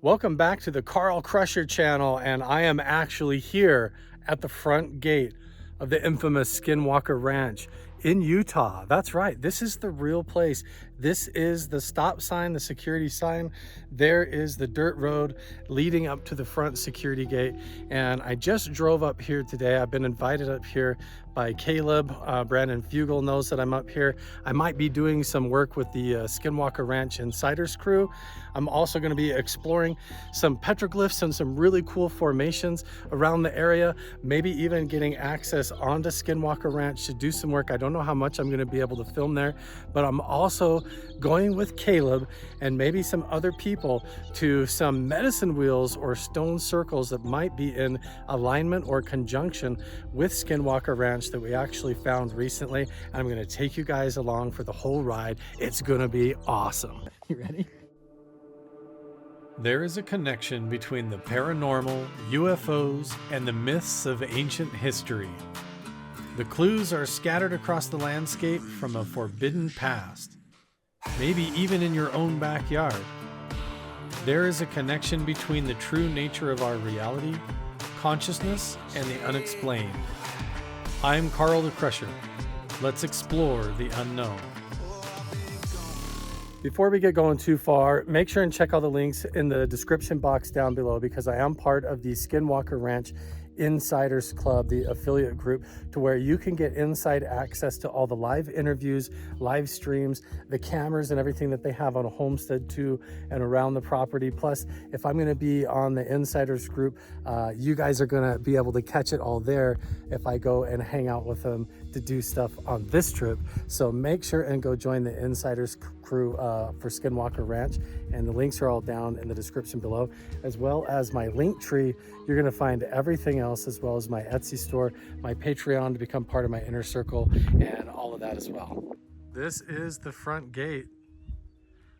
Welcome back to the Carl Crusher channel, and I am actually here at the front gate of the infamous Skinwalker Ranch in Utah. That's right, this is the real place. This is the stop sign, the security sign. There is the dirt road leading up to the front security gate, and I just drove up here today. I've been invited up here by Caleb. Brandon Fugel knows that I'm up here. I might be doing some work with the Skinwalker Ranch Insiders crew. I'm also going to be exploring some petroglyphs and some really cool formations around the area, maybe even getting access onto Skinwalker Ranch to do some work. I don't know how much I'm going to be able to film there, but I'm also going with Caleb and maybe some other people to some medicine wheels or stone circles that might be in alignment or conjunction with Skinwalker Ranch that we actually found recently. And I'm going to take you guys along for the whole ride. It's going to be awesome. You ready? There is a connection between the paranormal, UFOs, and the myths of ancient history. The clues are scattered across the landscape from a forbidden past, maybe even in your own backyard. There is a connection between the true nature of our reality, consciousness, and the unexplained. I'm Carl the Crusher. Let's explore the unknown. Before we get going too far, make sure and check all the links in the description box down below, because I am part of the Skinwalker Ranch Insiders Club, the affiliate group, to where you can get inside access to all the live interviews, live streams, the cameras and everything that they have on a homestead too and around the property. Plus, if I'm going to be on the Insiders group, you guys are going to be able to catch it all there if I go and hang out with them to do stuff on this trip. So make sure and go join the Insiders crew for Skinwalker Ranch, and the links are all down in the description below, as well as my link tree. You're going to find everything else, as well as my Etsy store, my Patreon to become part of my inner circle, and all of that as well. This is the front gate.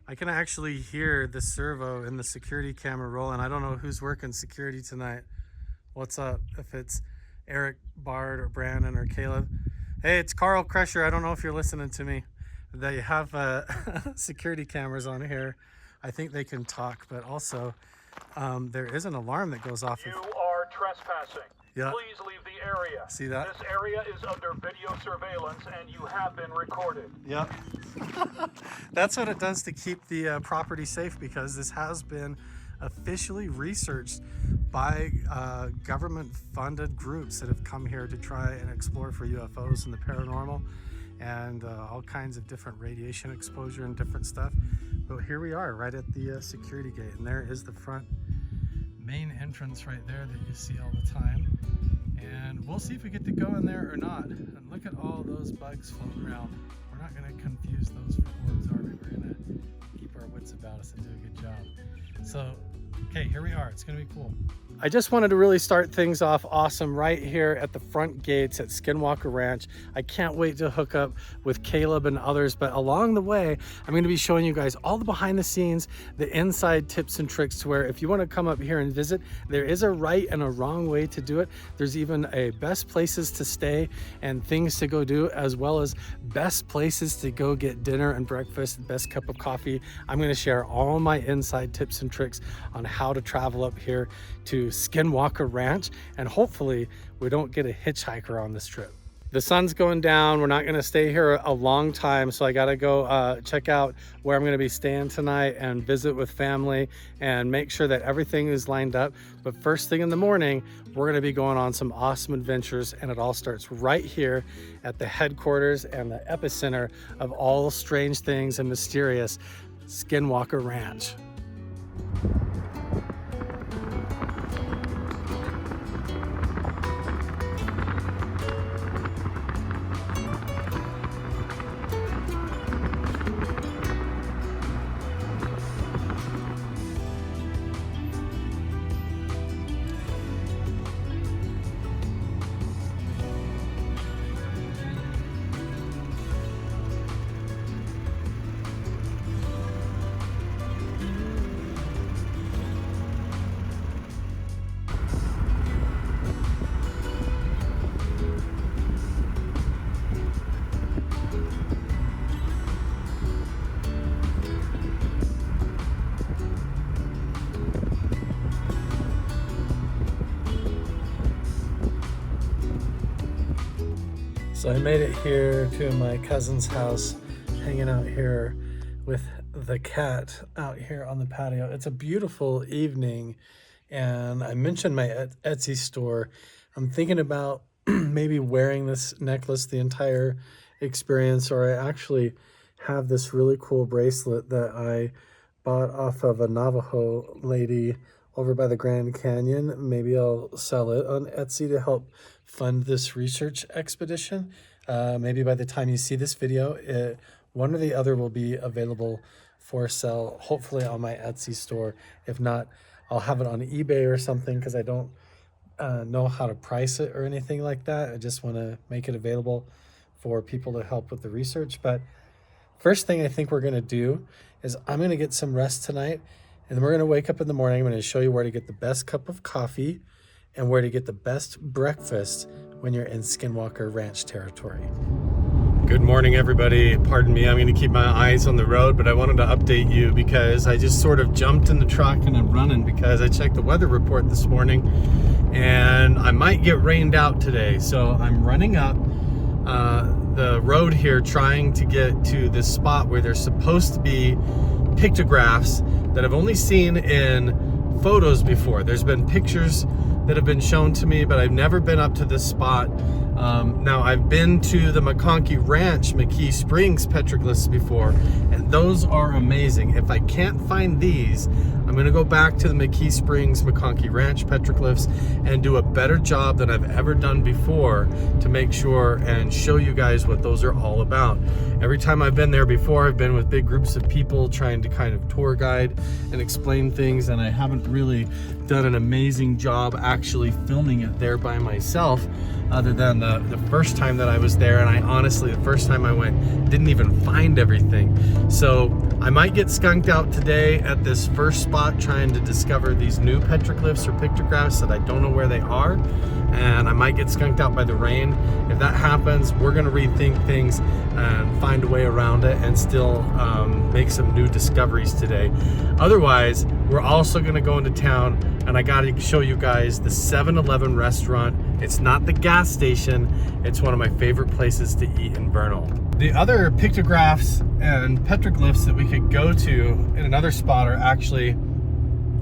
I can actually hear the servo in the security camera rolling. I don't know who's working security tonight. What's up? If it's Erik Bard or Brandon or Caleb. Hey, it's Carl Crusher. I don't know if you're listening to me. They have security cameras on here. I think they can talk, but also there is an alarm that goes off. You are trespassing. Yeah. Please leave the area. See that? This area is under video surveillance and you have been recorded. Yep. That's what it does to keep the property safe, because this has been officially researched by government-funded groups that have come here to try and explore for UFOs and the paranormal and all kinds of different radiation exposure and different stuff. But here we are right at the security gate, and there is the front main entrance right there that you see all the time. And we'll see if we get to go in there or not. And look at all those bugs floating around. We're not going to confuse those for orbs, are we? We're going to keep our wits about us and do a good job. So, okay, here we are. It's going to be cool. I just wanted to really start things off awesome right here at the front gates at Skinwalker Ranch. I can't wait to hook up with Caleb and others, but along the way, I'm going to be showing you guys all the behind the scenes, the inside tips and tricks, to where if you want to come up here and visit, there is a right and a wrong way to do it. There's even a best places to stay and things to go do, as well as best places to go get dinner and breakfast, best cup of coffee. I'm going to share all my inside tips and tricks on how to travel up here to Skinwalker Ranch, and hopefully we don't get a hitchhiker on this trip. The sun's going down. We're not going to stay here a long time, so I got to go check out where I'm going to be staying tonight and visit with family and make sure that everything is lined up. But first thing in the morning, we're going to be going on some awesome adventures, and it all starts right here at the headquarters and the epicenter of all strange things and mysterious, Skinwalker Ranch. So I made it here to my cousin's house, hanging out here with the cat out here on the patio. It's a beautiful evening, and I mentioned my Etsy store. I'm thinking about maybe wearing this necklace the entire experience, or I actually have this really cool bracelet that I bought off of a Navajo lady over by the Grand Canyon. Maybe I'll sell it on Etsy to help fund this research expedition. Maybe by the time you see this video, one or the other will be available for sale, hopefully on my Etsy store. If not, I'll have it on eBay or something, because I don't know how to price it or anything like that. I just want to make it available for people to help with the research. But first thing I think we're going to do is I'm going to get some rest tonight, and then we're going to wake up in the morning. I'm going to show you where to get the best cup of coffee and where to get the best breakfast when you're in Skinwalker Ranch territory. Good morning, everybody. Pardon me, I'm going to keep my eyes on the road, but I wanted to update you because I just sort of jumped in the truck and I'm running because I checked the weather report this morning and I might get rained out today. So I'm running up the road here trying to get to this spot where there's supposed to be pictographs that I've only seen in photos before. There's been pictures that have been shown to me, but I've never been up to this spot. Now I've been to the McConkey Ranch, McKee Springs petroglyphs before, and those are amazing. If I can't find these, I'm gonna go back to the McKee Springs, McConkey Ranch petroglyphs and do a better job than I've ever done before to make sure and show you guys what those are all about. Every time I've been there before, I've been with big groups of people trying to kind of tour guide and explain things, and I haven't really done an amazing job actually filming it there by myself, other than the first time that I was there. And I honestly, the first time I went, didn't even find everything. So I might get skunked out today at this first spot trying to discover these new petroglyphs or pictographs that I don't know where they are, and I might get skunked out by the rain. If that happens, we're gonna rethink things and find a way around it and still make some new discoveries today. Otherwise, we're also gonna go into town, and I gotta show you guys the 7-Eleven restaurant. It's not the gas station, it's one of my favorite places to eat in Vernal. The other pictographs and petroglyphs that we could go to in another spot are actually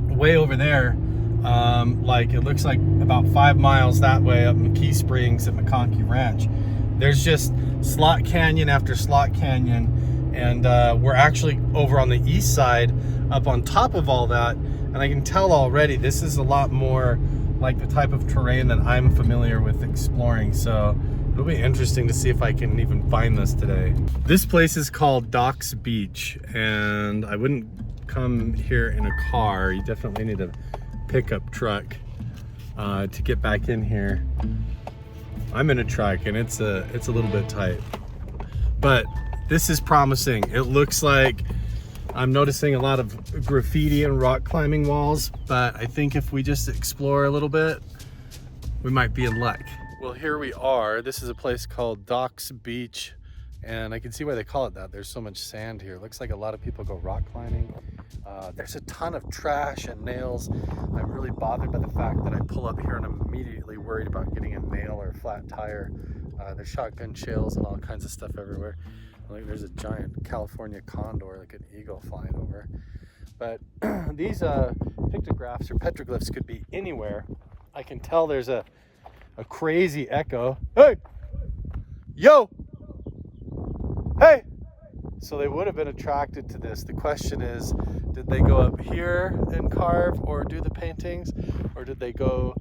way over there. Like it looks like about 5 miles that way up McKee Springs at McConkey Ranch. There's just slot canyon after slot canyon, and we're actually over on the east side up on top of all that, and I can tell already this is a lot more like the type of terrain that I'm familiar with exploring. So it'll be interesting to see if I can even find this today. This place is called Docks Beach, and I wouldn't come here in a car. You definitely need a pickup truck to get back in here. I'm in a truck and it's a little bit tight, but this is promising. It looks like I'm noticing a lot of graffiti and rock climbing walls, but I think if we just explore a little bit, we might be in luck. Well, here we are. This is a place called Docks Beach, and I can see why they call it that. There's so much sand here. It looks like a lot of people go rock climbing. There's a ton of trash and nails. I'm really bothered by the fact that I pull up here and I'm immediately worried about getting a nail or a flat tire. There's shotgun shells and all kinds of stuff everywhere. Like there's a giant California condor, like an eagle flying over. But these pictographs or petroglyphs could be anywhere. I can tell there's a crazy echo. Hey! Yo! Hey! So they would have been attracted to this. The question is, did they go up here and carve or do the paintings, or did they go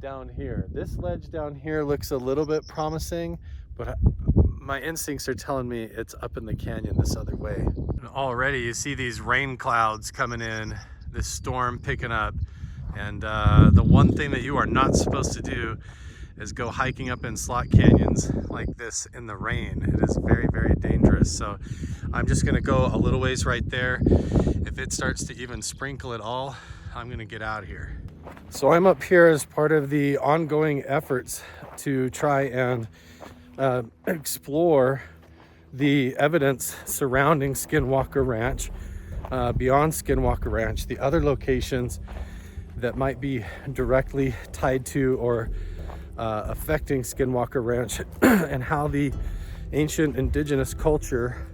down here? This ledge down here looks a little bit promising, but my instincts are telling me it's up in the canyon this other way. And already you see these rain clouds coming in, this storm picking up, and the one thing that you are not supposed to do is go hiking up in slot canyons like this in the rain. It is very, very dangerous. So I'm just gonna go a little ways right there. If it starts to even sprinkle at all, I'm gonna get out of here. So I'm up here as part of the ongoing efforts to try and explore the evidence surrounding Skinwalker Ranch, beyond Skinwalker Ranch, the other locations that might be directly tied to or affecting Skinwalker Ranch and how the ancient indigenous culture,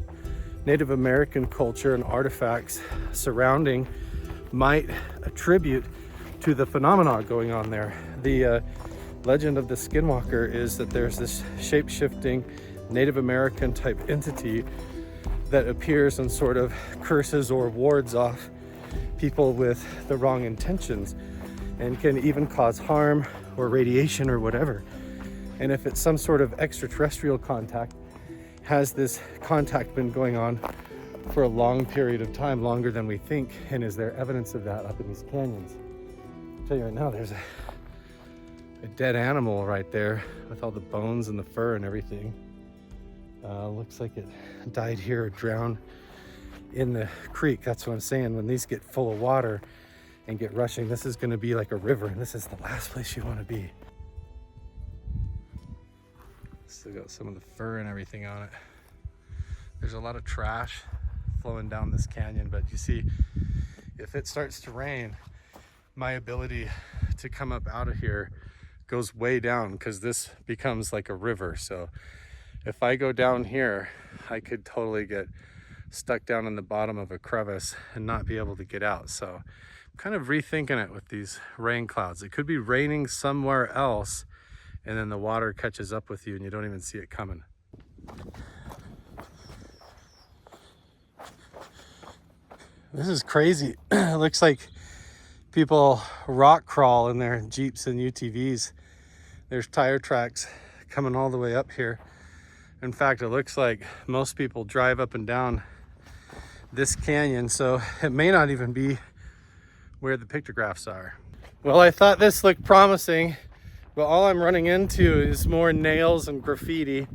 Native American culture, and artifacts surrounding might attribute to the phenomena going on there. The legend of the Skinwalker is that there's this shape-shifting Native American type entity that appears and sort of curses or wards off people with the wrong intentions, and can even cause harm or radiation or whatever. And if it's some sort of extraterrestrial contact, has this contact been going on for a long period of time, longer than we think? And is there evidence of that up in these canyons? I'll tell you right now, there's a dead animal right there with all the bones and the fur and everything. Looks like it died here or drowned in the creek. That's what I'm saying. When these get full of water and get rushing, this is going to be like a river, and this is the last place you want to be. Still got some of the fur and everything on it. There's a lot of trash flowing down this canyon, but you see, if it starts to rain, my ability to come up out of here goes way down, because this becomes like a river. So if I go down here, I could totally get stuck down in the bottom of a crevice and not be able to get out. So I'm kind of rethinking it with these rain clouds. It could be raining somewhere else, and then the water catches up with you and you don't even see it coming. This is crazy. It looks like people rock crawl in their Jeeps and UTVs. There's tire tracks coming all the way up here. In fact, it looks like most people drive up and down this canyon, so it may not even be where the pictographs are. Well, I thought this looked promising, but all I'm running into is more nails and graffiti.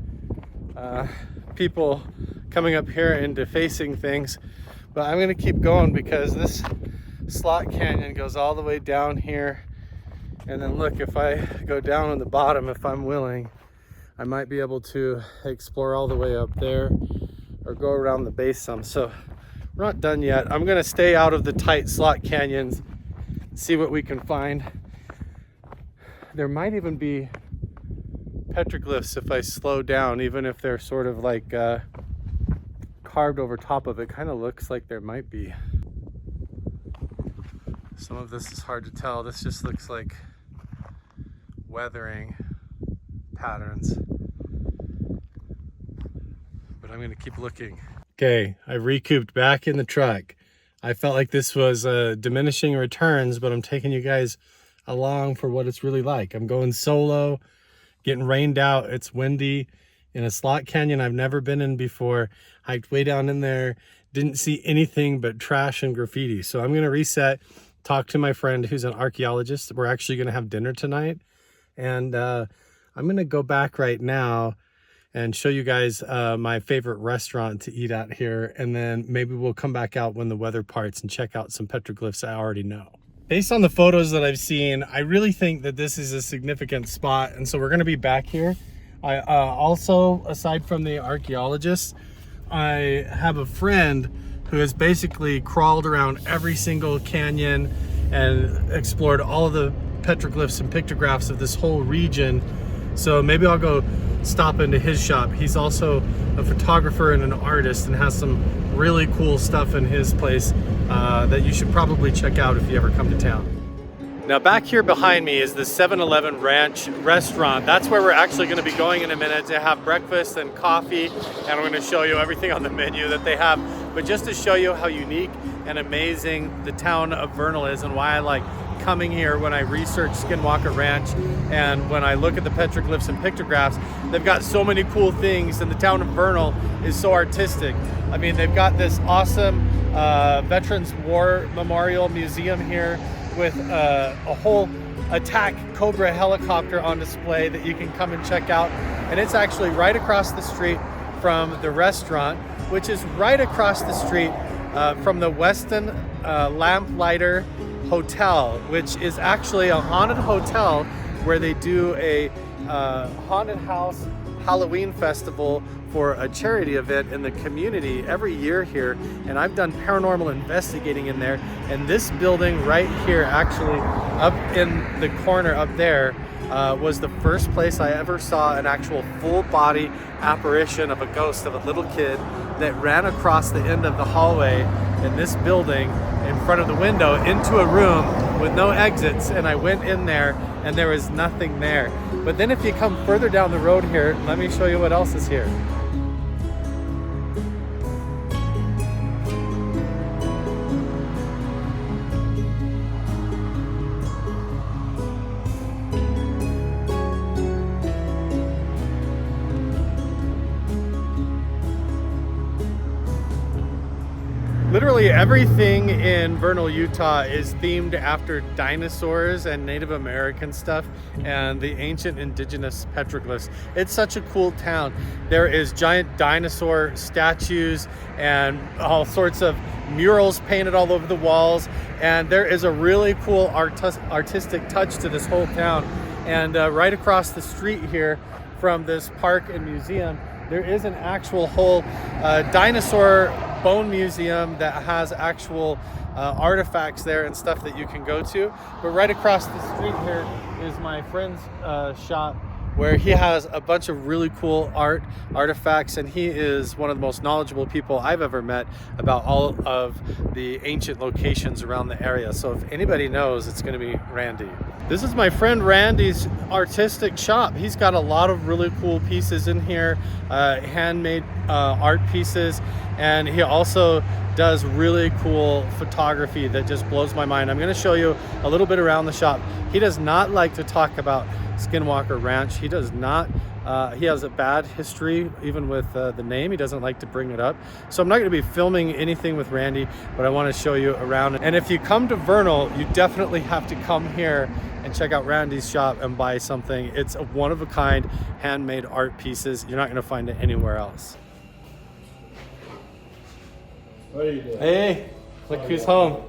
People coming up here and defacing things. But I'm gonna keep going because this slot canyon goes all the way down here. And then look, if I go down on the bottom, if I'm willing, I might be able to explore all the way up there or go around the base some. So we're not done yet. I'm gonna stay out of the tight slot canyons, see what we can find. There might even be petroglyphs if I slow down, even if they're sort of like carved over top of it. Kind of looks like there might be. Some of this is hard to tell. This just looks like weathering patterns, but I'm gonna keep looking. Okay, I recouped back in the truck. I felt like this was diminishing returns, but I'm taking you guys along for what it's really like. I'm going solo, getting rained out. It's windy in a slot canyon I've never been in before. Hiked way down in there, didn't see anything but trash and graffiti. So I'm gonna reset, talk to my friend who's an archaeologist. We're actually gonna have dinner tonight, and I'm gonna go back right now and show you guys my favorite restaurant to eat at here, and then maybe we'll come back out when the weather parts and check out some petroglyphs I already know. Based on the photos that I've seen, I really think that this is a significant spot, and so we're gonna be back here. I also, aside from the archaeologist, I have a friend who has basically crawled around every single canyon and explored all of the petroglyphs and pictographs of this whole region. So maybe I'll go stop into his shop. He's also a photographer and an artist and has some really cool stuff in his place that you should probably check out if you ever come to town. Now back here behind me is the 7-Eleven Ranch restaurant. That's where we're actually going to be going in a minute to have breakfast and coffee, and I'm going to show you everything on the menu that they have. But just to show you how unique and amazing the town of Vernal is, and why I like coming here when I research Skinwalker Ranch and when I look at the petroglyphs and pictographs. They've got so many cool things, and the town of Vernal is so artistic. I mean, they've got this awesome Veterans War Memorial Museum here with a whole attack Cobra helicopter on display that you can come and check out. And it's actually right across the street from the restaurant, which is right across the street from the Weston Lamplighter Hotel, which is actually a haunted hotel where they do a haunted house Halloween festival for a charity event in the community every year here. And I've done paranormal investigating in there, and this building right here, actually up in the corner up there, was the first place I ever saw an actual full body apparition of a ghost of a little kid that ran across the end of the hallway in this building in front of the window into a room with no exits, and I went in there and there was nothing there. But then if you come further down the road here, let me show you what else is here. Literally everything in Vernal, Utah is themed after dinosaurs and Native American stuff and the ancient indigenous petroglyphs. It's such a cool town. There is giant dinosaur statues and all sorts of murals painted all over the walls, and there is a really cool artistic touch to this whole town. And right across the street here from this park and museum, there is an actual whole dinosaur bone museum that has actual artifacts there and stuff that you can go to. But right across the street here is my friend's shop, where he has a bunch of really cool artifacts, and he is one of the most knowledgeable people I've ever met about all of the ancient locations around the area. So if anybody knows, it's going to be Randy. This is my friend Randy's artistic shop. He's got a lot of really cool pieces in here, handmade art pieces, and he also does really cool photography that just blows my mind. I'm going to show you a little bit around the shop. He does not like to talk about Skinwalker Ranch. He does not. He has a bad history even with the name. He doesn't like to bring it up. So I'm not going to be filming anything with Randy, but I want to show you around. And if you come to Vernal, you definitely have to come here and check out Randy's shop and buy something. It's a one-of-a-kind handmade art pieces. You're not going to find it anywhere else. What are you doing? Hey, look who's home.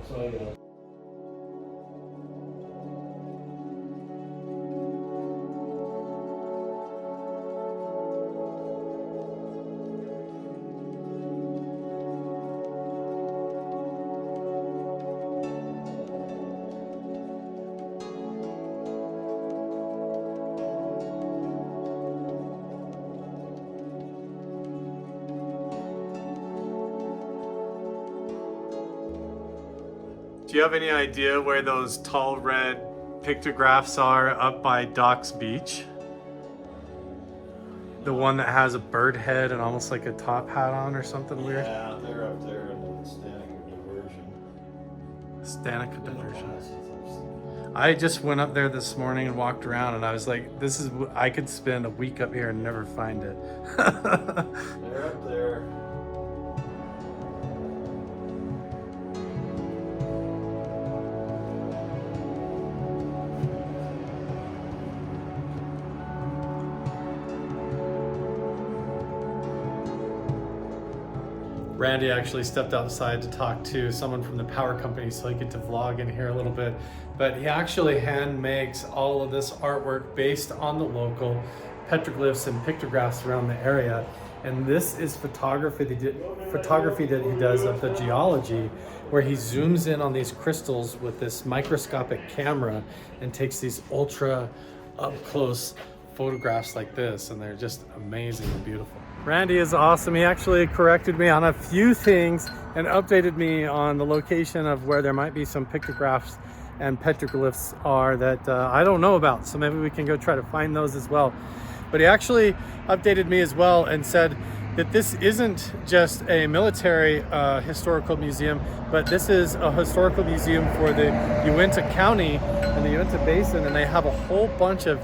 Do you have any idea where those tall red pictographs are up by Docks Beach? The one that has a bird head and almost like a top hat on or something weird? Yeah, they're up there in the Stanica diversion. I just went up there this morning and walked around, and I was like, this is, I could spend a week up here and never find it. They're up there. Randy actually stepped outside to talk to someone from the power company so he could to vlog in here a little bit. But he actually hand makes all of this artwork based on the local petroglyphs and pictographs around the area. And this is photography that he does of the geology, where he zooms in on these crystals with this microscopic camera and takes these ultra up close photographs like this, and they're just amazing and beautiful. Randy is awesome. He actually corrected me on a few things and updated me on the location of where there might be some pictographs and petroglyphs are that I don't know about. So maybe we can go try to find those as well. But he actually updated me as well and said that this isn't just a military historical museum, but this is a historical museum for the Uinta County and the Uinta Basin, and they have a whole bunch of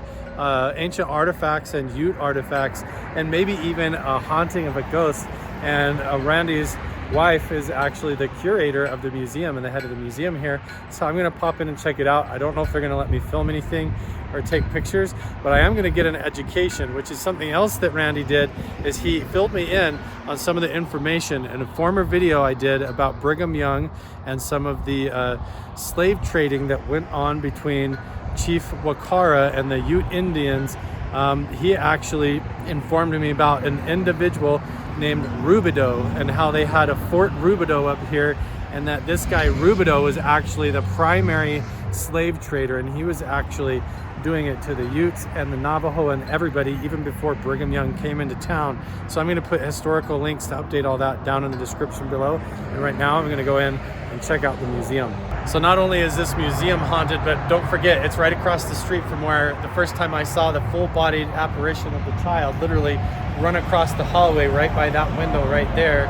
ancient artifacts and Ute artifacts, and maybe even a haunting of a ghost. And Randy's wife is actually the curator of the museum and the head of the museum here. So I'm gonna pop in and check it out. I don't know if they're gonna let me film anything or take pictures, but I am gonna get an education, which is something else that Randy did, is he filled me in on some of the information in a former video I did about Brigham Young and some of the slave trading that went on between Chief Wakara and the Ute Indians. He actually informed me about an individual named Rubidoux and how they had a Fort Rubidoux up here, and that this guy Rubidoux was actually the primary slave trader, and he was actually doing it to the Utes and the Navajo and everybody even before Brigham Young came into town. So I'm going to put historical links to update all that down in the description below. And right now I'm going to go in and check out the museum. So not only is this museum haunted, but don't forget, it's right across the street from where the first time I saw the full-bodied apparition of the child literally run across the hallway right by that window right there.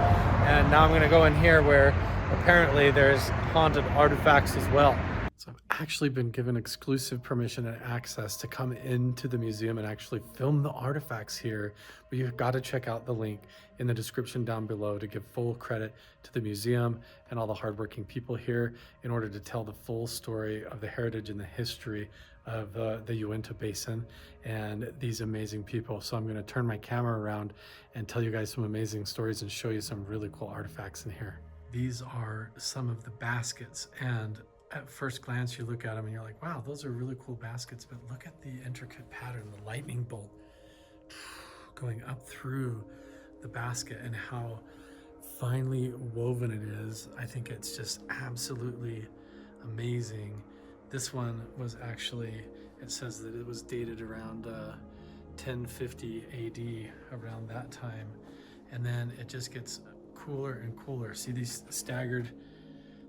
And now I'm going to go in here where apparently there's haunted artifacts as well. So I've actually been given exclusive permission and access to come into the museum and actually film the artifacts here. But you've got to check out the link in the description down below to give full credit to the museum and all the hardworking people here in order to tell the full story of the heritage and the history of the Uinta Basin and these amazing people. So I'm going to turn my camera around and tell you guys some amazing stories and show you some really cool artifacts in here. These are some of the baskets, and at first glance you look at them and you're like, wow, those are really cool baskets, but look at the intricate pattern, the lightning bolt going up through the basket and how finely woven it is. I think it's just absolutely amazing. This one was actually, it says that it was dated around 1050 AD, around that time. And then it just gets cooler and cooler. See these staggered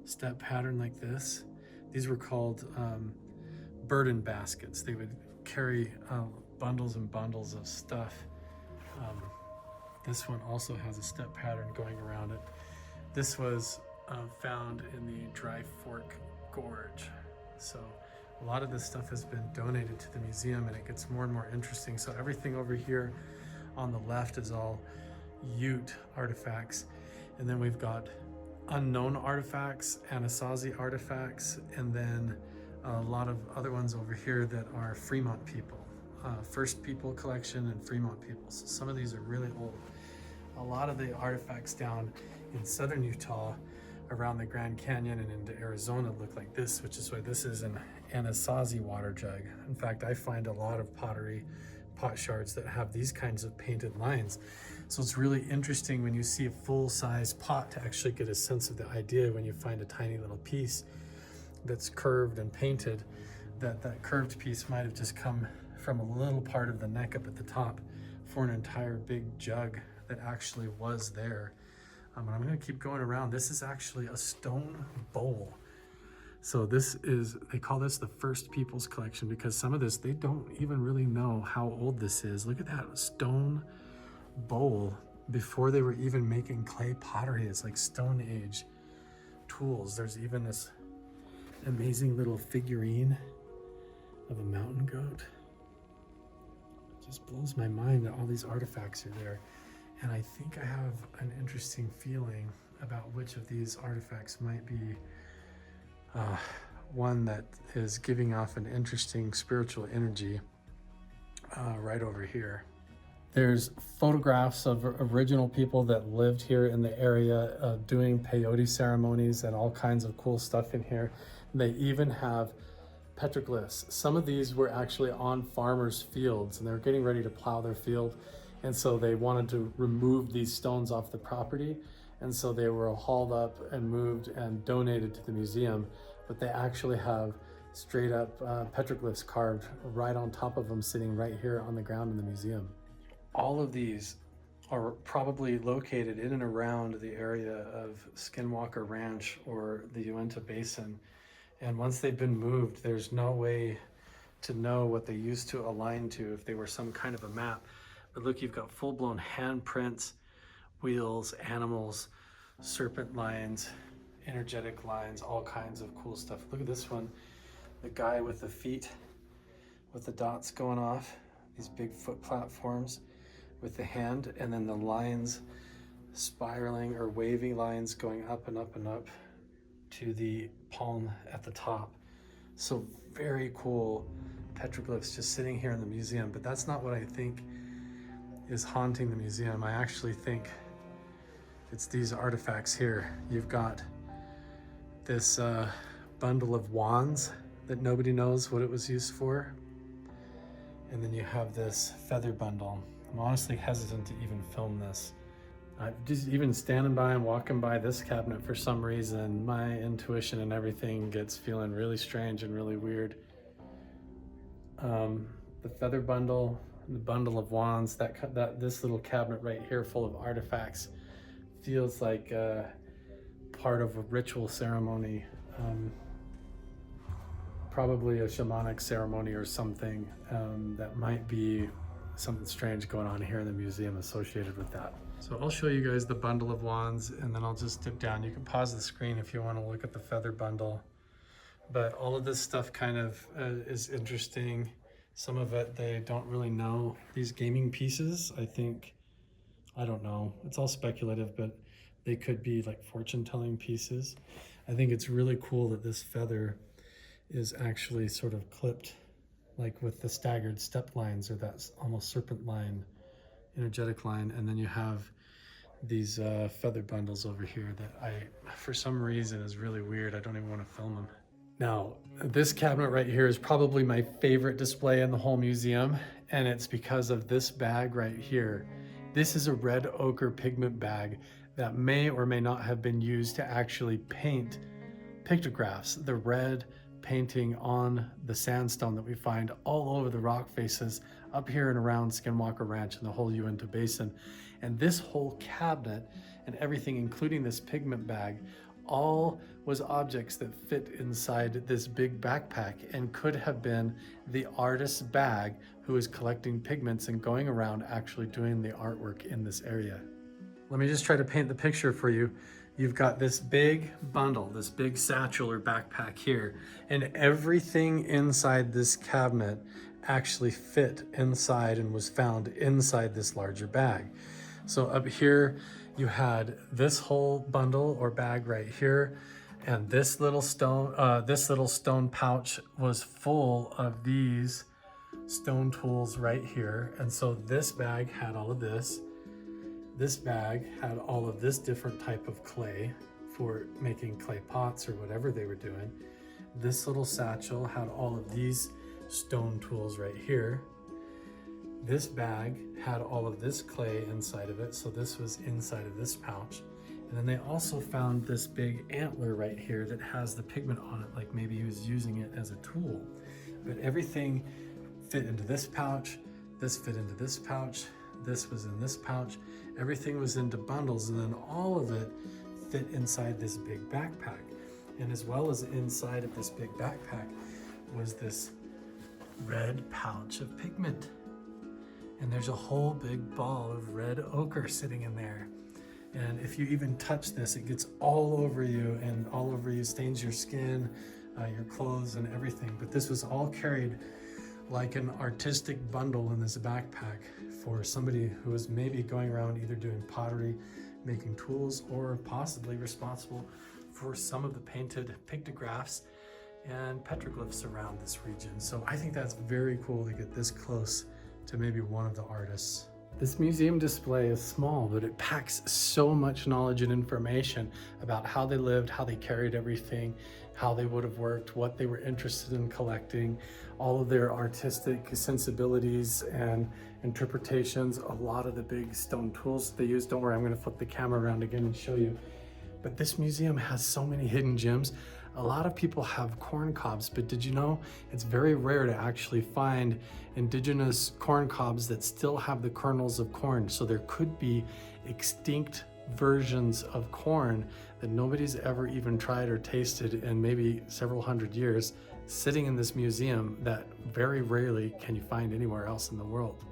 step pattern like this? These were called burden baskets. They would carry bundles and bundles of stuff. This one also has a step pattern going around it. This was found in the Dry Fork Gorge. So a lot of this stuff has been donated to the museum, and it gets more and more interesting. So everything over here on the left is all Ute artifacts. And then we've got unknown artifacts, Anasazi artifacts, and then a lot of other ones over here that are Fremont people, First People collection and Fremont people. So some of these are really old. A lot of the artifacts down in southern Utah around the Grand Canyon and into Arizona look like this, which is why this is an Anasazi water jug. In fact, I find a lot of pottery, pot shards that have these kinds of painted lines. So it's really interesting when you see a full-size pot to actually get a sense of the idea when you find a tiny little piece that's curved and painted, that curved piece might have just come from a little part of the neck up at the top for an entire big jug that actually was there. And I'm going to keep going around. This is actually a stone bowl. So this is, they call this the First People's collection because some of this, they don't even really know how old this is. Look at that stone bowl before they were even making clay pottery. It's like Stone Age tools. There's even this amazing little figurine of a mountain goat. It just blows my mind that all these artifacts are there. And I think I have an interesting feeling about which of these artifacts might be one that is giving off an interesting spiritual energy right over here. There's photographs of original people that lived here in the area doing peyote ceremonies and all kinds of cool stuff in here. They even have petroglyphs. Some of these were actually on farmers' fields and they were getting ready to plow their field. And so they wanted to remove these stones off the property. And so they were hauled up and moved and donated to the museum. But they actually have straight up petroglyphs carved right on top of them, sitting right here on the ground in the museum. All of these are probably located in and around the area of Skinwalker Ranch or the Uinta Basin. And once they've been moved, there's no way to know what they used to align to if they were some kind of a map. But look, you've got full-blown handprints, wheels, animals, serpent lines, energetic lines, all kinds of cool stuff. Look at this one, the guy with the feet with the dots going off, these big foot platforms with the hand, and then the lines spiraling or wavy lines going up and up and up to the palm at the top. So very cool petroglyphs just sitting here in the museum, but that's not what I think is haunting the museum. I actually think it's these artifacts here. You've got this bundle of wands that nobody knows what it was used for. And then you have this feather bundle. I'm honestly hesitant to even film this Just even standing by and walking by this cabinet, for some reason, my intuition and everything gets feeling really strange and really weird. The feather bundle, the bundle of wands, this little cabinet right here full of artifacts feels like part of a ritual ceremony, probably a shamanic ceremony or something. That might be something strange going on here in the museum associated with that. So I'll show you guys the bundle of wands, and then I'll just dip down. You can pause the screen if you want to look at the feather bundle. But all of this stuff kind of is interesting. Some of it, they don't really know. These gaming pieces, I don't know. It's all speculative, but they could be like fortune-telling pieces. I think it's really cool that this feather is actually sort of clipped, like with the staggered step lines, or that almost serpent line, energetic line. And then you have these feather bundles over here that for some reason is really weird. I don't even want to film them. Now, this cabinet right here is probably my favorite display in the whole museum, and it's because of this bag right here. This is a red ochre pigment bag that may or may not have been used to actually paint pictographs, the red painting on the sandstone that we find all over the rock faces up here and around Skinwalker Ranch and the whole Uinta Basin. And this whole cabinet and everything, including this pigment bag, all was objects that fit inside this big backpack and could have been the artist's bag who is collecting pigments and going around actually doing the artwork in this area. Let me just try to paint the picture for you. You've got this big bundle, this big satchel or backpack here, and everything inside this cabinet actually fit inside and was found inside this larger bag. So up here, you had this whole bundle or bag right here, and this little stone pouch was full of these stone tools right here. And so this bag had all of this. This bag had all of this different type of clay for making clay pots or whatever they were doing. This little satchel had all of these stone tools right here. This bag had all of this clay inside of it, so this was inside of this pouch. And then they also found this big antler right here that has the pigment on it, like maybe he was using it as a tool. But everything fit into this pouch, this fit into this pouch, this was in this pouch, everything was into bundles, and then all of it fit inside this big backpack. And as well as inside of this big backpack was this red pouch of pigment. And there's a whole big ball of red ochre sitting in there. And if you even touch this, it gets all over you, and all over you, stains your skin, your clothes and everything. But this was all carried like an artistic bundle in this backpack for somebody who was maybe going around either doing pottery, making tools, or possibly responsible for some of the painted pictographs and petroglyphs around this region. So I think that's very cool to get this close to maybe one of the artists. This museum display is small, but it packs so much knowledge and information about how they lived, how they carried everything, how they would have worked, what they were interested in collecting, all of their artistic sensibilities and interpretations, a lot of the big stone tools they use. Don't worry, I'm gonna flip the camera around again and show you. But this museum has so many hidden gems. A lot of people have corn cobs, but did you know it's very rare to actually find indigenous corn cobs that still have the kernels of corn. So there could be extinct versions of corn that nobody's ever even tried or tasted in maybe several hundred years, sitting in this museum that very rarely can you find anywhere else in the world.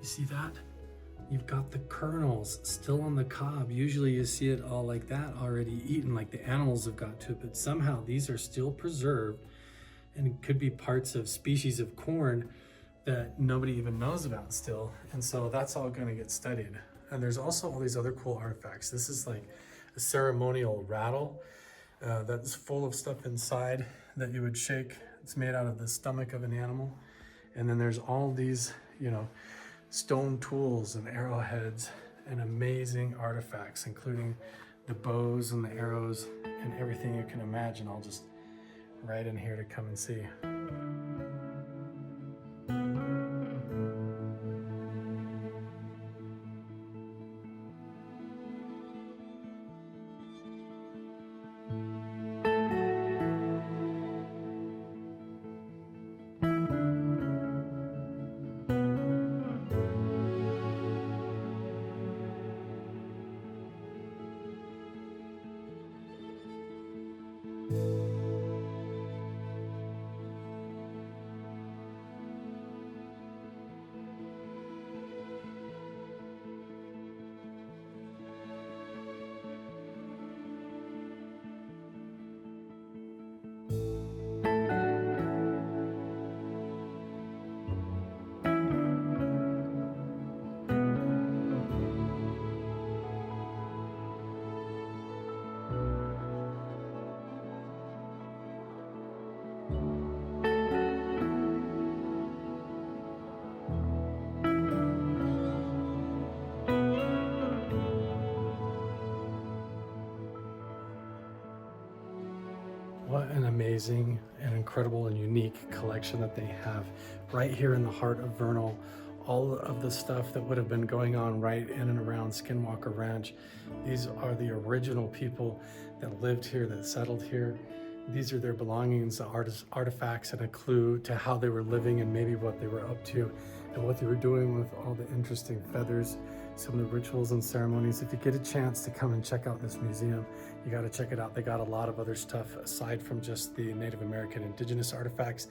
You see that? You've got the kernels still on the cob. Usually you see it all like that, already eaten, like the animals have got to it, but somehow these are still preserved and could be parts of species of corn that nobody even knows about still. And so that's all gonna get studied. And there's also all these other cool artifacts. This is like a ceremonial rattle that's full of stuff inside that you would shake. It's made out of the stomach of an animal. And then there's all these, stone tools and arrowheads and amazing artifacts, including the bows and the arrows and everything you can imagine, all just right in here to come and see. What an amazing and incredible and unique collection that they have right here in the heart of Vernal. All of the stuff that would have been going on right in and around Skinwalker Ranch. These are the original people that lived here, that settled here. These are their belongings, the artifacts, and a clue to how they were living and maybe what they were up to and what they were doing with all the interesting feathers, some of the rituals and ceremonies. If you get a chance to come and check out this museum, you got to check it out. They got a lot of other stuff aside from just the Native American Indigenous artifacts,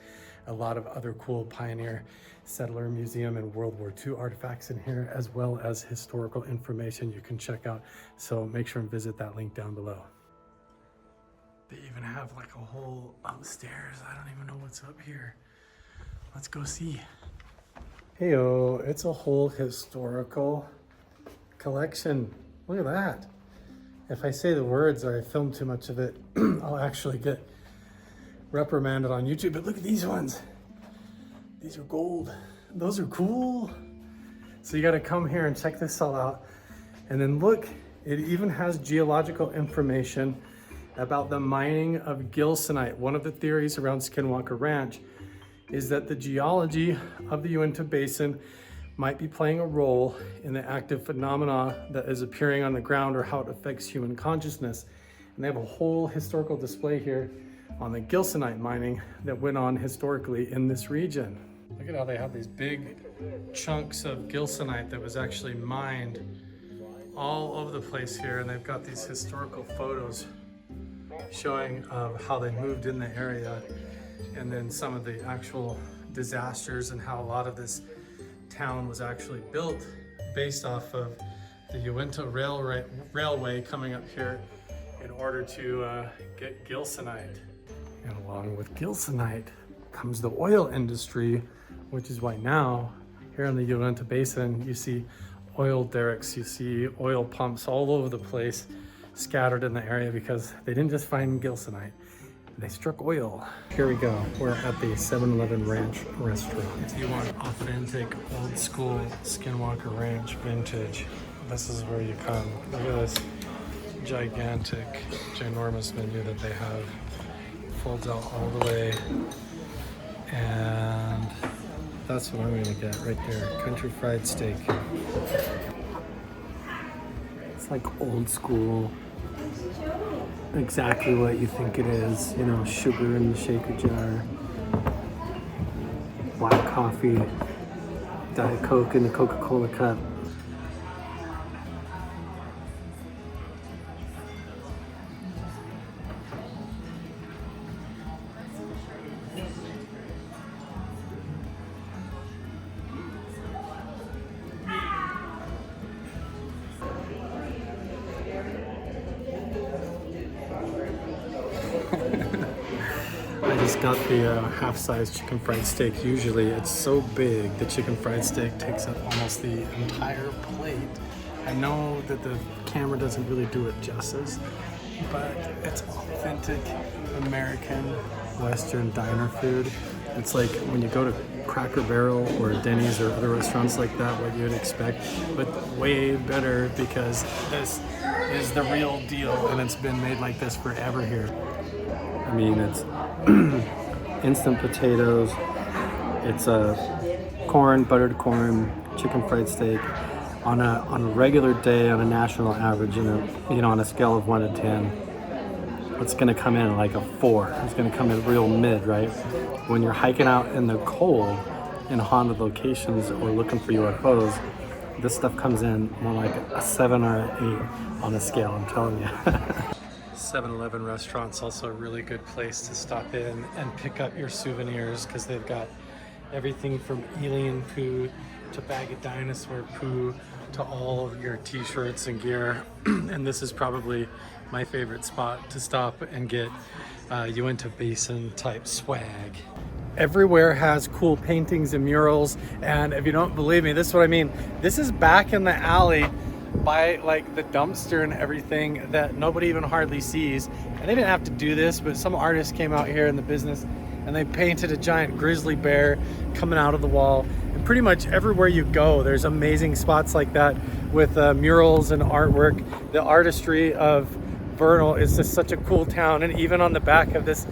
a lot of other cool pioneer settler museum and World War II artifacts in here, as well as historical information you can check out. So make sure and visit that link down below. They even have like a whole upstairs. I don't even know what's up here. Let's go see. Heyo, it's a whole historical collection. Look at that. If I say the words or I film too much of it, I'll actually get reprimanded on YouTube. But look at these ones. These are gold. Those are cool. So you got to come here and check this all out. And then look, it even has geological information about the mining of gilsonite. One of the theories around Skinwalker Ranch is that the geology of the Uinta Basin might be playing a role in the active phenomena that is appearing on the ground or how it affects human consciousness. And they have a whole historical display here on the gilsonite mining that went on historically in this region. Look at how they have these big chunks of gilsonite that was actually mined all over the place here. And they've got these historical photos showing how they moved in the area, and then some of the actual disasters and how a lot of this town was actually built based off of the Uinta Railway coming up here in order to get gilsonite. And along with gilsonite comes the oil industry, which is why now here in the Uinta Basin you see oil derricks, you see oil pumps all over the place scattered in the area, because they didn't just find gilsonite, they struck oil. Here we go, we're at the 7-Eleven Ranch restaurant. If you want authentic, old school Skinwalker Ranch vintage, this is where you come. Look at this gigantic, ginormous menu that they have. Folds out all the way, and that's what I'm gonna get right there, country fried steak. It's like old school, exactly what you think it is, you know, sugar in the shaker jar, black coffee, Diet Coke in the Coca-Cola cup. I just got the half-size chicken fried steak. Usually it's so big, the chicken fried steak takes up almost the entire plate. I know that the camera doesn't really do it justice, but it's authentic American Western diner food. It's like when you go to Cracker Barrel or Denny's or other restaurants like that, what you would expect, but way better, because this is the real deal and it's been made like this forever here. I mean, it's instant potatoes, it's corn, buttered corn, chicken fried steak. On a regular day, on a national average, on a scale of 1 to 10, it's gonna come in like a 4. It's gonna come in real mid, right? When you're hiking out in the cold in haunted locations or looking for UFOs, this stuff comes in more like a 7 or an 8 on a scale, I'm telling you. 7-Eleven restaurant's also a really good place to stop in and pick up your souvenirs, because they've got everything from alien poo to bag of dinosaur poo to all of your t-shirts and gear. And this is probably my favorite spot to stop and get Uinta Basin type swag. Everywhere has cool paintings and murals, and if you don't believe me, this is what I mean. This is back in the alley by like the dumpster and everything that nobody even hardly sees. And they didn't have to do this, but some artists came out here in the business and they painted a giant grizzly bear coming out of the wall. And pretty much everywhere you go, there's amazing spots like that with murals and artwork. The artistry of Vernal is just such a cool town. And even on the back of this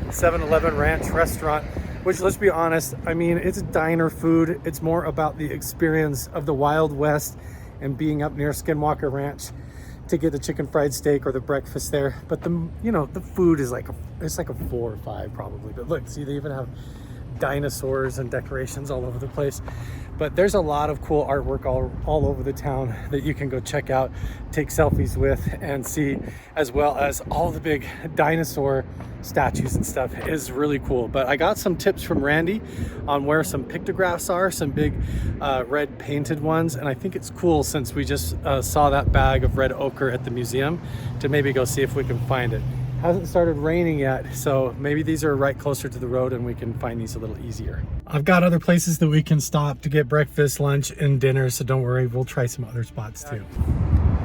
7-Eleven Ranch restaurant, which, let's be honest, I mean, it's diner food. It's more about the experience of the Wild West and being up near Skinwalker Ranch to get the chicken fried steak or the breakfast there. But the, you know, the food is like it's like a 4 or 5 probably. But look, see, they even have dinosaurs and decorations all over the place. But there's a lot of cool artwork all over the town that you can go check out, take selfies with, and see, as well as all the big dinosaur statues and stuff. It is really cool. But I got some tips from Randy on where some pictographs are, some big red painted ones, and I think it's cool, since we just saw that bag of red ochre at the museum, to maybe go see if we can find it. Hasn't started raining yet, so maybe these are right closer to the road and we can find these a little easier. I've got other places that we can stop to get breakfast, lunch, and dinner, so don't worry, we'll try some other spots too.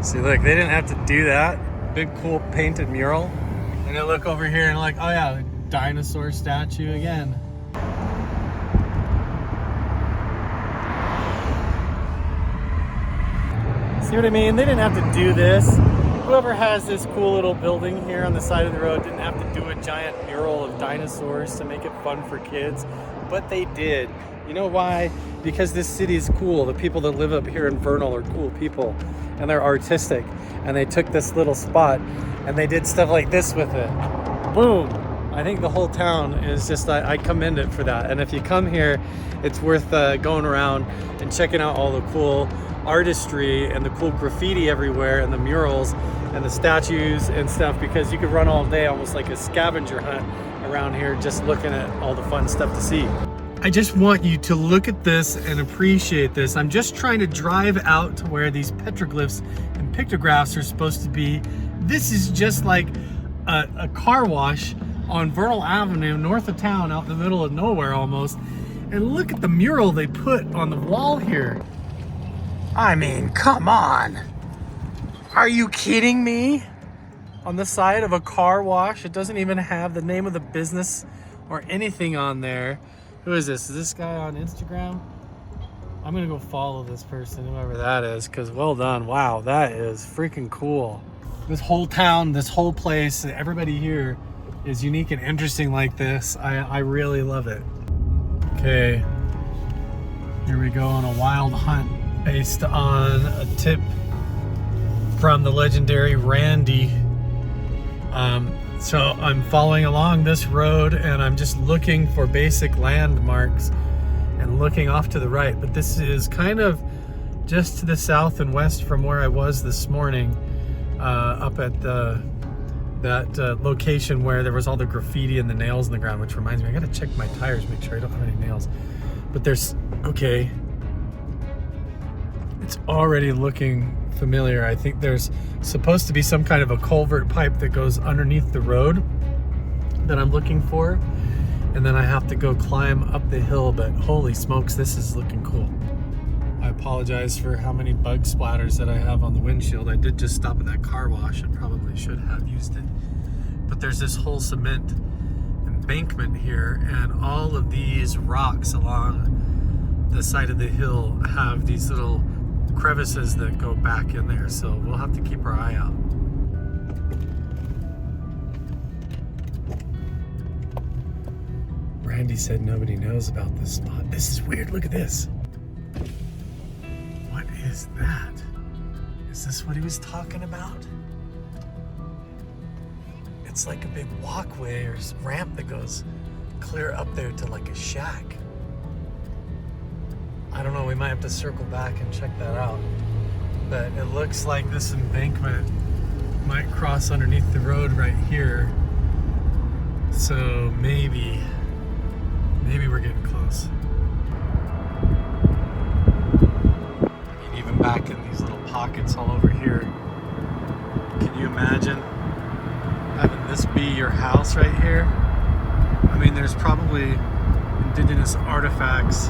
See, look, they didn't have to do that. Big, cool painted mural. And then look over here and like, oh yeah, the dinosaur statue again. See what I mean? They didn't have to do this. Whoever has this cool little building here on the side of the road didn't have to do a giant mural of dinosaurs to make it fun for kids, but they did. You know why? Because this city is cool. The people that live up here in Vernal are cool people, and they're artistic, and they took this little spot and they did stuff like this with it. Boom. I think the whole town is just, I commend it for that. And if you come here, it's worth going around and checking out all the cool artistry and the cool graffiti everywhere, and the murals and the statues and stuff, because you could run all day almost like a scavenger hunt around here just looking at all the fun stuff to see. I just want you to look at this and appreciate this. I'm just trying to drive out to where these petroglyphs and pictographs are supposed to be. This is just like a car wash on Vernal Avenue, north of town, out in the middle of nowhere almost. And look at the mural they put on the wall here. I mean, come on. Are you kidding me? On the side of a car wash, it doesn't even have the name of the business or anything on there. Who is this? Is this guy on Instagram? I'm gonna go follow this person, whoever that is, because well done. Wow, that is freaking cool. This whole town, this whole place, everybody here is unique and interesting like this. I really love it. Okay, here we go on a wild hunt based on a tip from the legendary Randy. So I'm following along this road and I'm just looking for basic landmarks and looking off to the right, but this is kind of just to the south and west from where I was this morning, up at that location where there was all the graffiti and the nails in the ground, which reminds me, I gotta check my tires, make sure I don't have any nails. But there's, okay, it's already looking familiar. I think there's supposed to be some kind of a culvert pipe that goes underneath the road that I'm looking for, and then I have to go climb up the hill, but holy smokes, this is looking cool. I apologize for how many bug splatters that I have on the windshield. I did just stop at that car wash and probably should have used it. But there's this whole cement embankment here, and all of these rocks along the side of the hill have these little crevices that go back in there, so we'll have to keep our eye out. Randy said nobody knows about this spot. This is weird, look at this. What is that? Is this what he was talking about? It's like a big walkway or ramp that goes clear up there to like a shack. I don't know, we might have to circle back and check that out. But it looks like this embankment might cross underneath the road right here. So maybe we're getting close. I mean, even back in these little pockets all over here. Can you imagine having this be your house right here? I mean, there's probably indigenous artifacts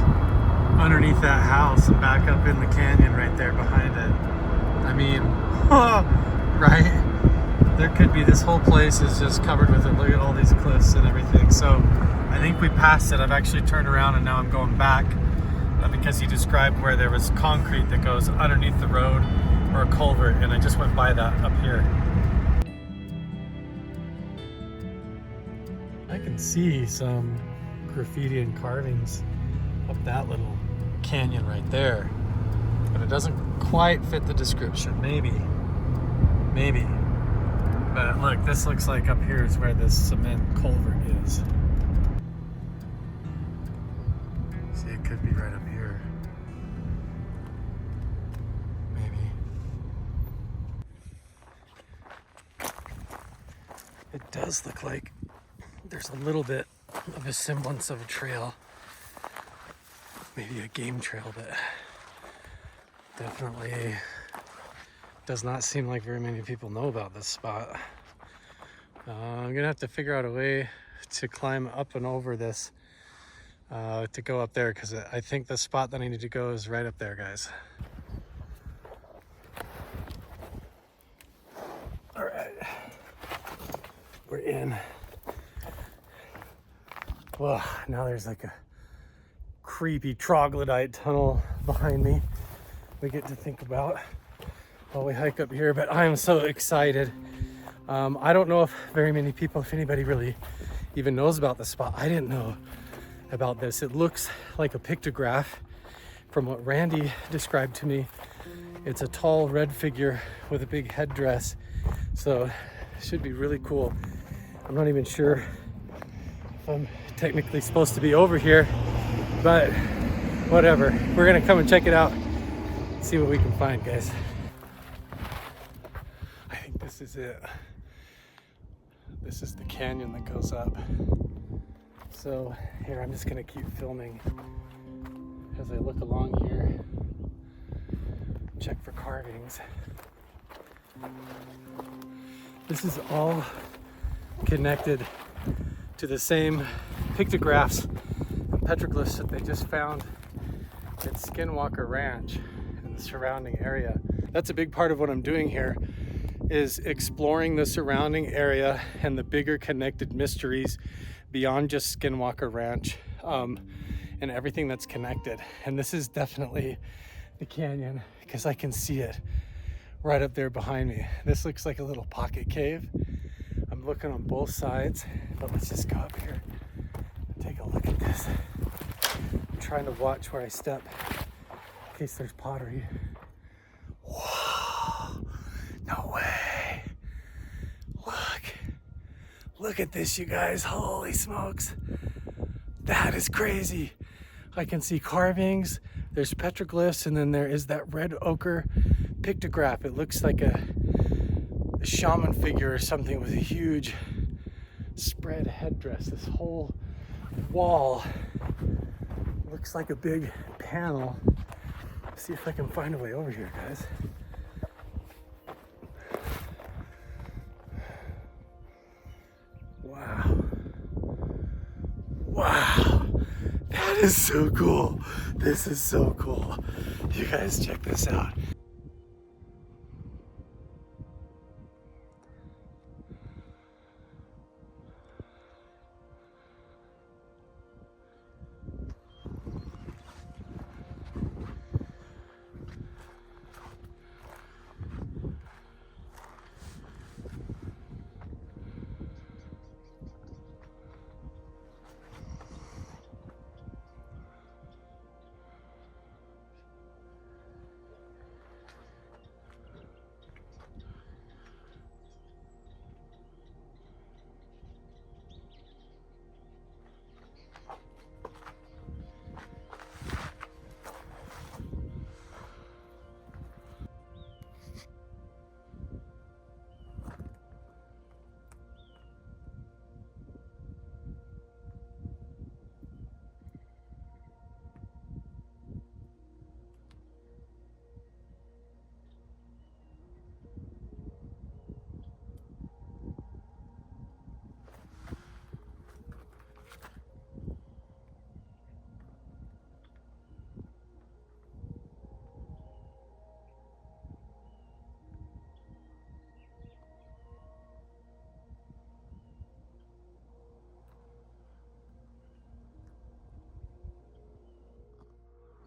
underneath that house and back up in the canyon right there behind it. I mean, right? There could be, this whole place is just covered with it. Look at all these cliffs and everything. So I think we passed it. I've actually turned around and now I'm going back because he described where there was concrete that goes underneath the road or a culvert, and I just went by that up here. I can see some graffiti and carvings up that little canyon right there, but it doesn't quite fit the description. Maybe. But look, this looks like up here is where this cement culvert is. See, it could be right up here. Maybe. It does look like there's a little bit of a semblance of a trail. Maybe a game trail, but definitely does not seem like very many people know about this spot. I'm gonna have to figure out a way to climb up and over this to go up there, because I think the spot that I need to go is right up there, guys. All right, we're in. Well, now there's like a creepy troglodyte tunnel behind me we get to think about while we hike up here, but I am so excited. I don't know if very many people, if anybody really even knows about this spot. I didn't know about this. It looks like a pictograph from what Randy described to me. It's a tall red figure with a big headdress, so it should be really cool. I'm not even sure if I'm technically supposed to be over here, but whatever. We're gonna come and check it out, see what we can find, guys. I think this is it. This is the canyon that goes up. So here, I'm just gonna keep filming as I look along here, check for carvings. This is all connected to the same pictographs and petroglyphs that they just found at Skinwalker Ranch and the surrounding area. That's a big part of what I'm doing here, is exploring the surrounding area and the bigger connected mysteries beyond just Skinwalker Ranch, and everything that's connected. And this is definitely the canyon, because I can see it right up there behind me. This looks like a little pocket cave. I'm looking on both sides, but let's just go up here and take a look at this. I'm trying to watch where I step in case there's pottery. Whoa, no way. Look at this, you guys. Holy smokes. That is crazy. I can see carvings, there's petroglyphs, and then there is that red ochre pictograph. It looks like a shaman figure or something with a huge spread headdress. This whole wall looks like a big panel. Let's see if I can find a way over here, guys. Wow, that is so cool. This is so cool. You guys check this out.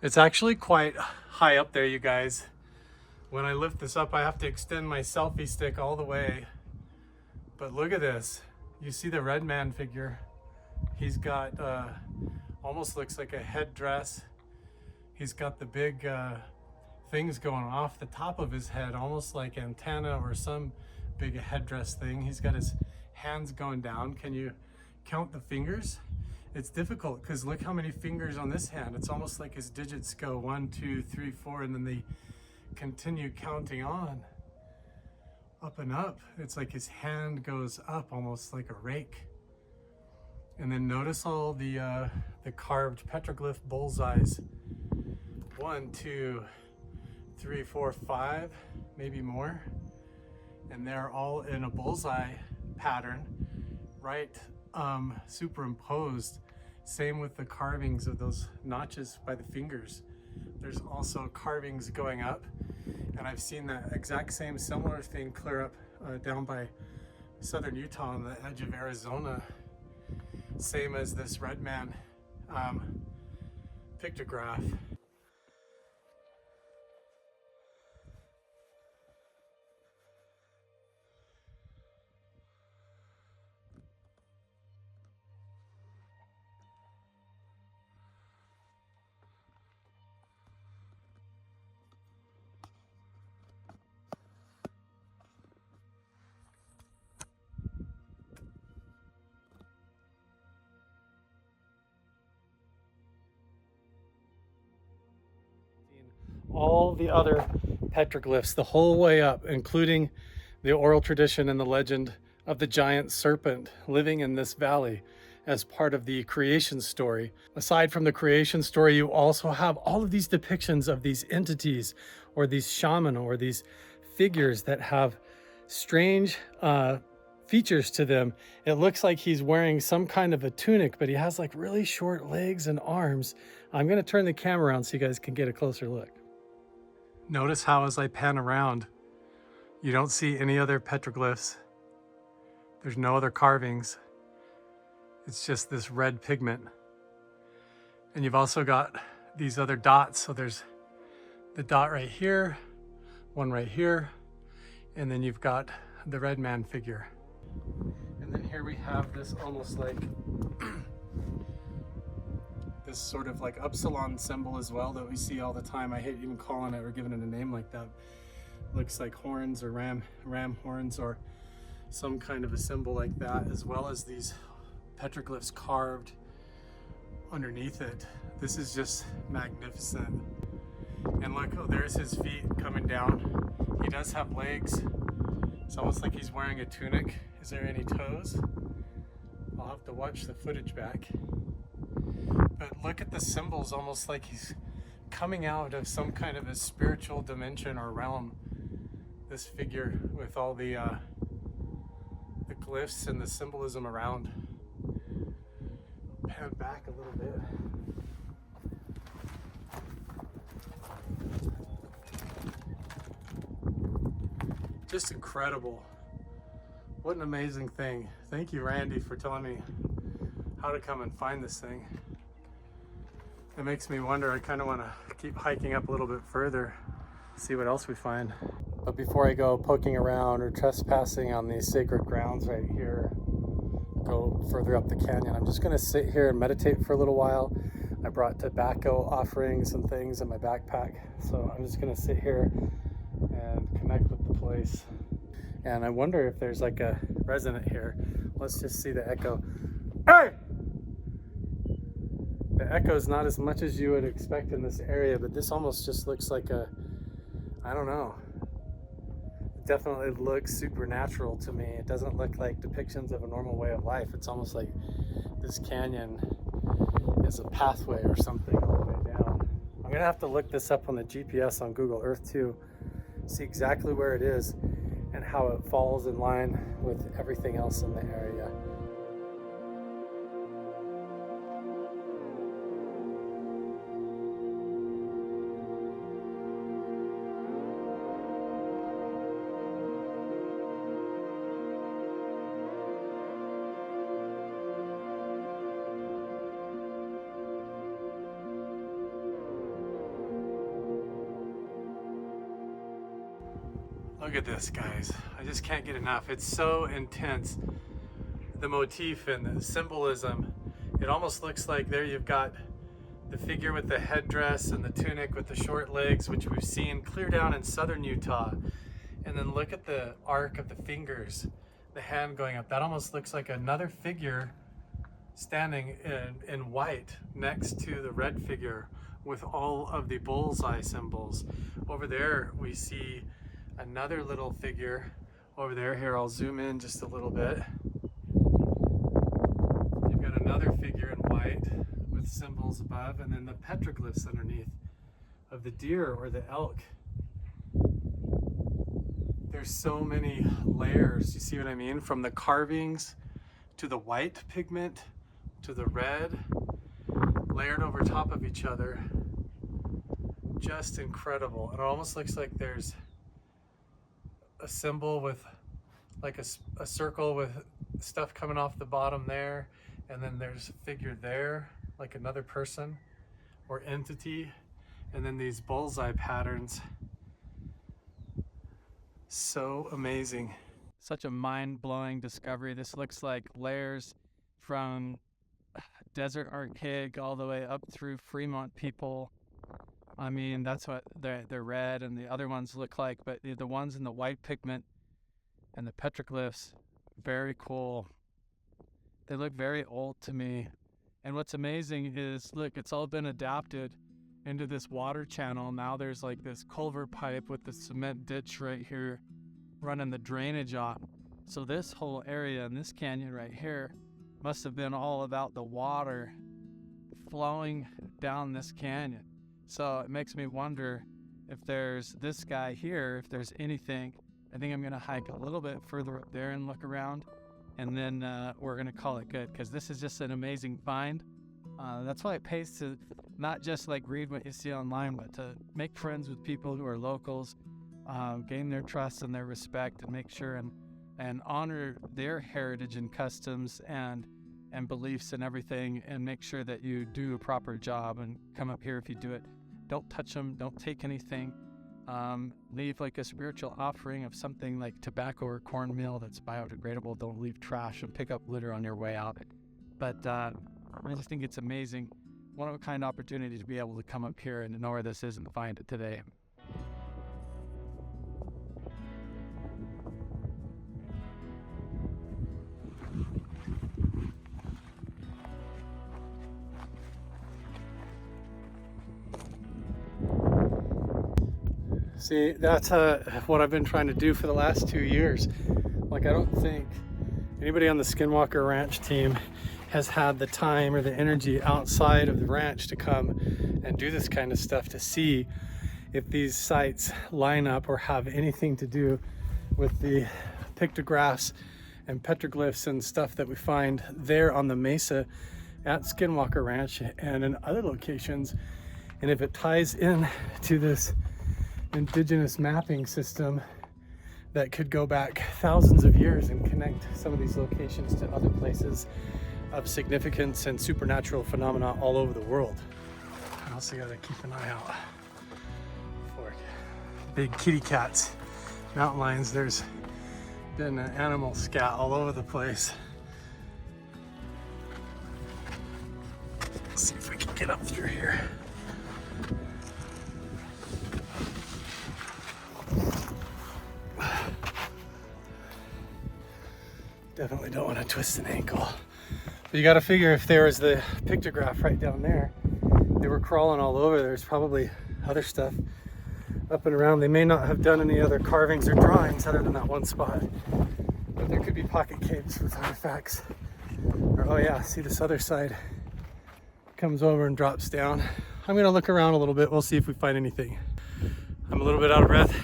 It's actually quite high up there, you guys. When I lift this up, I have to extend my selfie stick all the way. But look at this. You see the red man figure He's got almost looks like a headdress. He's got the big things going off the top of his head, almost like antenna or some big headdress thing. He's got his hands going down. Can you count the fingers? It's difficult because look how many fingers on this hand. It's almost like his digits go 1, 2, 3, 4, and then they continue counting on up and up. It's like his hand goes up almost like a rake. And then notice all the carved petroglyph bullseyes. 1, 2, 3, 4, 5, maybe more. And they're all in a bullseye pattern, right? Superimposed. Same with the carvings of those notches by the fingers. There's also carvings going up, and I've seen that exact same similar thing clear up down by southern Utah on the edge of Arizona. Same as this red man pictograph. All the other petroglyphs the whole way up, including the oral tradition and the legend of the giant serpent living in this valley as part of the creation story. Aside from the creation story, you also have all of these depictions of these entities or these shaman or these figures that have strange features to them. It looks like he's wearing some kind of a tunic, but he has like really short legs and arms. I'm going to turn the camera around so you guys can get a closer look. Notice how as I pan around, you don't see any other petroglyphs. There's no other carvings. It's just this red pigment. And you've also got these other dots. So there's the dot right here, one right here, and then you've got the red man figure. And then here we have this almost like this sort of like upsilon symbol as well that we see all the time. I hate even calling it or giving it a name like that. Looks like horns or ram horns or some kind of a symbol like that, as well as these petroglyphs carved underneath it. This is just magnificent. And look, oh, there's his feet coming down. He does have legs. It's almost like he's wearing a tunic. Is there any toes? I'll have to watch the footage back. But look at the symbols, almost like he's coming out of some kind of a spiritual dimension or realm. This figure with all the glyphs and the symbolism around. Pan back a little bit. Just incredible. What an amazing thing. Thank you, Randy, for telling me how to come and find this thing. It makes me wonder, I kind of want to keep hiking up a little bit further, see what else we find. But before I go poking around or trespassing on these sacred grounds right here, go further up the canyon, I'm just going to sit here and meditate for a little while. I brought tobacco offerings and things in my backpack, so I'm just going to sit here and connect with the place. And I wonder if there's like a resident here. Let's just see the echo. Hey! The echo is not as much as you would expect in this area, but this almost just looks like a, I don't know. It definitely looks supernatural to me. It doesn't look like depictions of a normal way of life. It's almost like this canyon is a pathway or something all the way down. I'm gonna have to look this up on the GPS on Google Earth too, see exactly where it is and how it falls in line with everything else in the area. Look at this, guys. I just can't get enough. It's so intense. The motif and the symbolism It almost looks like there you've got the figure with the headdress and the tunic with the short legs, which we've seen clear down in southern Utah. And then look at the arc of the fingers, the hand going up. That almost looks like another figure standing in white next to the red figure with all of the bullseye symbols. Over there we see another little figure over there. Here, I'll zoom in just a little bit. You've got another figure in white with symbols above, and then the petroglyphs underneath of the deer or the elk. There's so many layers, you see what I mean? From the carvings to the white pigment to the red, layered over top of each other. Just incredible. It almost looks like there's a symbol with like a circle with stuff coming off the bottom there, and then there's a figure there, like another person or entity, and then these bullseye patterns. So amazing. Such a mind-blowing discovery. This looks like layers from desert archaic all the way up through Fremont people. I mean, that's what they're red and the other ones look like, but the ones in the white pigment and the petroglyphs, very cool. They look very old to me. And what's amazing is, look, it's all been adapted into this water channel. Now there's like this culvert pipe with the cement ditch right here running the drainage off. So this whole area in this canyon right here must have been all about the water flowing down this canyon. So it makes me wonder if there's this guy here, if there's anything. I think I'm gonna hike a little bit further up there and look around, and then we're gonna call it good, because this is just an amazing find. That's why it pays to not just like read what you see online, but to make friends with people who are locals, gain their trust and their respect, and make sure and honor their heritage and customs and beliefs and everything, and make sure that you do a proper job and come up here if you do it. Don't touch them, don't take anything. Leave like a spiritual offering of something like tobacco or cornmeal that's biodegradable. Don't leave trash, and pick up litter on your way out. But I just think it's amazing. One of a kind opportunity to be able to come up here and know where this is and find it today. See, that's what I've been trying to do for the last 2 years. Like, I don't think anybody on the Skinwalker Ranch team has had the time or the energy outside of the ranch to come and do this kind of stuff, to see if these sites line up or have anything to do with the pictographs and petroglyphs and stuff that we find there on the mesa at Skinwalker Ranch and in other locations. And if it ties in to this Indigenous mapping system that could go back thousands of years and connect some of these locations to other places of significance and supernatural phenomena all over the world. I also gotta keep an eye out for big kitty cats, mountain lions. There's been an animal scat all over the place. Let's see if we can get up through here. Definitely don't want to twist an ankle. But you got to figure, if there was the pictograph right down there, they were crawling all over. There's probably other stuff up and around. They may not have done any other carvings or drawings other than that one spot. But there could be pocket caves with artifacts. Or, oh yeah, see, this other side comes over and drops down. I'm going to look around a little bit. We'll see if we find anything. I'm a little bit out of breath.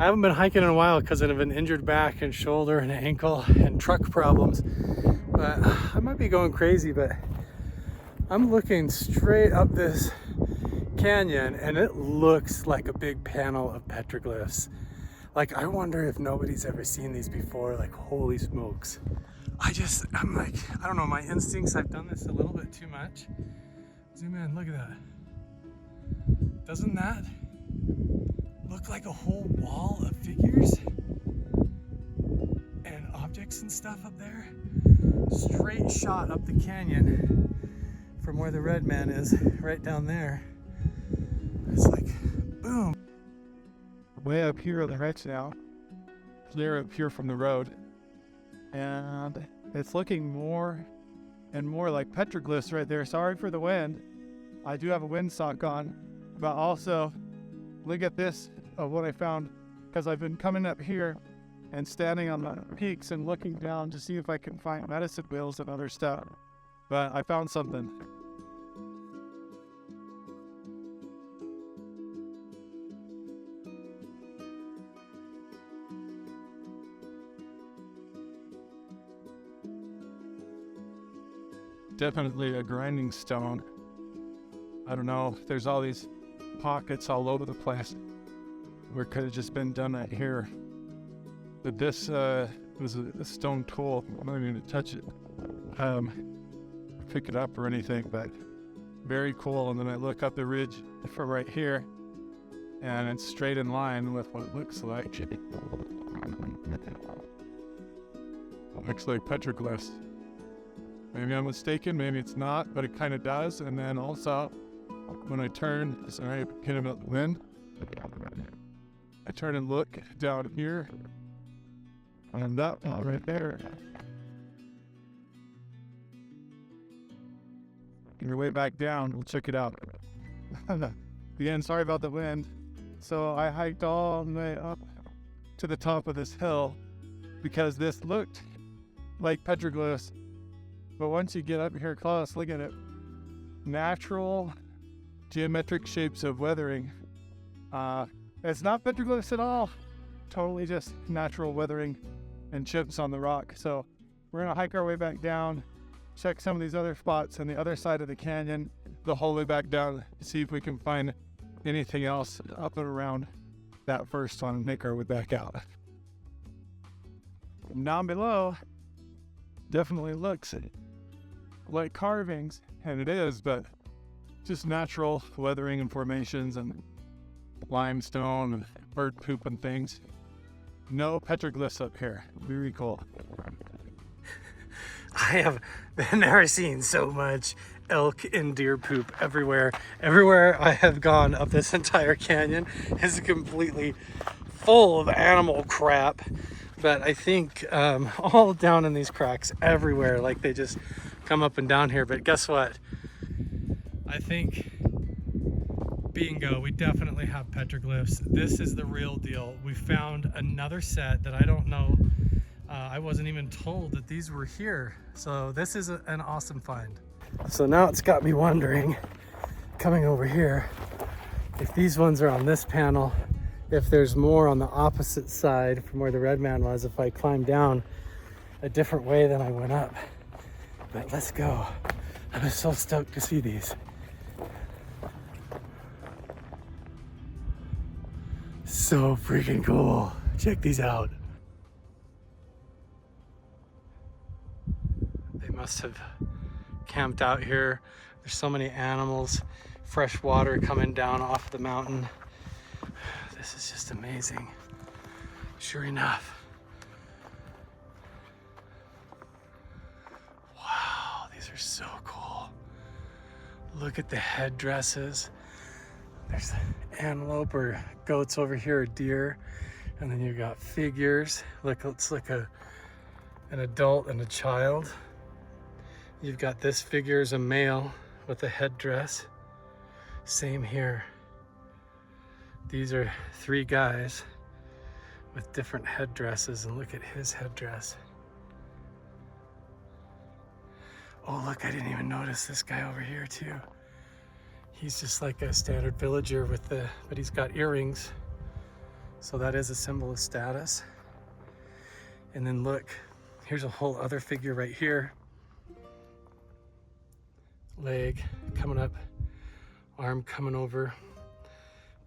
I haven't been hiking in a while because of an injured back and shoulder and ankle and truck problems. But I might be going crazy, but I'm looking straight up this canyon and it looks like a big panel of petroglyphs. Like, I wonder if nobody's ever seen these before. Like, holy smokes. I'm like, I don't know, my instincts, I've done this a little bit too much. Zoom in, look at that. Doesn't that look like a whole wall of figures and objects and stuff up there? straight shot up the canyon from where the red man is, right down there. It's like, boom. Way up here on the ranch now, clear up here from the road, and it's looking more and more like petroglyphs right there. Sorry for the wind. I do have a windsock on, but also look at this of what I found, because I've been coming up here and standing on the peaks and looking down to see if I can find medicine wheels and other stuff. But I found something. Definitely a grinding stone. I don't know, there's all these pockets all over the place where it could have just been done right here. But this was a stone tool. I'm not even gonna touch it, pick it up or anything, but very cool. And then I look up the ridge from right here, and it's straight in line with what it looks like. Looks like petroglyphs. Maybe I'm mistaken, maybe it's not, but it kind of does. And then also, when I turn, sorry, I'm kidding about the wind. I turn and look down here, and that one right there. On your way back down, we'll check it out. Again, sorry about the wind. So I hiked all the way up to the top of this hill because this looked like petroglyphs. But once you get up here close, look at it. Natural geometric shapes of weathering. It's not petroglyphs at all. Totally just natural weathering and chips on the rock. So we're gonna hike our way back down, check some of these other spots on the other side of the canyon, the whole way back down, see if we can find anything else up and around that first one and make our way back out. From down below, definitely looks like carvings, and it is, but just natural weathering and formations and limestone and bird poop and things. No petroglyphs up here. Very cool. I have never seen so much elk and deer poop everywhere. Everywhere I have gone up this entire canyon is completely full of animal crap. But I think all down in these cracks everywhere, like they just come up and down here. But guess what? I think bingo, we definitely have petroglyphs. This is the real deal. We found another set that I don't know. I wasn't even told that these were here. So this is an awesome find. So now it's got me wondering, coming over here, if these ones are on this panel, if there's more on the opposite side from where the red man was, if I climb down a different way than I went up. But let's go. I'm so stoked to see these. So freaking cool. Check these out. They must have camped out here. There's so many animals, fresh water coming down off the mountain. This is just amazing. Sure enough. Wow, these are so cool. Look at the headdresses. There's antelope or goats over here, or deer. And then you've got figures. Look, it's like an adult and a child. You've got this figure as a male with a headdress. Same here. These are three guys with different headdresses, and look at his headdress. Oh look, I didn't even notice this guy over here too. He's just like a standard villager but he's got earrings. So that is a symbol of status. And then look, here's a whole other figure right here. Leg coming up, arm coming over.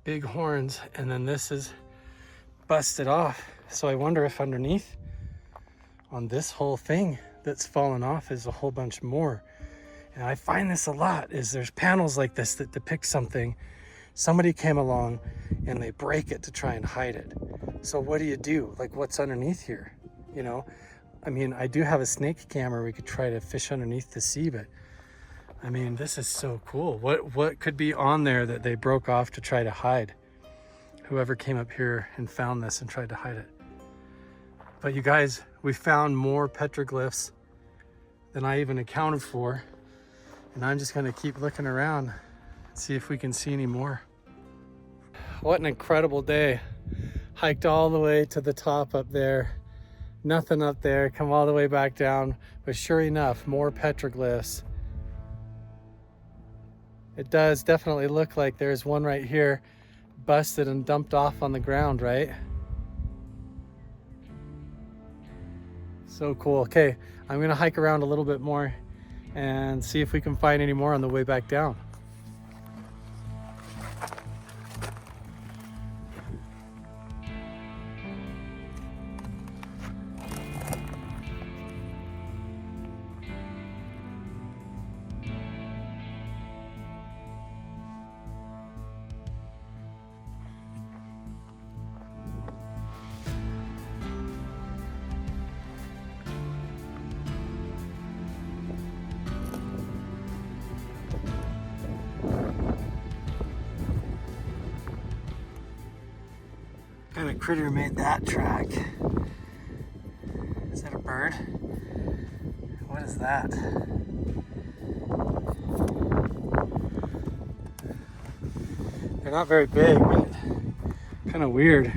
Big horns, and then this is busted off. So I wonder if underneath on this whole thing that's fallen off is a whole bunch more. And I find this a lot, is there's panels like this that depict something. Somebody came along and they break it to try and hide it. So what do you do? Like, what's underneath here? You know, I mean, I do have a snake camera. We could try to fish underneath to see, but I mean, this is so cool. What could be on there that they broke off to try to hide? Whoever came up here and found this and tried to hide it. But you guys, we found more petroglyphs than I even accounted for. And I'm just gonna keep looking around and see if we can see any more. What an incredible day. Hiked all the way to the top up there. Nothing up there, come all the way back down. But sure enough, more petroglyphs. It does definitely look like there's one right here, busted and dumped off on the ground, right? So cool. Okay, I'm gonna hike around a little bit more and see if we can find any more on the way back down. What kind of critter made that track? Is that a bird? What is that? They're not very big, but kind of weird.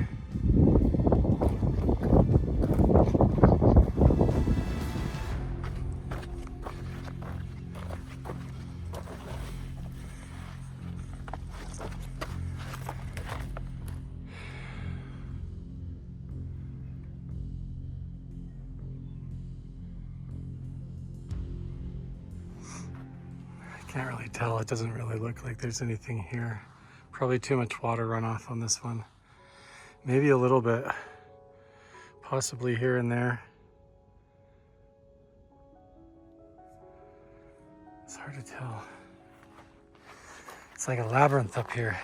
Can't really tell. It doesn't really look like there's anything here. Probably too much water runoff on this one. Maybe a little bit, possibly here and there. It's hard to tell. It's like a labyrinth up here.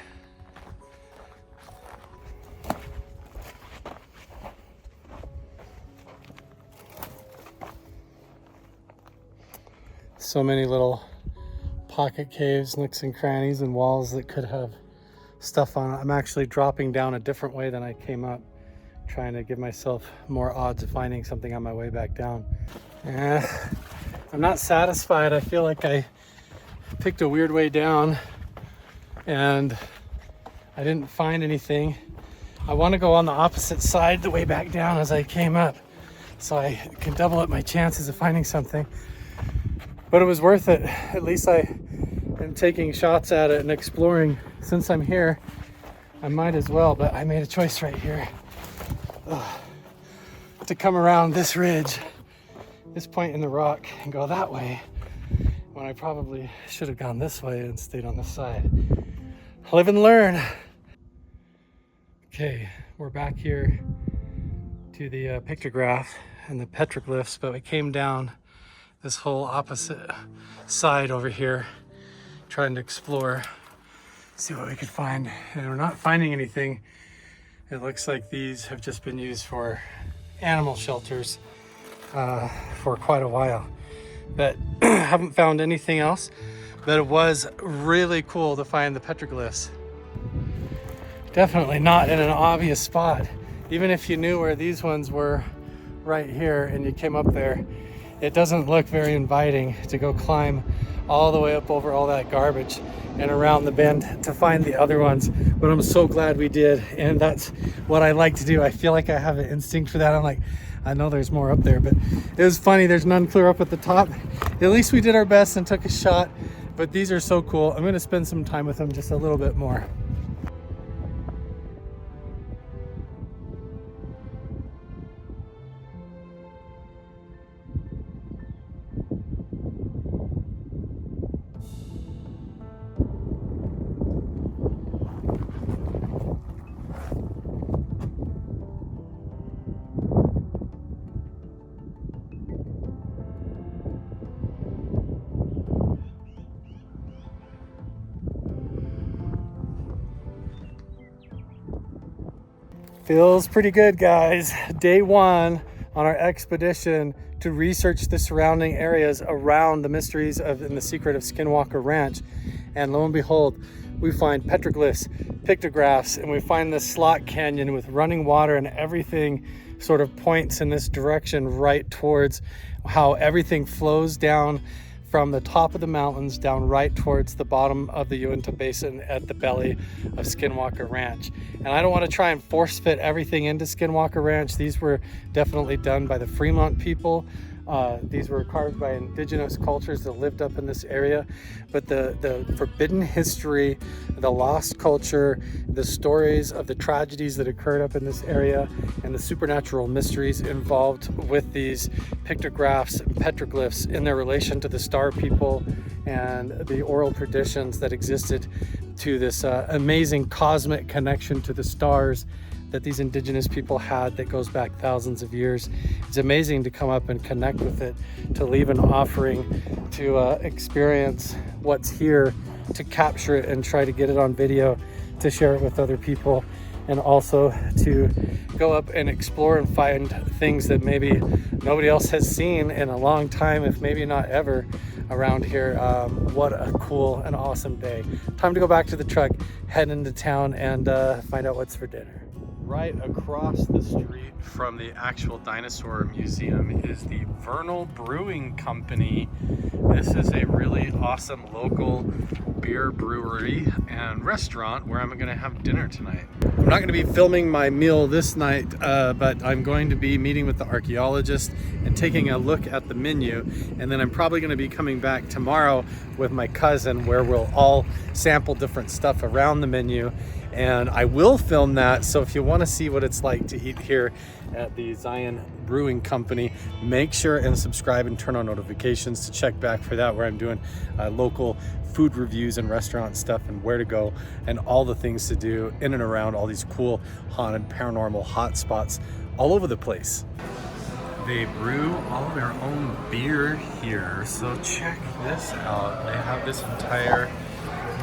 So many little pocket caves, nooks and crannies, and walls that could have stuff on it. I'm actually dropping down a different way than I came up, trying to give myself more odds of finding something on my way back down. I'm not satisfied. I feel like I picked a weird way down and I didn't find anything. I want to go on the opposite side the way back down as I came up, so I can double up my chances of finding something. But it was worth it. At least I am taking shots at it and exploring. Since I'm here, I might as well, but I made a choice right here to come around this ridge, this point in the rock, and go that way, when I probably should have gone this way and stayed on this side. Live and learn. Okay, we're back here to the pictograph and the petroglyphs, but we came down this whole opposite side over here, trying to explore, see what we could find. And we're not finding anything. It looks like these have just been used for animal shelters for quite a while. But haven't found anything else. But it was really cool to find the petroglyphs. Definitely not in an obvious spot. Even if you knew where these ones were right here and you came up there, it doesn't look very inviting to go climb all the way up over all that garbage and around the bend to find the other ones. But I'm so glad we did, and that's what I like to do. I feel like I have an instinct for that. I'm like, I know there's more up there, but it was funny. There's none clear up at the top. At least we did our best and took a shot, but these are so cool. I'm gonna spend some time with them just a little bit more. Feels pretty good, guys. Day one on our expedition to research the surrounding areas around the mysteries of and the secret of Skinwalker Ranch. And lo and behold, we find petroglyphs, pictographs, and we find this slot canyon with running water, and everything sort of points in this direction right towards how everything flows down from the top of the mountains down right towards the bottom of the Uinta Basin at the belly of Skinwalker Ranch. And I don't want to try and force fit everything into Skinwalker Ranch. These were definitely done by the Fremont people. These were carved by indigenous cultures that lived up in this area. But the forbidden history, the lost culture, the stories of the tragedies that occurred up in this area, and the supernatural mysteries involved with these pictographs and petroglyphs in their relation to the star people and the oral traditions that existed to this amazing cosmic connection to the stars that these indigenous people had that goes back thousands of years. It's amazing to come up and connect with it, to leave an offering, to experience what's here, to capture it and try to get it on video, to share it with other people, and also to go up and explore and find things that maybe nobody else has seen in a long time, if maybe not ever, around here. What a cool and awesome day. Time to go back to the truck, head into town, and find out what's for dinner. Right across the street from the actual dinosaur museum is the Vernal Brewing Company. This is a really awesome local beer brewery and restaurant where I'm gonna have dinner tonight. I'm not gonna be filming my meal this night, but I'm going to be meeting with the archaeologist and taking a look at the menu. And then I'm probably gonna be coming back tomorrow with my cousin where we'll all sample different stuff around the menu. And I will film that, so if you want to see what it's like to eat here at the Zion Brewing Company, make sure and subscribe and turn on notifications to check back for that, where I'm doing local food reviews and restaurant stuff and where to go and all the things to do in and around all these cool haunted paranormal hotspots all over the place. They brew all of their own beer here, so check this out. They have this entire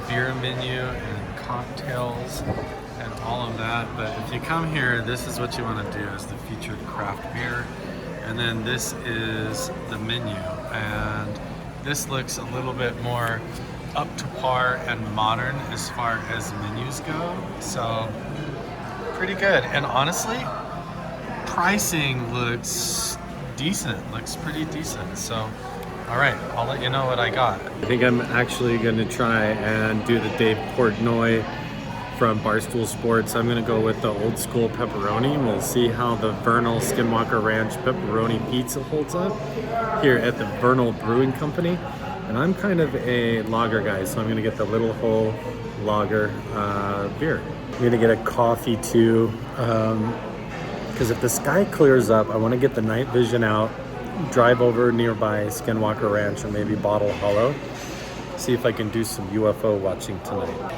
beer menu and cocktails and all of that. But if you come here, this is what you want to do, is the featured craft beer, and then this is the menu, and this looks a little bit more up to par and modern as far as menus go, so pretty good. And honestly, pricing looks decent, looks pretty decent. So all right, I'll let you know what I got. I think I'm actually gonna try and do the Dave Portnoy from Barstool Sports. I'm gonna go with the old school pepperoni. We'll see how the Vernal Skinwalker Ranch pepperoni pizza holds up here at the Vernal Brewing Company. And I'm kind of a lager guy, so I'm gonna get the Little Hole lager beer. I'm gonna get a coffee too, because if the sky clears up, I wanna get the night vision out, drive over nearby Skinwalker Ranch or maybe Bottle Hollow, see if I can do some UFO watching tonight.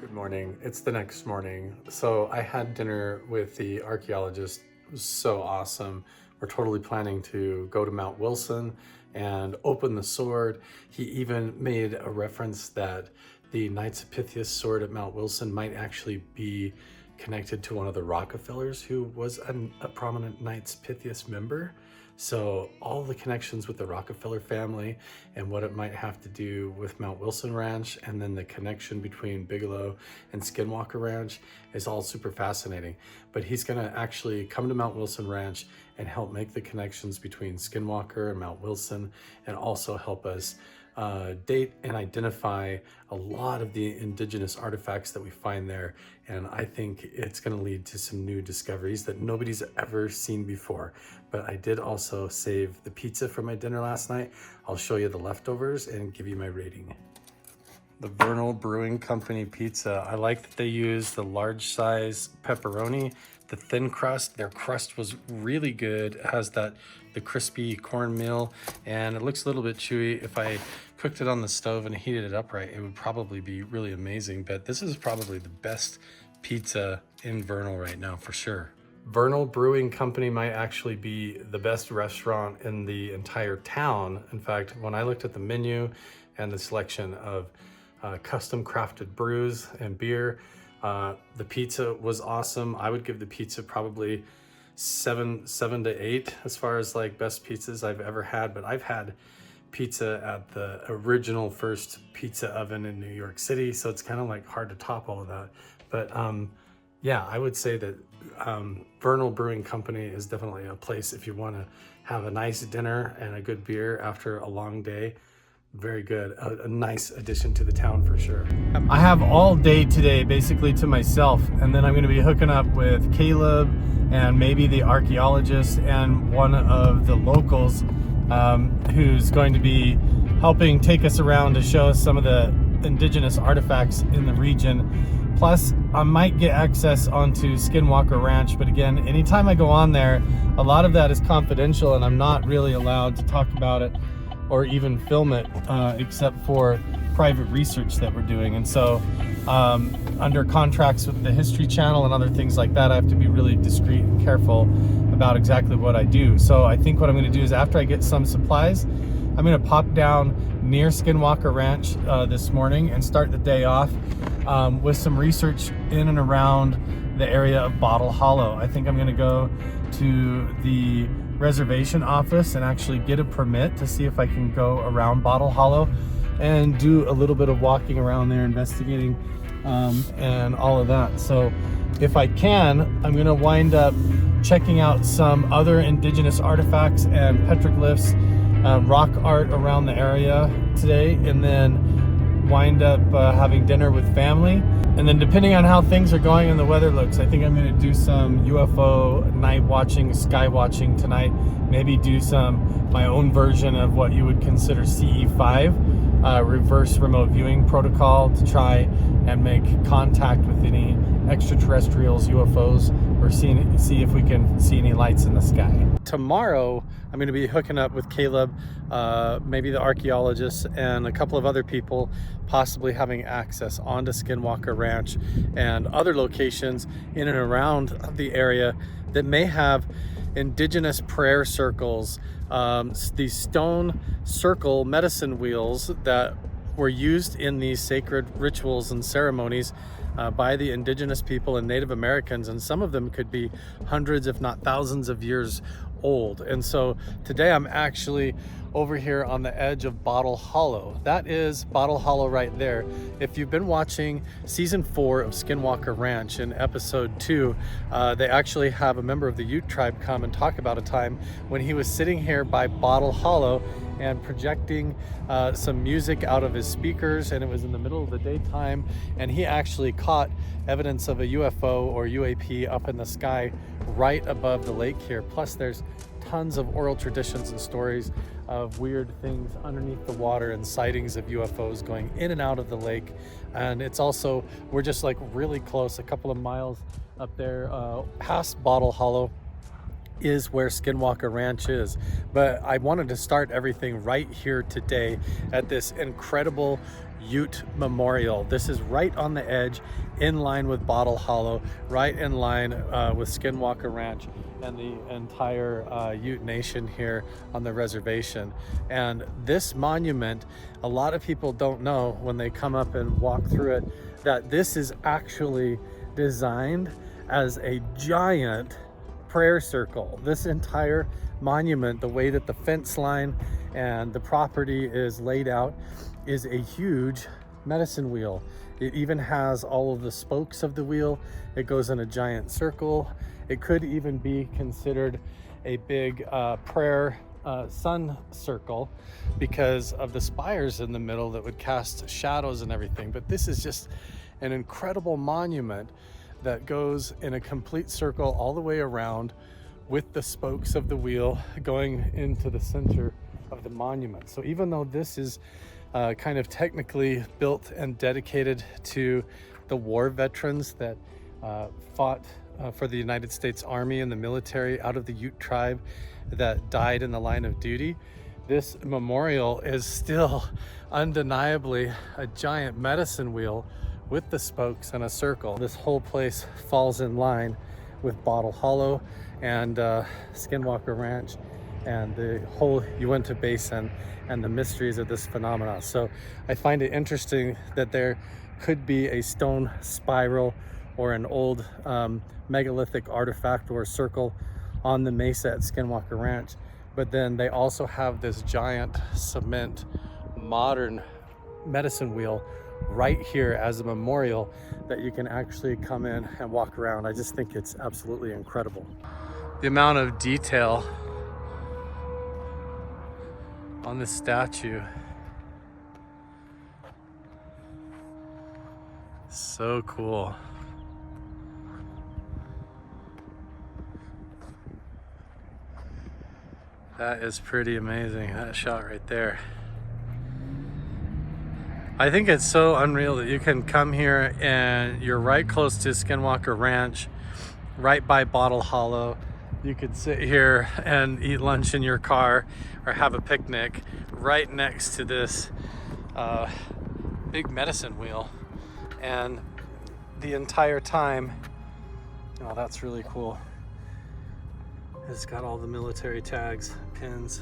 Good morning. It's the next morning. So I had dinner with the archaeologist. It was so awesome. We're totally planning to go to Mount Wilson and open the sword. He even made a reference that the Knights of Pythias sword at Mount Wilson might actually be connected to one of the Rockefellers who was a prominent Knights Pythias member. So all the connections with the Rockefeller family and what it might have to do with Mount Wilson Ranch, and then the connection between Bigelow and Skinwalker Ranch is all super fascinating. But he's gonna actually come to Mount Wilson Ranch and help make the connections between Skinwalker and Mount Wilson, and also help us date and identify a lot of the indigenous artifacts that we find there. And I think it's going to lead to some new discoveries that nobody's ever seen before. But I did also save the pizza for my dinner last night. I'll show you the leftovers and give you my rating. The Vernal Brewing Company pizza. I like that they use the large size pepperoni, the thin crust. Their crust was really good. It has the crispy cornmeal, and it looks a little bit chewy. If I cooked it on the stove and heated it up right, it would probably be really amazing. But this is probably the best pizza in Vernal right now, for sure. Vernal Brewing Company might actually be the best restaurant in the entire town. In fact, when I looked at the menu and the selection of custom crafted brews and beer, The pizza was awesome. I would give the pizza probably seven to 8 as far as like best pizzas I've ever had. But I've had pizza at the original first pizza oven in New York City, so it's kind of like hard to top all of that. But yeah, I would say that Vernal Brewing Company is definitely a place if you want to have a nice dinner and a good beer after a long day. Very good, a nice addition to the town for sure. I have all day today basically to myself, and then I'm going to be hooking up with Caleb and maybe the archaeologist and one of the locals who's going to be helping take us around to show us some of the indigenous artifacts in the region. Plus, I might get access onto Skinwalker Ranch, but again, anytime I go on there, a lot of that is confidential and I'm not really allowed to talk about it or even film it, except for private research that we're doing. And so under contracts with the History Channel and other things like that, I have to be really discreet and careful about exactly what I do. So I think what I'm gonna do is after I get some supplies, I'm gonna pop down near Skinwalker Ranch this morning and start the day off with some research in and around the area of Bottle Hollow. I think I'm gonna go to the reservation office and actually get a permit to see if I can go around Bottle Hollow and do a little bit of walking around there, investigating and all of that. So if I can, I'm gonna wind up checking out some other indigenous artifacts and petroglyphs, rock art around the area today, and then wind up having dinner with family. And then depending on how things are going and the weather looks, I think I'm gonna do some UFO night watching, sky watching tonight. Maybe do my own version of what you would consider CE5, reverse remote viewing protocol, to try and make contact with any extraterrestrials, UFOs, or see if we can see any lights in the sky. Tomorrow, I'm going to be hooking up with Caleb, maybe the archaeologist, and a couple of other people, possibly having access onto Skinwalker Ranch and other locations in and around the area that may have indigenous prayer circles, these stone circle medicine wheels that were used in these sacred rituals and ceremonies by the indigenous people and Native Americans, and some of them could be hundreds if not thousands of years old. And so today I'm actually over here on the edge of Bottle Hollow. That is Bottle Hollow right there. If you've been watching season 4 of Skinwalker Ranch, in episode 2, they actually have a member of the Ute tribe come and talk about a time when he was sitting here by Bottle Hollow and projecting some music out of his speakers, and it was in the middle of the daytime, and he actually caught evidence of a UFO or UAP up in the sky right above the lake here. Plus there's tons of oral traditions and stories of weird things underneath the water and sightings of UFOs going in and out of the lake. And it's also, we're just like really close, a couple of miles up there past Bottle Hollow is where Skinwalker Ranch is. But I wanted to start everything right here today at this incredible Ute Memorial. This is right on the edge, in line with Bottle Hollow, right in line with Skinwalker Ranch and the entire Ute Nation here on the reservation. And this monument, a lot of people don't know when they come up and walk through it, that this is actually designed as a giant prayer circle. This entire monument, the way that the fence line and the property is laid out, is a huge medicine wheel. It even has all of the spokes of the wheel. It goes in a giant circle. It could even be considered a big prayer sun circle because of the spires in the middle that would cast shadows and everything. But this is just an incredible monument that goes in a complete circle all the way around, with the spokes of the wheel going into the center of the monument. So even though this is kind of technically built and dedicated to the war veterans that fought for the United States Army and the military out of the Ute tribe that died in the line of duty, this memorial is still undeniably a giant medicine wheel with the spokes and a circle. This whole place falls in line with Bottle Hollow and Skinwalker Ranch and the whole Uinta Basin and the mysteries of this phenomena. So I find it interesting that there could be a stone spiral or an old megalithic artifact or circle on the mesa at Skinwalker Ranch. But then they also have this giant cement modern medicine wheel right here as a memorial that you can actually come in and walk around. I just think it's absolutely incredible. The amount of detail on this statue. So cool. That is pretty amazing, that shot right there. I think it's so unreal that you can come here and you're right close to Skinwalker Ranch, right by Bottle Hollow. You could sit here and eat lunch in your car or have a picnic right next to this big medicine wheel. And the entire time, oh, that's really cool. It's got all the military tags, pins.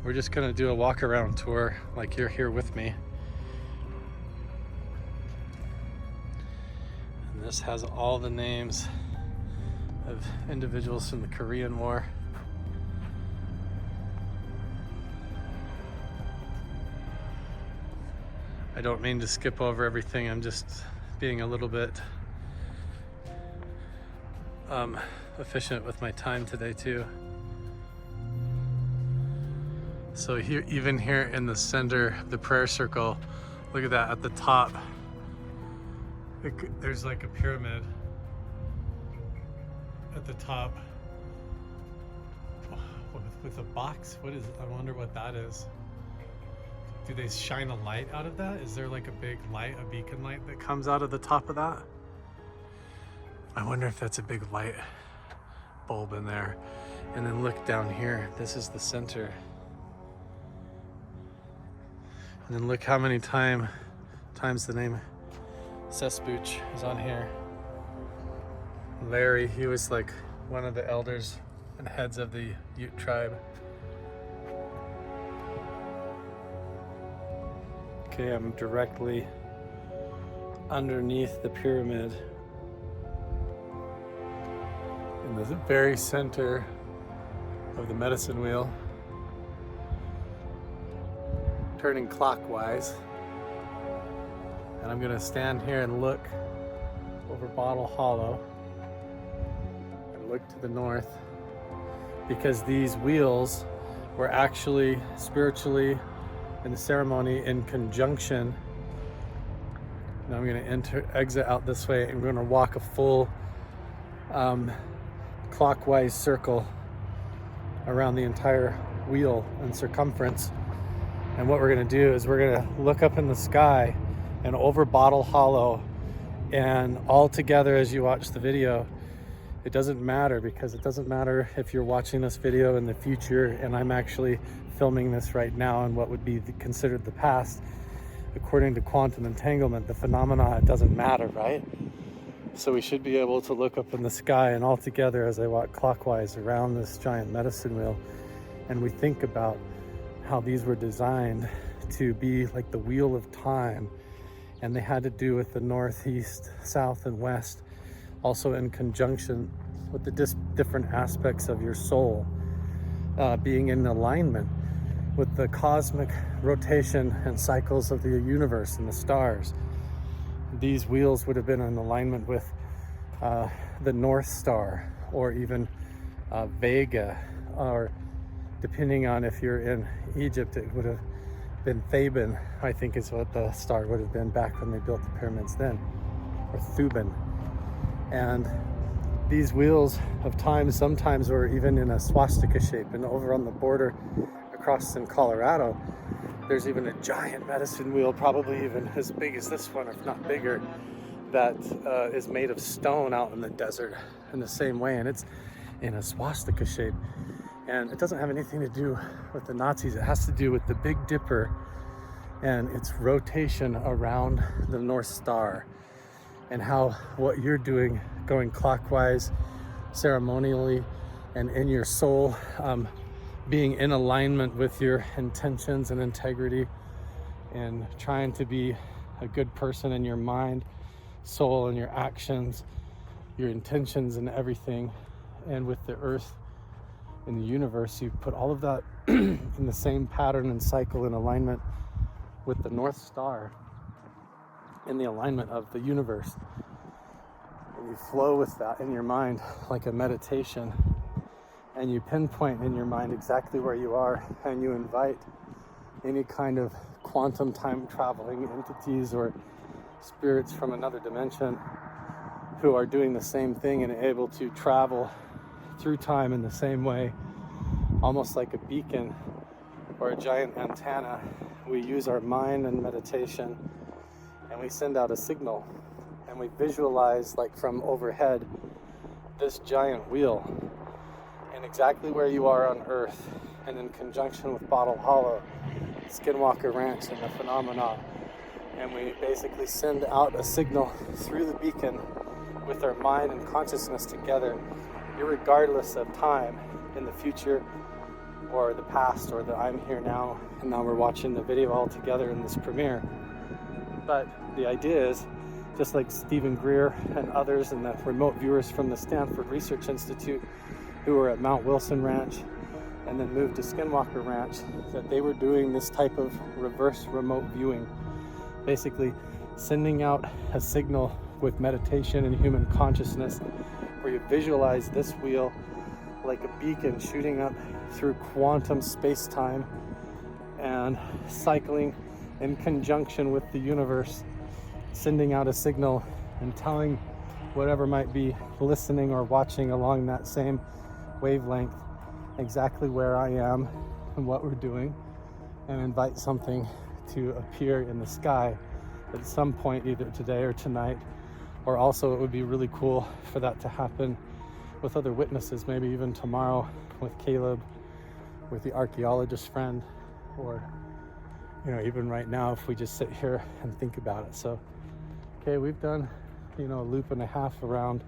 We're just gonna do a walk around tour like you're here with me. And this has all the names of individuals from the Korean War. I don't mean to skip over everything, I'm just being a little bit efficient with my time today too. So here, even here in the center of the prayer circle, look at that at the top. There's like a pyramid at the top with a box. What is it? I wonder what that is. Do they shine a light out of that? Is there like a big light, a beacon light that comes out of the top of that? I wonder if that's a big light bulb in there. And then look down here, this is the center. And then look how many times the name Sespuch is on here. Larry, he was like one of the elders and heads of the Ute tribe. Okay, I'm directly underneath the pyramid. In the very center of the medicine wheel, turning clockwise. And I'm gonna stand here and look over Bottle Hollow and look to the north, because these wheels were actually spiritually in the ceremony in conjunction. Now I'm gonna exit out this way and we're gonna walk a full clockwise circle around the entire wheel and circumference. And what we're gonna do is we're gonna look up in the sky and over Bottle Hollow, and all together as you watch the video. It doesn't matter, because it doesn't matter if you're watching this video in the future and I'm actually filming this right now in what would be considered the past. According to quantum entanglement, the phenomena, it doesn't matter, right? So we should be able to look up in the sky and all together as I walk clockwise around this giant medicine wheel, and we think about how these were designed to be like the wheel of time, and they had to do with the northeast, south, and west, also in conjunction with the different aspects of your soul being in alignment with the cosmic rotation and cycles of the universe and the stars. These wheels would have been in alignment with the North Star, or even Vega, or depending on if you're in Egypt, it would have been Theban, I think is what the star would have been back when they built the pyramids then, or Thuban. And these wheels of time sometimes were even in a swastika shape. And over on the border across in Colorado, there's even a giant medicine wheel, probably even as big as this one, if not bigger, that is made of stone out in the desert in the same way, and it's in a swastika shape. And it doesn't have anything to do with the Nazis. It has to do with the Big Dipper and its rotation around the North Star, and how what you're doing, going clockwise ceremonially and in your soul, being in alignment with your intentions and integrity, and trying to be a good person in your mind, soul, and your actions, your intentions and everything. And with the earth in the universe, you put all of that in the same pattern and cycle in alignment with the North Star in the alignment of the universe. And you flow with that in your mind like a meditation, and you pinpoint in your mind exactly where you are, and you invite any kind of quantum time traveling entities or spirits from another dimension who are doing the same thing and able to travel through time in the same way, almost like a beacon or a giant antenna. We use our mind and meditation, and we send out a signal, and we visualize, like from overhead, this giant wheel, and exactly where you are on Earth, and in conjunction with Bottle Hollow, Skinwalker Ranch, and the phenomena. And we basically send out a signal through the beacon with our mind and consciousness together, irregardless of time in the future or the past, or the I'm here now, and now we're watching the video all together in this premiere. But the idea is, just like Stephen Greer and others and the remote viewers from the Stanford Research Institute who were at Mount Wilson Ranch and then moved to Skinwalker Ranch, that they were doing this type of reverse remote viewing, basically sending out a signal with meditation and human consciousness, where you visualize this wheel like a beacon shooting up through quantum space-time and cycling in conjunction with the universe, sending out a signal and telling whatever might be listening or watching along that same wavelength exactly where I am and what we're doing, and invite something to appear in the sky at some point, either today or tonight. Or also, it would be really cool for that to happen with other witnesses, maybe even tomorrow with Caleb, with the archaeologist friend, or even right now if we just sit here and think about it. So okay, we've done a loop and a half around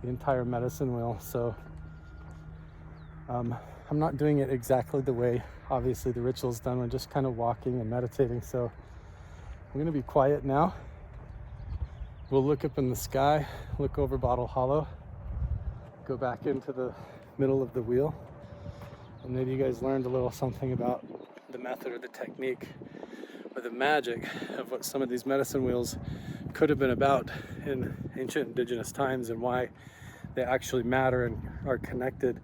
the entire medicine wheel. So I'm not doing it exactly the way obviously the ritual's done. We're just kind of walking and meditating. So I'm gonna be quiet now. We'll look up in the sky, look over Bottle Hollow, go back into the middle of the wheel, and maybe you guys learned a little something about the method or the technique or the magic of what some of these medicine wheels could have been about in ancient indigenous times, and why they actually matter and are connected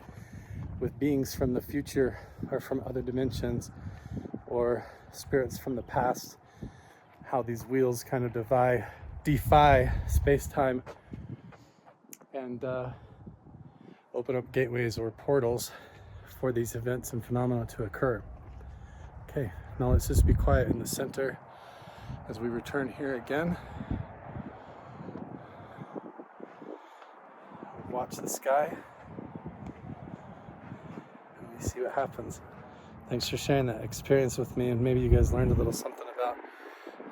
with beings from the future or from other dimensions or spirits from the past. How these wheels kind of defy space-time and open up gateways or portals for these events and phenomena to occur. Okay, now let's just be quiet in the center as we return here again. Watch the sky and we see what happens. Thanks for sharing that experience with me, and maybe you guys learned a little something about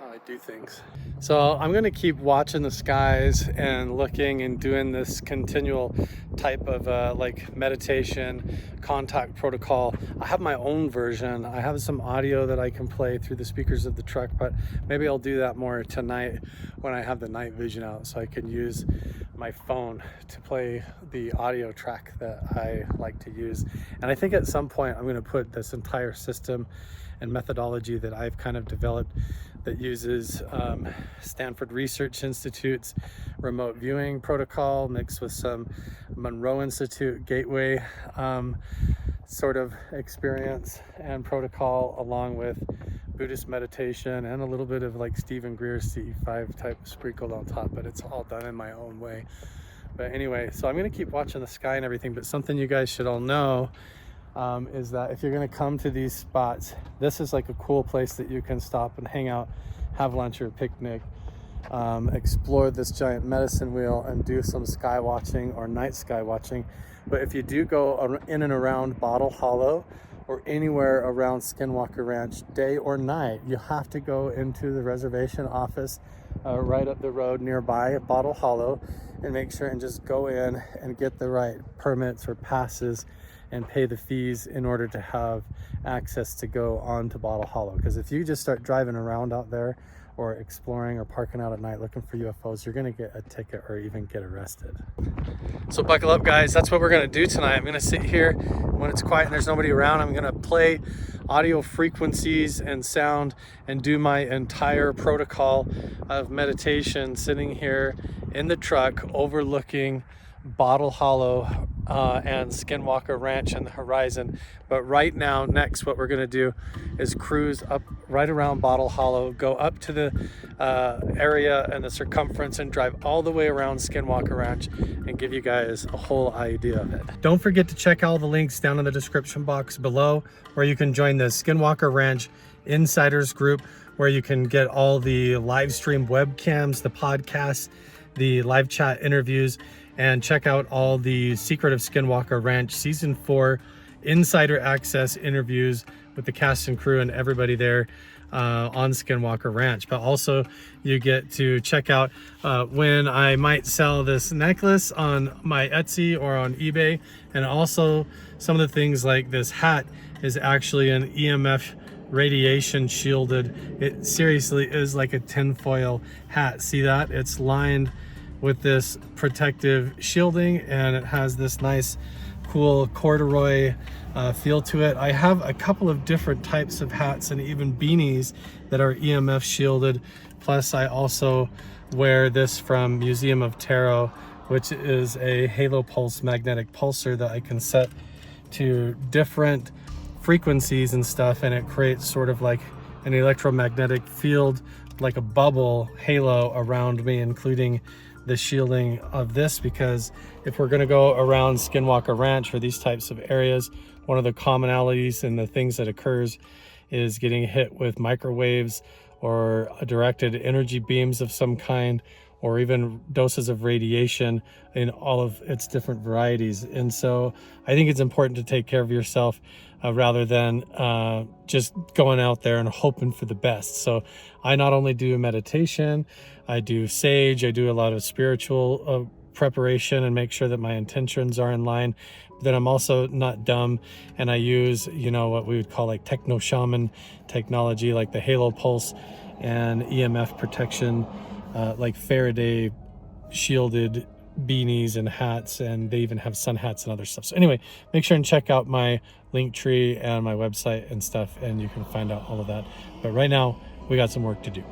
how I do things. So I'm gonna keep watching the skies and looking and doing this continual type of like meditation contact protocol. I have my own version. I have some audio that I can play through the speakers of the truck, but maybe I'll do that more tonight when I have the night vision out, so I can use my phone to play the audio track that I like to use. And I think at some point I'm going to put this entire system and methodology that I've kind of developed that uses Stanford Research Institute's remote viewing protocol mixed with some Monroe Institute gateway sort of experience and protocol, along with Buddhist meditation and a little bit of like Stephen Greer's CE5 type sprinkled on top, but it's all done in my own way. But anyway, so I'm going to keep watching the sky and everything, but something you guys should all know is that if you're going to come to these spots, this is like a cool place that you can stop and hang out, have lunch or a picnic, explore this giant medicine wheel and do some sky watching or night sky watching. But if you do go in and around Bottle Hollow or anywhere around Skinwalker Ranch, day or night, you have to go into the reservation office right up the road nearby at Bottle Hollow and make sure and just go in and get the right permits or passes and pay the fees in order to have access to go on to Bottle Hollow. Because if you just start driving around out there or exploring or parking out at night looking for UFOs, you're gonna get a ticket or even get arrested. So buckle up, guys. That's what we're gonna do tonight. I'm gonna sit here when it's quiet and there's nobody around. I'm gonna play audio frequencies and sound and do my entire protocol of meditation sitting here in the truck overlooking Bottle Hollow and Skinwalker Ranch in the horizon. But right now, next, what we're gonna do is cruise up right around Bottle Hollow, go up to the area and the circumference and drive all the way around Skinwalker Ranch and give you guys a whole idea of it. Don't forget to check all the links down in the description box below, where you can join the Skinwalker Ranch Insiders group, where you can get all the live stream webcams, the podcasts, the live chat interviews, and check out all the Secret of Skinwalker Ranch Season 4 insider access interviews with the cast and crew and everybody there on Skinwalker Ranch. But also you get to check out when I might sell this necklace on my Etsy or on eBay. And also some of the things like this hat is actually an EMF radiation shielded. It seriously is like a tinfoil hat. See that? It's lined with this protective shielding, and it has this nice cool corduroy feel to it. I have a couple of different types of hats and even beanies that are EMF shielded. Plus I also wear this from Museum of Tarot, which is a halo pulse magnetic pulsar that I can set to different frequencies and stuff, and it creates sort of like an electromagnetic field, like a bubble halo around me, including the shielding of this, because if we're going to go around Skinwalker Ranch or these types of areas, one of the commonalities and the things that occurs is getting hit with microwaves or directed energy beams of some kind, or even doses of radiation in all of its different varieties. And so I think it's important to take care of yourself rather than just going out there and hoping for the best. So I not only do meditation, I do sage, I do a lot of spiritual preparation and make sure that my intentions are in line. But then I'm also not dumb, and I use, you know, what we would call like techno shaman technology, like the halo pulse and EMF protection, like Faraday shielded beanies and hats, and they even have sun hats and other stuff. So anyway, make sure and check out my link tree and my website and stuff, and you can find out all of that. But right now we got some work to do.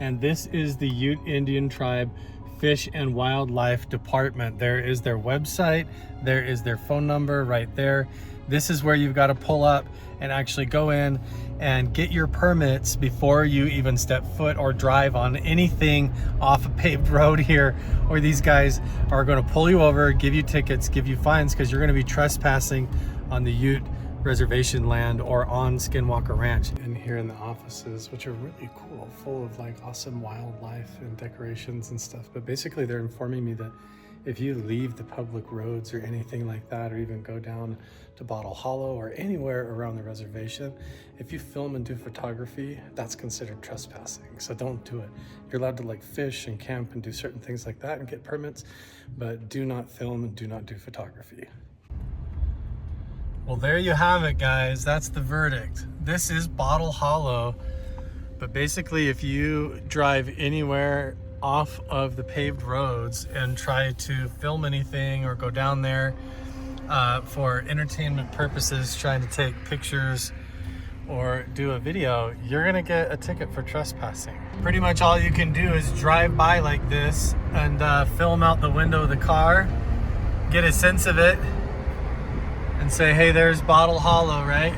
And this is the Ute Indian Tribe Fish and Wildlife Department. There is their website, there is their phone number right there. This is where you've got to pull up and actually go in and get your permits before you even step foot or drive on anything off a paved road here, or these guys are going to pull you over, give you tickets, give you fines, because you're going to be trespassing on the Ute reservation land or on Skinwalker Ranch. And here in the offices, which are really cool, full of like awesome wildlife and decorations and stuff. But basically they're informing me that if you leave the public roads or anything like that, or even go down to Bottle Hollow or anywhere around the reservation, if you film and do photography, that's considered trespassing. So don't do it. You're allowed to like fish and camp and do certain things like that and get permits, but do not film and do not do photography. Well, there you have it, guys. That's the verdict. This is Bottle Hollow, but basically if you drive anywhere off of the paved roads and try to film anything or go down there for entertainment purposes, trying to take pictures or do a video, you're gonna get a ticket for trespassing. Pretty much all you can do is drive by like this and film out the window of the car, get a sense of it, and say, hey, there's Bottle Hollow, right?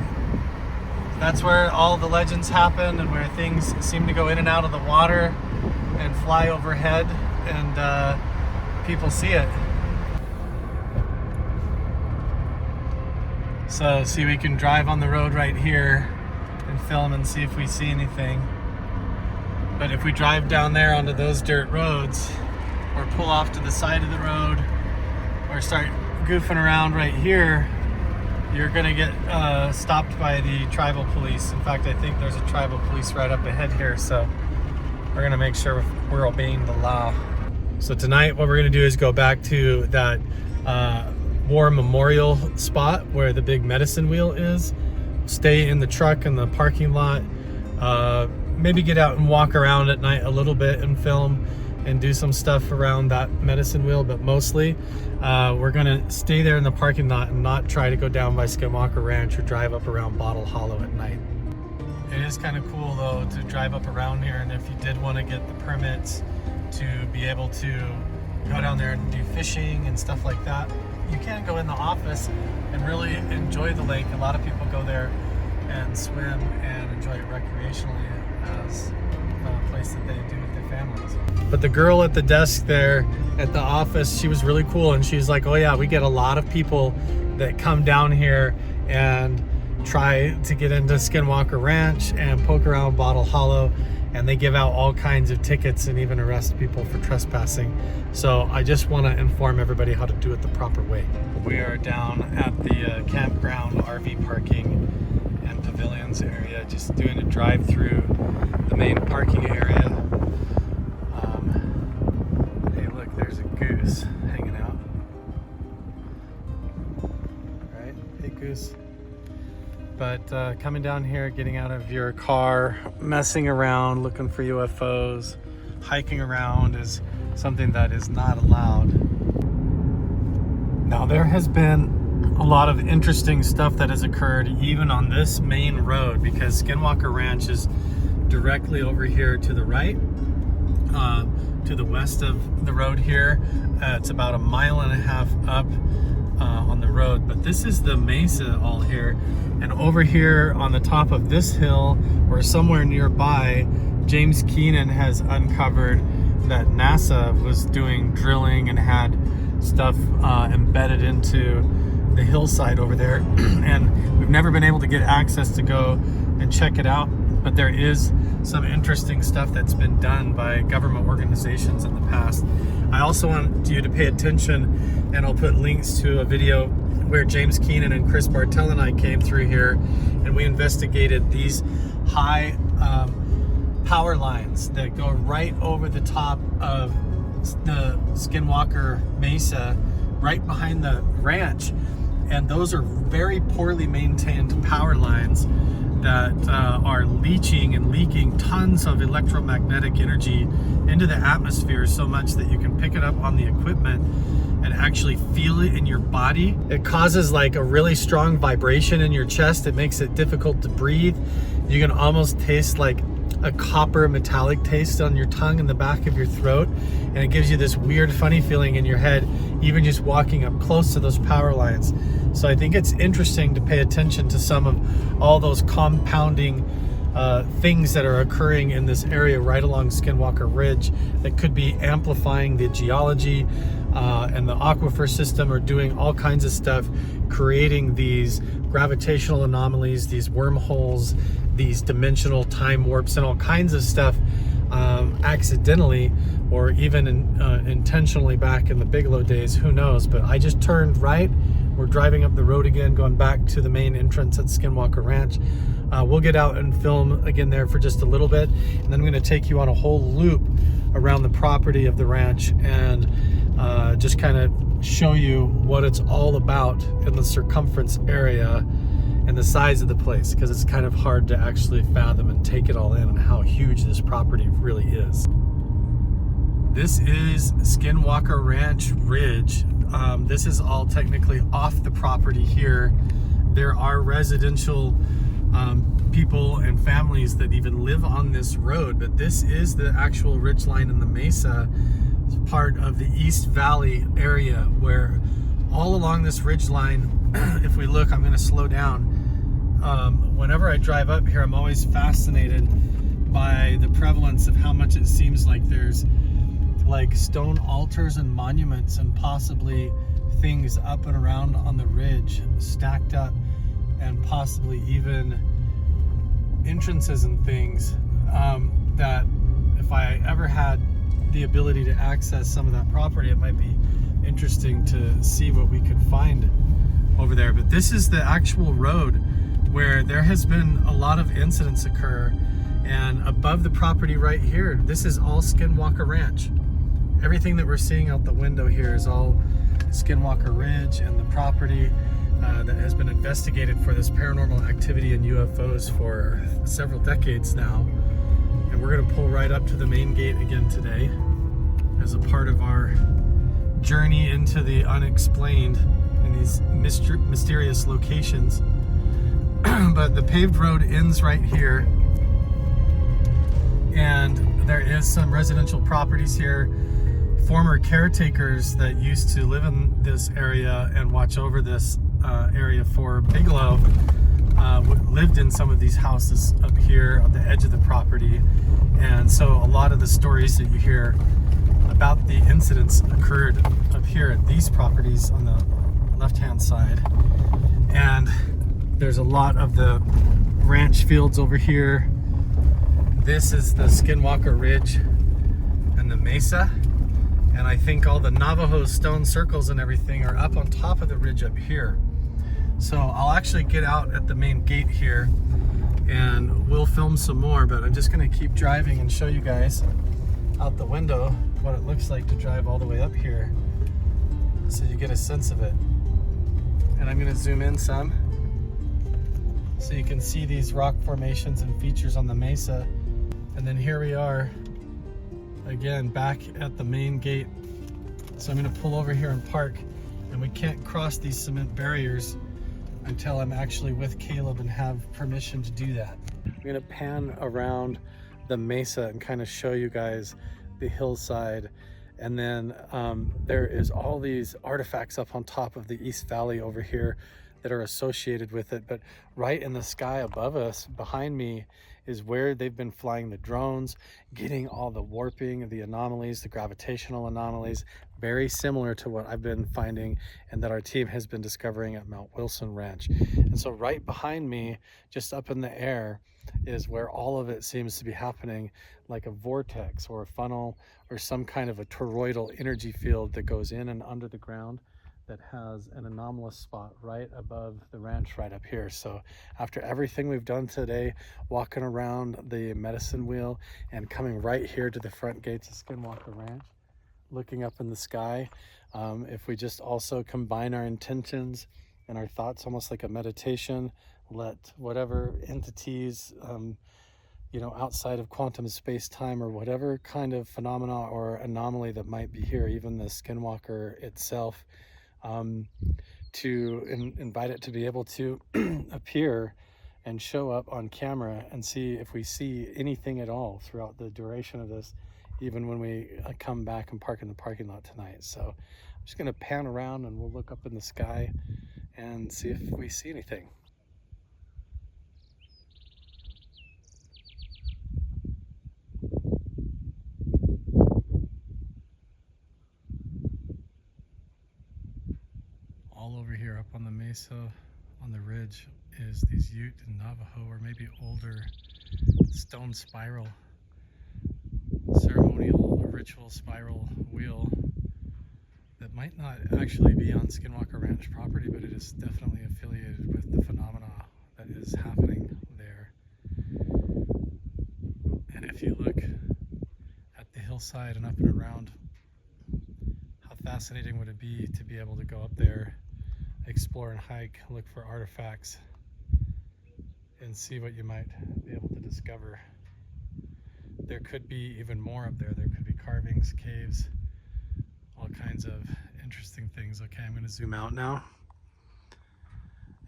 That's where all the legends happen and where things seem to go in and out of the water and fly overhead, and people see it. So see, we can drive on the road right here and film and see if we see anything. But if we drive down there onto those dirt roads, or pull off to the side of the road, or start goofing around right here, you're gonna get stopped by the tribal police. In fact, I think there's a tribal police right up ahead here, so we're gonna make sure we're obeying the law. So tonight what we're gonna do is go back to that war memorial spot where the big medicine wheel is, stay in the truck in the parking lot, maybe get out and walk around at night a little bit and film and do some stuff around that medicine wheel, but mostly we're gonna stay there in the parking lot and not try to go down by Skinwalker Ranch or drive up around Bottle Hollow at night. It is kind of cool though to drive up around here, and if you did want to get the permits to be able to go down there and do fishing and stuff like that, you can go in the office and really enjoy the lake. A lot of people go there and swim and enjoy it recreationally as a place that they do with their families. But the girl at the desk there at the office, she was really cool, and she's like, oh yeah, we get a lot of people that come down here and try to get into Skinwalker Ranch and poke around Bottle Hollow, and they give out all kinds of tickets and even arrest people for trespassing. So I just want to inform everybody how to do it the proper way. We are down at the campground, RV parking and pavilions area, just doing a drive through the main parking area. Hey look, there's a goose hanging out. Right? Hey goose. But coming down here, getting out of your car, messing around, looking for UFOs, hiking around is something that is not allowed. Now there has been a lot of interesting stuff that has occurred even on this main road, because Skinwalker Ranch is directly over here to the right, to the west of the road here. It's about 1.5 miles up on the road, but this is the mesa all here. And over here on the top of this hill, or somewhere nearby, James Keenan has uncovered that NASA was doing drilling and had stuff embedded into the hillside over there. And we've never been able to get access to go and check it out, but there is some interesting stuff that's been done by government organizations in the past. I also want you to pay attention, and I'll put links to a video where James Keenan and Chris Bartell and I came through here, and we investigated these high power lines that go right over the top of the Skinwalker Mesa, right behind the ranch. And those are very poorly maintained power lines that are leaching and leaking tons of electromagnetic energy into the atmosphere, so much that you can pick it up on the equipment and actually feel it in your body. It causes like a really strong vibration in your chest. It makes it difficult to breathe. You can almost taste like a copper metallic taste on your tongue in the back of your throat, and it gives you this weird funny feeling in your head even just walking up close to those power lines. So I think it's interesting to pay attention to some of all those compounding things that are occurring in this area right along Skinwalker Ridge that could be amplifying the geology and the aquifer system, or doing all kinds of stuff, creating these gravitational anomalies, these wormholes, these dimensional time warps, and all kinds of stuff accidentally or even intentionally back in the Bigelow days, who knows. But I just turned right. We're driving up the road again, going back to the main entrance at Skinwalker Ranch. We'll get out and film again there for just a little bit, and then I'm going to take you on a whole loop around the property of the ranch and just kind of show you what it's all about in the circumference area and the size of the place, because it's kind of hard to actually fathom and take it all in and how huge this property really is. This is Skinwalker Ranch Ridge. This is all technically off the property here. There are residential people and families that even live on this road, but this is the actual ridge line in the mesa. It's part of the East Valley area, where all along this ridge line, if we look, I'm going to slow down. Whenever I drive up here, I'm always fascinated by the prevalence of how much it seems like there's like stone altars and monuments and possibly things up and around on the ridge stacked up, and possibly even entrances and things that if I ever had the ability to access some of that property, it might be interesting to see what we could find over there. But this is the actual road where there has been a lot of incidents occur, and above the property right here, this is all Skinwalker Ranch. Everything that we're seeing out the window here is all Skinwalker Ridge and the property that has been investigated for this paranormal activity and UFOs for several decades now. we're gonna pull right up to the main gate again today as a part of our journey into the unexplained in these mysterious locations. But the paved road ends right here, and there is some residential properties here. Former caretakers that used to live in this area and watch over this area for Bigelow lived in some of these houses up here on the edge of the property. And so a lot of the stories that you hear about the incidents occurred up here at these properties on the left-hand side. And there's a lot of the ranch fields over here. This is the Skinwalker Ridge and the mesa. And I think all the Navajo stone circles and everything are up on top of the ridge up here. So I'll actually get out at the main gate here and we'll film some more, but I'm just gonna keep driving and show you guys out the window what it looks like to drive all the way up here so you get a sense of it. And I'm gonna zoom in some so you can see these rock formations and features on the mesa. And then here we are again back at the main gate. So I'm gonna pull over here and park, and we can't cross these cement barriers until I'm actually with Caleb and have permission to do that. I'm gonna pan around the mesa and kind of show you guys the hillside. And then there is all these artifacts up on top of the East Valley over here that are associated with it. But right in the sky above us, behind me, is where they've been flying the drones, getting all the warping, the anomalies, the gravitational anomalies, very similar to what I've been finding and that our team has been discovering at Mount Wilson Ranch. And so right behind me, just up in the air, is where all of it seems to be happening, like a vortex or a funnel or some kind of a toroidal energy field that goes in and under the ground that has an anomalous spot right above the ranch right up here. So after everything we've done today, walking around the medicine wheel and coming right here to the front gates of Skinwalker Ranch, looking up in the sky, if we just also combine our intentions and our thoughts almost like a meditation, let whatever entities you know, outside of quantum space-time or whatever kind of phenomena or anomaly that might be here, even the Skinwalker itself, to invite it to be able to appear and show up on camera and see if we see anything at all throughout the duration of this, even when we come back and park in the parking lot tonight. So I'm just going to pan around and we'll look up in the sky and see if we see anything. All over here up on the mesa, on the ridge, is these Ute and Navajo, or maybe older, stone spiral, ceremonial or ritual spiral wheel that might not actually be on Skinwalker Ranch property, but it is definitely affiliated with the phenomena that is happening there. And if you look at the hillside and up and around, how fascinating would it be to be able to go up there, explore and hike, look for artifacts, and see what you might be able to discover. There could be even more up there. There could be carvings, caves, all kinds of interesting things. Okay, I'm going to zoom out now,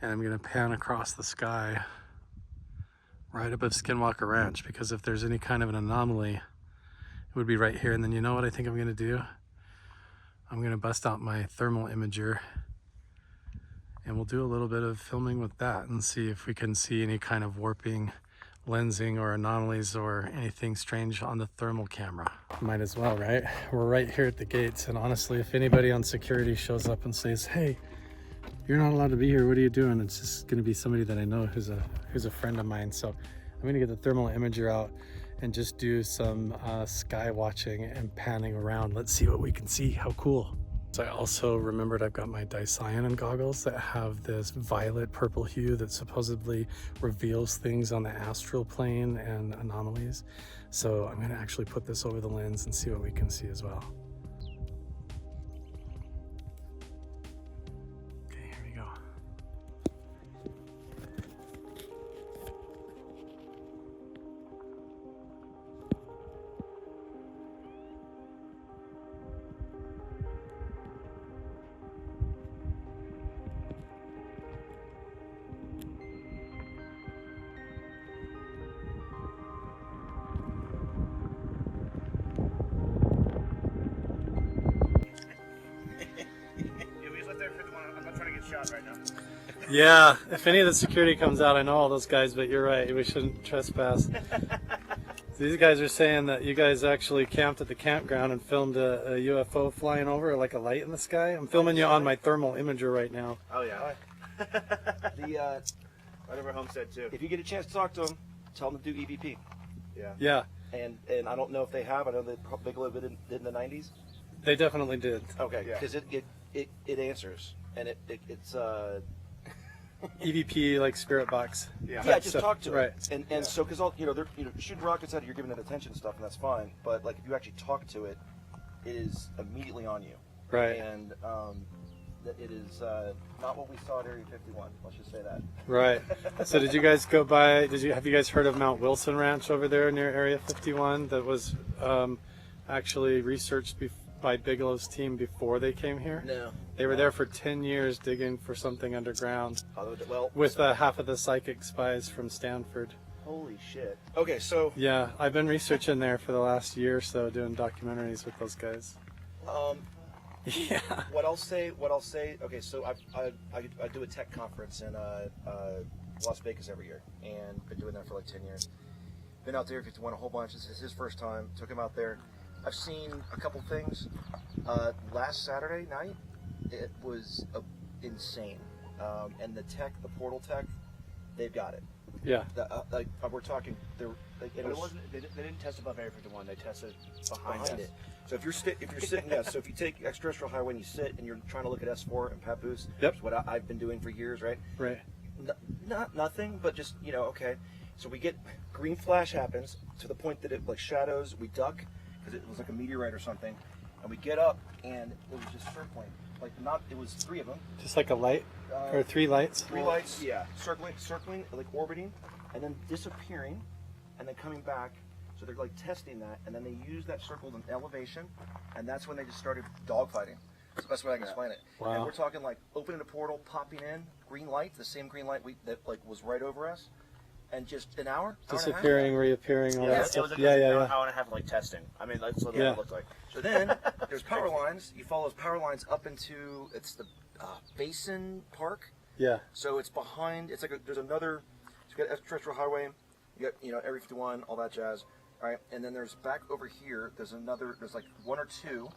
and I'm going to pan across the sky right above Skinwalker Ranch, because if there's any kind of an anomaly, it would be right here. And then you know what I think I'm going to do? I'm going to bust out my thermal imager, and we'll do a little bit of filming with that and see if we can see any kind of warping, lensing, or anomalies or anything strange on the thermal camera. Might as well, right? We're right here at the gates, and honestly, if anybody on security shows up and says, hey, you're not allowed to be here, what are you doing? It's just gonna be somebody that I know who's a friend of mine. So I'm gonna get the thermal imager out and just do some sky watching and panning around. Let's see what we can see. How cool. So I also remembered I've got my dicyanin goggles that have this violet purple hue that supposedly reveals things on the astral plane and anomalies. So I'm going to actually put this over the lens and see what we can see as well. Okay, here we go. right now. Yeah, if any of the security comes out, I know all those guys, but you're right, we shouldn't trespass. These guys are saying that you guys actually camped at the campground and filmed a UFO flying over, like a light in the sky. I'm filming you on my thermal imager right now. Oh yeah. The Right over Homestead too. if you get a chance to talk to them, tell them to do EVP. Yeah. Yeah, And I don't know if they have. I know that Bigelow did in the 90s. they definitely did. Okay, Yeah. because it answers and it's EVP, like spirit box. Yeah. yeah, just stuff, talk to right. it. And so because they're shooting rockets at it, you're giving it attention and stuff, and that's fine. But like if you actually talk to it, it is immediately on you. Right, And that it is not what we saw at Area 51. Let's just say that. right. So did you guys go by, have you guys heard of Mount Wilson Ranch over there near Area 51 that was actually researched by Bigelow's team before they came here? No. They were there for 10 years digging for something underground Well, with half of the psychic spies from Stanford. Holy shit. okay, so Yeah, I've been researching there for the last year or so, doing documentaries with those guys. Yeah. what I'll say. Okay, so I do a tech conference in Las Vegas every year, and been doing that for like 10 years. Been out there 51 a whole bunch. This is his first time. Took him out there. I've seen a couple things. Last Saturday night, it was insane. And the portal tech, they've got it. Yeah. We're talking. But it wasn't. They didn't test above Area 51. They tested behind us. it. So if you're sitting, yeah. So if you take extraterrestrial highway and you sit and you're trying to look at S4 and Papoose, Yep. which is what I've been doing for years, right? Right. Not nothing, but just okay. So we get green flash happens to the point that it like shadows. We duck because it was like a meteorite or something, and we get up and it was just circling. Like it was three of them. Just like a light or 3 lights. Three lights, yeah. circling, like orbiting, and then disappearing, and then coming back. So they're like testing that, and then they use that circle in elevation, and that's when they just started dogfighting. That's the best way I can explain it. Wow. And we're talking like opening a portal, popping in, green light, the same green light that like was right over us, and just an hour and a half. Disappearing, reappearing, all Yeah, that it was stuff. like Yeah, an yeah, hour yeah. and a half of like testing. I mean, that's what Yeah. it looked like. So then there's power lines. You follow those power lines up into the basin park. Yeah. So it's behind. It's like there's another. So you got extraterrestrial highway. You got Area 51, all that jazz. All right, and then there's back over here. There's like one or two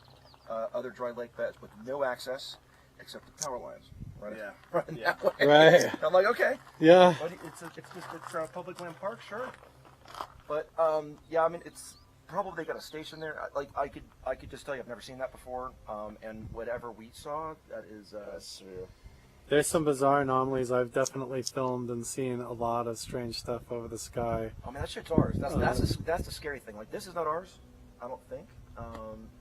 other dry lake beds with no access except the power lines. Right. Yeah. Running Yeah. that way. Right. And I'm like, okay. Yeah. But it's a public land park, sure. But yeah, I mean it's probably they got a station there. I could just tell you I've never seen that before. And whatever we saw, that is surreal. There's some bizarre anomalies. I've definitely filmed and seen a lot of strange stuff over the sky. I mean that shit's ours. That's the scary thing. Like this is not ours. I don't think.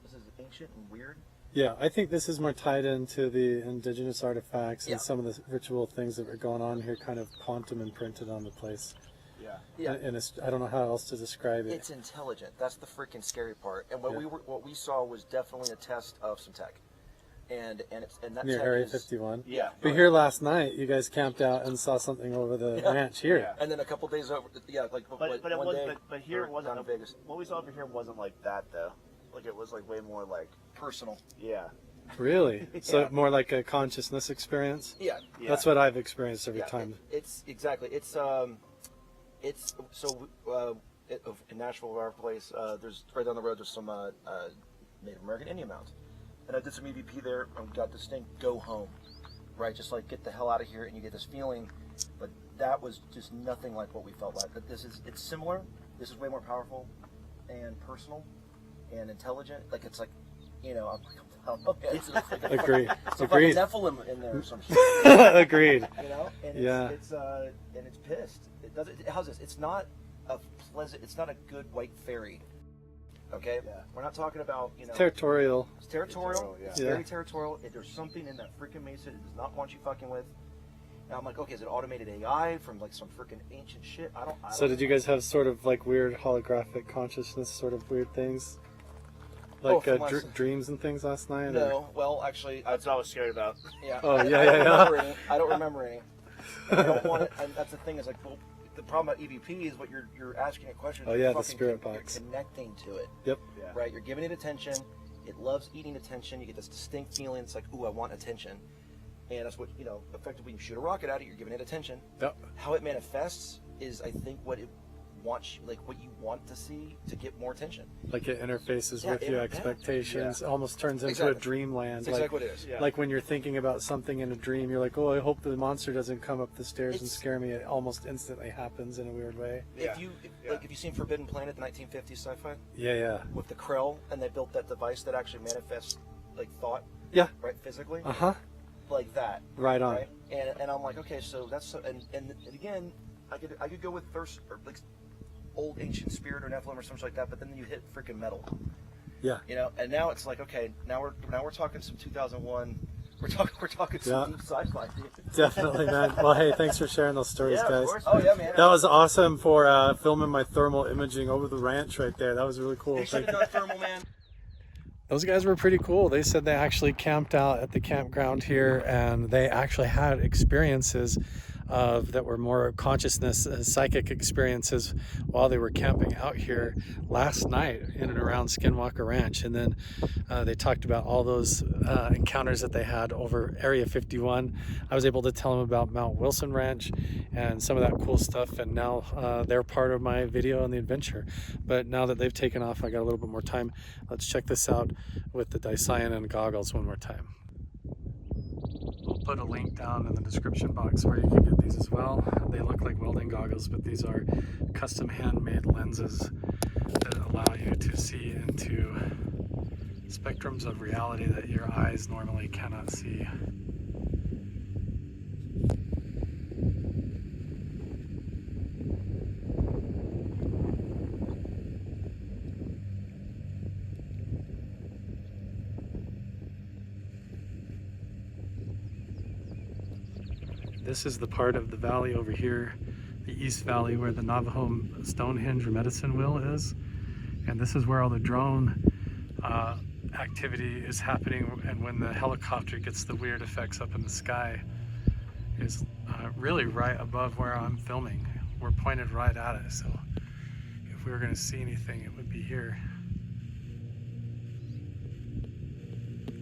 This is ancient and weird. Yeah, I think this is more tied into the indigenous artifacts and Yeah. some of the ritual things that were going on here, kind of quantum imprinted on the place. Yeah. Yeah. And it's, I don't know how else to describe it. It's intelligent. That's the freaking scary part. And Yeah. what we saw was definitely a test of some tech. And that Near tech Area is, 51. Yeah. But here last night, you guys camped out and saw something over the Yeah. ranch here. Yeah. And then a couple days over, like But it one was, day, but here we're it wasn't. down in Vegas. What we saw over here wasn't like that though. Like it was like way more like Personal. yeah. Really? So Yeah. more like a consciousness experience? Yeah. Yeah. That's what I've experienced every Yeah, time. It's exactly. It's so in Nashville, our place. There's right down the road. There's some Native American Indian mounds, and I did some EVP there and got this thing. Go home, right? Just like get the hell out of here, and you get this feeling. But that was just nothing like what we felt like. But it's similar. This is way more powerful, and personal, and intelligent. Like it's like, it's like Agreed. It's a Agreed. fucking Nephilim in there or some shit. Agreed. And Yeah. it's pissed. It doesn't. How's this? It's not a pleasant. It's not a good white fairy. Okay. Yeah. We're not talking about Territorial. It's territorial. Territorial, yeah. It's very territorial. There's something in that freaking mesa it does not want you fucking with. And I'm like, okay, is it automated AI from like some freaking ancient shit? I don't. So did you guys have sort of like weird holographic consciousness, sort of weird things? Like from last- dreams and things last night? or- No. Well, actually, That's what I was scared about. yeah. Oh, I yeah, don't yeah, remember any. I don't remember any. I don't want it. And that's the thing. Is like, well, the problem about EVP is what you're asking a question. Oh, you're yeah, the fucking spirit you're box. connecting to it. Yep. Yeah. Right? You're giving it attention. It loves eating attention. You get this distinct feeling. It's like, ooh, I want attention. And that's what, you know, effectively you shoot a rocket at it, you're giving it attention. Yep. How it manifests is, I think, what it wants, like what you want to see to get more attention. Like it interfaces Yeah, with your expectations, yeah. almost turns into Exactly. a dreamland. That's exactly what it is. Yeah. Like when you're thinking about something in a dream, you're like, oh, I hope the monster doesn't come up the stairs and It's- scare me. It almost instantly happens in a weird way. If you've seen Forbidden Planet, the 1950s sci-fi, Yeah. with the Krell, and they built that device that actually manifests like thought, Yeah. right, physically, Uh-huh. like that. Right on. Right? And I'm like, okay, so that's and again, I could go with thirst or like old ancient spirit or Nephilim or something like that, but then you hit freaking metal. Yeah. You know, and now it's like, okay, now we're talking some 2001. We're talking some deep sci-fi. Dude. Definitely, man. Well, hey, thanks for sharing those stories, Yeah, guys. of course. Oh yeah, man. That was awesome for filming my thermal imaging over the ranch right there. That was really cool. They should have done thermal, man. Those guys were pretty cool. They said they actually camped out at the campground here, and they actually had experiences that were more consciousness, psychic experiences while they were camping out here last night in and around Skinwalker Ranch. And then they talked about all those encounters that they had over Area 51. I was able to tell them about Mount Wilson Ranch and some of that cool stuff, and now they're part of my video and the adventure. But now that they've taken off, I got a little bit more time. Let's check this out with the Dyson and goggles one more time. We'll put a link down in the description box where you can get these as well. They look like welding goggles, but these are custom handmade lenses that allow you to see into spectrums of reality that your eyes normally cannot see. This is the part of the valley over here, the East Valley, where the Navajo Stonehenge or medicine wheel is. And this is where all the drone activity is happening, and when the helicopter gets the weird effects up in the sky is really right above where I'm filming. We're pointed right at it, so if we were going to see anything, it would be here.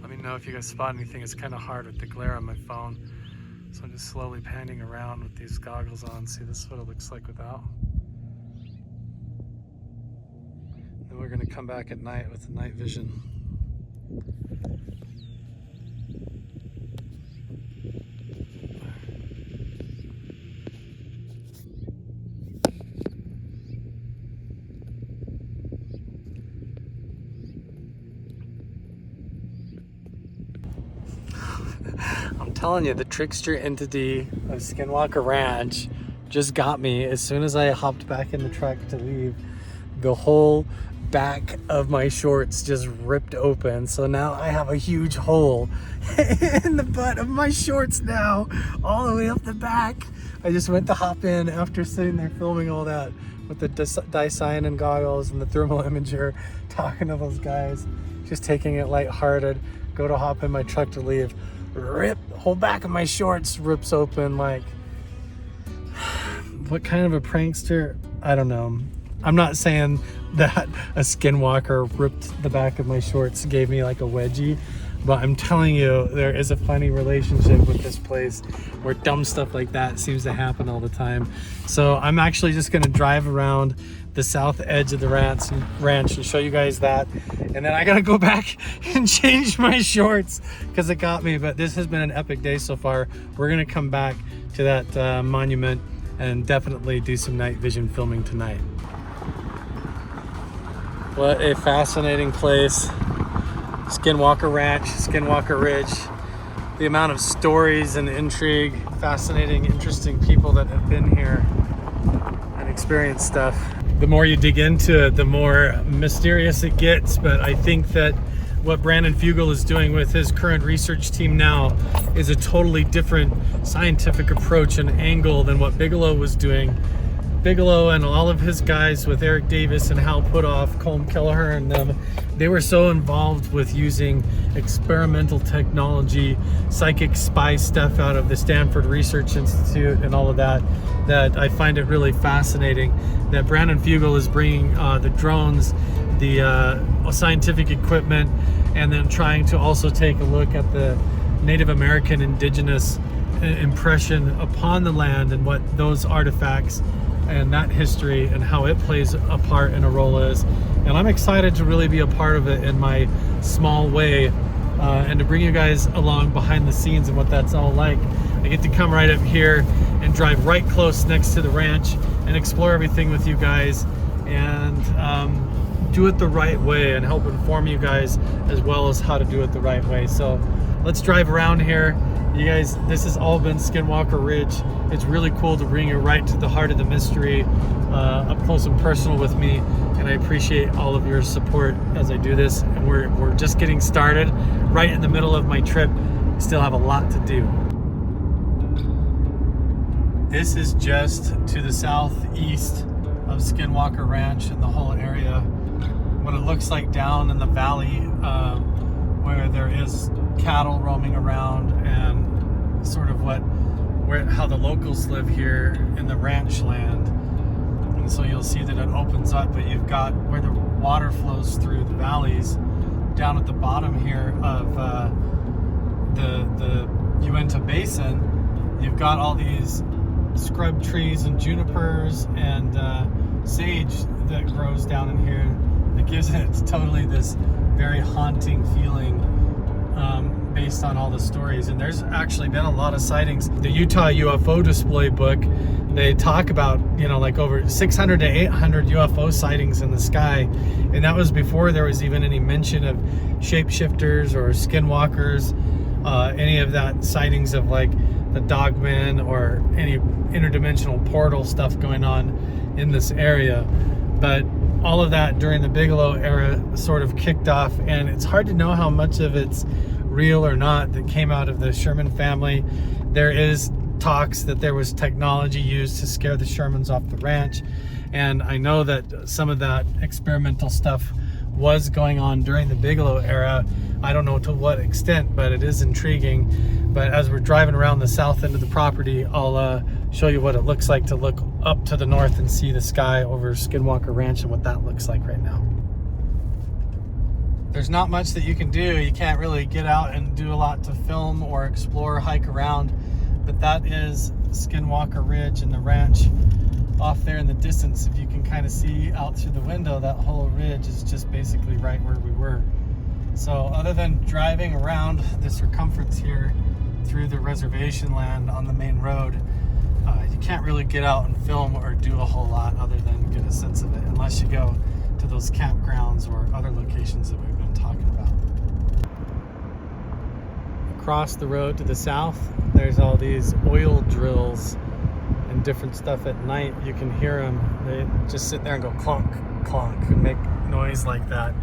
Let me know if you guys spot anything. It's kind of hard with the glare on my phone. So I'm just slowly panning around with these goggles on. See, this is what it looks like without. Then we're going to come back at night with the night vision. I'm telling you, the trickster entity of Skinwalker Ranch just got me. As soon as I hopped back in the truck to leave, the whole back of my shorts just ripped open. So now I have a huge hole in the butt of my shorts now, all the way up the back. I just went to hop in after sitting there filming all that with the Dyson and goggles and the thermal imager, talking to those guys, just taking it lighthearted. Go to hop in my truck to leave. Rip, the whole back of my shorts rips open. Like, what kind of a prankster? I don't know. I'm not saying that a skinwalker ripped the back of my shorts, gave me like a wedgie, but I'm telling you, there is a funny relationship with this place where dumb stuff like that seems to happen all the time. So I'm actually just gonna drive around the south edge of the ranch and show you guys that, and then I gotta go back and change my shorts because it got me. But this has been an epic day so far. We're gonna come back to that monument and definitely do some night vision filming tonight. What a fascinating place. Skinwalker Ranch, Skinwalker Ridge. The amount of stories and intrigue, fascinating, interesting people that have been here and experienced stuff. The more you dig into it, the more mysterious it gets. But I think that what Brandon Fugel is doing with his current research team now is a totally different scientific approach and angle than what Bigelow was doing. Bigelow and all of his guys with Eric Davis and Hal Putoff, Colm Kelleher and them, they were so involved with using experimental technology, psychic spy stuff out of the Stanford Research Institute and all of that, that I find it really fascinating that Brandon Fugel is bringing the drones, the scientific equipment, and then trying to also take a look at the Native American Indigenous impression upon the land and what those artifacts and that history and how it plays a part in a role is. And I'm excited to really be a part of it in my small way, and to bring you guys along behind the scenes and what that's all like. I get to come right up here and drive right close next to the ranch and explore everything with you guys, and do it the right way and help inform you guys as well as how to do it the right way. So let's drive around here. You guys, this has all been Skinwalker Ridge. It's really cool to bring you right to the heart of the mystery, up close and personal with me, and I appreciate all of your support as I do this. And we're just getting started, right in the middle of my trip. Still have a lot to do. This is just to the southeast of Skinwalker Ranch and the whole area. What it looks like down in the valley, where there is cattle roaming around, and sort of how the locals live here in the ranch land. And so you'll see that it opens up, but you've got where the water flows through the valleys down at the bottom here of the Uinta Basin. You've got all these scrub trees and junipers and sage that grows down in here. It gives it totally this very haunting feeling, based on all the stories. And there's actually been a lot of sightings. The Utah UFO display book, they talk about, like over 600 to 800 UFO sightings in the sky. And that was before there was even any mention of shapeshifters or skinwalkers, any of that sightings of like the dogmen or any interdimensional portal stuff going on in this area. But all of that during the Bigelow era sort of kicked off, and it's hard to know how much of it's real or not that came out of the Sherman family. There is talks that there was technology used to scare the Shermans off the ranch, and I know that some of that experimental stuff was going on during the Bigelow era. I don't know to what extent, but it is intriguing. But as we're driving around the south end of the property, I'll show you what it looks like to look up to the north and see the sky over Skinwalker Ranch and what that looks like right now. There's not much that you can do. You can't really get out and do a lot to film or explore, hike around, but that is Skinwalker Ridge and the ranch off there in the distance. If you can kind of see out through the window, that whole ridge is just basically right where we were. So other than driving around the circumference here through the reservation land on the main road, you can't really get out and film or do a whole lot other than get a sense of it, unless you go to those campgrounds or other locations that we've been talking about. Across the road to the south, there's all these oil drills and different stuff at night. You can hear them. They just sit there and go clunk, clunk, and make noise like that.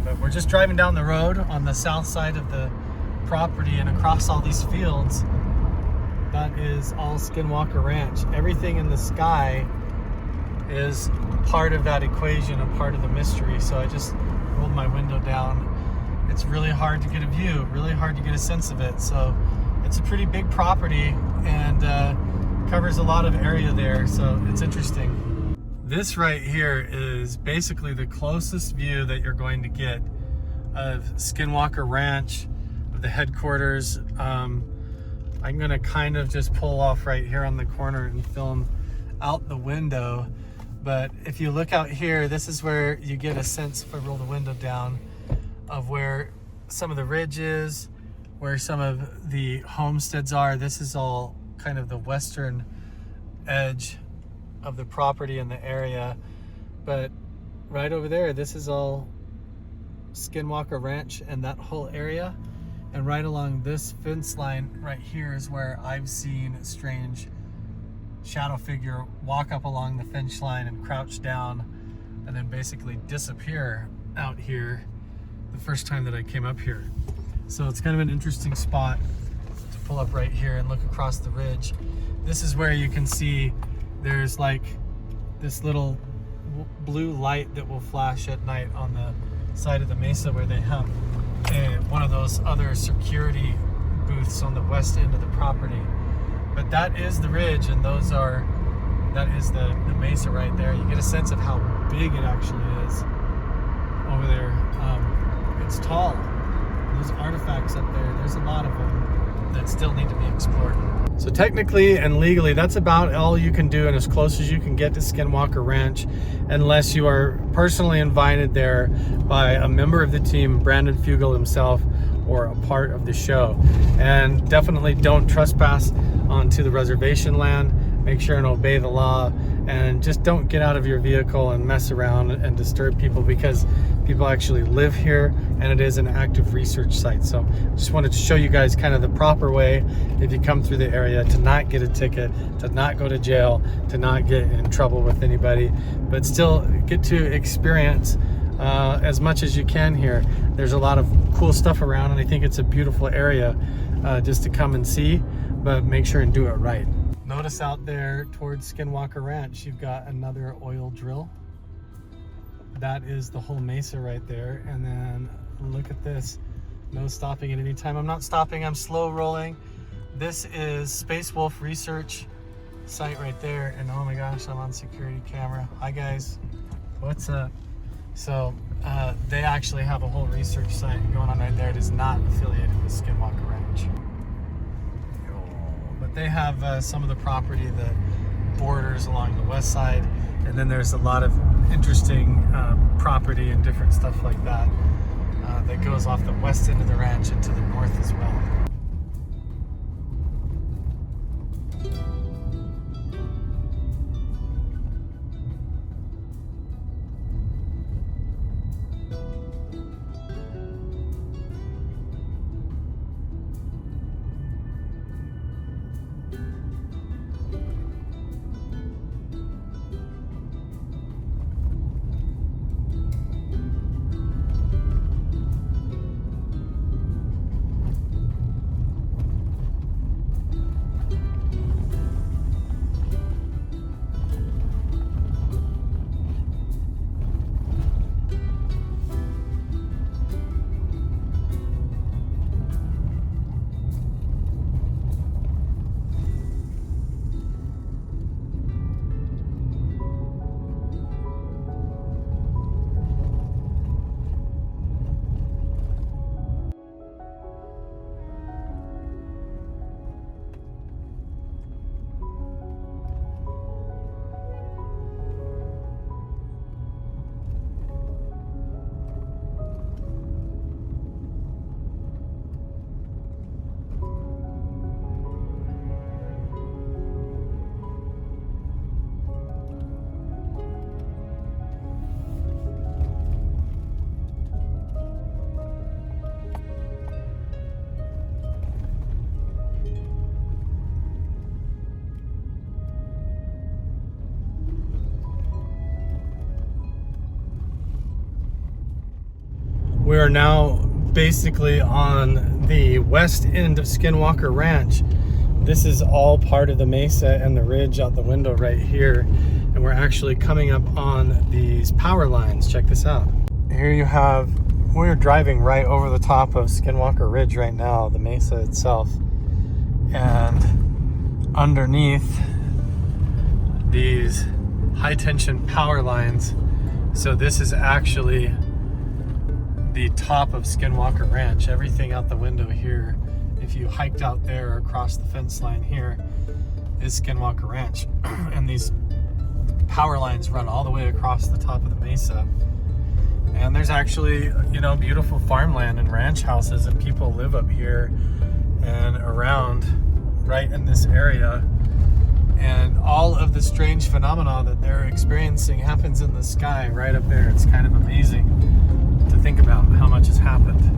But we're just driving down the road on the south side of the property and across all these fields. That is all Skinwalker Ranch. Everything in the sky is part of that equation, a part of the mystery. So I just rolled my window down. It's really hard to get a view, really hard to get a sense of it. So it's a pretty big property and covers a lot of area there. So it's interesting. This right here is basically the closest view that you're going to get of Skinwalker Ranch, of the headquarters. I'm gonna kind of just pull off right here on the corner and film out the window. But if you look out here, this is where you get a sense, if I roll the window down, of where some of the ridge is, where some of the homesteads are. This is all kind of the western edge of the property in the area. But right over there, this is all Skinwalker Ranch and that whole area. And right along this fence line right here is where I've seen a strange shadow figure walk up along the fence line and crouch down and then basically disappear out here the first time that I came up here. So it's kind of an interesting spot to pull up right here and look across the ridge. This is where you can see there's like this little blue light that will flash at night on the side of the mesa where they have one of those other security booths on the west end of the property. But that is the ridge, and that is the mesa right there. You get a sense of how big it actually is over there. It's tall. those artifacts up there, there's a lot of them that still need to be explored. So technically and legally, that's about all you can do and as close as you can get to Skinwalker Ranch, unless you are personally invited there by a member of the team, Brandon Fugel himself, or a part of the show. And definitely don't trespass onto the reservation land. Make sure and obey the law, and just don't get out of your vehicle and mess around and disturb people, because people actually live here and it is an active research site. So just wanted to show you guys kind of the proper way, if you come through the area, to not get a ticket, to not go to jail, to not get in trouble with anybody, but still get to experience as much as you can here. There's a lot of cool stuff around, and I think it's a beautiful area just to come and see, but make sure and do it right. Notice out there towards Skinwalker Ranch, you've got another oil drill. That is the whole mesa right there. And then look at this. No stopping at any time. I'm not stopping, I'm slow rolling. This is Space Wolf Research site right there. And oh my gosh, I'm on security camera. Hi guys, what's up? So they actually have a whole research site going on right there. It is not affiliated with Skinwalker Ranch. But they have some of the property that borders along the west side, and then there's a lot of interesting property and different stuff like that that goes off the west end of the ranch and to the north as well. We are now basically on the west end of Skinwalker Ranch. This is all part of the mesa and the ridge out the window right here. And we're actually coming up on these power lines. Check this out. Here you have, we're driving right over the top of Skinwalker Ridge right now, the mesa itself. And underneath these high tension power lines. So this is actually the top of Skinwalker Ranch. Everything out the window here, if you hiked out there across the fence line here, is Skinwalker Ranch. And these power lines run all the way across the top of the mesa. And there's actually, you know, beautiful farmland and ranch houses, and people live up here and around right in this area. And all of the strange phenomena that they're experiencing happens in the sky right up there. It's kind of amazing to think about how much has happened.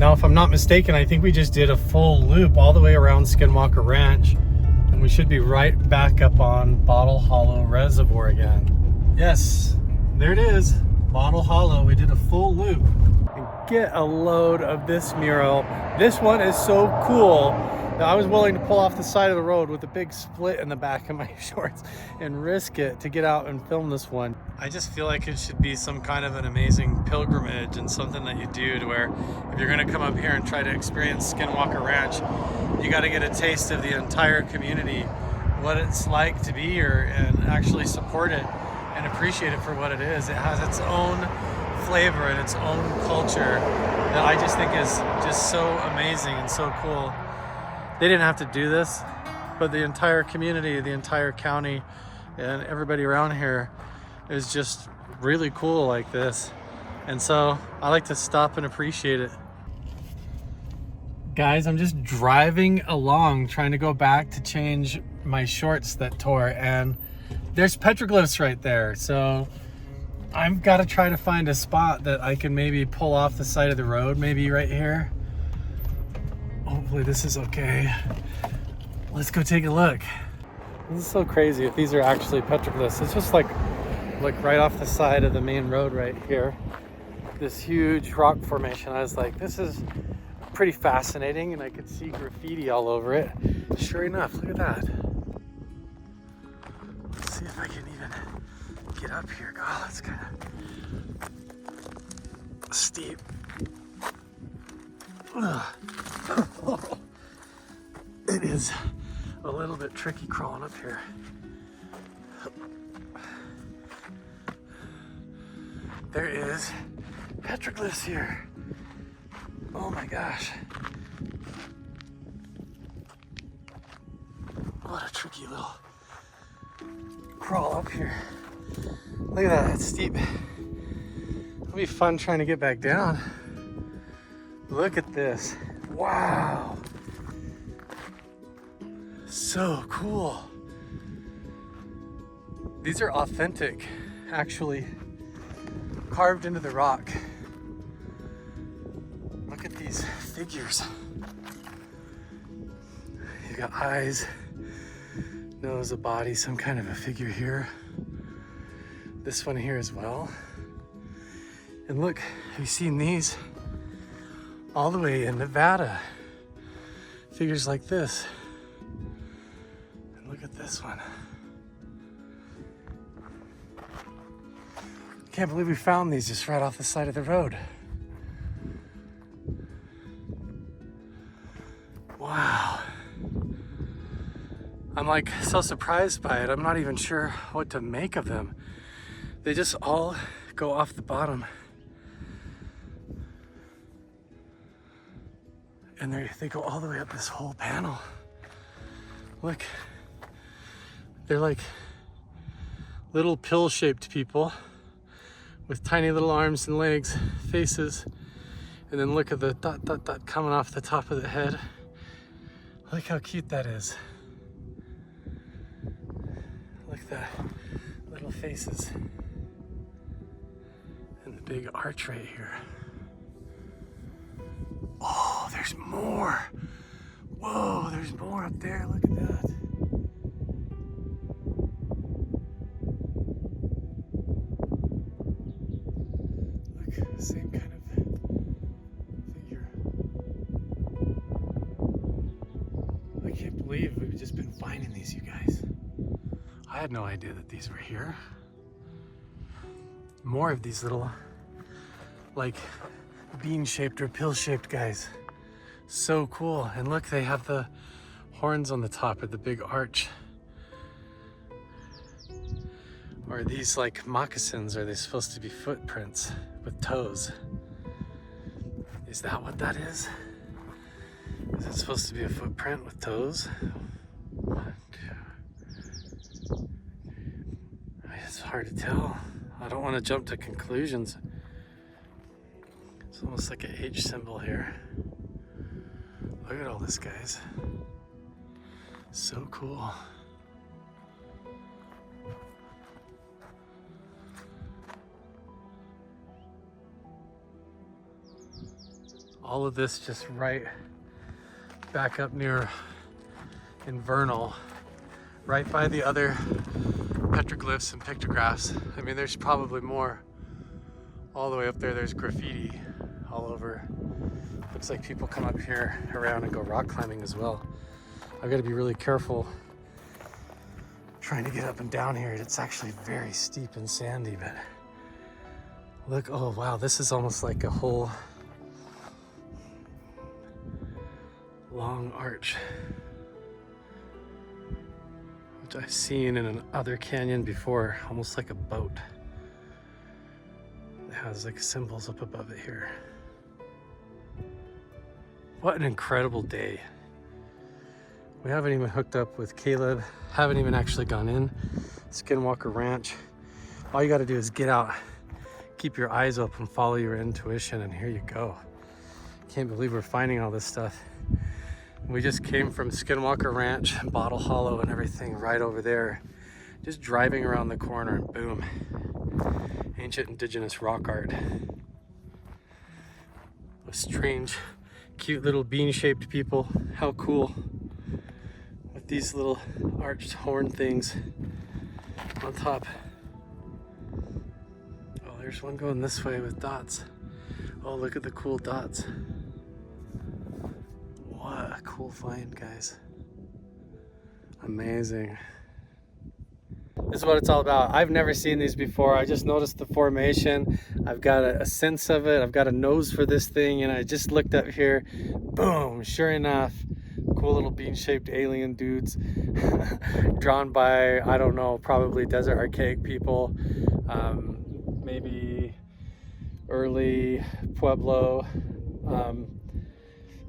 Now, if I'm not mistaken, I think we just did a full loop all the way around Skinwalker Ranch, and we should be right back up on Bottle Hollow Reservoir again. Yes, there it is, Bottle Hollow. We did a full loop. And get a load of this mural. This one is so cool that I was willing to pull off the side of the road with a big split in the back of my shorts and risk it to get out and film this one. I just feel like it should be some kind of an amazing pilgrimage and something that you do to where if you're gonna come up here and try to experience Skinwalker Ranch, you gotta get a taste of the entire community, what it's like to be here and actually support it and appreciate it for what it is. It has its own flavor and its own culture that I just think is just so amazing and so cool. They didn't have to do this, but the entire community, the entire county, and everybody around here is just really cool like this. And so I like to stop and appreciate it. Guys, I'm just driving along trying to go back to change my shorts that tore, and there's petroglyphs right there. So I've got to try to find a spot that I can maybe pull off the side of the road, maybe right here. Hopefully this is okay. Let's go take a look. This is so crazy if these are actually petroglyphs. It's just like right off the side of the main road right here. This huge rock formation. I was like, this is pretty fascinating, and I could see graffiti all over it. Sure enough, look at that. Let's see if I can even get up here. God, it's kind of steep. It is a little bit tricky crawling up here. There is petroglyphs here. Oh my gosh. What a tricky little crawl up here. Look at that, it's steep. It'll be fun trying to get back down. Look at this. Wow. So cool. These are authentic, actually carved into the rock. Look at these figures. You got eyes, nose, a body, some kind of a figure here. This one here as well. And look, have you seen these? All the way in Nevada. Figures like this. And look at this one. Can't believe we found these just right off the side of the road. Wow. I'm like so surprised by it. I'm not even sure what to make of them. They just all go off the bottom. And they go all the way up this whole panel. Look, they're like little pill-shaped people with tiny little arms and legs, faces, and then look at the dot, dot, dot coming off the top of the head. Look how cute that is. Look at that, little faces. And the big arch right here. Oh, there's more. Whoa, there's more up there. Look at that. Look, same kind of figure. I can't believe we've just been finding these, you guys. I had no idea that these were here. More of these little, like, bean-shaped or pill-shaped guys. So cool. And look, they have the horns on the top of the big arch. Or are these like moccasins? Are they supposed to be footprints with toes? Is that what that is? Is it supposed to be a footprint with toes? 1, 2. It's hard to tell. I don't want to jump to conclusions. It's almost like an H symbol here. Look at all this, guys. So cool. All of this just right back up near in Vernal, right by the other petroglyphs and pictographs. I mean, there's probably more. All the way up there, there's graffiti all over. Looks like people come up here around and go rock climbing as well. I've got to be really careful trying to get up and down here. It's actually very steep and sandy, but look, oh wow, this is almost like a whole long arch, which I've seen in another canyon before, almost like a boat. It has like symbols up above it here. What an incredible day. We haven't even hooked up with Caleb, haven't even actually gone in Skinwalker Ranch. All you got to do is get out, keep your eyes open, follow your intuition, and here you go. Can't believe we're finding all this stuff. We just came from Skinwalker Ranch, Bottle Hollow and everything right over there. Just driving around the corner and boom, ancient indigenous rock art. A strange, cute little bean-shaped people. How cool. With these little arched horn things on top. Oh, there's one going this way with dots. Oh, look at the cool dots. What a cool find, guys. Amazing. This is what it's all about. I've never seen these before. I just noticed the formation. I've got a sense of it. I've got a nose for this thing, and I just looked up here. Boom, sure enough. Cool little bean-shaped alien dudes drawn by, I don't know, probably desert archaic people, maybe early Pueblo.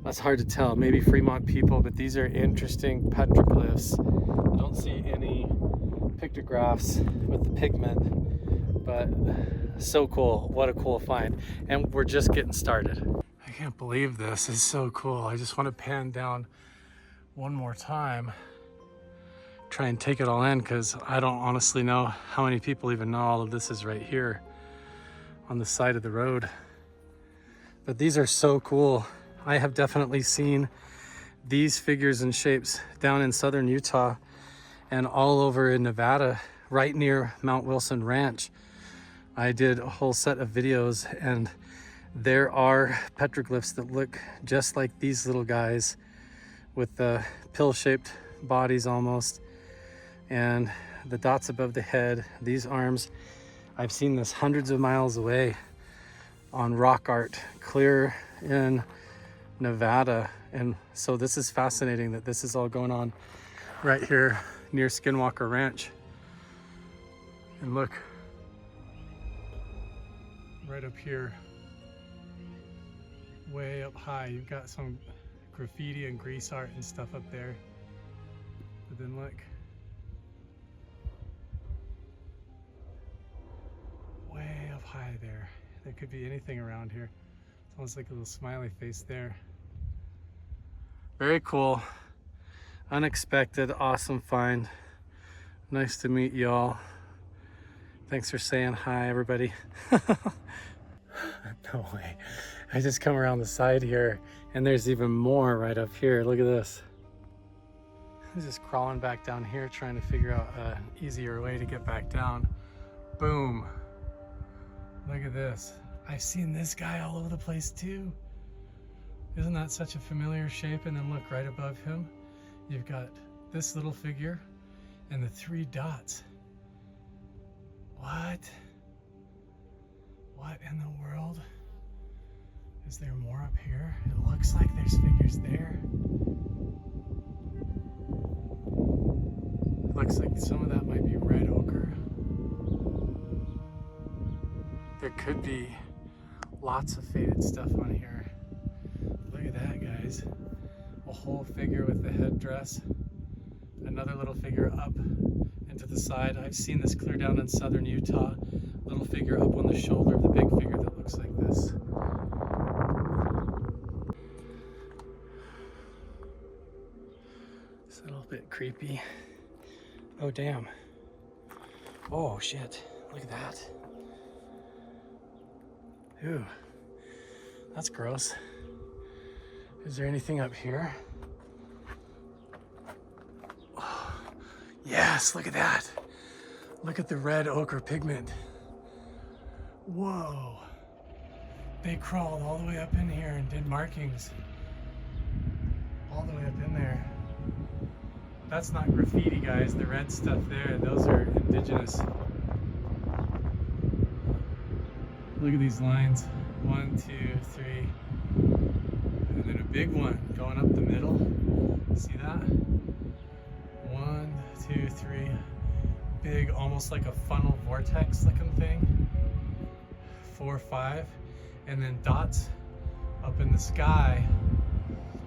That's hard to tell. Maybe Fremont people, but these are interesting petroglyphs. I don't see any pictographs with the pigment, but so cool. What a cool find. And we're just getting started. I can't believe this is so cool. I just want to pan down one more time, try and take it all in, because I don't honestly know how many people even know all of this is right here on the side of the road. But these are so cool. I have definitely seen these figures and shapes down in southern Utah and all over in Nevada, right near Mount Wilson Ranch. I did a whole set of videos, and there are petroglyphs that look just like these little guys with the pill-shaped bodies almost, and the dots above the head, these arms. I've seen this hundreds of miles away on rock art, clear in Nevada. And so this is fascinating that this is all going on right here near Skinwalker Ranch. And look, right up here, way up high, you've got some graffiti and grease art and stuff up there. But then look, way up high there. There could be anything around here. It's almost like a little smiley face there. Very cool. Unexpected, awesome find. Nice to meet y'all. Thanks for saying hi, everybody. No way. I just come around the side here, and there's even more right up here. Look at this. I'm just crawling back down here, trying to figure out an easier way to get back down. Boom. Look at this. I've seen this guy all over the place too. Isn't that such a familiar shape? And then look right above him, you've got this little figure and the 3 dots. What? What in the world? Is there more up here? It looks like there's figures there. It looks like some of that might be red ochre. There could be lots of faded stuff on here. Look at that, guys. A whole figure with the headdress. Another little figure up and to the side. I've seen this clear down in southern Utah. Little figure up on the shoulder of the big figure that looks like this. It's a little bit creepy. Oh, damn. Oh, shit. Look at that. Ooh, that's gross. Is there anything up here? Oh, yes, look at that. Look at the red ochre pigment. Whoa. They crawled all the way up in here and did markings. All the way up in there. That's not graffiti, guys. The red stuff there, those are indigenous. Look at these lines. 1, 2, 3. And then a big one going up the middle. See that? 1, 2, 3. Big, almost like a funnel vortex looking thing. 4, 5. And then dots up in the sky.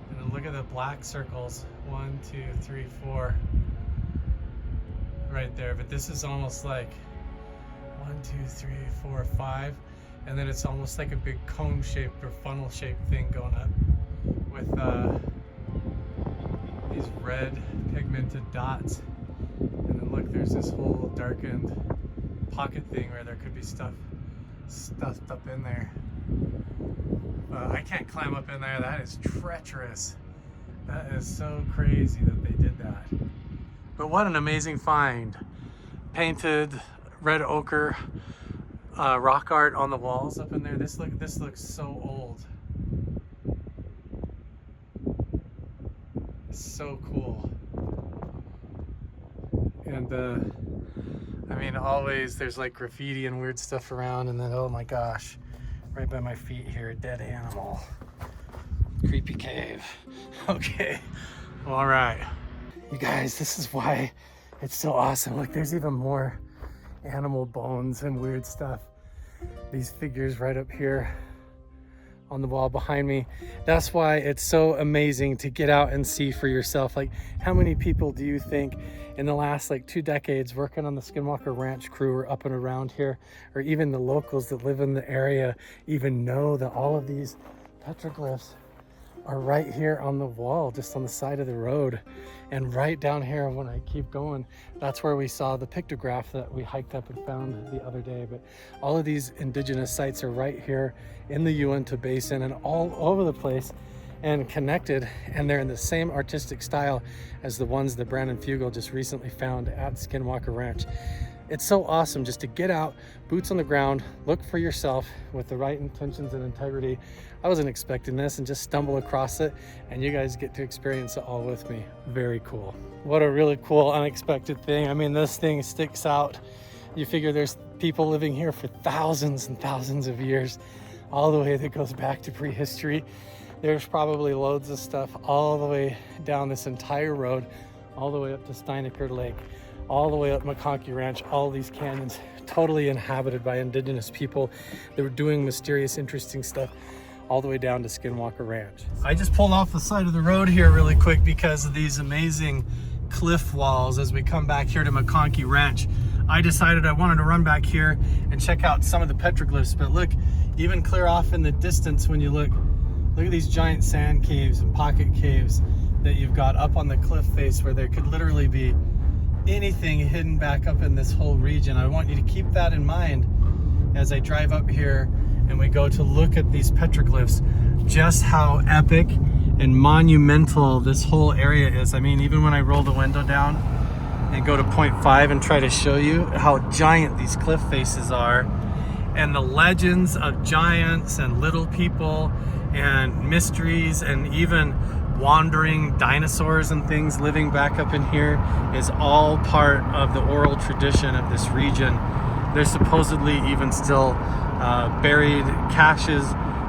And then look at the black circles. 1, 2, 3, 4. Right there. But this is almost like 1, 2, 3, 4, 5. And then it's almost like a big cone shaped or funnel shaped thing going up with these red pigmented dots. And then look, there's this whole darkened pocket thing where there could be stuff stuffed up in there. I can't climb up in there. That is treacherous. That is so crazy that they did that. But what an amazing find. Painted red ochre rock art on the walls up in there. This looks so old. It's so cool. And I mean, always there's like graffiti and weird stuff around, and then oh my gosh, right by my feet here, a dead animal. Creepy cave. Okay. All right. You guys, this is why it's so awesome. Look, there's even more animal bones and weird stuff. These figures right up here on the wall behind me. That's why it's so amazing to get out and see for yourself. Like, how many people do you think in the last like 2 decades working on the Skinwalker Ranch crew or up and around here, or even the locals that live in the area, even know that all of these petroglyphs are right here on the wall, just on the side of the road? And right down here, when I keep going, that's where we saw the pictograph that we hiked up and found the other day. But all of these indigenous sites are right here in the Uinta Basin and all over the place and connected, and they're in the same artistic style as the ones that Brandon Fugel just recently found at Skinwalker Ranch. It's so awesome just to get out, boots on the ground, look for yourself with the right intentions and integrity. I wasn't expecting this, and just stumble across it, and you guys get to experience it all with me. Very cool. What a really cool, unexpected thing. I mean, this thing sticks out. You figure there's people living here for thousands and thousands of years, all the way that goes back to prehistory. There's probably loads of stuff all the way down this entire road, all the way up to Steinecker Lake, all the way up McConkey Ranch, all these canyons totally inhabited by indigenous people that were doing mysterious, interesting stuff, all the way down to Skinwalker Ranch. I just pulled off the side of the road here really quick because of these amazing cliff walls as we come back here to McConkey Ranch. I decided I wanted to run back here and check out some of the petroglyphs, but look, even clear off in the distance when you look at these giant sand caves and pocket caves that you've got up on the cliff face where there could literally be anything hidden back up in this whole region. I want you to keep that in mind as I drive up here and we go to look at these petroglyphs, just how epic and monumental this whole area is. I mean, even when I roll the window down and go to 0.5 and try to show you how giant these cliff faces are, and the legends of giants and little people and mysteries and even wandering dinosaurs and things living back up in here is all part of the oral tradition of this region. There's supposedly even still buried caches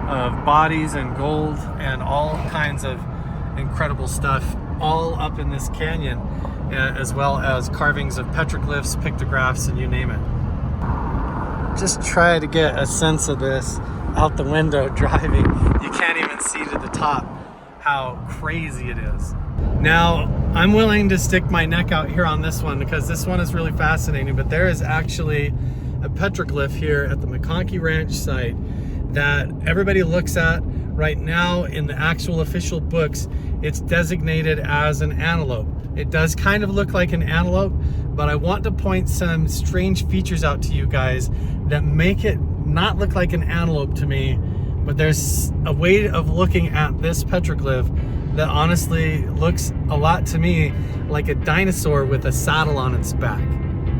of bodies and gold and all kinds of incredible stuff all up in this canyon, as well as carvings of petroglyphs, pictographs, and you name it. Just try to get a sense of this out the window driving. You can't even see to the top how crazy it is. Now, I'm willing to stick my neck out here on this one because this one is really fascinating, but there is actually a petroglyph here at the McConkey Ranch site that everybody looks at right now. In the actual official books, it's designated as an antelope. It does kind of look like an antelope, but I want to point some strange features out to you guys that make it not look like an antelope to me, But there's a way of looking at this petroglyph that honestly looks a lot to me like a dinosaur with a saddle on its back.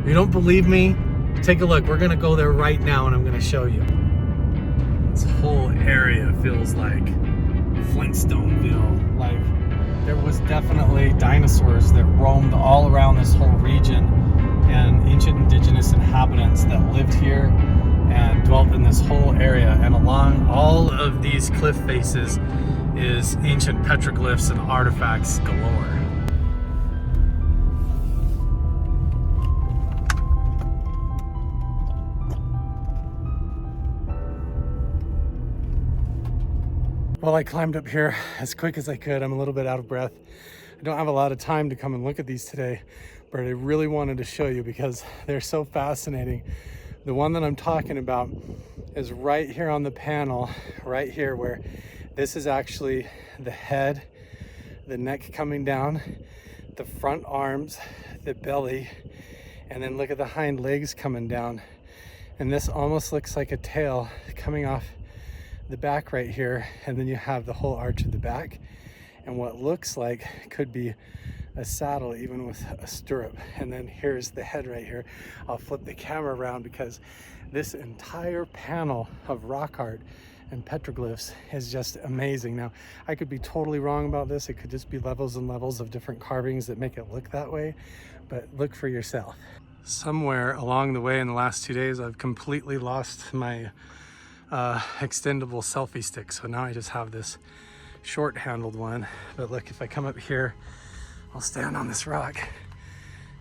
If you don't believe me, take a look. We're gonna go there right now and I'm gonna show you. This whole area feels like Flintstonesville. Like there was definitely dinosaurs that roamed all around this whole region, and ancient indigenous inhabitants that lived here and dwelt in this whole area. And along all of these cliff faces is ancient petroglyphs and artifacts galore. Well, I climbed up here as quick as I could. I'm a little bit out of breath. I don't have a lot of time to come and look at these today, but I really wanted to show you because they're so fascinating. The one that I'm talking about is right here on the panel, right here, where this is actually the head, the neck coming down, the front arms, the belly, and then look at the hind legs coming down. And this almost looks like a tail coming off the back right here, and then you have the whole arch of the back and what looks like could be a saddle, even with a stirrup. And then here's the head right here. I'll flip the camera around because this entire panel of rock art and petroglyphs is just amazing. Now, I could be totally wrong about this. It could just be levels and levels of different carvings that make it look that way, but look for yourself. Somewhere along the way in the last 2 days, I've completely lost my extendable selfie stick. So now I just have this short handled one. But look, if I come up here, I'll stand on this rock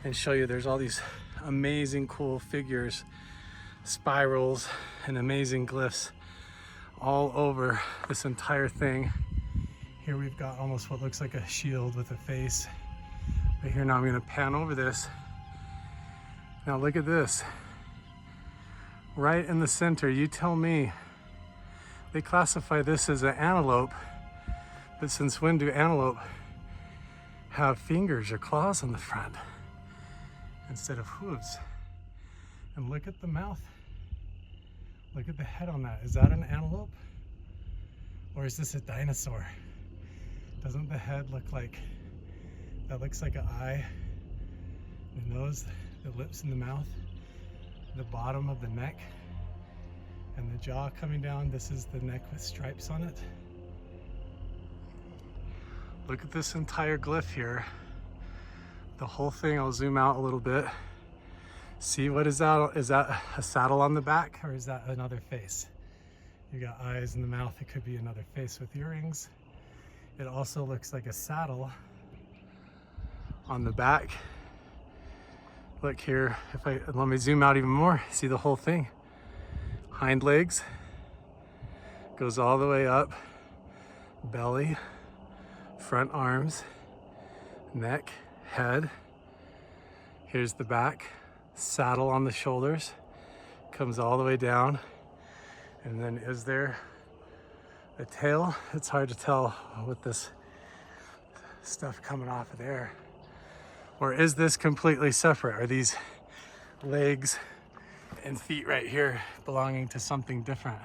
and show you there's all these amazing cool figures, spirals, and amazing glyphs all over this entire thing. Here we've got almost what looks like a shield with a face. But here now I'm gonna pan over this. Now look at this. Right in the center, you tell me. They classify this as an antelope, but since when do antelope have fingers or claws on the front instead of hooves? And look at the mouth. Look at the head on that. Is that an antelope? Or is this a dinosaur? Doesn't the head look like, that looks like an eye, the nose, the lips and the mouth, the bottom of the neck, and the jaw coming down. This is the neck with stripes on it. Look at this entire glyph here. The whole thing, I'll zoom out a little bit. See, what is that? Is that a saddle on the back, or is that another face? You got eyes in the mouth. It could be another face with earrings. It also looks like a saddle on the back. Look here, let me zoom out even more. See the whole thing. Hind legs, goes all the way up, belly, front arms, neck, head. Here's the back, saddle on the shoulders, comes all the way down. And then is there a tail? It's hard to tell with this stuff coming off of there. Or is this completely separate? Are these legs and feet right here belonging to something different?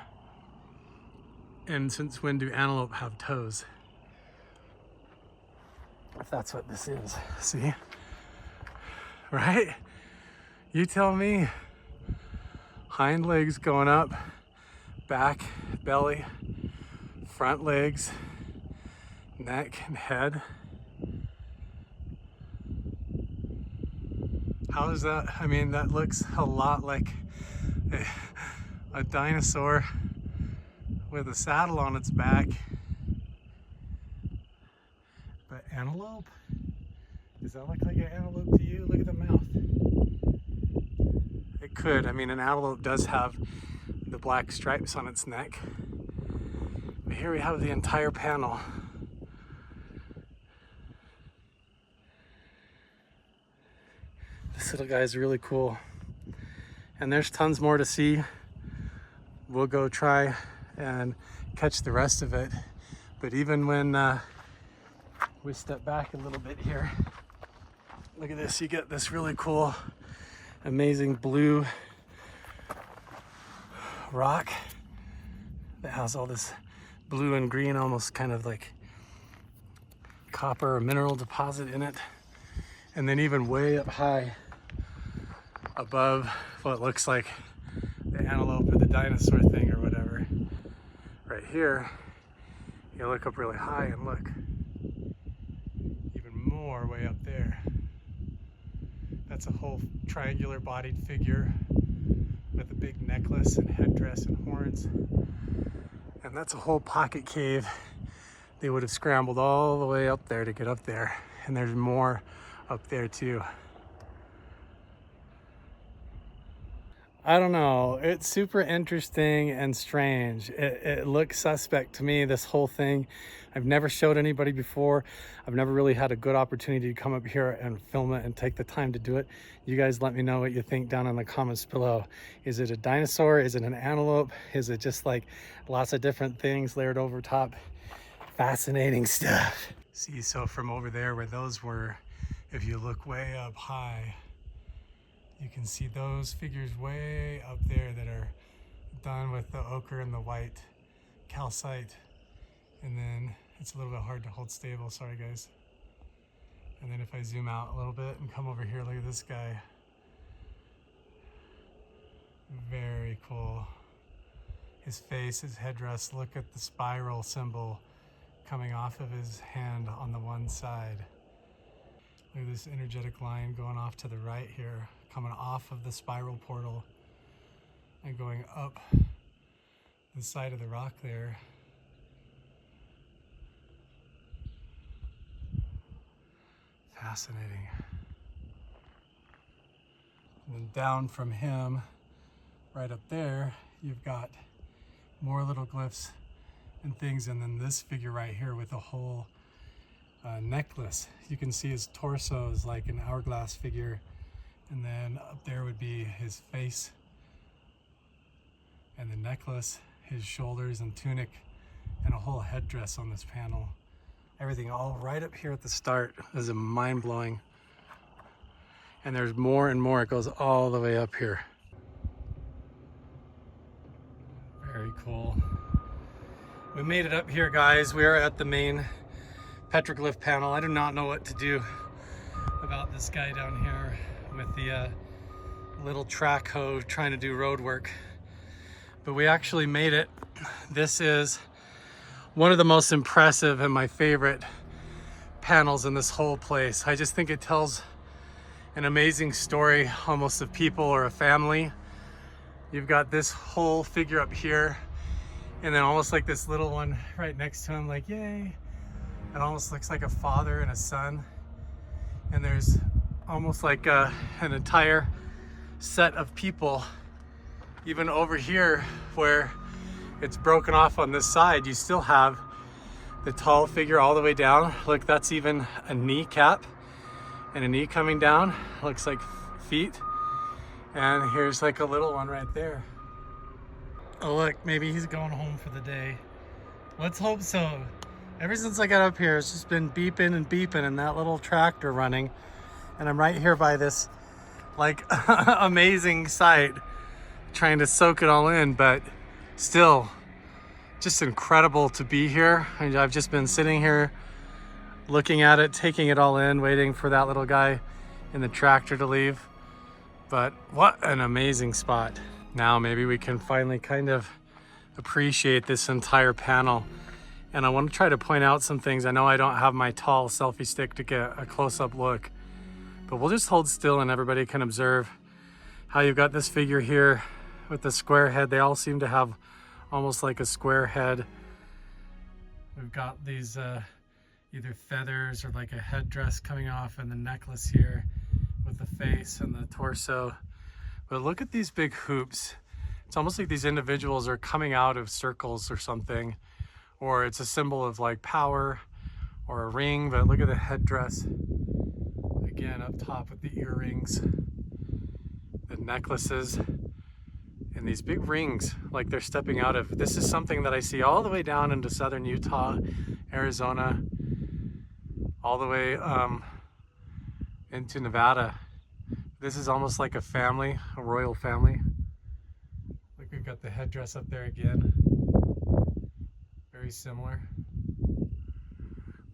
And since when do antelope have toes? If that's what this is, see? Right? You tell me. Hind legs going up, back, belly, front legs, neck and head. How is that? I mean, that looks a lot like a dinosaur with a saddle on its back. But antelope? Does that look like an antelope to you? Look at the mouth. It could. I mean, an antelope does have the black stripes on its neck. But here we have the entire panel. This little guy is really cool. And there's tons more to see. We'll go try and catch the rest of it. But even when we step back a little bit here, look at this, you get this really cool, amazing blue rock that has all this blue and green, almost kind of like copper or mineral deposit in it. And then even way up high above what looks like the antelope or the dinosaur thing or whatever, right here, you look up really high and look even more way up there. That's a whole triangular bodied figure with a big necklace and headdress and horns. And that's a whole pocket cave. They would have scrambled all the way up there to get up there. And there's more up there too. I don't know, it's super interesting and strange. It looks suspect to me, this whole thing. I've never showed anybody before. I've never really had a good opportunity to come up here and film it and take the time to do it. You guys let me know what you think down in the comments below. Is it a dinosaur? Is it an antelope? Is it just like lots of different things layered over top? Fascinating stuff. See, so from over there where those were, if you look way up high, you can see those figures way up there that are done with the ochre and the white calcite. And then it's a little bit hard to hold stable, sorry guys. And then if I zoom out a little bit and come over here, look at this guy. Very cool. His face, his headdress, look at the spiral symbol coming off of his hand on the one side. Look at this energetic line going off to the right here, coming off of the spiral portal and going up the side of the rock there. Fascinating. And then down from him, right up there, you've got more little glyphs and things, and then this figure right here with a whole necklace. You can see his torso is like an hourglass figure, and then up there would be his face and the necklace, his shoulders and tunic, and a whole headdress on this panel. Everything all right up here at the start is mind-blowing. And there's more and more. It goes all the way up here. Very cool. We made it up here, guys. We are at the main petroglyph panel. I do not know what to do about this guy down here with the little track hoe trying to do road work. But we actually made it. This is one of the most impressive and my favorite panels in this whole place. I just think it tells an amazing story, almost of people or a family. You've got this whole figure up here, and then almost like this little one right next to him, like, yay. It almost looks like a father and a son. And there's almost like an entire set of people, even over here where it's broken off on this side. You still have the tall figure all the way down. Look, that's even a kneecap and a knee coming down. Looks like feet. And here's like a little one right there. Oh look, maybe he's going home for the day. Let's hope so. Ever since I got up here, it's just been beeping and beeping and that little tractor running. And I'm right here by this like amazing sight, trying to soak it all in, but still just incredible to be here. I've just been sitting here looking at it, taking it all in, waiting for that little guy in the tractor to leave. But what an amazing spot. Now maybe we can finally kind of appreciate this entire panel. And I want to try to point out some things. I know I don't have my tall selfie stick to get a close-up look, but we'll just hold still and everybody can observe how you've got this figure here with the square head. They all seem to have almost like a square head. We've got these either feathers or like a headdress coming off, and the necklace here with the face and the torso. But look at these big hoops. It's almost like these individuals are coming out of circles or something, or it's a symbol of like power or a ring. But look at the headdress again up top with the earrings, the necklaces, and these big rings like they're stepping out of. This is something that I see all the way down into southern Utah, Arizona, all the way into Nevada. This is almost like a family, a royal family. Look, we've got the headdress up there again. very similar.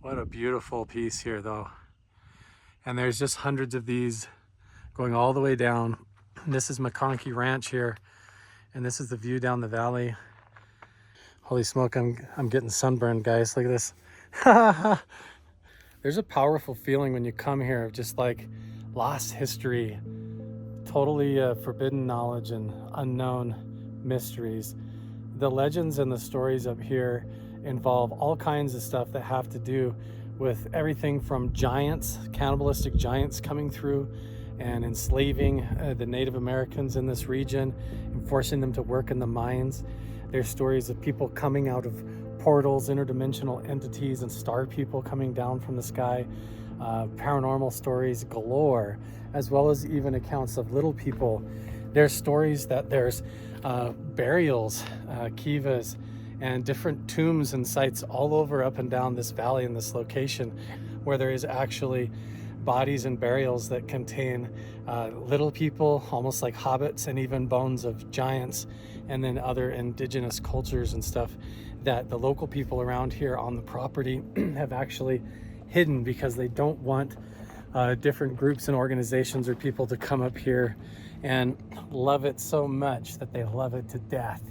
What a beautiful piece here though. And there's just hundreds of these going all the way down. This is McConkey Ranch here, and this is the view down the valley. Holy smoke, I'm getting sunburned, guys. Look at this. There's a powerful feeling when you come here of just like lost history, totally forbidden knowledge and unknown mysteries. The legends and the stories up here involve all kinds of stuff that have to do with everything from giants, cannibalistic giants coming through and enslaving the Native Americans in this region and forcing them to work in the mines. There's stories of people coming out of portals, interdimensional entities, and star people coming down from the sky. Paranormal stories galore, as well as even accounts of little people. There's stories that there's burials, kivas, and different tombs and sites all over up and down this valley in this location, where there is actually bodies and burials that contain little people, almost like hobbits, and even bones of giants, and then other indigenous cultures and stuff that the local people around here on the property have actually hidden because they don't want different groups and organizations or people to come up here and love it so much that they love it to death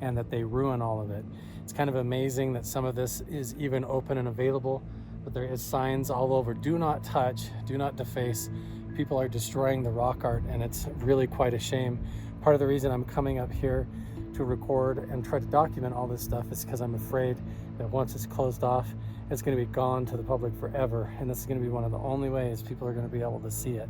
and that they ruin all of it. It's kind of amazing that some of this is even open and available, but there is signs all over: do not touch, do not deface. People are destroying the rock art, and it's really quite a shame. Part of the reason I'm coming up here to record and try to document all this stuff is because I'm afraid that once it's closed off, it's going to be gone to the public forever, and this is going to be one of the only ways people are going to be able to see it.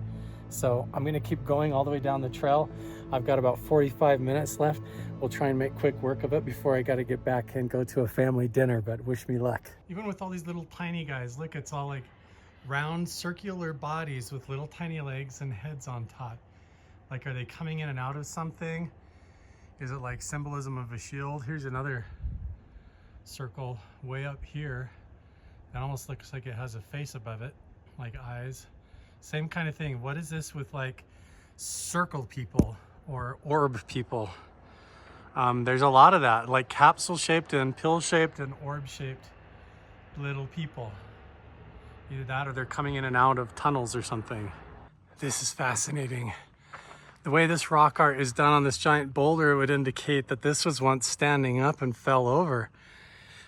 So I'm going to keep going all the way down the trail. I've got about 45 minutes left. We'll try and make quick work of it before I got to get back and go to a family dinner, but wish me luck. Even with all these little tiny guys, look, it's all like round circular bodies with little tiny legs and heads on top. Like, are they coming in and out of something? Is it like symbolism of a shield? Here's another circle way up here. It almost looks like it has a face above it, like eyes. Same kind of thing. What is this with like circle people or orb people? There's a lot of that, like capsule shaped and pill shaped and orb shaped little people. Either that or they're coming in and out of tunnels or something. This is fascinating. The way this rock art is done on this giant boulder would indicate that this was once standing up and fell over.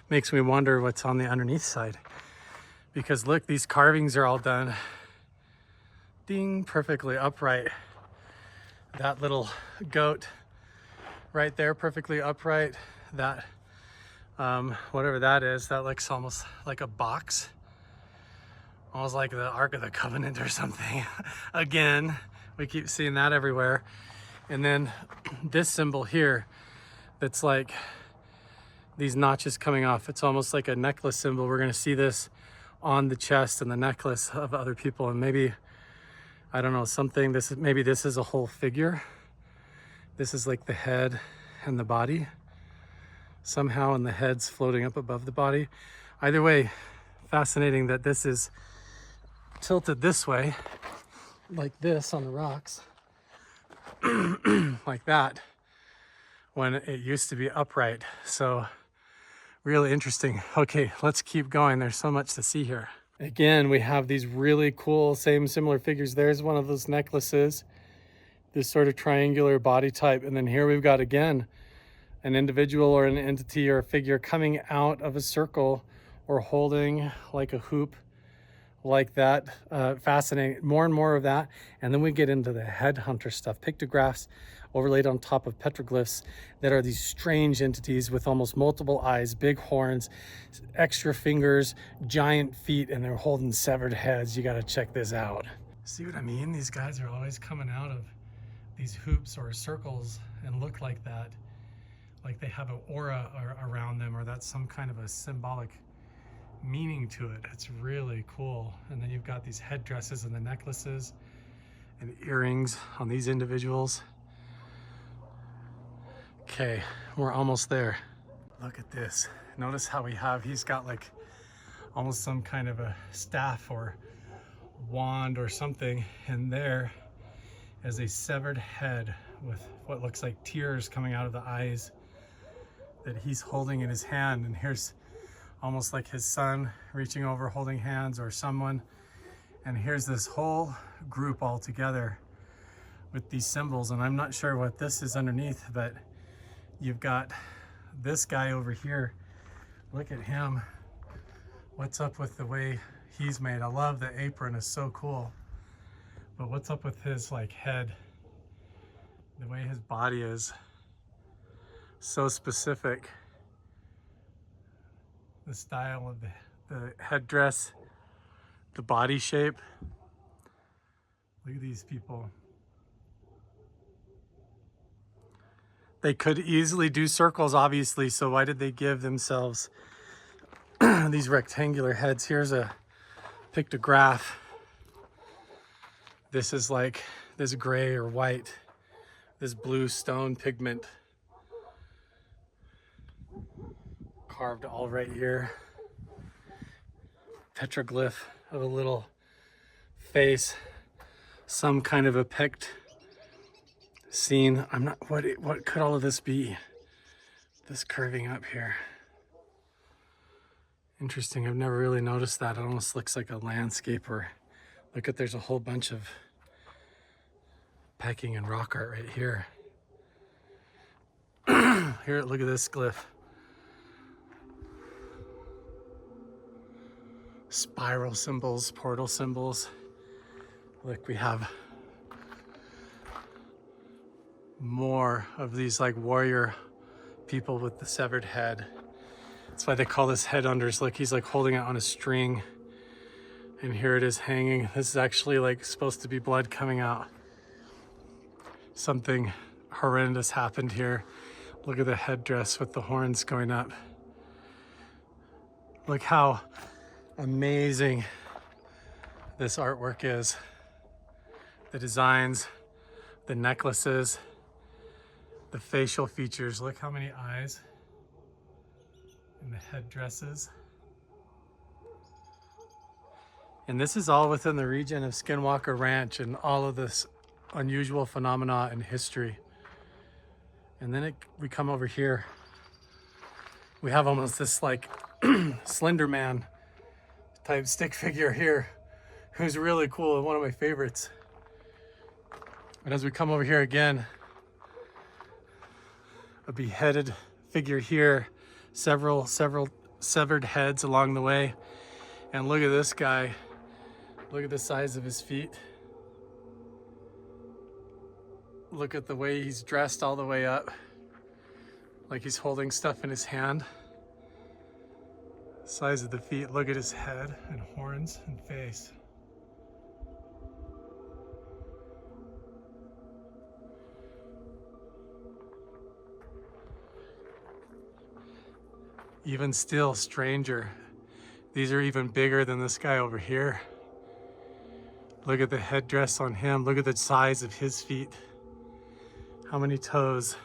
Makes me wonder what's on the underneath side. Because look, these carvings are all done, ding, perfectly upright. That little goat right there, perfectly upright. That, whatever that is, that looks almost like a box. Almost like the Ark of the Covenant or something. Again, we keep seeing that everywhere. And then this symbol here, that's like these notches coming off. It's almost like a necklace symbol. We're gonna see this on the chest and the necklace of other people. And maybe, I don't know, something, maybe this is a whole figure. This is like the head and the body. Somehow, and the head's floating up above the body. Either way, fascinating that this is tilted this way, like this on the rocks, like that, when it used to be upright. So really interesting. Okay, let's keep going. There's so much to see here. Again, we have these really cool, similar figures. There's one of those necklaces, this sort of triangular body type. And then here we've got, again, an individual or an entity or a figure coming out of a circle or holding like a hoop like that. Fascinating. More and more of that. And then we get into the headhunter stuff, pictographs overlaid on top of petroglyphs that are these strange entities with almost multiple eyes, big horns, extra fingers, giant feet, and they're holding severed heads. You got to check this out. See what I mean? These guys are always coming out of these hoops or circles and look like that, like they have an aura around them, or that's some kind of a symbolic meaning to it. It's really cool. And then you've got these headdresses and the necklaces and earrings on these individuals. Okay, we're almost there. Look at this. Notice how he's got like almost some kind of a staff or wand or something, and there is a severed head with what looks like tears coming out of the eyes. that he's holding in his hand. And here's almost like his son reaching over holding hands, or someone. And here's this whole group all together with these symbols. And I'm not sure what this is underneath, but you've got this guy over here. Look at him. What's up with the way he's made? I love the apron, is so cool. But what's up with his like head? The way his body is so specific. The style of the headdress, the body shape. Look at these people. They could easily do circles, obviously, so why did they give themselves these rectangular heads? Here's a pictograph. This is like this gray or white, this blue stone pigment carved all right here. Petroglyph of a little face, some kind of a pecked scene. I'm not, what could all of this be? This curving up here. Interesting, I've never really noticed that. It almost looks like a landscape, or look at, there's a whole bunch of pecking and rock art right here. Here, look at this glyph. Spiral symbols, portal symbols. Look, we have more of these like warrior people with the severed head. That's why they call this head unders. Look, he's like holding it on a string. And here it is hanging. This is actually like supposed to be blood coming out. Something horrendous happened here. Look at the headdress with the horns going up. Look how amazing this artwork is. The designs, the necklaces, the facial features. Look how many eyes in the headdresses. And this is all within the region of Skinwalker Ranch and all of this unusual phenomena in history. And then we come over here. We have almost this like Slender Man type stick figure here, who's really cool and one of my favorites. And as we come over here again, a beheaded figure here, several severed heads along the way. And look at this guy. Look at the size of his feet. Look at the way he's dressed all the way up, like he's holding stuff in his hand. Size of the feet. Look at his head and horns and face. Even still, stranger. These are even bigger than this guy over here. Look at the headdress on him. Look at the size of his feet. How many toes?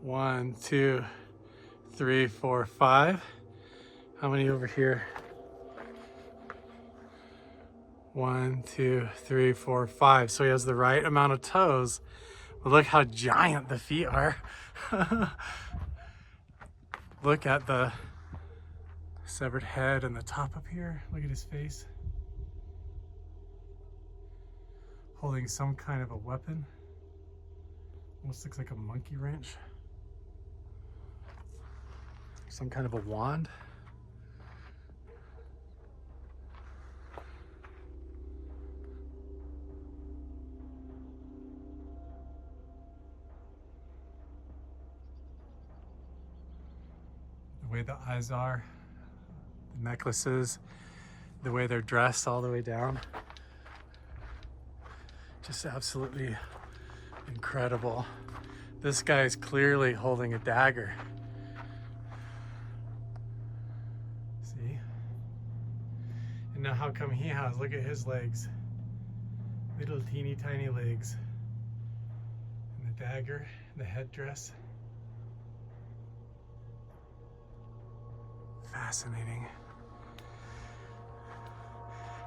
1, 2, 3, 4, 5. How many over here? 1, 2, 3, 4, 5. So he has the right amount of toes. But look how giant the feet are. Look at the severed head and the top up here. Look at his face. Holding some kind of a weapon. Almost looks like a monkey wrench. Some kind of a wand. The way the eyes are, the necklaces, the way they're dressed all the way down. Just absolutely incredible. This guy is clearly holding a dagger. See? And now how come he has, look at his legs. Little teeny tiny legs. And the dagger, and the headdress. Fascinating.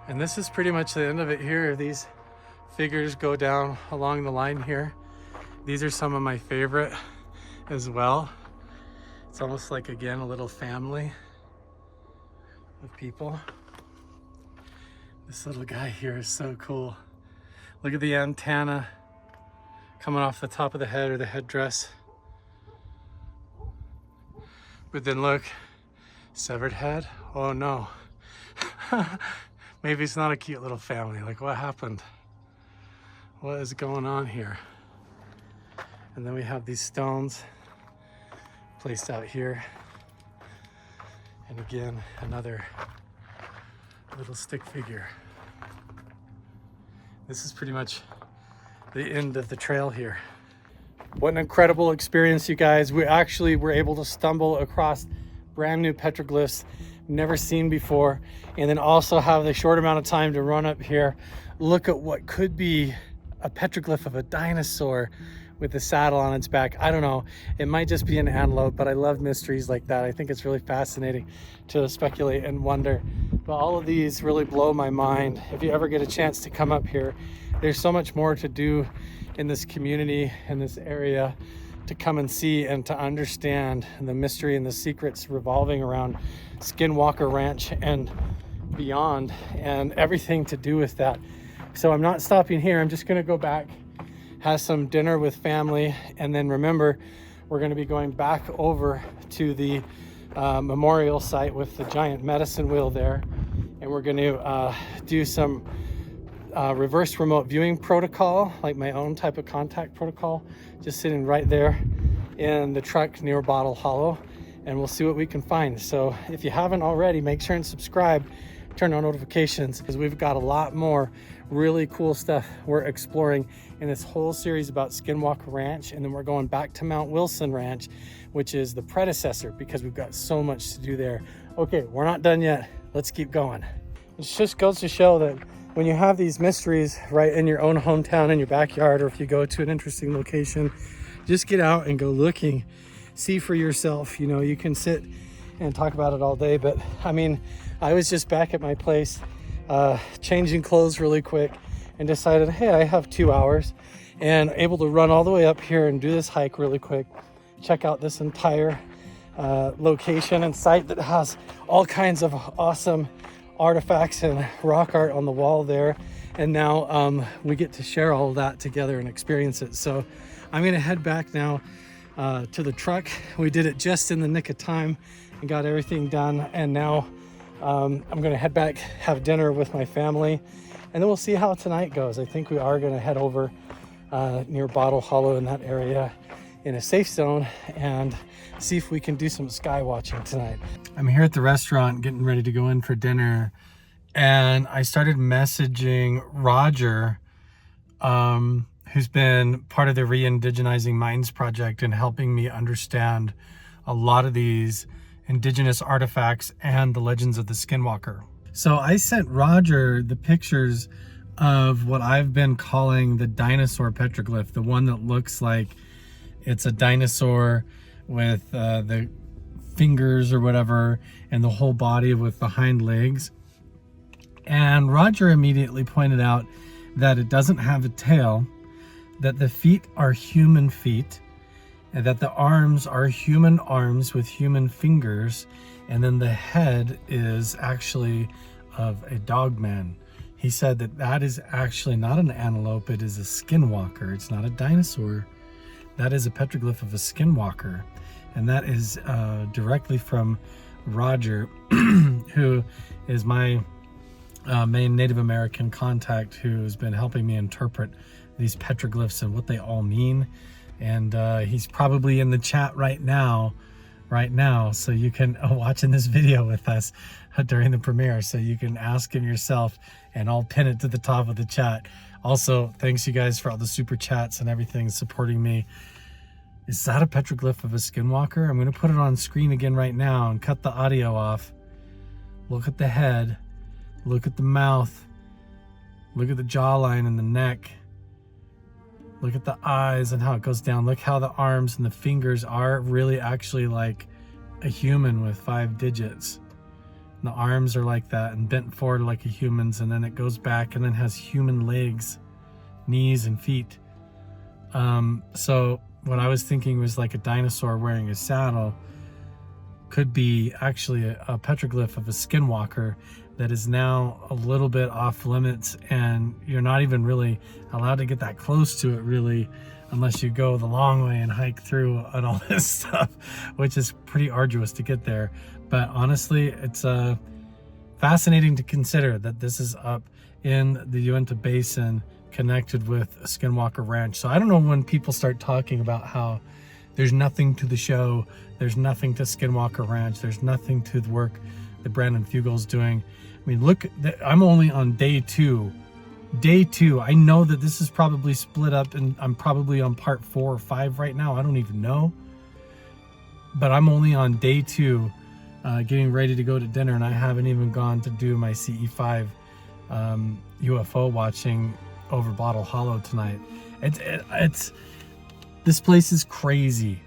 And this is pretty much the end of it here. These figures go down along the line here. These are some of my favorite. as well. It's almost like, again, a little family of people. This little guy here is so cool. Look at the antenna coming off the top of the head, or the headdress. But then look, severed head. Oh no. Maybe it's not a cute little family. Like, what happened? What is going on here? And then we have these stones placed out here. And again, another little stick figure. This is pretty much the end of the trail here. What an incredible experience, you guys. We actually were able to stumble across brand new petroglyphs never seen before, and then also have the short amount of time to run up here, look at what could be a petroglyph of a dinosaur with the saddle on its back. I don't know, it might just be an antelope, but I love mysteries like that. I think it's really fascinating to speculate and wonder. But all of these really blow my mind. If you ever get a chance to come up here, there's so much more to do in this community, in this area, to come and see and to understand the mystery and the secrets revolving around Skinwalker Ranch and beyond, and everything to do with that. So I'm not stopping here. I'm just gonna go back, have some dinner with family, and then remember, we're gonna be going back over to the memorial site with the giant medicine wheel there, and we're gonna do some reverse remote viewing protocol, like my own type of contact protocol, just sitting right there in the truck near Bottle Hollow, and we'll see what we can find. So if you haven't already, make sure and subscribe, turn on notifications, because we've got a lot more really cool stuff we're exploring in this whole series about Skinwalker Ranch. And then we're going back to Mount Wilson Ranch, which is the predecessor, because we've got so much to do there. Okay, we're not done yet. Let's keep going. It just goes to show that when you have these mysteries right in your own hometown, in your backyard, or if you go to an interesting location, just get out and go looking, see for yourself. You know, you can sit and talk about it all day, but I mean, I was just back at my place, changing clothes really quick, and decided, hey, I have 2 hours, and able to run all the way up here and do this hike really quick, check out this entire location and site that has all kinds of awesome artifacts and rock art on the wall there. And now we get to share all of that together and experience it. So I'm gonna head back now to the truck. We did it just in the nick of time and got everything done. And now I'm gonna head back, have dinner with my family, and then we'll see how tonight goes. I think we are gonna head over near Bottle Hollow in that area in a safe zone and see if we can do some sky watching tonight. I'm here at the restaurant getting ready to go in for dinner, and I started messaging Roger, who's been part of the Re-Indigenizing Minds project and helping me understand a lot of these indigenous artifacts and the legends of the Skinwalker. So I sent Roger the pictures of what I've been calling the dinosaur petroglyph, the one that looks like it's a dinosaur with the fingers or whatever, and the whole body with the hind legs. And Roger immediately pointed out that it doesn't have a tail, that the feet are human feet, and that the arms are human arms with human fingers, and then the head is actually of a dog man. He said that that is actually not an antelope, it is a skinwalker. It's not a dinosaur. That is a petroglyph of a skinwalker. And that is directly from Roger, who is my main Native American contact, who has been helping me interpret these petroglyphs and what they all mean. And he's probably in the chat right now, so you can watching this video with us during the premiere, so you can ask him yourself, and I'll pin it to the top of the chat. Also, thanks you guys for all the super chats and everything supporting me. Is that a petroglyph of a skinwalker? I'm going to put it on screen again right now and cut the audio off. Look at the head. Look at the mouth. Look at the jawline and the neck. Look at the eyes and how it goes down. Look how the arms and the fingers are really actually like a human with 5 digits. And the arms are like that and bent forward like a human's, and then it goes back and then has human legs, knees and feet. So what I was thinking was like a dinosaur wearing a saddle could be actually a petroglyph of a skinwalker that is now a little bit off limits, and you're not even really allowed to get that close to it really unless you go the long way and hike through and all this stuff, which is pretty arduous to get there. But honestly, it's fascinating to consider that this is up in the Uinta Basin connected with Skinwalker Ranch. So I don't know when people start talking about how there's nothing to the show, there's nothing to Skinwalker Ranch, there's nothing to the work that Brandon Fugel's doing. I mean, look, I'm only on day two. Day two. I know that this is probably split up, and I'm probably on part 4 or 5 right now. I don't even know. But I'm only on day 2, getting ready to go to dinner, and I haven't even gone to do my CE5 UFO watching over Bottle Hollow tonight. It's this place is crazy,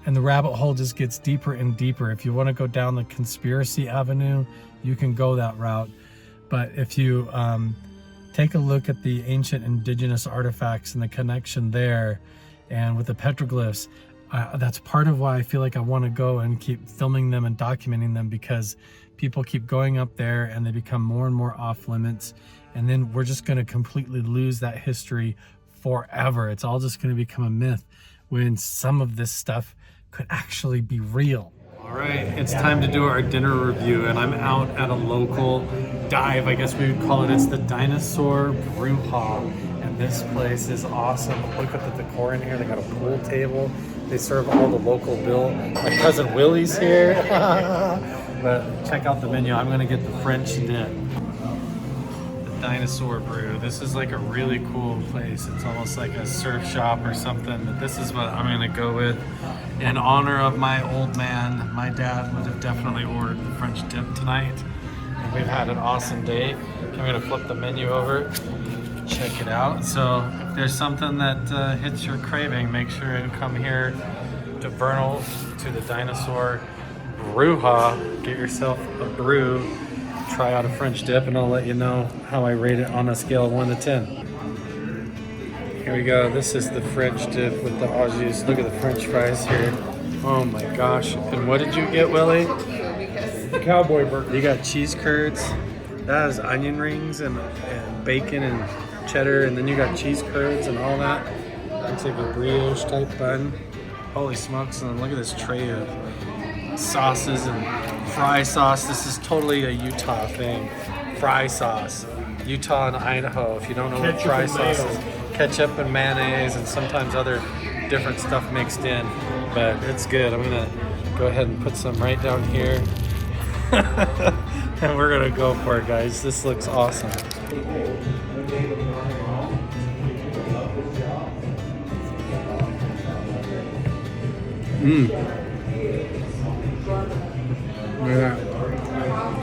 and the rabbit hole just gets deeper and deeper. If you want to go down the conspiracy avenue, you can go that route. But if you take a look at the ancient indigenous artifacts and the connection there, and with the petroglyphs, that's part of why I feel like I want to go and keep filming them and documenting them, because people keep going up there and they become more and more off limits, and then we're just going to completely lose that history forever. It's all just going to become a myth when some of this stuff could actually be real. All right, it's time to do our dinner review, and I'm out at a local dive, I guess we would call it. It's the Dinosaur Brew Hall, and this place is awesome. Look at the decor in here. They got a pool table. They serve all the local bill. My cousin Willie's here. But check out the menu. I'm gonna get the French dip. The Dinosaur Brew. This is like a really cool place. It's almost like a surf shop or something, but this is what I'm gonna go with. In honor of my old man, my dad would have definitely ordered the French dip tonight. And we've had an awesome day. I'm gonna flip the menu over, check it out. So if there's something that hits your craving, make sure and come here to Vernal, to the Dinosaur Brewha. Get yourself a brew, try out a French dip, and I'll let you know how I rate it on a scale of 1 to 10. Here we go. This is the French dip with the au jus. Look at the French fries here. Oh my gosh. And what did you get, Willie? The cowboy burger. You got cheese curds. That has onion rings and bacon and cheddar, and then you got cheese curds and all that. Looks like a brioche type bun. Holy smokes, and look at this tray of sauces and fry sauce. This is totally a Utah thing. Fry sauce. Utah and Idaho. If you don't know what fry sauce is, ketchup and mayonnaise and sometimes other different stuff mixed in, but it's good. I'm gonna go ahead and put some right down here. And we're gonna go for it, guys. This looks awesome. Look at that.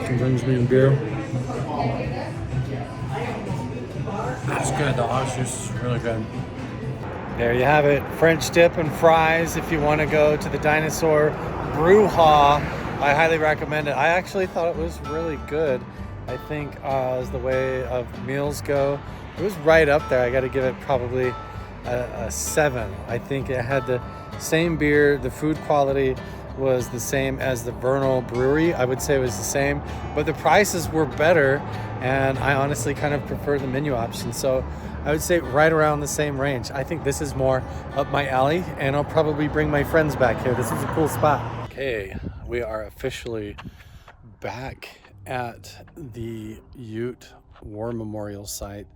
Some brings me in beer. That's good. The au jus is really good. There you have it. French dip and fries. If you want to go to the Dinosaur Brew Hall, I highly recommend it. I actually thought it was really good. I think as the way of meals go, it was right up there. I got to give it probably a 7. I think it had the same beer. The food quality was the same as the Vernal brewery. I would say it was the same, but the prices were better, and I honestly kind of prefer the menu option. So I would say right around the same range. I think this is more up my alley, and I'll probably bring my friends back here. This is a cool spot. Okay, we are officially back at the Ute War Memorial site.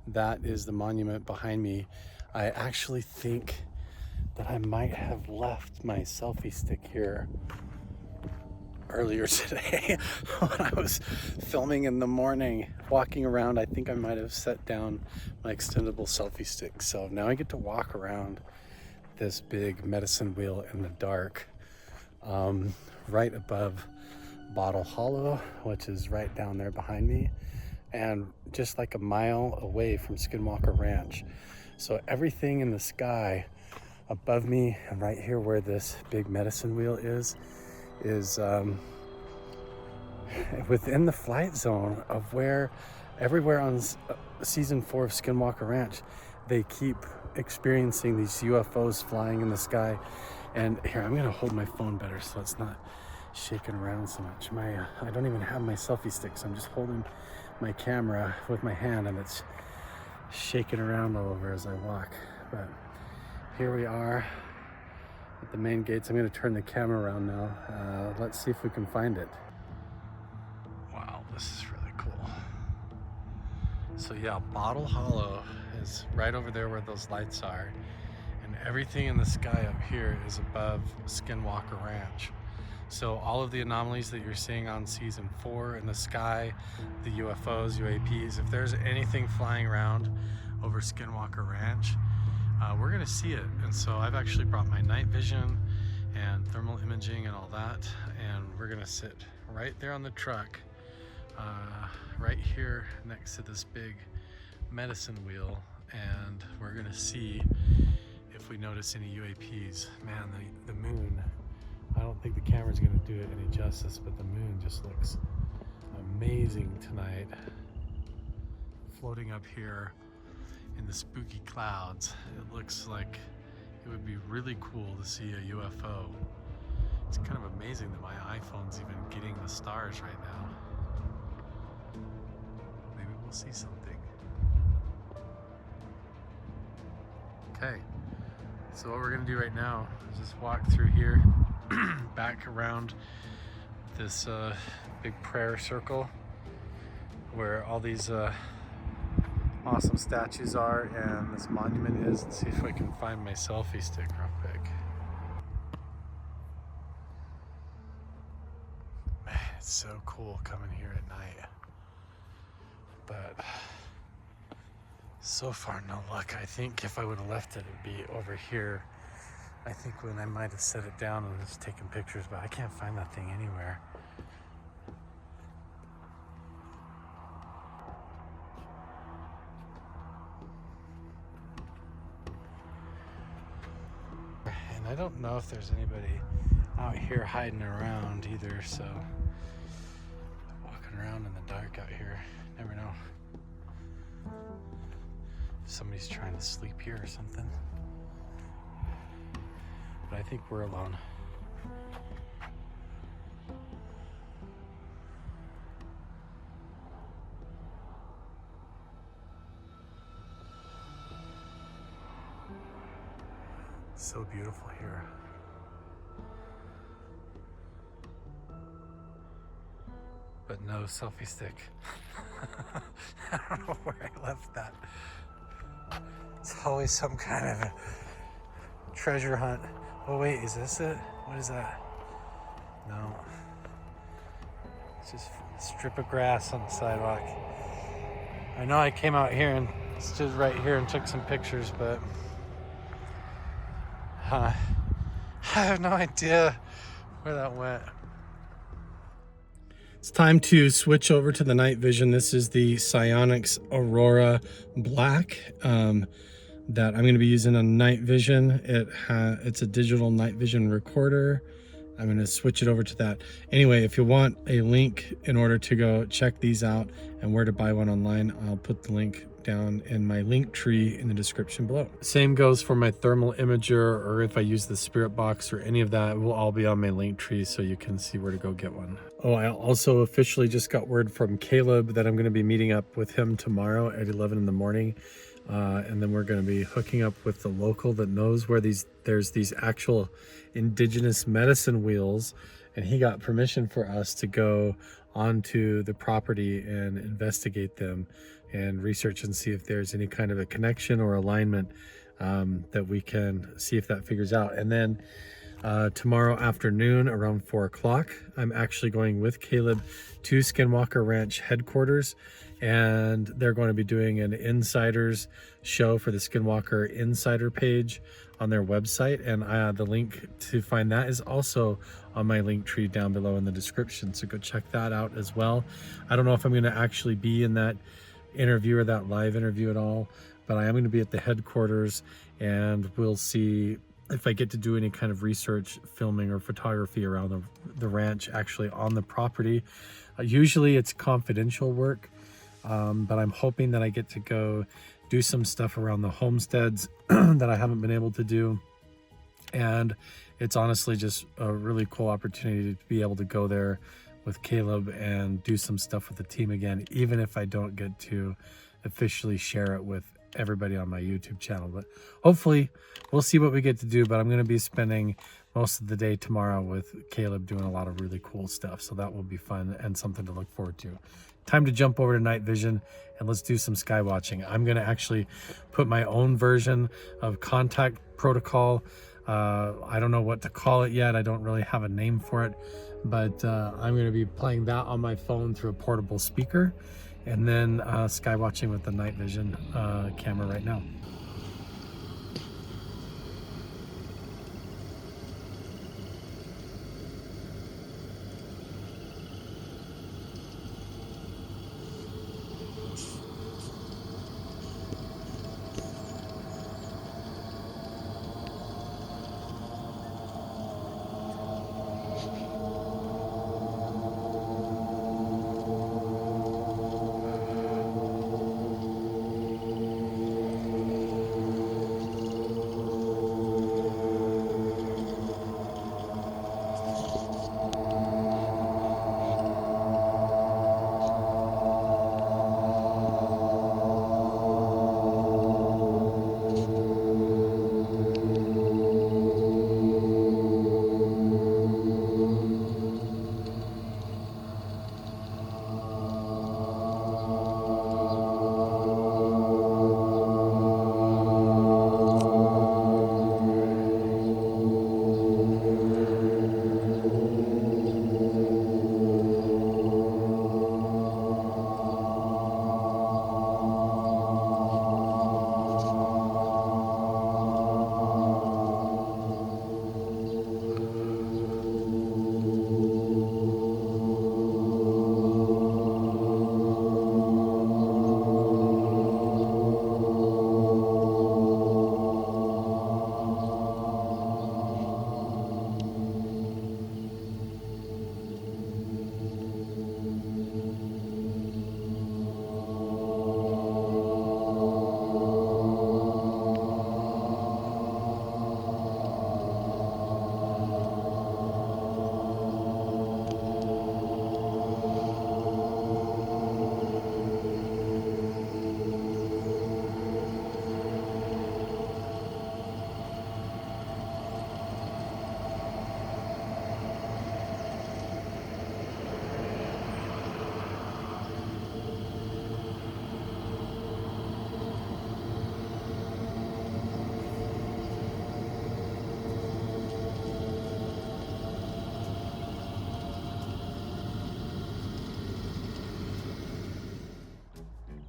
That is the monument behind me. I actually think that I might have left my selfie stick here earlier today when I was filming in the morning, walking around. I think I might have set down my extendable selfie stick. So now I get to walk around this big medicine wheel in the dark, right above Bottle Hollow, which is right down there behind me, and just like a mile away from Skinwalker Ranch. So everything in the sky above me and right here where this big medicine wheel is within the flight zone of where everywhere on season 4 of Skinwalker Ranch they keep experiencing these UFOs flying in the sky. And here, I'm gonna hold my phone better so it's not shaking around so much. I don't even have my selfie stick, so I'm just holding my camera with my hand and it's shaking around all over as I walk. But here we are at the main gates. I'm gonna turn the camera around now. Let's see if we can find it. Wow, this is really cool. So yeah, Bottle Hollow is right over there where those lights are. And everything in the sky up here is above Skinwalker Ranch. So all of the anomalies that you're seeing on season 4 in the sky, the UFOs, UAPs, if there's anything flying around over Skinwalker Ranch, we're gonna see it. And so I've actually brought my night vision and thermal imaging and all that, and we're gonna sit right there on the truck, right here next to this big medicine wheel, and we're gonna see if we notice any UAPs. Man, the moon, I don't think the camera's gonna do it any justice, but the moon just looks amazing tonight. Floating up here in the spooky clouds. It looks like it would be really cool to see a UFO. It's kind of amazing that my iPhone's even getting the stars right now. Maybe we'll see something. Okay, so what we're gonna do right now is just walk through here, back around this big prayer circle where all these awesome statues are and this monument is, and see if I can find my selfie stick real quick. Man, it's so cool coming here at night, but so far no luck. I think if I would have left it, it'd be over here. I think when I might have set it down and just taken pictures, but I can't find that thing anywhere. And I don't know if there's anybody out here hiding around either, so walking around in the dark out here, never know. If somebody's trying to sleep here or something. But I think we're alone. So beautiful here. But no selfie stick. I don't know where I left that. It's always some kind of a treasure hunt. Oh wait, is this it? What is that? No. It's just a strip of grass on the sidewalk. I know I came out here and stood right here and took some pictures, but I have no idea where that went. It's time to switch over to the night vision. This is the Psionics Aurora Black that I'm going to be using on night vision. It's a digital night vision recorder. I'm going to switch it over to that. Anyway, if you want a link in order to go check these out and where to buy one online, I'll put the link down in my link tree in the description below. Same goes for my thermal imager, or if I use the spirit box or any of that, it will all be on my link tree so you can see where to go get one. Oh, I also officially just got word from Caleb that I'm going to be meeting up with him tomorrow at 11 in the morning. And then we're going to be hooking up with the local that knows where there's these actual indigenous medicine wheels, and he got permission for us to go onto the property and investigate them and research and see if there's any kind of a connection or alignment that we can see if that figures out. And then tomorrow afternoon around 4 o'clock, I'm actually going with Caleb to Skinwalker Ranch headquarters, and they're going to be doing an insiders show for the Skinwalker Insider page on their website, and the link to find that is also on my link tree down below in the description, so go check that out as well. I don't know if I'm going to actually be in that interview or that live interview at all, but I am going to be at the headquarters, and we'll see if I get to do any kind of research, filming, or photography around the ranch, actually on the property. Usually it's confidential work, but I'm hoping that I get to go do some stuff around the homesteads that I haven't been able to do. And it's honestly just a really cool opportunity to be able to go there with Caleb and do some stuff with the team again, even if I don't get to officially share it with everybody on my YouTube channel. But hopefully we'll see what we get to do. But I'm going to be spending most of the day tomorrow with Caleb doing a lot of really cool stuff. So that will be fun and something to look forward to. Time to jump over to night vision and let's do some sky watching. I'm going to actually put my own version of contact protocol. I don't know what to call it yet. I don't really have a name for it, but I'm going to be playing that on my phone through a portable speaker, and then sky watching with the night vision camera right now.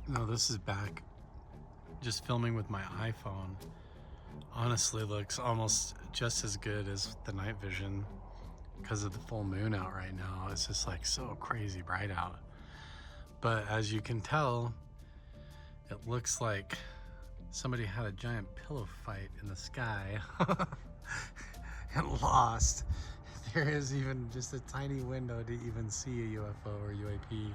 No, this is back. Just filming with my iPhone. Honestly, looks almost just as good as the night vision because of the full moon out right now. It's just like so crazy bright out. But as you can tell, it looks like somebody had a giant pillow fight in the sky and lost. There is even just a tiny window to even see a UFO or UAP.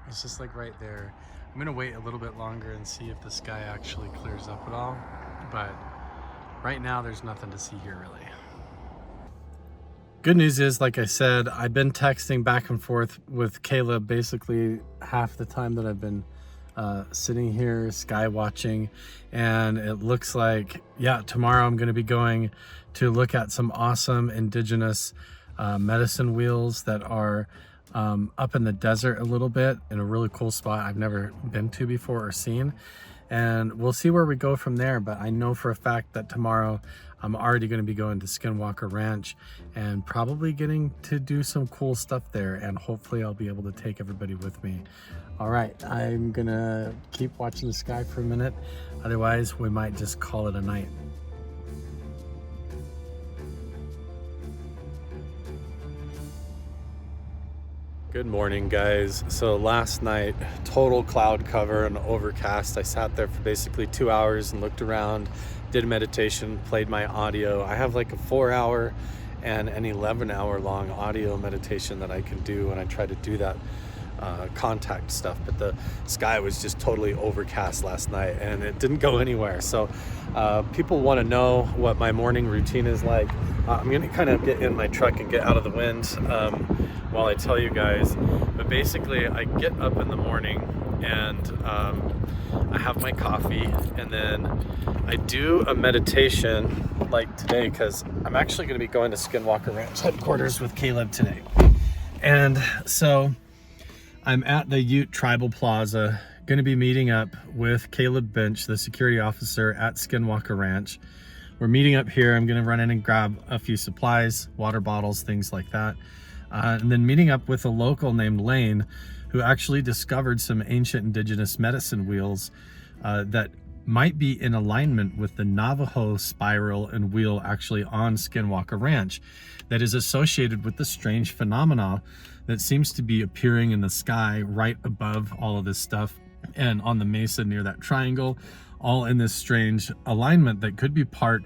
It's just like right there. I'm gonna wait a little bit longer and see if the sky actually clears up at all. But right now there's nothing to see here really. Good news is, like I said, I've been texting back and forth with Caleb basically half the time that I've been sitting here sky watching, and it looks like, yeah, tomorrow I'm going to be going to look at some awesome indigenous medicine wheels that are up in the desert a little bit in a really cool spot I've never been to before or seen, and we'll see where we go from there. But I know for a fact that tomorrow I'm already going to be going to Skinwalker Ranch and probably getting to do some cool stuff there, and hopefully I'll be able to take everybody with me. All right, I'm gonna keep watching the sky for a minute, otherwise we might just call it a night. Good morning, guys. So last night, total cloud cover and overcast. I sat there for basically 2 hours and looked around, did meditation, played my audio. I have like a 4-hour and an 11-hour long audio meditation that I can do, and I try to do that contact stuff, but the sky was just totally overcast last night and it didn't go anywhere. So people want to know what my morning routine is like. I'm gonna kind of get in my truck and get out of the wind while I tell you guys, but basically I get up in the morning and I have my coffee, and then I do a meditation like today, because I'm actually going to be going to Skinwalker Ranch headquarters with Caleb today. And so I'm at the Ute Tribal Plaza, going to be meeting up with Caleb Bench, the security officer at Skinwalker Ranch. We're meeting up here. I'm going to run in and grab a few supplies, water bottles, things like that. And then meeting up with a local named Lane, who actually discovered some ancient indigenous medicine wheels that might be in alignment with the Navajo spiral and wheel actually on Skinwalker Ranch, that is associated with the strange phenomena that seems to be appearing in the sky right above all of this stuff and on the mesa near that triangle, all in this strange alignment that could be part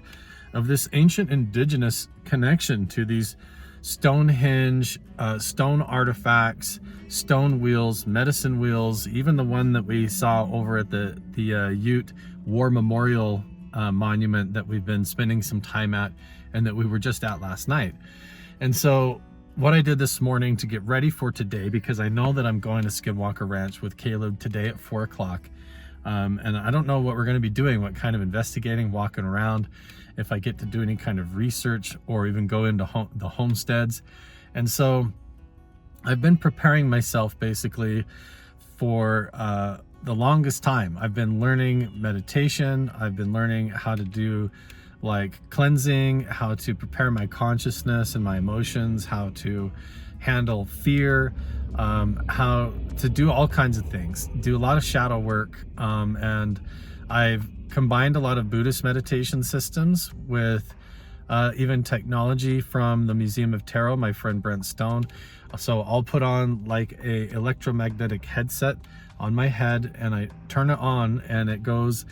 of this ancient indigenous connection to these Stonehenge, stone artifacts, stone wheels, medicine wheels, even the one that we saw over at the Ute War Memorial monument that we've been spending some time at and that we were just at last night. And so what I did this morning to get ready for today, because I know that I'm going to Skinwalker Ranch with Caleb today at 4 o'clock. And I don't know what we're going to be doing, what kind of investigating, walking around, if I get to do any kind of research or even go into the homesteads. And so I've been preparing myself basically for the longest time. I've been learning meditation. I've been learning how to do like cleansing, how to prepare my consciousness and my emotions, how to handle fear, how to do all kinds of things, do a lot of shadow work. And I've combined a lot of Buddhist meditation systems with even technology from the Museum of Tarot, my friend Brent Stone. So I'll put on like a electromagnetic headset on my head and I turn it on and it goes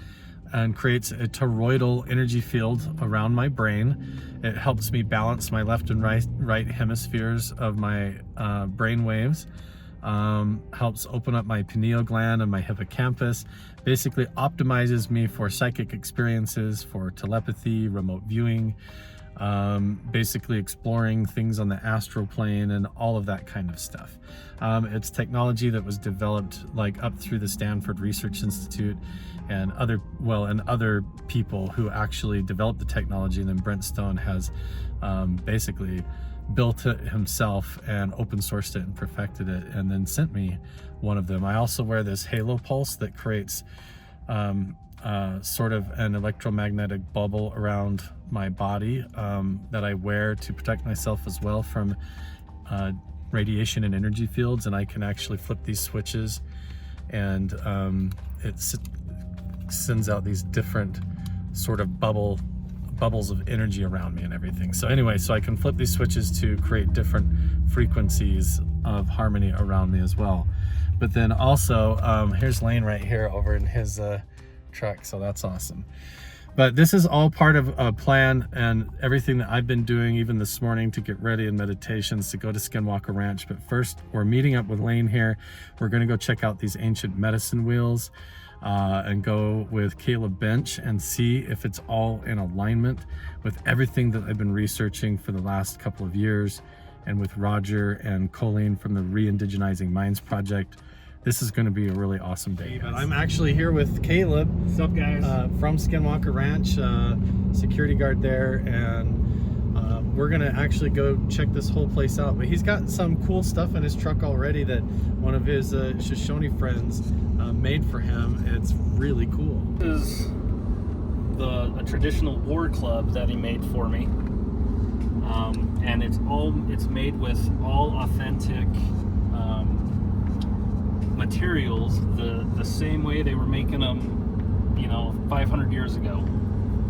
and creates a toroidal energy field around my brain. It helps me balance my left and right hemispheres of my brain waves. Helps open up my pineal gland and my hippocampus, basically optimizes me for psychic experiences, for telepathy, remote viewing, basically exploring things on the astral plane and all of that kind of stuff. It's technology that was developed like up through the Stanford Research Institute and other people who actually developed the technology, and then Brent Stone has basically built it himself and open sourced it and perfected it and then sent me one of them. I also wear this halo pulse that creates sort of an electromagnetic bubble around my body that I wear to protect myself as well from radiation and energy fields, and I can actually flip these switches and it sends out these different sort of bubbles of energy around me and everything. So anyway, so I can flip these switches to create different frequencies of harmony around me as well. But then also, here's Lane right here over in his truck, so that's awesome. But this is all part of a plan and everything that I've been doing even this morning to get ready in meditations to go to Skinwalker Ranch. But first, we're meeting up with Lane here. We're gonna go check out these ancient medicine wheels and go with Caleb Bench and see if it's all in alignment with everything that I've been researching for the last couple of years, and with Roger and Colleen from the Re-Indigenizing Minds Project. This is going to be a really awesome day. But I'm actually here with Caleb. What's up, guys? From Skinwalker Ranch, security guard there, and we're gonna actually go check this whole place out. But he's got some cool stuff in his truck already that one of his Shoshone friends made for him. It's really cool. This is a traditional war club that he made for me, and it's made with all authentic materials, the same way they were making them, 500 years ago.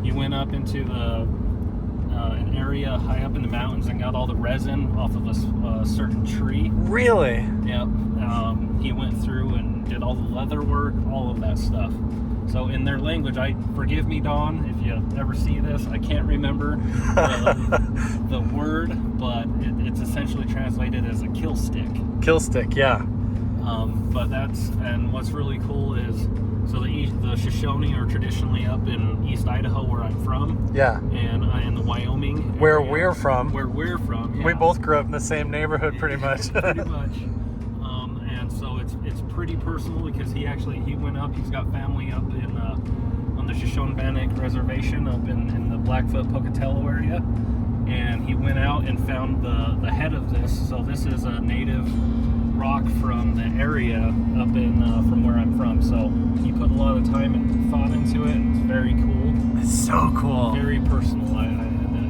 You went up into an area high up in the mountains and got all the resin off of a certain tree. Really? Yep. He went through and did all the leather work, all of that stuff. So in their language, forgive me, Dawn, if you ever see this, I can't remember the word, but it's essentially translated as a kill stick. Kill stick, yeah. But that's, and what's really cool is, so the Shoshone are traditionally up in East Idaho, where I'm from. Yeah. And in the Wyoming Where area, we're from. Where we're from, yeah. We both grew up in the same neighborhood, pretty much. Pretty much. And so it's pretty personal because he went up. He's got family up in on the Shoshone-Bannock Reservation up in the Blackfoot Pocatello area, and he went out and found the head of this. So this is a native rock from the area up in from where I'm from. So he put a lot of time and thought into it, and it's very cool. It's so cool. Very personal.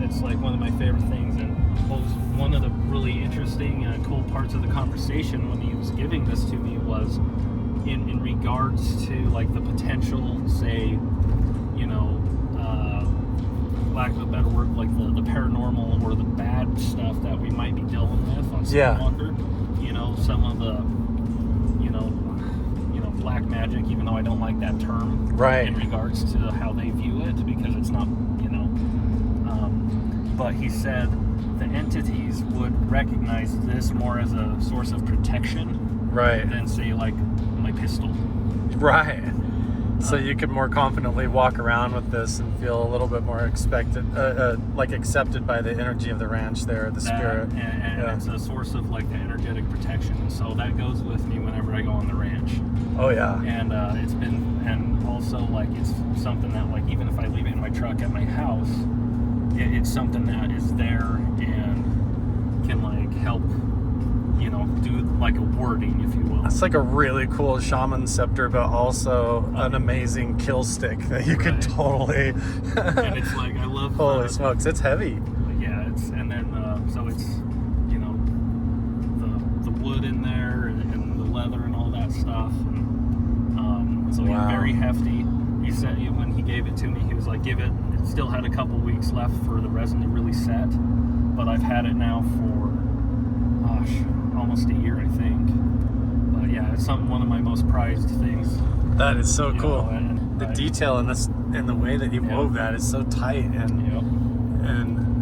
It's like one of my favorite things. And what was one of the really interesting cool parts of the conversation when he was giving this to me was in regards to like the potential, say, you know, lack of a better word, like the paranormal or the bad stuff that we might be dealing with on Skinwalker. You know, some of the, you know, black magic, even though I don't like that term. Right. In regards to how they view it, because it's not, you know. But he said the entities would recognize this more as a source of protection. Right. Than, say, like my pistol. Right. So you could more confidently walk around with this and feel a little bit more accepted by the energy of the ranch there, the spirit. And it's a source of like the energetic protection. So that goes with me whenever I go on the ranch. Oh yeah. And it's been, and also like it's something that like even if I leave it in my truck at my house, it's something that is there and can like help, you know, do like a wording, if you will. It's like a really cool shaman scepter, but also an amazing kill stick that you could totally. And it's like, I love. Holy smokes, it's heavy. Yeah, it's, and then so it's, you know, the wood in there and the leather and all that stuff. And, so wow. He's very hefty. He said when he gave it to me, he was like, it still had a couple weeks left for the resin to really set, but I've had it now for, gosh, almost a year, I think. But yeah, it's one of my most prized things. That is so cool. Know, and the detail in this, in the way that he wove that is so tight, and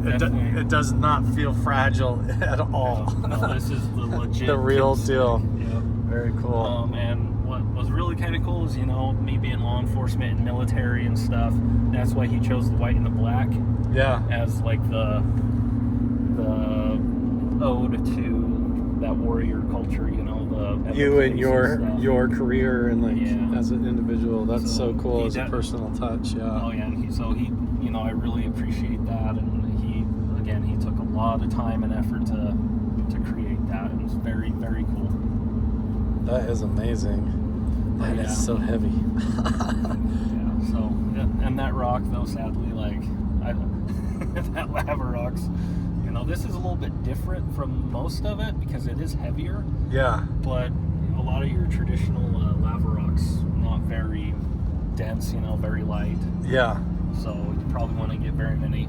it does not feel fragile at all. No, this is the legit. The real deal. Yep. Very cool. And what was really kind of cool is, you know, me being law enforcement and military and stuff. That's why he chose the white and the black. Yeah. As like the ode to that warrior culture, you know, you and stuff. your career and like as an individual. That's so cool as a personal touch. Yeah. Oh yeah, and so he, you know, I really appreciate that, and he took a lot of time and effort to create that, and it's very, very cool. That is amazing. That is so heavy. Yeah. So and that rock though, sadly, like that lava rocks. You know, this is a little bit different from most of it because it is heavier. Yeah. But a lot of your traditional lava rocks, not very dense, you know, very light. Yeah. So you probably want to get very many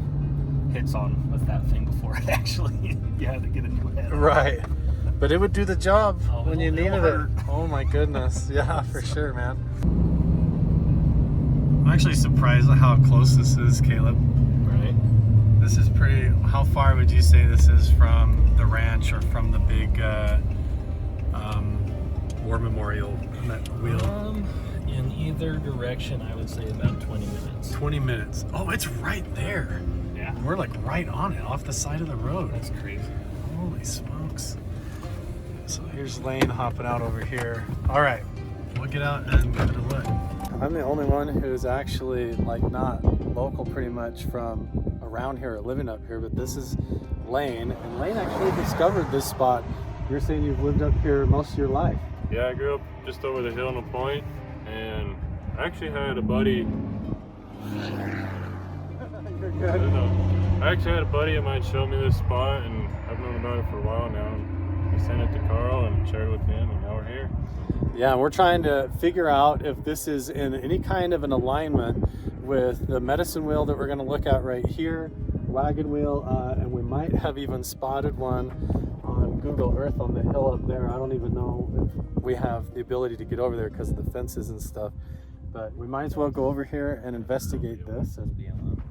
hits on with that thing before it actually you had to get a new head. Right. But it would do the job when you needed it. Oh my goodness. Yeah, for sure, man. I'm actually surprised at how close this is, Caleb. Right. This is pretty. How far would you say this is from the ranch or from the big War Memorial wheel? In either direction, I would say about 20 minutes. 20 minutes. Oh, it's right there. Yeah. We're like right on it, off the side of the road. That's crazy. Holy smokes. So here's Lane hopping out over here. All right, we'll get out and give it a look. I'm the only one who's actually like not local pretty much from around here or living up here, but this is Lane, and Lane actually discovered this spot. You're saying you've lived up here most of your life. Yeah, I grew up just over the hill in a point, and I actually had a buddy. You're good. I don't know. I actually had a buddy of mine show me this spot, and I've known about it for a while now. I sent it to Carl and shared it with him, and now we're here. Yeah, we're trying to figure out if this is in any kind of an alignment with the medicine wheel that we're going to look at right here, wagon wheel, and we might have even spotted one on Google Earth on the hill up there. I don't even know if we have the ability to get over there because of the fences and stuff, but we might as well go over here and investigate this and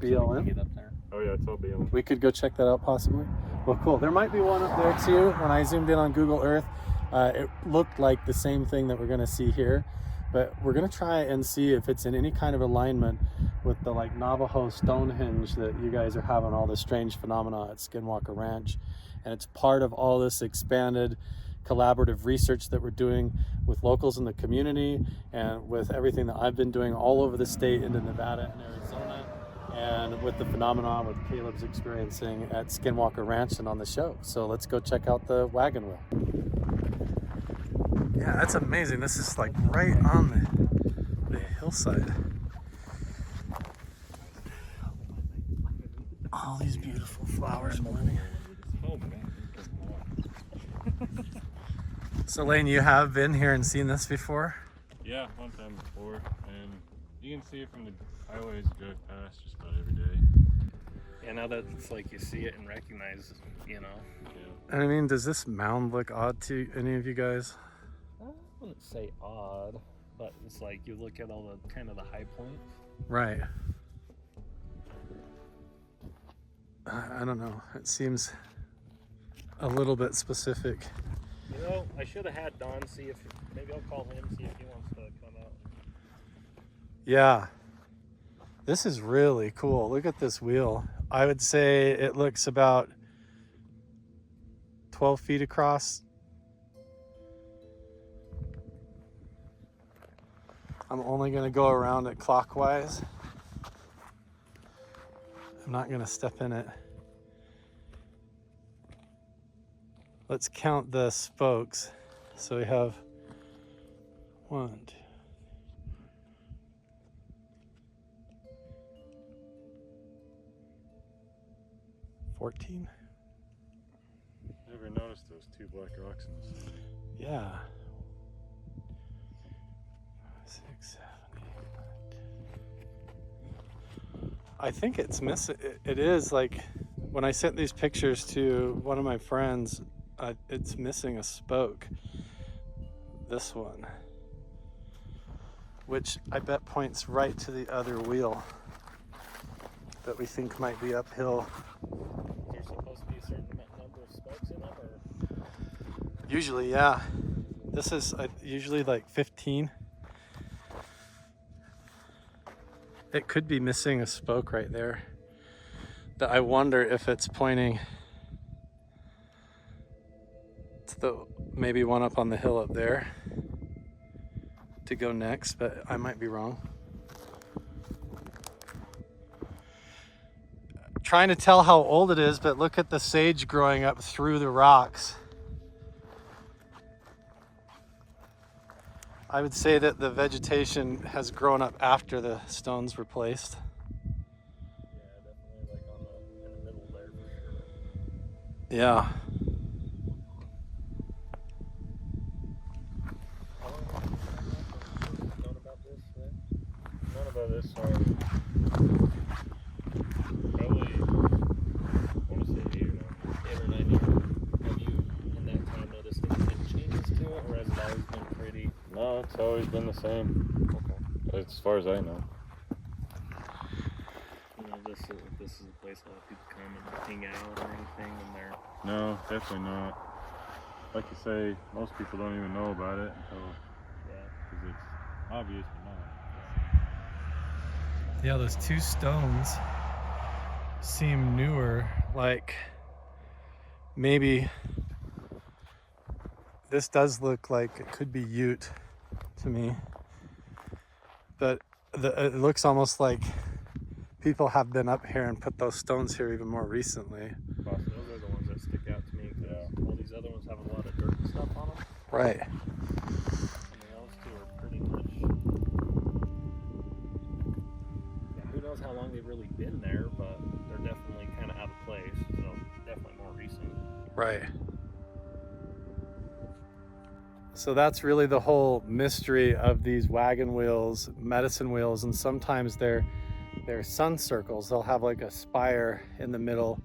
BLM. Get up there. Oh yeah, it's all BLM. We could go check that out possibly. Well, cool. There might be one up there too when I zoomed in on Google Earth. It looked like the same thing that we're going to see here, but we're going to try and see if it's in any kind of alignment with the like Navajo Stonehenge that you guys are having all this strange phenomena at Skinwalker Ranch. And it's part of all this expanded collaborative research that we're doing with locals in the community and with everything that I've been doing all over the state into Nevada and Arizona, and with the phenomenon with Caleb's experiencing at Skinwalker Ranch and on the show. So let's go check out the wagon wheel. Yeah, that's amazing. This is like right on the hillside. All these beautiful flowers blooming. So Lane, you have been here and seen this before? Yeah, one time before, and you can see it from the highways you drive past just about every day. Yeah, now that it's like you see it and recognize, you know. Yeah. And I mean, does this mound look odd to any of you guys? I wouldn't say odd, but it's like you look at all the kind of the high points. Right. I don't know. It seems a little bit specific. You know, I should have had Don see if, maybe I'll call him, see if he wants to come out. Yeah. This is really cool. Look at this wheel. I would say it looks about 12 feet across. I'm only going to go around it clockwise. I'm not going to step in it. Let's count the spokes. So we have 1, 2, 14. Never noticed those 2 black rocks in the center. Yeah. 6, 7, 8, 9, 10. I think it's missing. It is like when I sent these pictures to one of my friends, it's missing a spoke. This one, which I bet points right to the other wheel that we think might be uphill. There's supposed to be a certain number of spokes in them, or? Usually, yeah. This is usually like 15. It could be missing a spoke right there. That I wonder if it's pointing to the maybe one up on the hill up there to go next, but I might be wrong. Trying to tell how old it is, but look at the sage growing up through the rocks. I would say that the vegetation has grown up after the stones were placed. Yeah, definitely like in the middle there for sure. Yeah. Known about this, right? None about this song. Probably, I want to say 8 or 9 years. 8 or 9 years. Have you, in that time, noticed any changes to it, or has it always been pretty? No, it's always been the same. Okay. As far as I know. You know, this is a place a lot of people come and hang out or anything, and they're. No, definitely not. Like you say, most people don't even know about it until, because it's obvious but not. Yeah, those 2 stones seem newer, like maybe this does look like it could be Ute to me, but it looks almost like people have been up here and put those stones here even more recently. Those are the ones that stick out to me, because all these other ones have a lot of dirt and stuff on them. Right. I mean, those 2 are pretty much. Yeah, who knows how long they've really been there, but they're definitely kind of out of place, so definitely more recent. Right. So that's really the whole mystery of these wagon wheels, medicine wheels, and sometimes they're sun circles. They'll have like a spire in the middle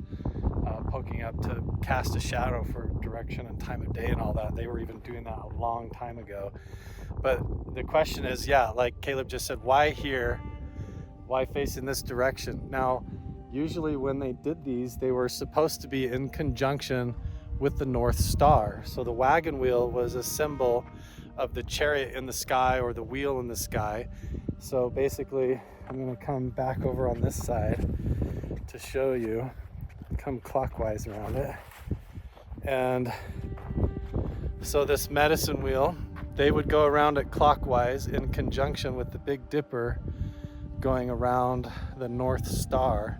poking up to cast a shadow for direction and time of day and all that. They were even doing that a long time ago. But the question is, yeah, like Caleb just said, why here? Why face in this direction? Now, usually when they did these, they were supposed to be in conjunction with the North Star. So the wagon wheel was a symbol of the chariot in the sky or the wheel in the sky. So basically, I'm going to come back over on this side to show you, come clockwise around it. And so this medicine wheel, they would go around it clockwise in conjunction with the Big Dipper going around the North Star.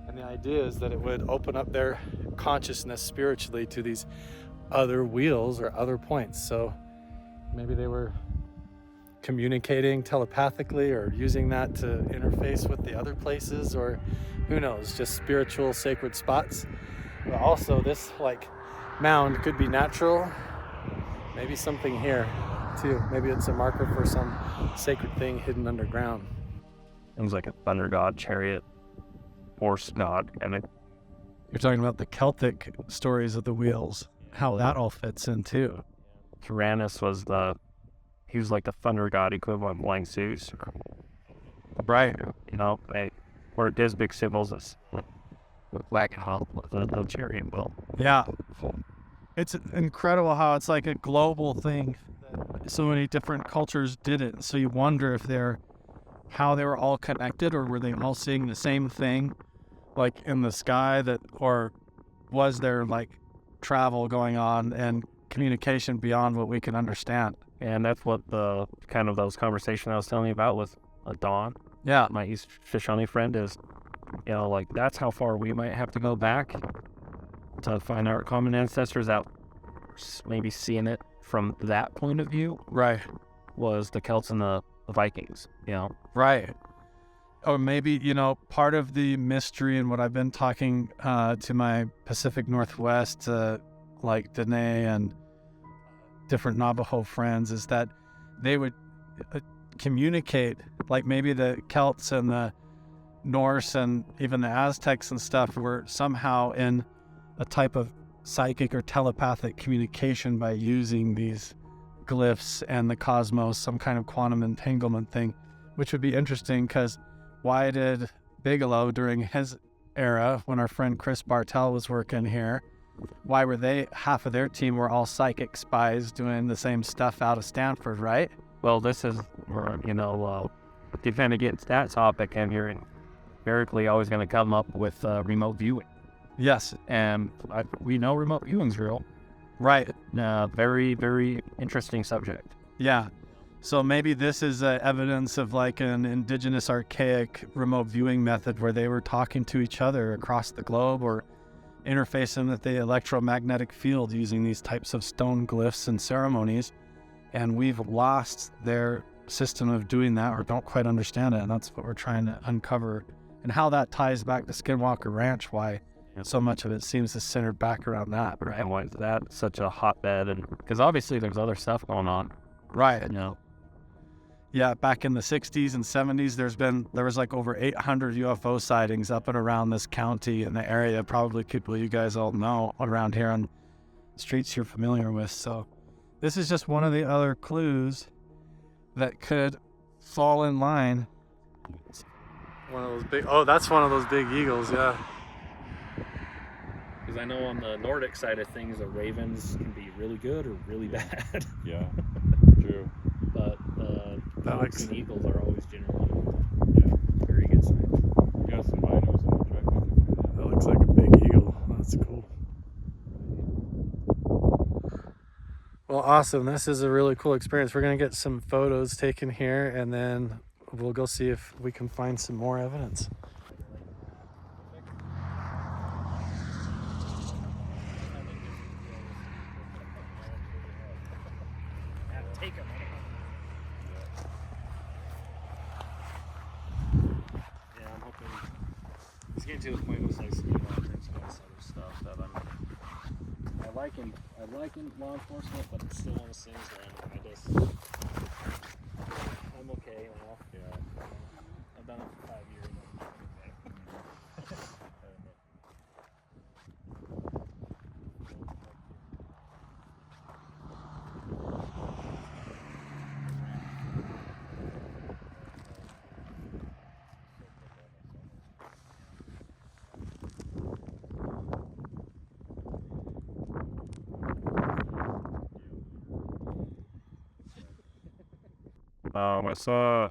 And the idea is that it would open up their consciousness spiritually to these other wheels or other points. So maybe they were communicating telepathically or using that to interface with the other places, or who knows, just spiritual sacred spots. But also this like mound could be natural, maybe something here too. Maybe it's a marker for some sacred thing hidden underground. It was like a thunder god, chariot, horse god, and You're talking about the Celtic stories of the wheels, how that all fits in too. Uranus was he was like the thunder god equivalent of Blind Zeus. Right. You know, where it does big symbols of wagon hall, the chariot wheel. Yeah. It's incredible how it's like a global thing. So many different cultures did it. So you wonder if how they were all connected, or were they all seeing the same thing, like in the sky, or was there like travel going on and communication beyond what we can understand? And that's what the kind of those conversations I was telling you about with Dawn, Yeah. my East Shoshone friend, is, you know, like that's how far we might have to go back to find our common ancestors out, maybe seeing it from that point of view. Right. Was the Celts and the Vikings, you know? Right. Or maybe, part of the mystery and what I've been talking to my Pacific Northwest, like Dene and different Navajo friends, is that they would communicate, like maybe the Celts and the Norse and even the Aztecs and stuff were somehow in a type of psychic or telepathic communication by using these glyphs and the cosmos, some kind of quantum entanglement thing, which would be interesting because why did Bigelow, during his era, when our friend Chris Bartell was working here, why were half of their team were all psychic spies doing the same stuff out of Stanford, right? Well, this is, defend against that topic, and you're invariably always going to come up with remote viewing. Yes. And we know remote viewing's real. Right. Very, very interesting subject. Yeah. So maybe this is evidence of like an indigenous archaic remote viewing method where they were talking to each other across the globe or interfacing with the electromagnetic field using these types of stone glyphs and ceremonies. And we've lost their system of doing that or don't quite understand it. And that's what we're trying to uncover. And how that ties back to Skinwalker Ranch, why so much of it seems to center back around that. Right. And why is that such a hotbed? And because obviously there's other stuff going on. Right. You know. Yeah, back in the 60s and 70s, there was like over 800 UFO sightings up and around this county and the area. Probably people you guys all know around here on streets you're familiar with. So this is just one of the other clues that could fall in line. One of those big, that's one of those big eagles, yeah. Because I know on the Nordic side of things, the ravens can be really good or really bad. Yeah, true. But Alex. and eagles are always generally very good signs. We got some binos in the truck. That looks like a big eagle. That's cool. Well, awesome. This is a really cool experience. We're going to get some photos taken here, and then we'll go see if we can find some more evidence. Yeah, I'm hoping it's getting to the point with like Skinwalker and some of this other stuff that I like in law enforcement, but it's still one of those things where I'm okay now. Yeah. I've done it for 5 years. I'm okay. I saw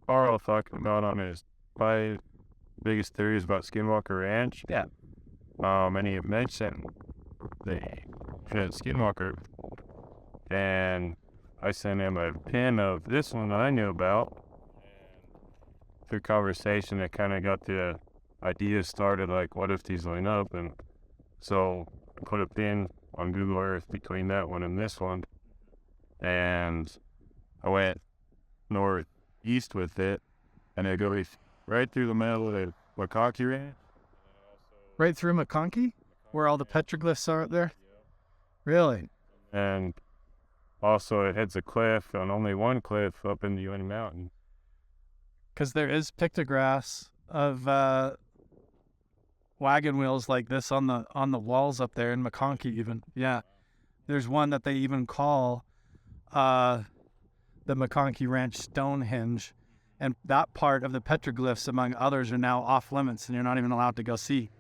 Carl talking about on his 5 biggest theories about Skinwalker Ranch. Yeah. And he mentioned the Skinwalker, and I sent him a pin of this one that I knew about. Through conversation, it kind of got the idea started, like, what if these line up? And so I put a pin on Google Earth between that one and this one, and I went northeast with it, and it goes right through the middle of the McConkey Ranch. Right through McConkey, where all the petroglyphs are up there. Really? And also it hits a cliff, and only one cliff up in the UN Mountain. Because there is pictographs of wagon wheels like this on the walls up there in McConkey even. Yeah. There's one that they even call the McConkey Ranch Stonehenge. And that part of the petroglyphs, among others, are now off limits, and you're not even allowed to go see.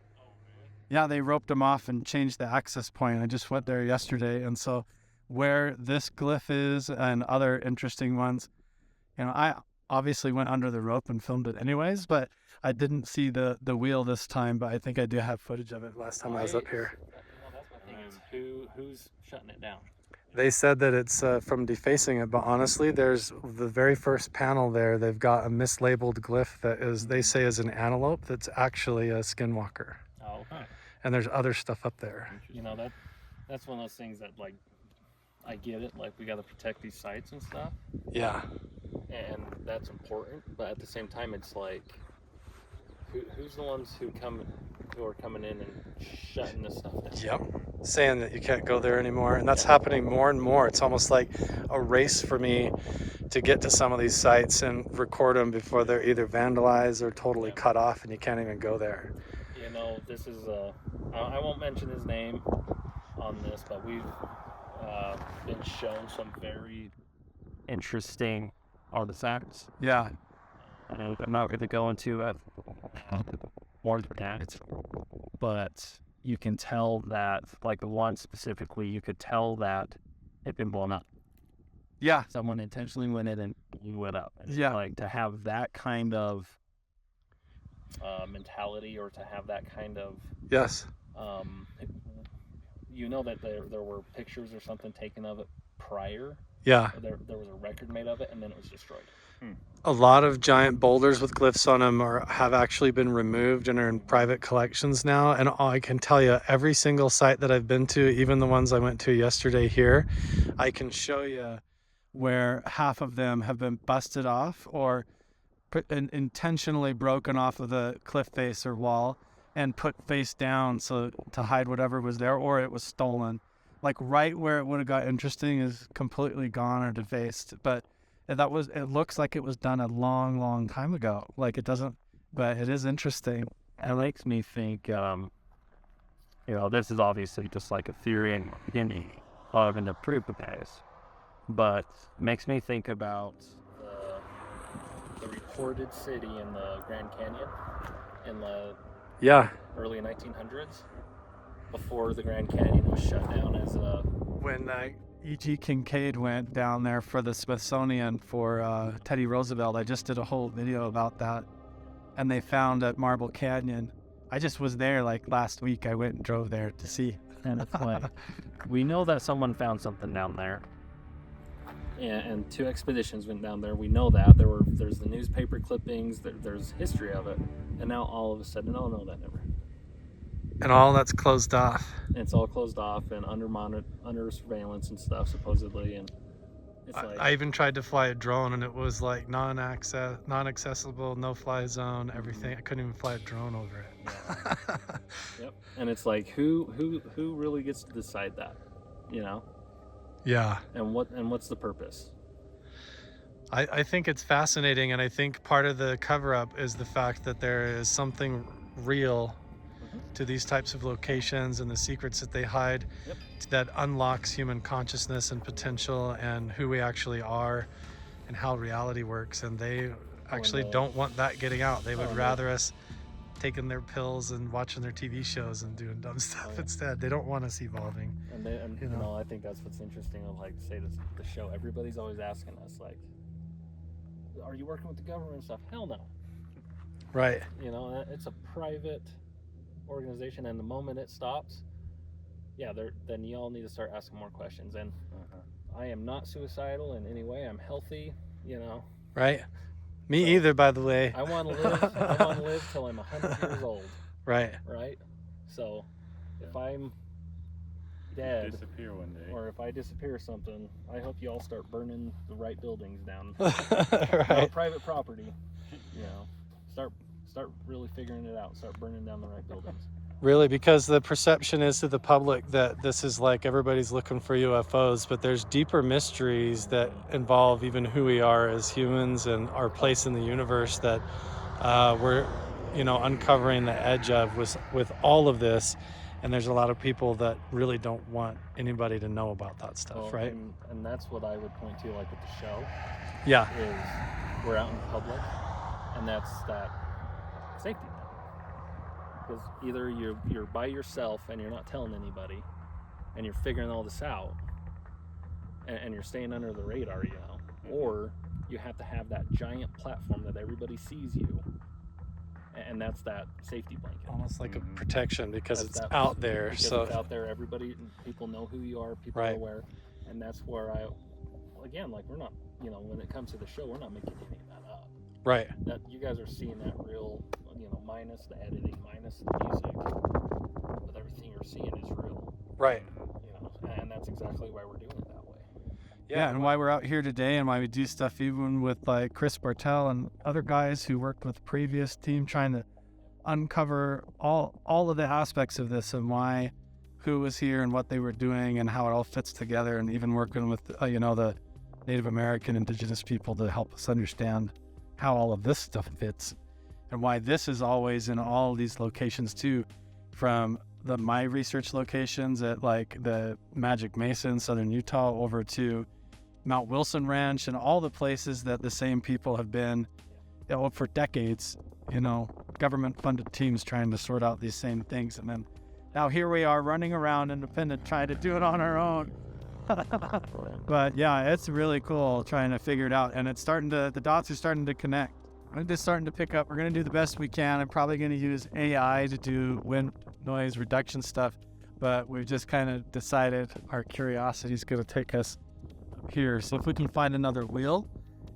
Yeah, they roped them off and changed the access point. I just went there yesterday, and so where this glyph is and other interesting ones, I obviously went under the rope and filmed it anyways, but I didn't see the wheel this time, but I think I do have footage of it last time I was up here. That's my thing is who's shutting it down? They said that it's from defacing it, but honestly, there's the very first panel there. They've got a mislabeled glyph that is, they say, is an antelope that's actually a skinwalker. Oh, okay. And there's other stuff up there. That's one of those things that, like, I get it. Like, we got to protect these sites and stuff, Yeah. and that's important. But at the same time, it's like, who's the ones who are coming in and shutting this stuff down? Yep. Saying that you can't go there anymore. And that's happening more and more. It's almost like a race for me to get to some of these sites and record them before they're either vandalized or totally cut off and you can't even go there. This is I won't mention his name on this, but we've been shown some very Interesting artifacts. Yeah. And I'm not going to go into more than that, but you can tell that, like the one specifically, you could tell that it'd been blown up. Yeah. Someone intentionally went in and blew it up. And Yeah. Like, to have that kind of mentality, or to have that kind of Yes. that there were pictures or something taken of it prior. Yeah. There was a record made of it, and then it was destroyed. A lot of giant boulders with glyphs on them have actually been removed and are in private collections now. And I can tell you, every single site that I've been to, even the ones I went to yesterday here, I can show you where half of them have been busted off or intentionally broken off of the cliff face or wall and put face down so to hide whatever was there, or it was stolen. Like, right where it would have got interesting is completely gone or defaced. But it looks like it was done a long, long time ago. Like, it doesn't, but it is interesting. It makes me think, this is obviously just like a theory and beginning of an proof of this, but makes me think about the recorded city in the Grand Canyon in the early 1900s, before the Grand Canyon was shut down as a... When E.G. Kincaid went down there for the Smithsonian for Teddy Roosevelt, I just did a whole video about that, and they found at Marble Canyon. I just was there like last week. I went and drove there to see. And it's like, we know that someone found something down there. Yeah, and 2 expeditions went down there. We know that. There's the newspaper clippings, there's history of it, and now all of a sudden, oh no, that never. And all that's closed off. And it's all closed off and under surveillance and stuff, supposedly. And it's like, I even tried to fly a drone, and it was like non-accessible, no-fly zone, everything. I couldn't even fly a drone over it. Yeah. Yep. And it's like, who really gets to decide that? Yeah. And what's the purpose? I think it's fascinating, and I think part of the cover-up is the fact that there is something real to these types of locations and the secrets that they hide. Yep. That unlocks human consciousness and potential and who we actually are and how reality works. And they actually don't want that getting out. They would rather us taking their pills and watching their TV shows and doing dumb stuff instead. They don't want us evolving. And I think that's what's interesting of, like, say, the show. Everybody's always asking us, like, are you working with the government and stuff? Hell no. Right. You know, it's a private organization, and the moment it stops, yeah, then y'all need to start asking more questions. And I am not suicidal in any way. I'm healthy, you know. Right. Me So, either, by the way. I want to live. I want to live till I'm 100 years old. Right. Right. So, if I'm dead, Disappear one day. or if I disappear or something, I hope you all start burning the right buildings down. Right. Not private property. You know, start really figuring it out. Start burning down the right buildings. Really, because the perception is to the public that this is like everybody's looking for UFOs, but there's deeper mysteries that involve even who we are as humans and our place in the universe that we're, you know, uncovering the edge of with all of this. And there's a lot of people that really don't want anybody to know about that stuff, Well, right? And that's what I would point to, like with the show, Yeah. is we're out in public, and that's that safety net. Because either you're by yourself and you're not telling anybody, and you're figuring all this out, and you're staying under the radar, you know, or you have to have that giant platform that everybody sees you, and that's that safety blanket. Almost like a protection because That's it's that- out there. Because So it's out there, people know who you are, people Right. are aware, and that's where again, like, we're not, you know, when it comes to the show, we're not making any of that up. right. That you guys are seeing that real, you know, minus the editing, minus the music, but everything you're seeing is real, Right. you know, and that's exactly why we're doing it that way. Yeah, and why we're out here today, and why we do stuff even with like Chris Bartel and other guys who worked with the previous team, trying to uncover all of the aspects of this and why, who was here and what they were doing and how it all fits together, and even working with you know, the Native American Indigenous people to help us understand how all of this stuff fits, and why this is always in all of these locations too, from my research locations at like the Magic Mesa in southern Utah over to Mount Wilson Ranch and all the places that the same people have been, you know, for decades, you know, government funded teams trying to sort out these same things. And then now here we are running around independent, trying to do it on our own. But yeah, it's really cool trying to figure it out. And it's the dots are starting to connect. I'm just starting to pick up. We're going to do the best we can. I'm probably going to use AI to do wind noise reduction stuff. But we've just kind of decided our curiosity is going to take us here. So if we can find another wheel,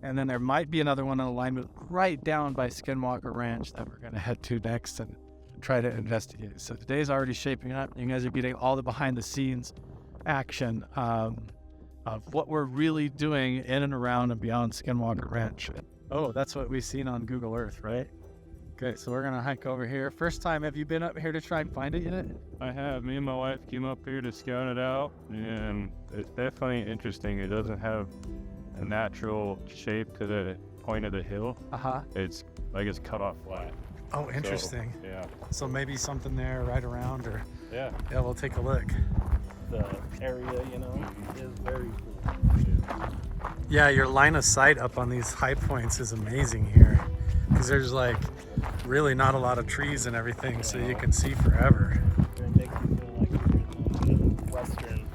and then there might be another one in alignment right down by Skinwalker Ranch that we're going to head to next and try to investigate. So today's already shaping up. You guys are getting all the behind the scenes action of what we're really doing in and around and beyond Skinwalker Ranch. Oh, that's what we've seen on Google Earth, right? Okay, so we're going to hike over here. First time, have you been up here to try and find it yet? I have. Me and my wife came up here to scout it out, and it's definitely interesting. It doesn't have a natural shape to the point of the hill. Uh-huh. It's like it's cut off flat. Oh, interesting. So, yeah. So maybe something there right around, or Yeah. yeah, we'll take a look. The area, you know, is very cool. Yeah, your line of sight up on these high points is amazing here, because there's like really not a lot of trees and everything, so you can see forever. It makes you feel like you're in the Western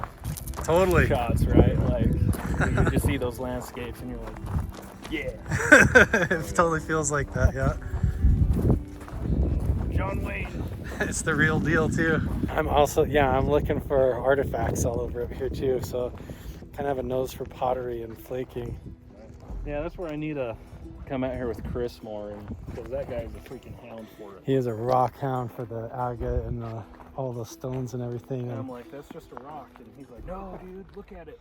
Totally. shots, right? Like, you just see those landscapes and you're like, yeah. It totally feels like that, yeah. John Wayne. It's the real deal too. I'm looking for artifacts all over up here too, so kind of have a nose for pottery and flaking. Yeah, that's where I need to come out here with Chris more, and because that guy's a freaking hound for it. He is a rock hound for the agate and all the stones and everything. And And I'm like, that's just a rock, and he's like, no, dude, look at it.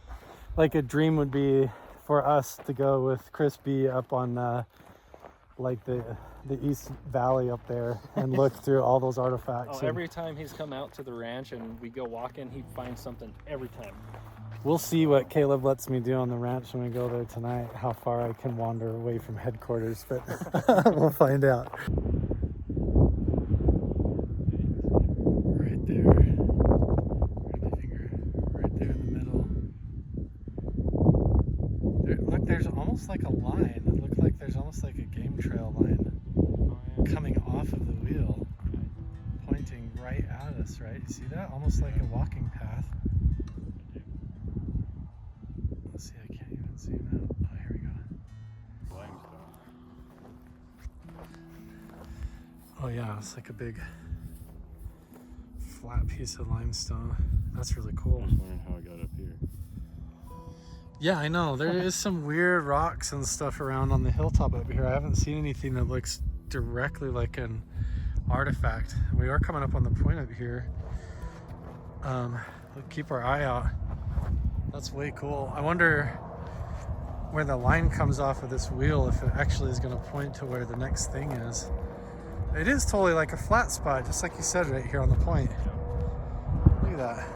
like a dream would be for us to go with Chris B up on like the East Valley up there and look through all those artifacts. Oh, and every time he's come out to the ranch and we go walking, he finds something every time. we'll see what Caleb lets me do on the ranch when we go there tonight, how far I can wander away from headquarters, but we'll find out. Right there. Right there in the middle. Look, there's almost like a line. It looked like there's almost like a game trail line coming off of the wheel, pointing right at us, right? You see that? Almost like a walking path. Let's see, I can't even zoom out. Oh, here we go. Limestone. Oh yeah, it's like a big flat piece of limestone. That's really cool. I was wondering how I got up here. Yeah, I know. There is some weird rocks and stuff around on the hilltop up here. I haven't seen anything that looks directly like an artifact. We are coming up on the point up here. We'll keep our eye out. That's way cool. I wonder where the line comes off of this wheel, if it actually is going to point to where the next thing is. It is totally like a flat spot, just like you said right here on the point. Look at that.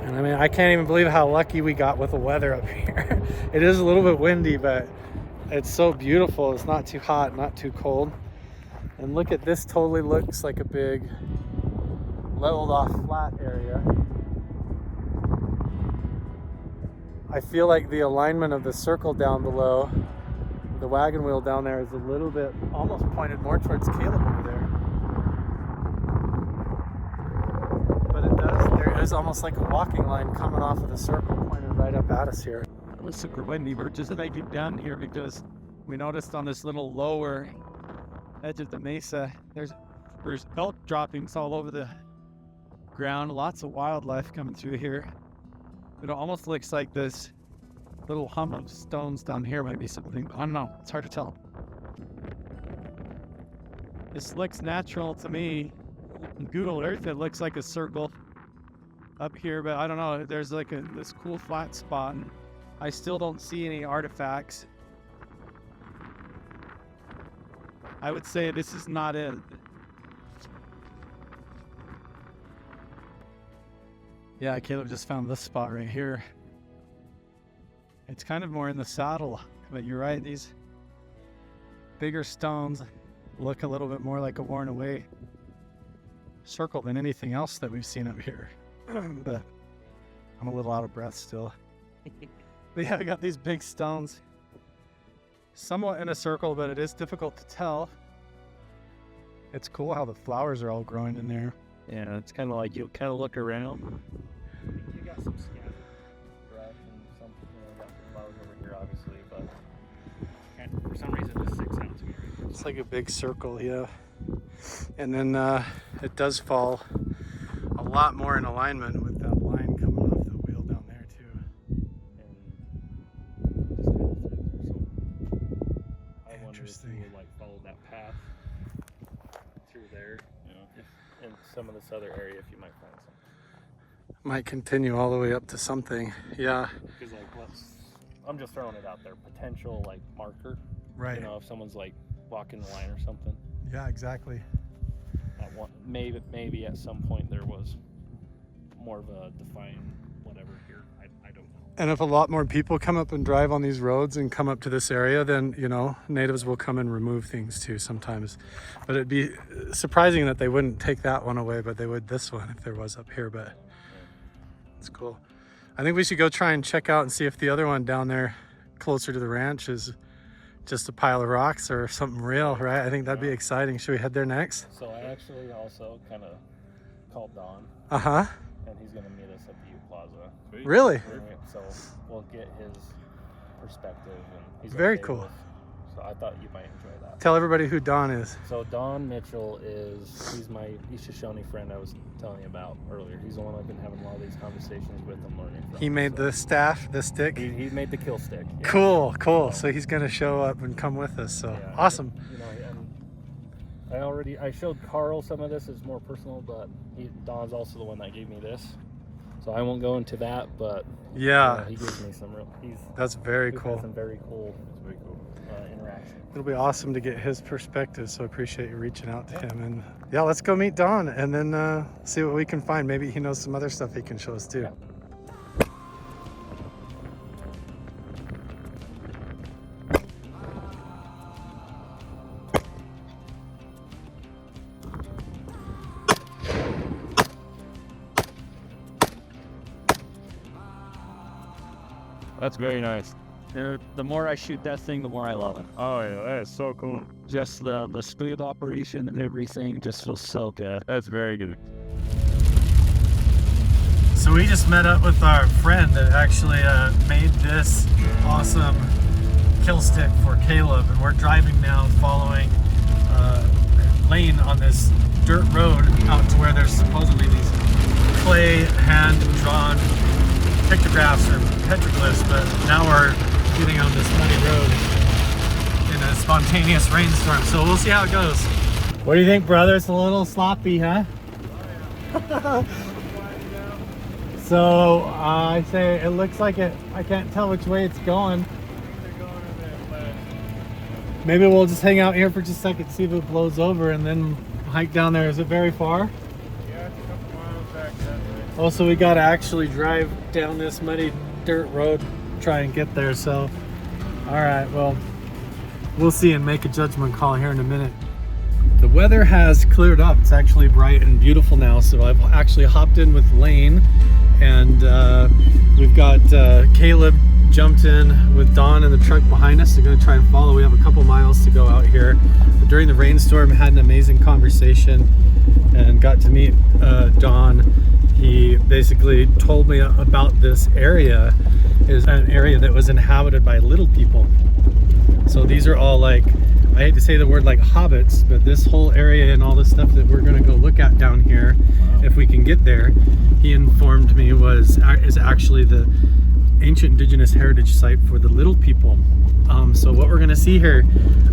And I mean, I can't even believe how lucky we got with the weather up here. It is a little bit windy, but it's so beautiful. It's not too hot, not too cold. And look at this, totally looks like a big leveled off flat area. I feel like the alignment of the circle down below, the wagon wheel down there, is a little bit almost pointed more towards Caleb over there. But it does, there is almost like a walking line coming off of the circle pointed right up at us here. It was super windy. We're just making down here because we noticed on this little lower edge of the mesa, there's elk droppings all over the ground. Lots of wildlife coming through here. It almost looks like this little hump of stones down here might be something. I don't know. It's hard to tell. This looks natural to me. In Google Earth, it looks like a circle up here, but I don't know. There's like this cool flat spot. And I still don't see any artifacts. I would say this is not it. Yeah, Caleb just found this spot right here. It's kind of more in the saddle, but you're right, these bigger stones look a little bit more like a worn away circle than anything else that we've seen up here. But I'm a little out of breath still. But yeah, we got these big stones, somewhat in a circle, but it is difficult to tell. It's cool how the flowers are all growing in there. Yeah, it's kind of like you kind of look around. You got some scattered brush and some, got some flowers over here, obviously, but for some reason it just sticks out to me. It's like a big circle, yeah. And then it does fall a lot more in alignment with that line coming off the wheel down there too. I wonder if you would like follow that path through there. Yeah. In some of this other area, if you might find something. Might continue all the way up to something, yeah. Because like, I'm just throwing it out there. Potential like marker. Right. You know, if someone's like walking the line or something. Yeah, exactly. At one, maybe at some point there was more of a defined whatever here. I don't know. And if a lot more people come up and drive on these roads and come up to this area, then, you know, natives will come and remove things too sometimes. But it'd be surprising that they wouldn't take that one away, but they would this one if there was up here, but it's cool. I think we should go try and check out and see if the other one down there closer to the ranch is just a pile of rocks or something real, right? I think that'd be exciting. Should we head there next? So I actually also kind of called Don. Uh-huh. And he's going to meet us at the Ute Plaza. Sweet. Really? So we'll get his perspective. And he's Very okay cool. with- so I thought you might enjoy that. Tell everybody who Don is. So Don Mitchell he's my Shoshone friend I was telling you about earlier. He's the one I've been having a lot of these conversations with and learning from. He made the staff, the stick. He made the kill stick. Yeah. Cool, cool. So he's gonna show up and come with us. So Yeah. awesome. You know, and I showed Carl some of this. It's more personal, but Don's also the one that gave me this. So I won't go into that, but Yeah, he gives me some that's very we've cool. had some very cool interaction. It'll be awesome to get his perspective. So I appreciate you reaching out to him. And yeah, let's go meet Don and then see what we can find. Maybe he knows some other stuff he can show us too. Yeah. That's very nice. The more I shoot that thing, the more I love it. Oh yeah, that is so cool. Just the speed operation and everything just feels so good. That's very good. So we just met up with our friend that actually made this awesome kill stick for Caleb, and we're driving now following lane on this dirt road out to where there's supposedly these clay hand-drawn pictographs or petroglyphs, but now we're getting on this muddy road in a spontaneous rainstorm, so we'll see how it goes. What do you think, brother? It's a little sloppy, huh? So I say it looks like it. I can't tell which way it's going. Maybe we'll just hang out here for just a second, see if it blows over, and then hike down there. Is it very far? Yeah, it's a couple miles back that way. Oh, so we got to actually drive down this muddy dirt road, try and get there. So, all right, well, we'll see and make a judgment call here in a minute. The weather has cleared up. It's actually bright and beautiful now. So I've actually hopped in with Lane, and we've got Caleb jumped in with Dawn in the truck behind us. They're going to try and follow. We have a couple miles to go out here. But during the rainstorm, had an amazing conversation and got to meet Dawn. He basically told me about this area. Is an area that was inhabited by little people. So these are all like, I hate to say the word like hobbits, but this whole area and all the stuff that we're going to go look at down here, if we can get there, he informed me is actually the ancient indigenous heritage site for the little people. So what we're going to see here,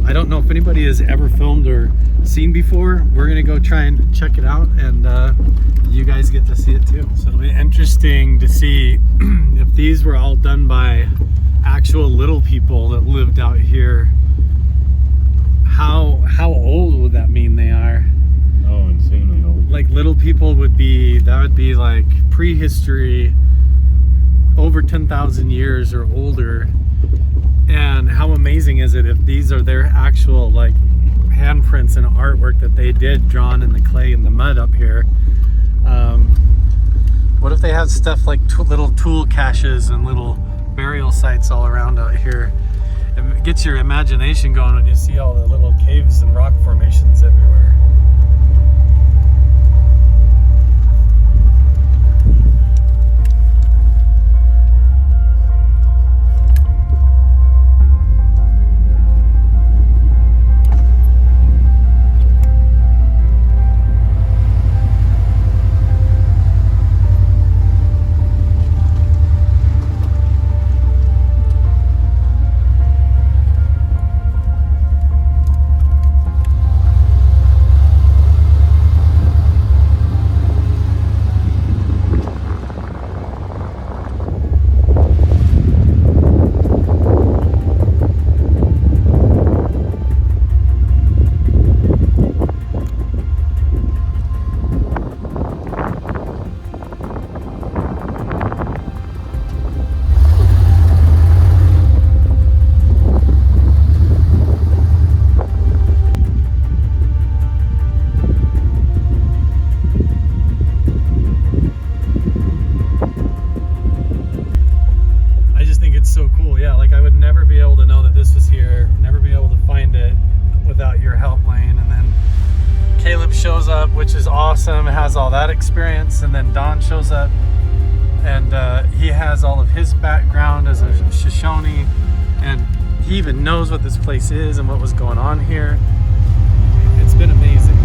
I don't know if anybody has ever filmed or seen before. We're going to go try and check it out, and you guys get to see it too. So it'll be interesting to see if these were all done by actual little people that lived out here. How old would that mean they are? Oh, insanely old. Like little people would be, that would be like prehistory, over 10,000 years or older. And how amazing is it if these are their actual like handprints and artwork that they did drawn in the clay and the mud up here. What if they have stuff like little tool caches and little burial sites all around out here? It gets your imagination going when you see all the little caves and rock formations everywhere. So cool. Yeah, like I would never be able to know that this was here, never be able to find it without your help, Lane. And then Caleb shows up, which is awesome, has all that experience, and then Don shows up, and he has all of his background as a Shoshone, and he even knows what this place is and what was going on here. It's been amazing.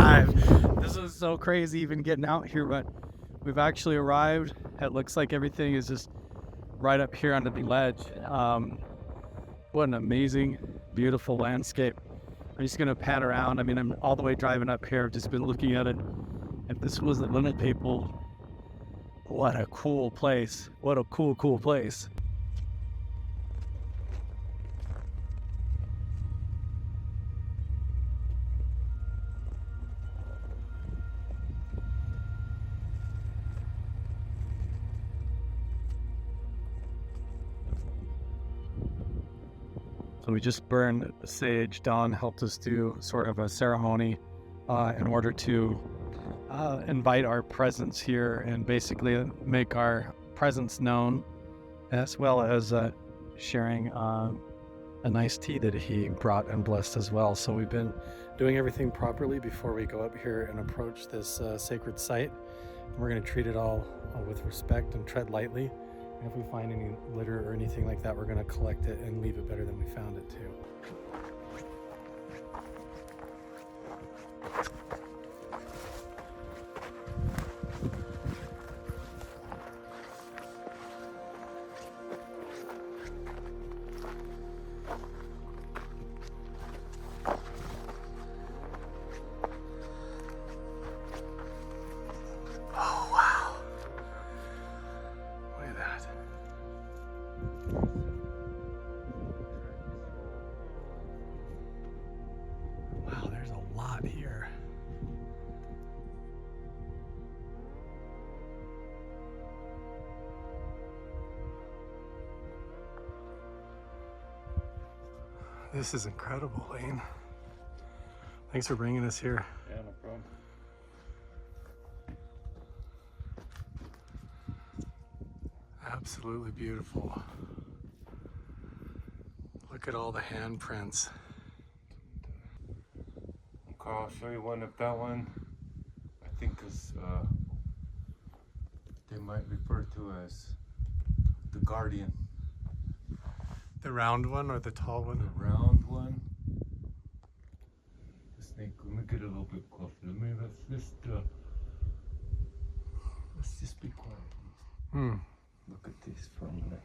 alive. This is so crazy even getting out here, but we've actually arrived. It looks like everything is just right up here under the ledge. What an amazing, beautiful landscape. I'm just gonna pan around. I mean, I'm all the way driving up here. I've just been looking at it. If this was the Little People, what a cool place. What a cool, cool place. So we just burned sage. Don helped us do sort of a ceremony in order to invite our presence here and basically make our presence known, as well as sharing a nice tea that he brought and blessed as well. So we've been doing everything properly before we go up here and approach this sacred site. And we're going to treat it all with respect and tread lightly. And if we find any litter or anything like that, we're going to collect it and leave it better than we found it too. This is incredible, Lane. Thanks for bringing us here. Yeah, no problem. Absolutely beautiful. Look at all the handprints. Okay, I'll show you one of that one. I think is they might refer to as the guardian. The round one or the tall one? The round one. The snake. Let me get a little bit closer. Let's just be quiet. Look at this for a minute.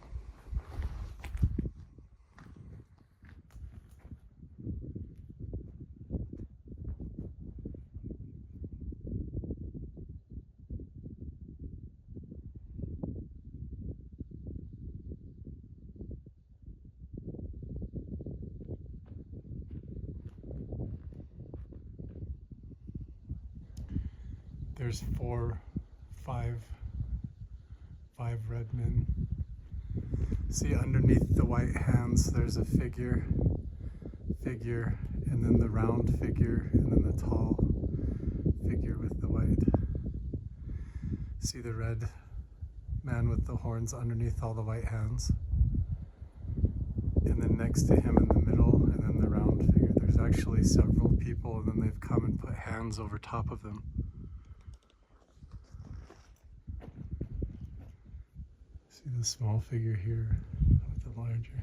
There's five red men. See underneath the white hands there's a figure, and then the round figure, and then the tall figure with the white. See the red man with the horns underneath all the white hands. And then next to him in the middle, and then the round figure. There's actually several people, and then they've come and put hands over top of them. See the small figure here with the larger.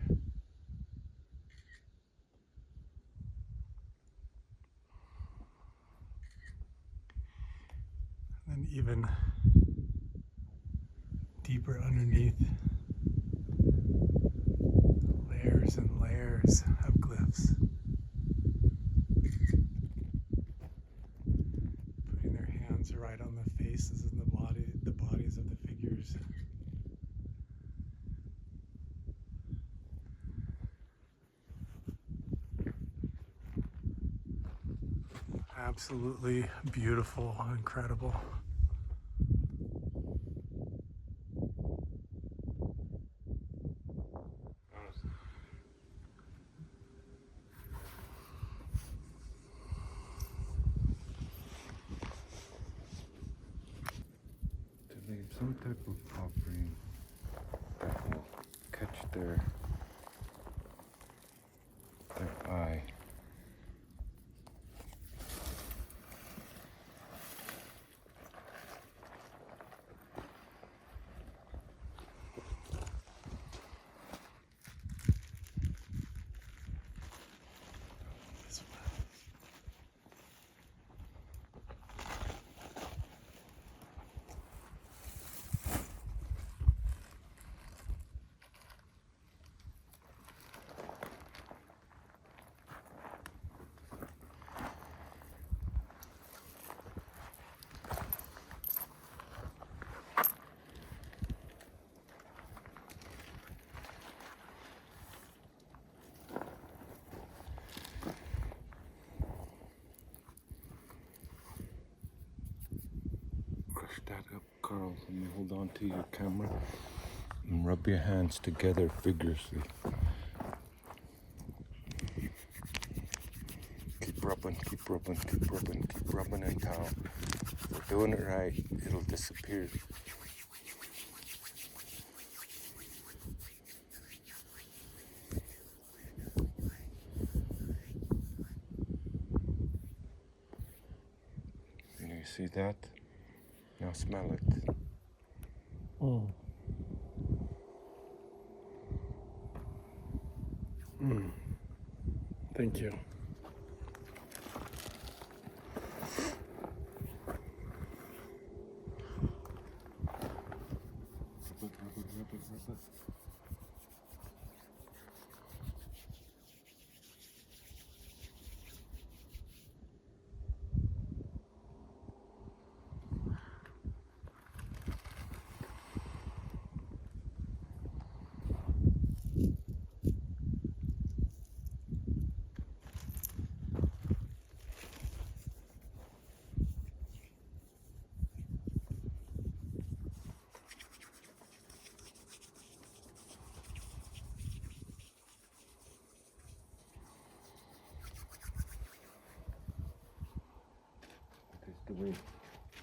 And then even deeper underneath, layers and layers of glyphs. Putting their hands right on the faces and the bodies of the figures. Absolutely beautiful, incredible. To leave some type of offering that will catch their eye. brush that up, Carl. Let me hold on to your camera and rub your hands together vigorously. Keep rubbing, keep rubbing, keep rubbing, keep rubbing until we're doing it right. It'll disappear. You see that? Now smell it. Thank you.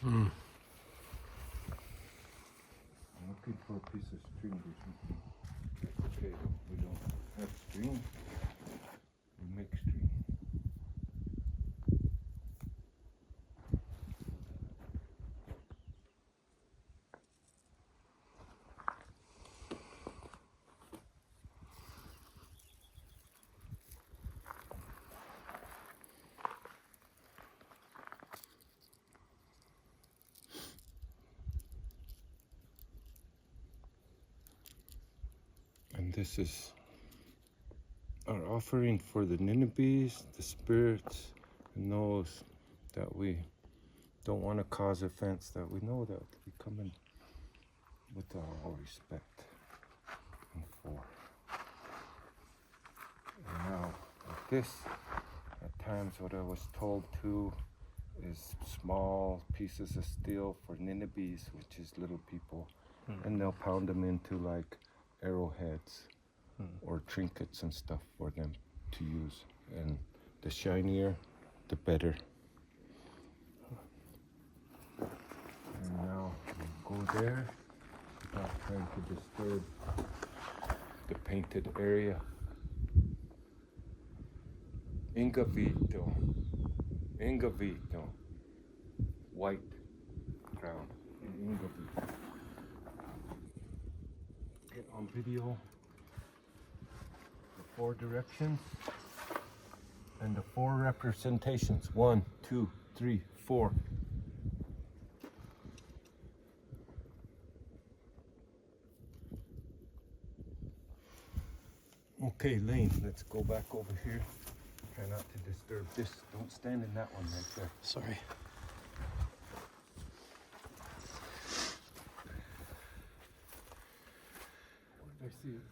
I'm looking for a piece of string or something. That's okay though. We don't have string. We make string. And this is our offering for the Ninevehs, the spirits, and those that we don't want to cause offense, that we know that we come in with all respect and for. And now, with this, at times what I was told too is small pieces of steel for Ninevehs, which is little people, and they'll pound them into like arrowheads or trinkets and stuff for them to use, and the shinier the better. And now we'll go there without trying to disturb the painted area. Ingavito, white ground in Ingavito. Get on video the 4 directions and the 4 representations. 1, 2, 3, 4. Okay, Lane, let's go back over here. Try not to disturb this. Don't stand in that one right there. Sorry. Where did I see it?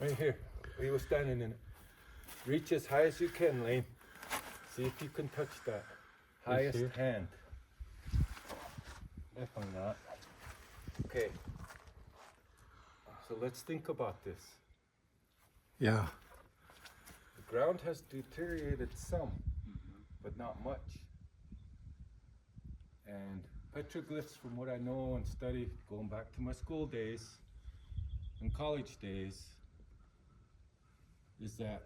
Right here. Where you were standing in it. Reach as high as you can, Lane. See if you can touch that. Highest hand. Definitely not. Okay. So let's think about this. Yeah. The ground has deteriorated some, but not much. And petroglyphs, from what I know and study, going back to my school days and college days, is that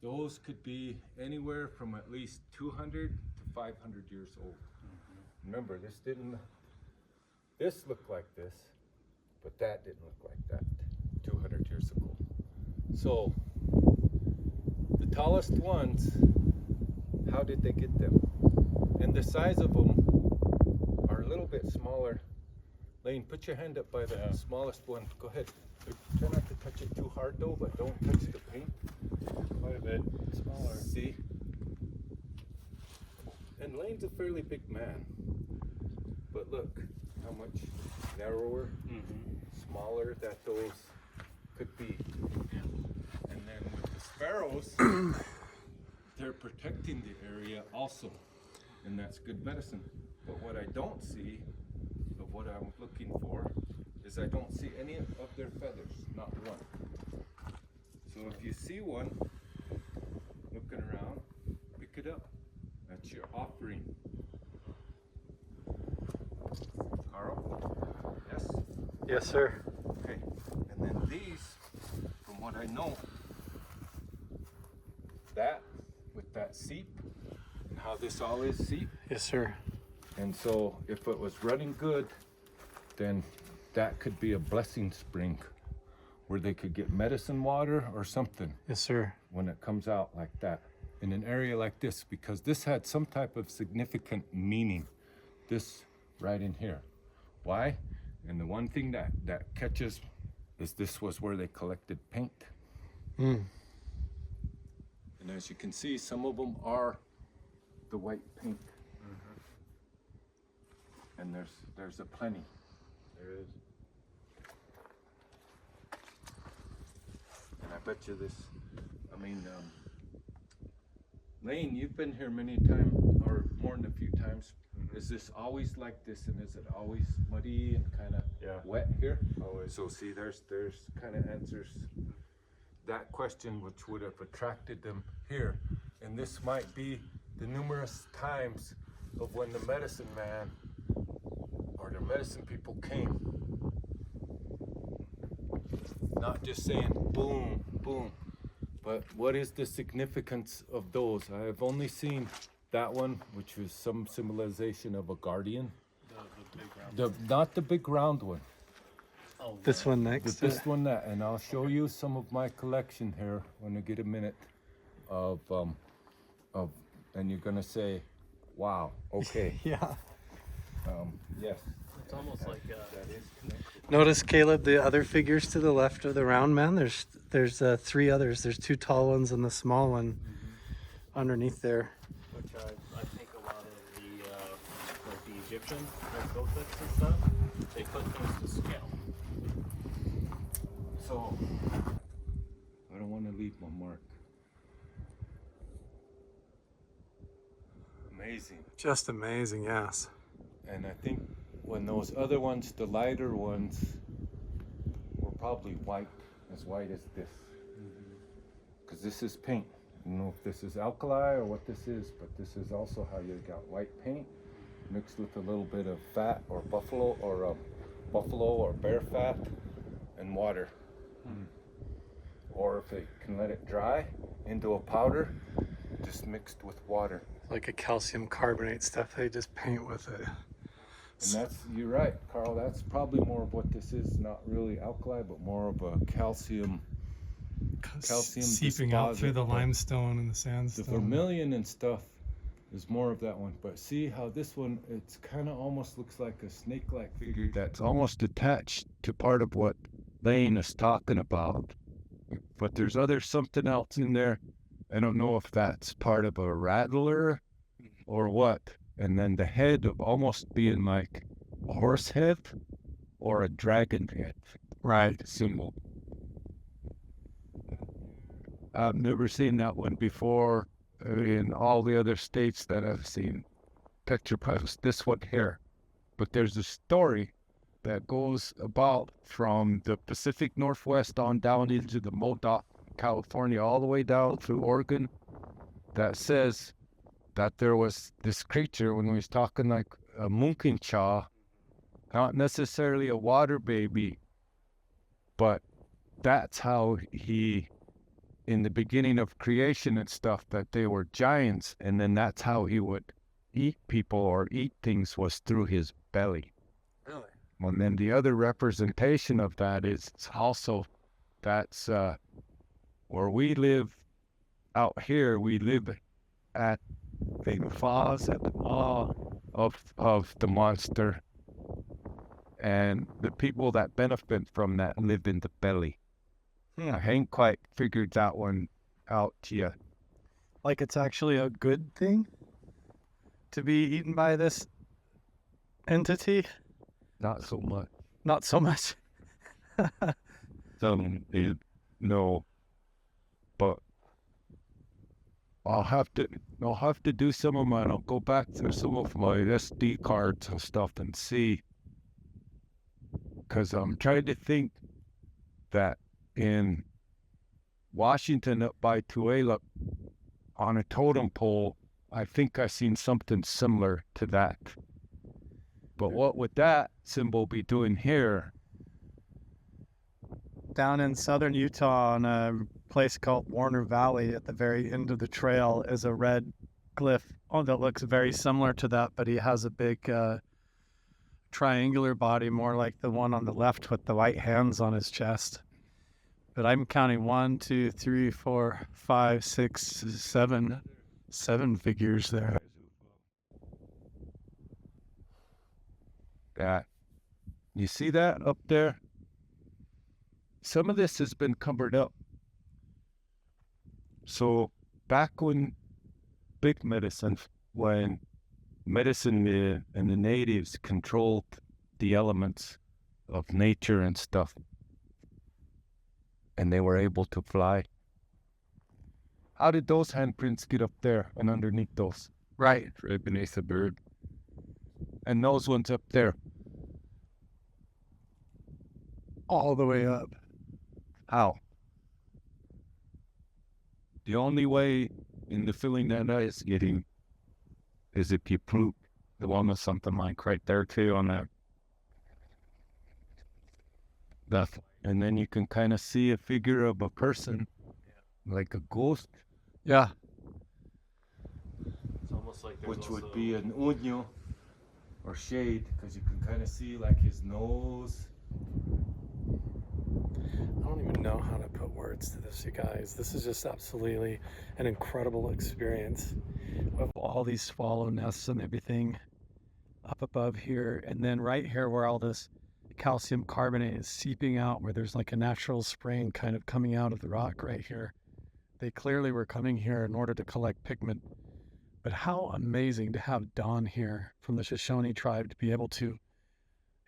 those could be anywhere from at least 200 to 500 years old. Remember, this looked like this, but that didn't look like that 200 years ago. So, the tallest ones, how did they get them? And the size of them are a little bit smaller. Lane, put your hand up by the smallest one. Go ahead. Try not to touch it too hard though, but don't touch the paint. Quite a bit smaller. See? And Lane's a fairly big man. But look how much narrower, smaller that those could be. And then with the sparrows, they're protecting the area also. and that's good medicine. But what I don't see, of what I'm looking for, is I don't see any of their feathers, not one. So if you see one looking around, pick it up. That's your offering. Carl? Yes? Yes, sir. Okay. And then these, from what I know, that with that seep, and how this all is seep. Yes, sir. And so if it was running good, then that could be a blessing spring where they could get medicine water or something. Yes, sir. When it comes out like that in an area like this, because this had some type of significant meaning, this right in here. Why? And the one thing that catches is this was where they collected paint. Mm. And as you can see, some of them are the white paint. And there's a plenty. There is. And I bet you this, Lane, you've been here many times, or more than a few times. Is this always like this, and is it always muddy and kind of wet here? Always. So see, there's kind of answers that question, which would have attracted them here. And this might be the numerous times of when the medicine man or the medicine people came. Not just saying boom, boom, but what is the significance of those? I have only seen that one, which was some symbolization of a guardian. Not the big round one. Oh, This one next. But this one, that, and I'll show you some of my collection here when I get a minute of, and you're gonna say, wow, okay. Yeah. Yes. It's almost like That is connected. Notice, Caleb, the other figures to the left of the round man. There's three others. There's two tall ones and the small one underneath there. which I think a lot of the like the Egyptian hieroglyphics and stuff, they put things to scale. So, I don't want to leave my mark. Amazing. Just amazing, yes. And I think when those other ones, the lighter ones, were probably white as this. Because this is paint. I don't know if this is alkali or what this is, but this is also how you got white paint mixed with a little bit of fat or buffalo or bear fat and water. Or if they can let it dry into a powder, just mixed with water. Like a calcium carbonate stuff they just paint with it. And that's, you're right, Carl, that's probably more of what this is, not really alkali, but more of a calcium seeping out through the deposit. limestone and the The sandstone. vermilion and stuff is more of that one. But see how this one, it's kind of almost looks like a snake-like figure that's almost attached to part of what Lane is talking about. But there's something else in there. I don't know if that's part of a rattler or what. And then the head of almost being like a horse head or a dragon head. Right. Symbol. I've never seen that one before in all the other states that I've seen petroglyphs. This one here. But there's a story that goes about from the Pacific Northwest on down into the Modoc, California, all the way down through Oregon, that says that there was this creature when we was talking like a Munkinchaw, not necessarily a water baby, but that's how he, in the beginning of creation and stuff, that they were giants, and then that's how he would eat people or eat things was through his belly. Really? And then the other representation of that is also, that's where we live out here, we live at the falls at the maw of the monster, and the people that benefit from that live in the belly. I ain't quite figured that one out yet. Like it's actually a good thing to be eaten by this entity? Not so much. Not so much. No, but I'll have to do some of mine. I'll go back through some of my SD cards and stuff and see. Because I'm trying to think that in Washington up by Tualatin on a totem pole, I think I seen something similar to that. But what would that symbol be doing here? Down in southern Utah, on a place called Warner Valley, at the very end of the trail, is a red glyph. Oh, that looks very similar to that, but he has a big triangular body, more like the one on the left with the white hands on his chest. But I'm counting 1, 2, 3, 4, 5, 6, 7 figures there. That. You see that up there? Some of this has been covered up. So back when big medicine, when medicine and the natives controlled the elements of nature and stuff, and they were able to fly, how did those handprints get up there and underneath those? Right. Right beneath the bird. And those ones up there. All the way up. How? The only way in the feeling that I is getting is if you prove the one with something like right there too on that. And then you can kind of see a figure of a person, like a ghost. Yeah. It's almost like Which would be an unyo or shade, because you can kind of see like his nose. I don't even know how to put words to this, you guys. This is just absolutely an incredible experience. We have all these swallow nests and everything up above here, and then right here where all this calcium carbonate is seeping out, where there's like a natural spring kind of coming out of the rock right here. They clearly were coming here in order to collect pigment. But how amazing to have Don here from the Shoshone tribe to be able to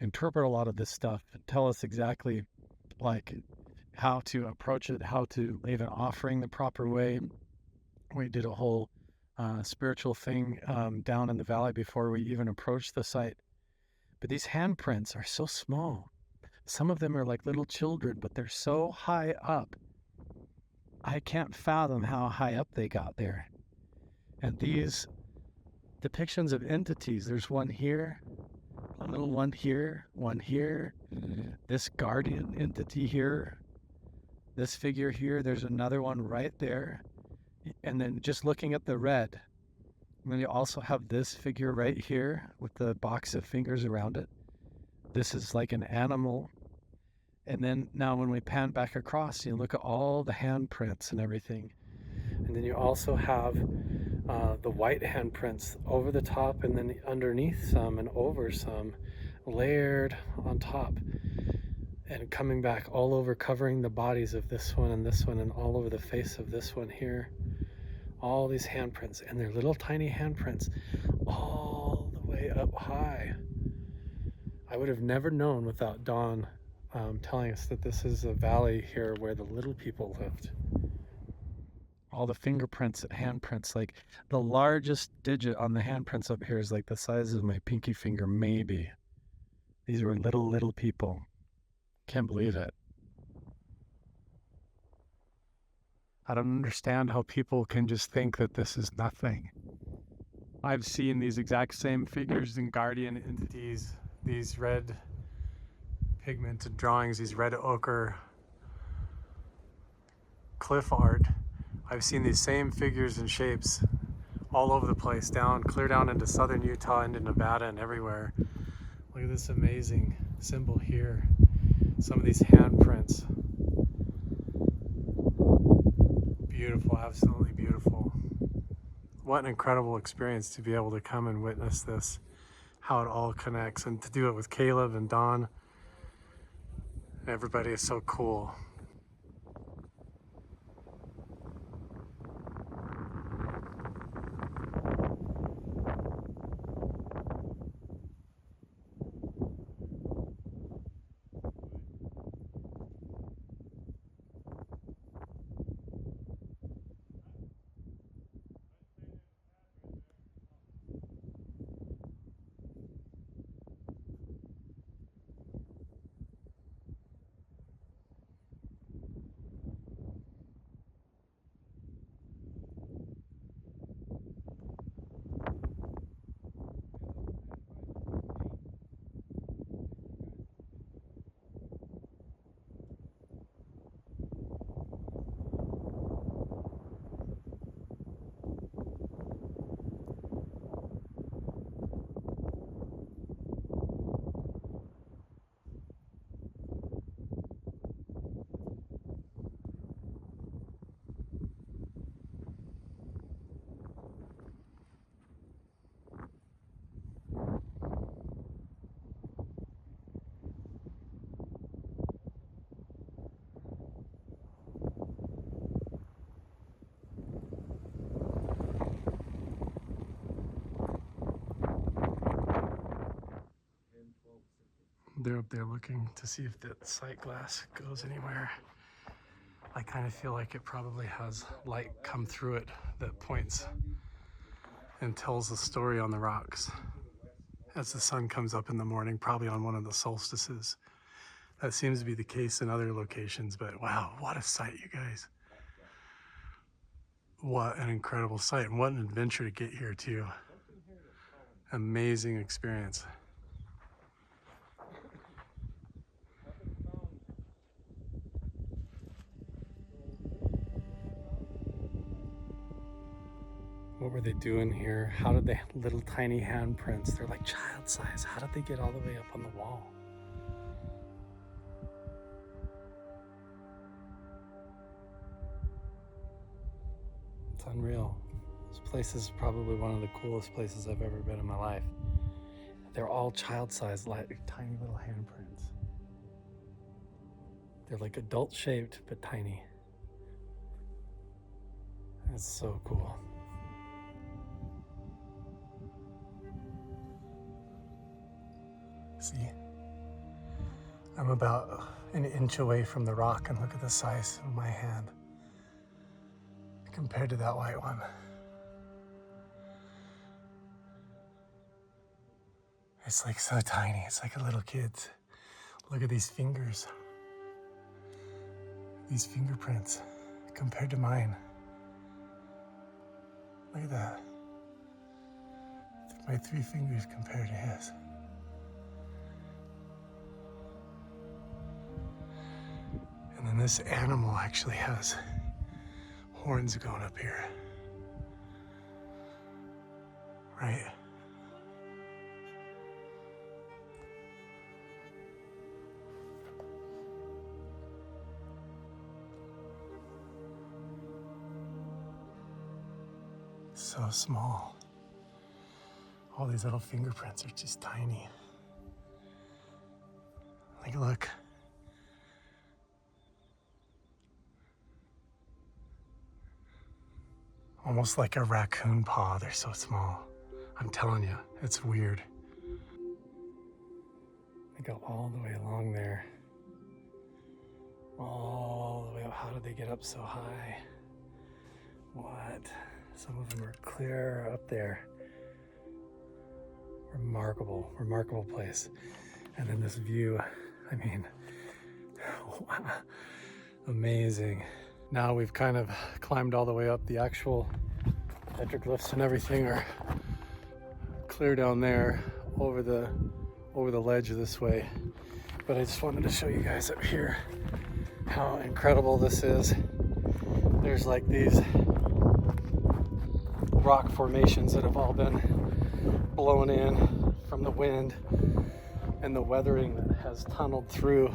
interpret a lot of this stuff and tell us exactly like how to approach it, how to leave an offering the proper way. We did a whole spiritual thing down in the valley before we even approached the site. But these handprints are so small. Some of them are like little children, but they're so high up. I can't fathom how high up they got there. And these depictions of entities, there's one here, a little one here, this guardian entity here, this figure here, there's another one right there. And then just looking at the red, and then you also have this figure right here with the box of fingers around it. This is like an animal. And then now when we pan back across, you look at all the handprints and everything. And then you also have the white handprints over the top and then underneath some and over some, layered on top and coming back all over, covering the bodies of this one and all over the face of this one here. All these handprints, and they're little tiny handprints all the way up high. I would have never known without Don telling us that this is a valley here where the little people lived. All the fingerprints and handprints, like the largest digit on the handprints up here is like the size of my pinky finger, maybe. These were little people. Can't believe it. I don't understand how people can just think that this is nothing. I've seen these exact same figures and guardian entities, these red pigmented drawings, these red ochre cliff art. I've seen these same figures and shapes all over the place, clear down into southern Utah, into Nevada and everywhere. Look at this amazing symbol here. Some of these handprints. Beautiful, absolutely beautiful. What an incredible experience to be able to come and witness this, how it all connects, and to do it with Caleb and Don. Everybody is so cool. up there looking to see if that sight glass goes anywhere. I kind of feel like it probably has light come through it that points and tells a story on the rocks as the sun comes up in the morning, probably on one of the solstices. That seems to be the case in other locations, but wow, what a sight, you guys. What an incredible sight, and what an adventure to get here too. Amazing experience. What were they doing here? How did they, little tiny handprints, they're like child size. How did they get all the way up on the wall? It's unreal. This place is probably one of the coolest places I've ever been in my life. They're all child-sized, like tiny little handprints. They're like adult-shaped, but tiny. That's so cool. See? I'm about an inch away from the rock, and look at the size of my hand compared to that white one. It's like so tiny, it's like a little kid's. Look at these fingers. These fingerprints compared to mine. Look at that. My 3 fingers compared to his. And then this animal actually has horns going up here. Right? So small. All these little fingerprints are just tiny. Like, look. Almost like a raccoon paw, they're so small. I'm telling you, it's weird. They go all the way along there. All the way up. How did they get up so high? What? Some of them are clear up there. Remarkable, remarkable place. And then this view, I mean, wow, amazing. Now we've kind of climbed all the way up. The actual petroglyphs and everything are clear down there over the ledge this way. But I just wanted to show you guys up here how incredible this is. There's like these rock formations that have all been blown in from the wind and the weathering that has tunneled through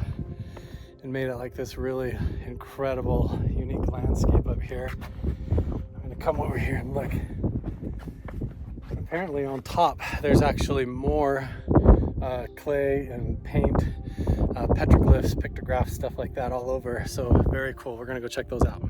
and made it like this really incredible, unique landscape up here. I'm gonna come over here and look. Apparently on top, there's actually more clay and paint, petroglyphs, pictographs, stuff like that all over. So very cool. We're gonna go check those out.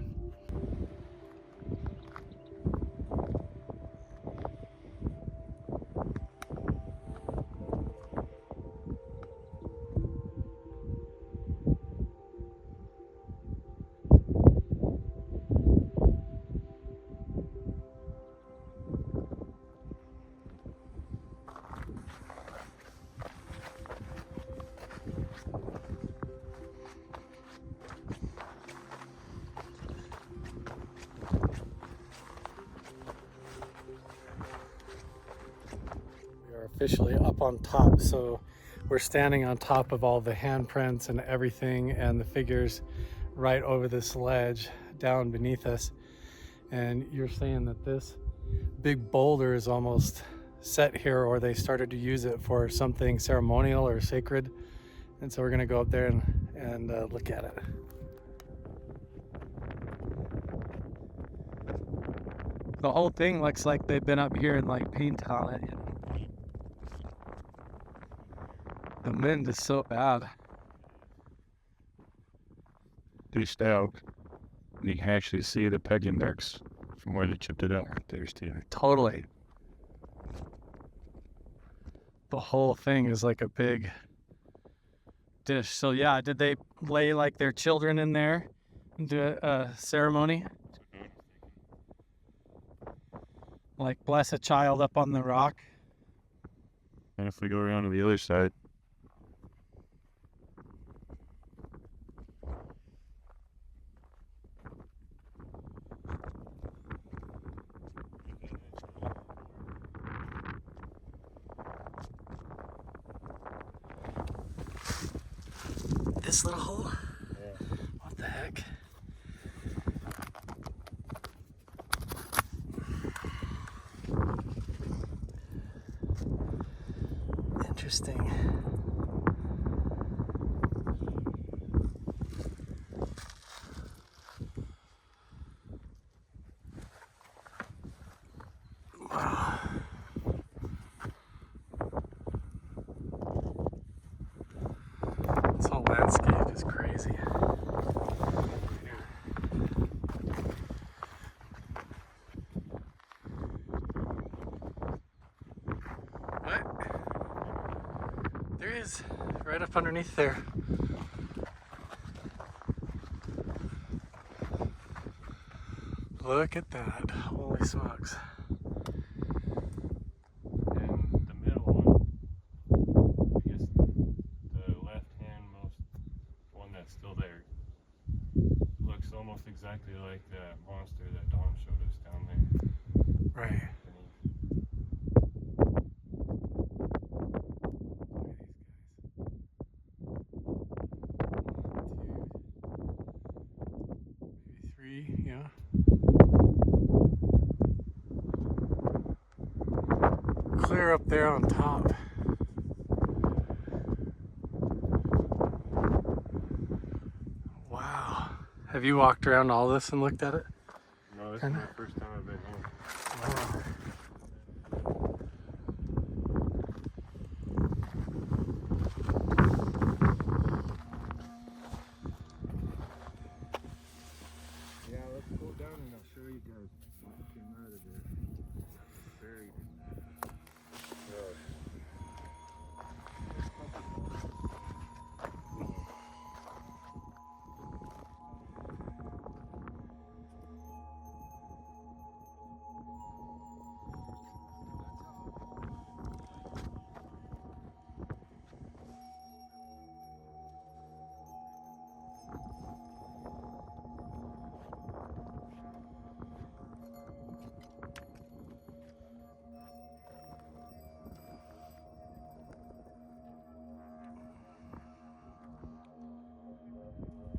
Officially up on top, so we're standing on top of all the handprints and everything and the figures right over this ledge down beneath us. And you're saying that this big boulder is almost set here, or they started to use it for something ceremonial or sacred, and so we're gonna go up there and look at it. The whole thing looks like they've been up here and like paint on it. The wind is so bad. Just out, you can actually see the pegging marks from where they chipped it up. There's two. Totally. The whole thing is like a big dish. So yeah, did they lay like their children in there and do a ceremony? Like bless a child up on the rock? And if we go around to the other side, This little hole? What the heck? Interesting. Wow. This whole landscape is crazy. What? There is, right up underneath there. Look at that. Holy smokes. and the middle one, I guess the left-hand most one that's still there, looks almost exactly like that monster that Dawn showed us down there. Right. Maybe 3, yeah. Clear up there on top. Wow. Have you walked around all this and looked at it? No, this Kinda. is my first time I've been here. Wow. Yeah, let's go down and I'll show you guys what came out of there. Buried.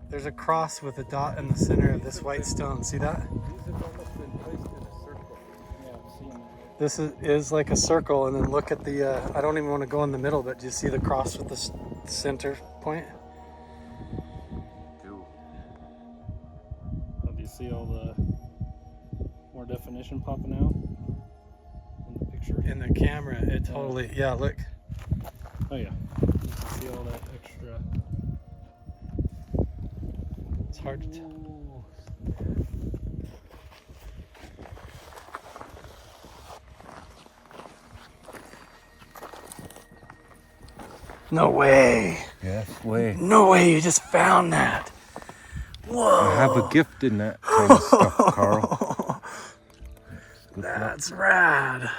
There's a cross with a dot in the center of this white stone. See that? These have almost been placed in a circle. Yeah, I've seen that. This is like a circle, and then look at the, I don't even want to go in the middle, but do you see the cross with the center point? Cool. Oh, do you see all the more definition popping out in the picture? In the camera, it totally, yeah, look. Oh yeah. You can see all that extra. It's hard to tell. No way. Yes, way. No way, you just found that. Whoa. I have a gift in that kind of stuff, Carl. That's rad.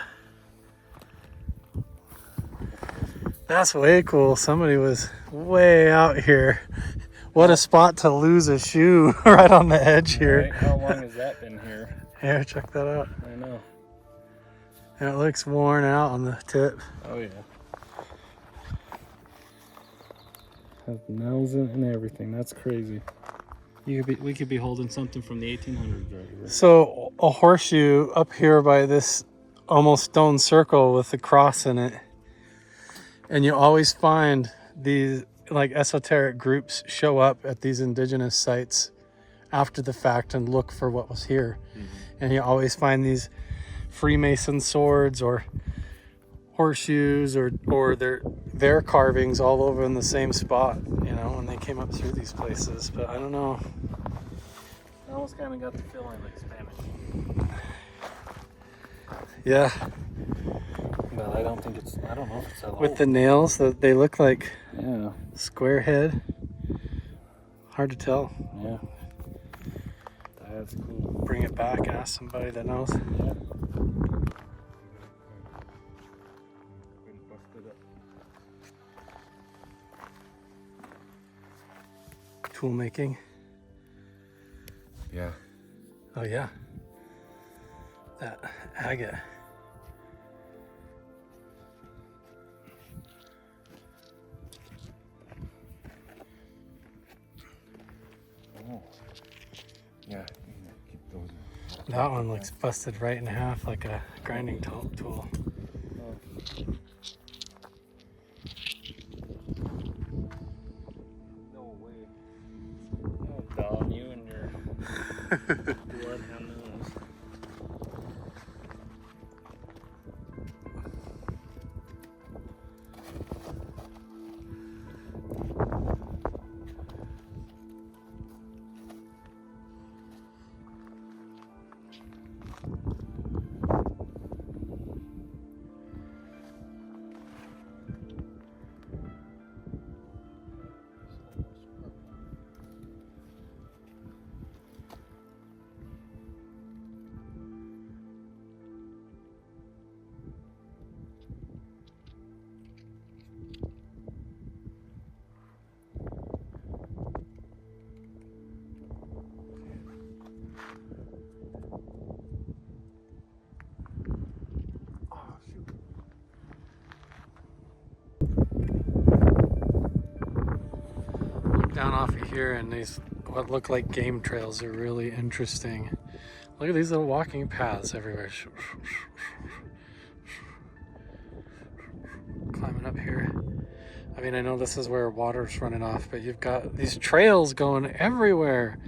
That's way cool. Somebody was way out here. What a spot to lose a shoe right on the edge here. Right? How long has that been here? Here, check that out. I know. And it looks worn out on the tip. Oh yeah. Has nails in it and everything. That's crazy. We could be holding something from the 1800s right here. So a horseshoe up here by this almost stone circle with the cross in it. And you always find these like esoteric groups show up at these indigenous sites after the fact and look for what was here. And you always find these Freemason swords or horseshoes or their carvings all over in the same spot, you know, when they came up through these places. But I don't know. I almost kind of got the feeling like Spanish. Yeah. but I don't think it's, I don't know if it's that With old. the nails, they look like Yeah, square head. Hard to tell. yeah. That's cool. Bring it back and ask somebody that knows. Yeah. Tool making. Yeah. Oh yeah. That agate. Oh. Yeah. Keep those. That one looks busted right in half like a grinding tool. No way. Oh, Don, you and your bloodhound nose. Down off of here, and these what look like game trails are really interesting. Look at these little walking paths everywhere. Climbing up here. I mean, I know this is where water's running off, but you've got these trails going everywhere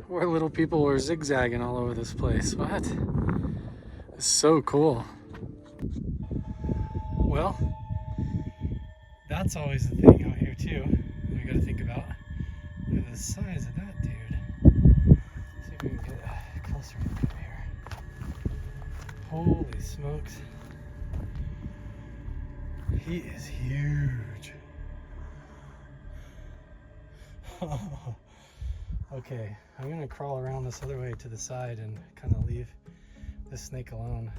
where little people were zigzagging all over this place. What? It's so cool. Well, that's always the thing out here too. We got to think about. Look at the size of that dude. Let's see if we can get a closer look up here. Holy smokes. He is huge. Okay, I'm gonna crawl around this other way to the side and kind of leave this snake alone.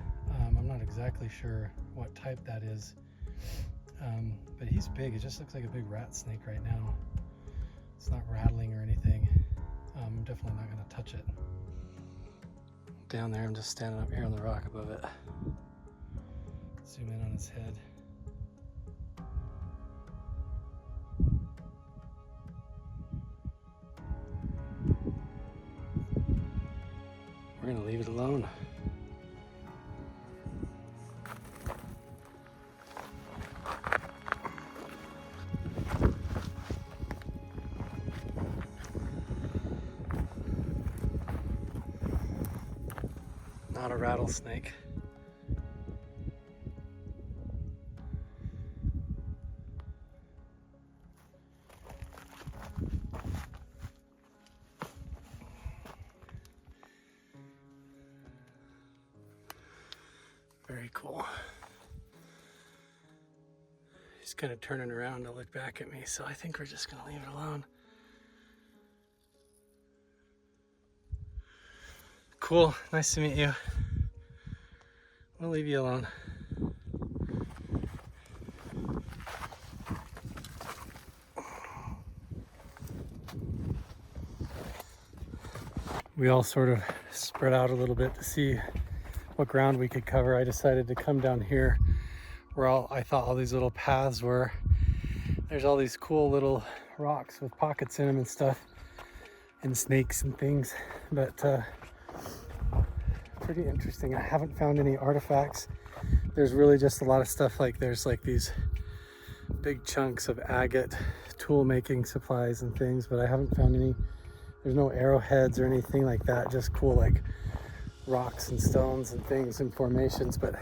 I'm not exactly sure what type that is. But he's big. It just looks like a big rat snake right now. It's not rattling or anything. I'm definitely not going to touch it. Down there, I'm just standing up here on the rock above it. Zoom in on his head. We're going to leave it alone. Not a rattlesnake. Very cool. He's kind of turning around to look back at me, so I think we're just going to leave it alone. Cool, nice to meet you. We'll leave you alone. We all sort of spread out a little bit to see what ground we could cover. I decided to come down here where I thought all these little paths were. There's all these cool little rocks with pockets in them and stuff, and snakes and things, but pretty interesting. I haven't found any artifacts. There's really just a lot of stuff, like there's like these big chunks of agate tool making supplies and things, but I haven't found any. There's no arrowheads or anything like that, just cool like rocks and stones and things and formations, but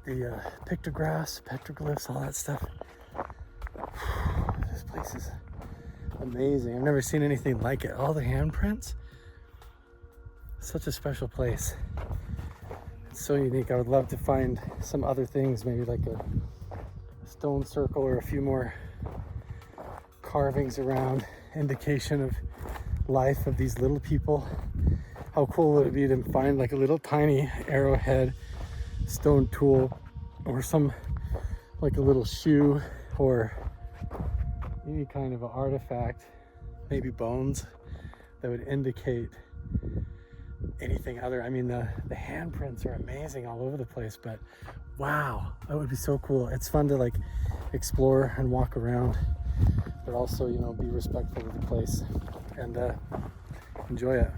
the pictographs, petroglyphs, all that stuff. This place is amazing. I've never seen anything like it. All the handprints. Such a special place. It's so unique. I would love to find some other things, maybe like a stone circle or a few more carvings around, indication of life of these little people. How cool would it be to find like a little tiny arrowhead stone tool, or some like a little shoe, or any kind of an artifact, maybe bones, that would indicate anything other. I mean, the handprints are amazing all over the place, but wow, that would be so cool. It's fun to like explore and walk around, but also, you know, be respectful of the place and enjoy it.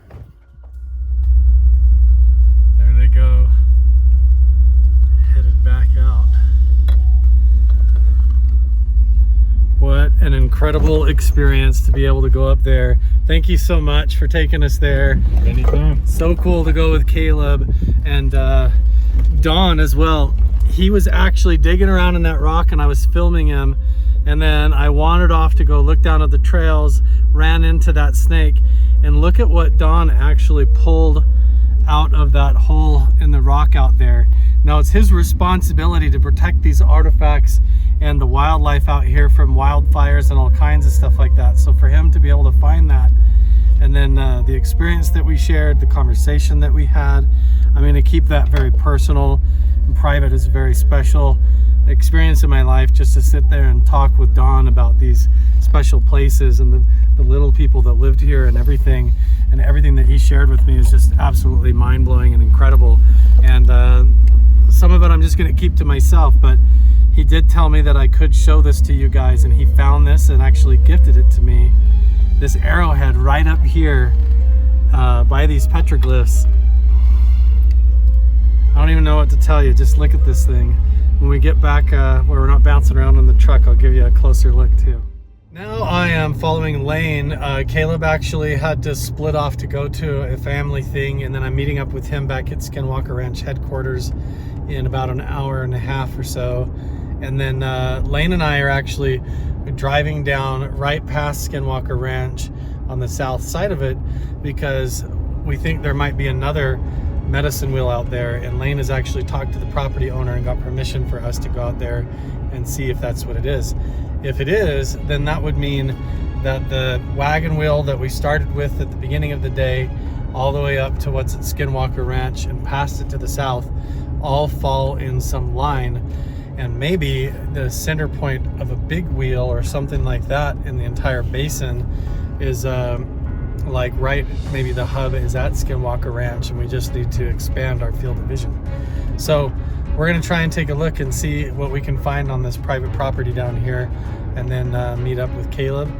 There they go, headed back out. What an incredible experience to be able to go up there. Thank you so much for taking us there. Anytime. So cool to go with Caleb and Don as well. He was actually digging around in that rock and I was filming him, and then I wandered off to go look down at the trails, ran into that snake, and look at what Don actually pulled out of that hole in the rock out there. Now it's his responsibility to protect these artifacts and the wildlife out here from wildfires and all kinds of stuff like that. So for him to be able to find that, and then the experience that we shared, the conversation that we had, I'm going to keep that very personal and private. Is a very special experience in my life, just to sit there and talk with Don about these special places and the little people that lived here and everything that he shared with me is just absolutely mind-blowing and incredible. And some of it I'm just going to keep to myself, but he did tell me that I could show this to you guys, and he found this and actually gifted it to me. This arrowhead right up here by these petroglyphs. I don't even know what to tell you. Just look at this thing. When we get back where we're not bouncing around in the truck, I'll give you a closer look too. Now I am following Lane. Caleb actually had to split off to go to a family thing, and then I'm meeting up with him back at Skinwalker Ranch headquarters in about an hour and a half or so. And then Lane and I are actually driving down right past Skinwalker Ranch on the south side of it, because we think there might be another medicine wheel out there, and Lane has actually talked to the property owner and got permission for us to go out there and see if that's what it is. If it is, then that would mean that the wagon wheel that we started with at the beginning of the day, all the way up to what's at Skinwalker Ranch and past it to the south, all fall in some line. And maybe the center point of a big wheel or something like that in the entire basin is like right, maybe the hub is at Skinwalker Ranch, and we just need to expand our field of vision. So we're going to try and take a look and see what we can find on this private property down here, and then meet up with Caleb,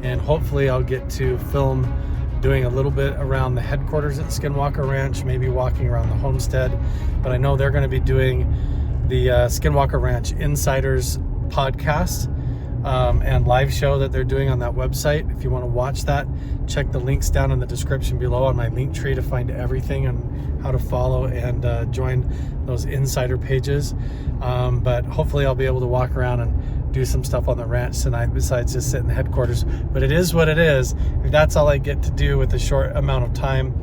and hopefully I'll get to film doing a little bit around the headquarters at Skinwalker Ranch, maybe walking around the homestead. But I know they're going to be doing the Skinwalker Ranch Insiders podcast and live show that they're doing on that website. If you want to watch that, check the links down in the description below on my link tree to find everything on how to follow and join those insider pages. But hopefully I'll be able to walk around and do some stuff on the ranch tonight besides just sit in the headquarters. But it is what it is. If that's all I get to do with a short amount of time,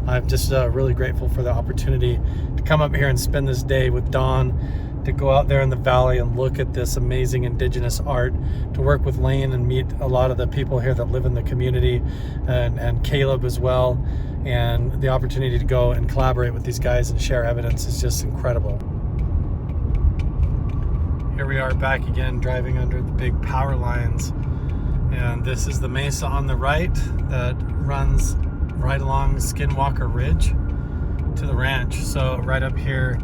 I'm just really grateful for the opportunity to come up here and spend this day with Don, to go out there in the valley and look at this amazing indigenous art, to work with Lane and meet a lot of the people here that live in the community, and Caleb as well. And the opportunity to go and collaborate with these guys and share evidence is just incredible. Here we are back again, driving under the big power lines. And this is the mesa on the right that runs right along Skinwalker Ridge to the ranch. So right up here,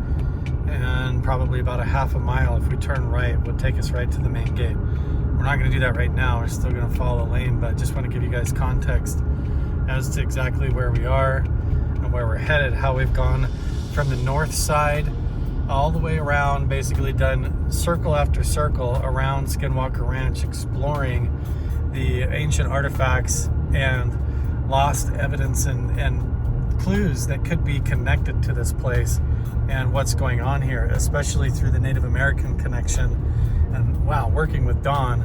and probably about a half a mile if we turn right, would take us right to the main gate. We're not going to do that right now. We're still going to follow Lane, but just want to give you guys context as to exactly where we are and where we're headed, how we've gone from the north side all the way around, basically done circle after circle around Skinwalker Ranch, exploring the ancient artifacts and lost evidence and clues that could be connected to this place and what's going on here, especially through the Native American connection. And wow, working with Don,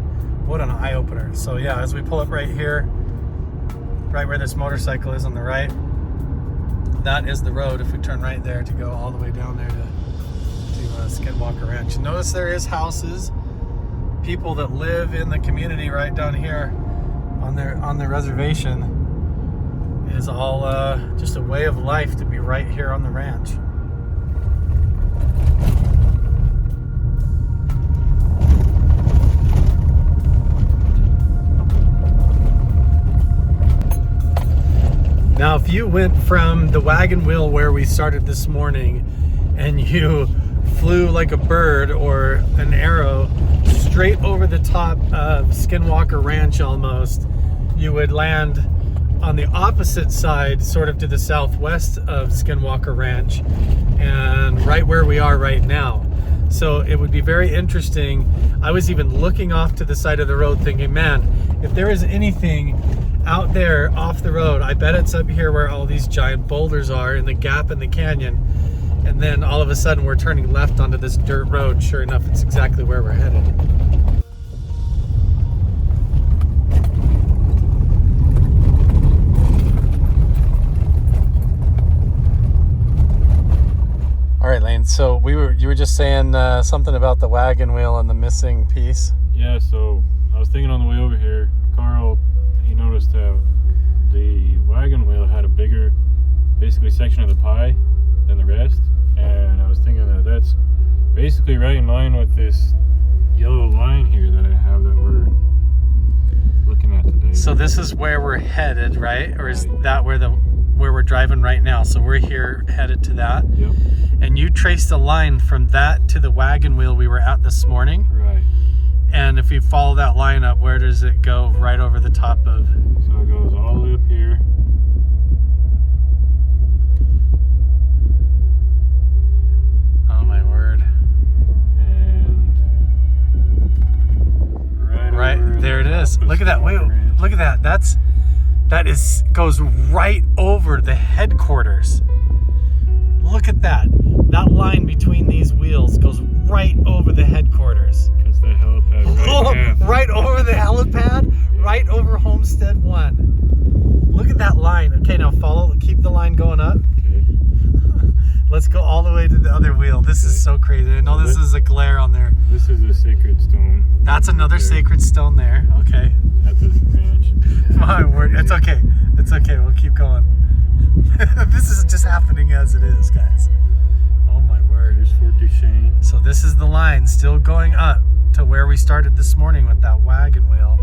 what an eye-opener. So yeah, as we pull up right here, right where this motorcycle is on the right, that is the road if we turn right there to go all the way down there to Skinwalker Ranch. And notice there is houses, people that live in the community right down here on their reservation. Is all just a way of life to be right here on the ranch. Now, if you went from the wagon wheel where we started this morning and you flew like a bird or an arrow straight over the top of Skinwalker Ranch almost, you would land on the opposite side, sort of to the southwest of Skinwalker Ranch and right where we are right now. So it would be very interesting. I was even looking off to the side of the road thinking, man, if there is anything out there off the road, I bet it's up here where all these giant boulders are in the gap in the canyon. And then all of a sudden we're turning left onto this dirt road. Sure enough, it's exactly where we're headed. All right, Lane, so you were just saying something about the wagon wheel and the missing piece. Yeah, so I was thinking on the way over here, Carl, he noticed that the wagon wheel had a bigger, basically, section of the pie than the rest. And I was thinking that that's basically right in line with this yellow line here that I have that we're looking at today. So this is where we're headed, right? Or is that where we're driving right now? So we're here headed to that. Yep. And you traced a line from that to the wagon wheel we were at this morning. Right. And if you follow that line up, where does it go? Right over the top of? So it goes all the way up here. Oh my word. And right there it is. Look at that. Wait, look at that. That goes right over the headquarters. Look at that. That line between these wheels goes right over the headquarters. Cuts the helipad right over the helipad, right over Homestead 1. Look at that line. Okay, now keep the line going up. Okay. Let's go all the way to the other wheel. This is so crazy. I know this is a glare on there. This is a sacred stone. That's another sacred stone there. Okay. At the ranch. My word. It's okay. It's okay. We'll keep going. This is just happening as it is, guys. Oh my word. There's Fort Duchesne. So this is the line still going up to where we started this morning with that wagon wheel.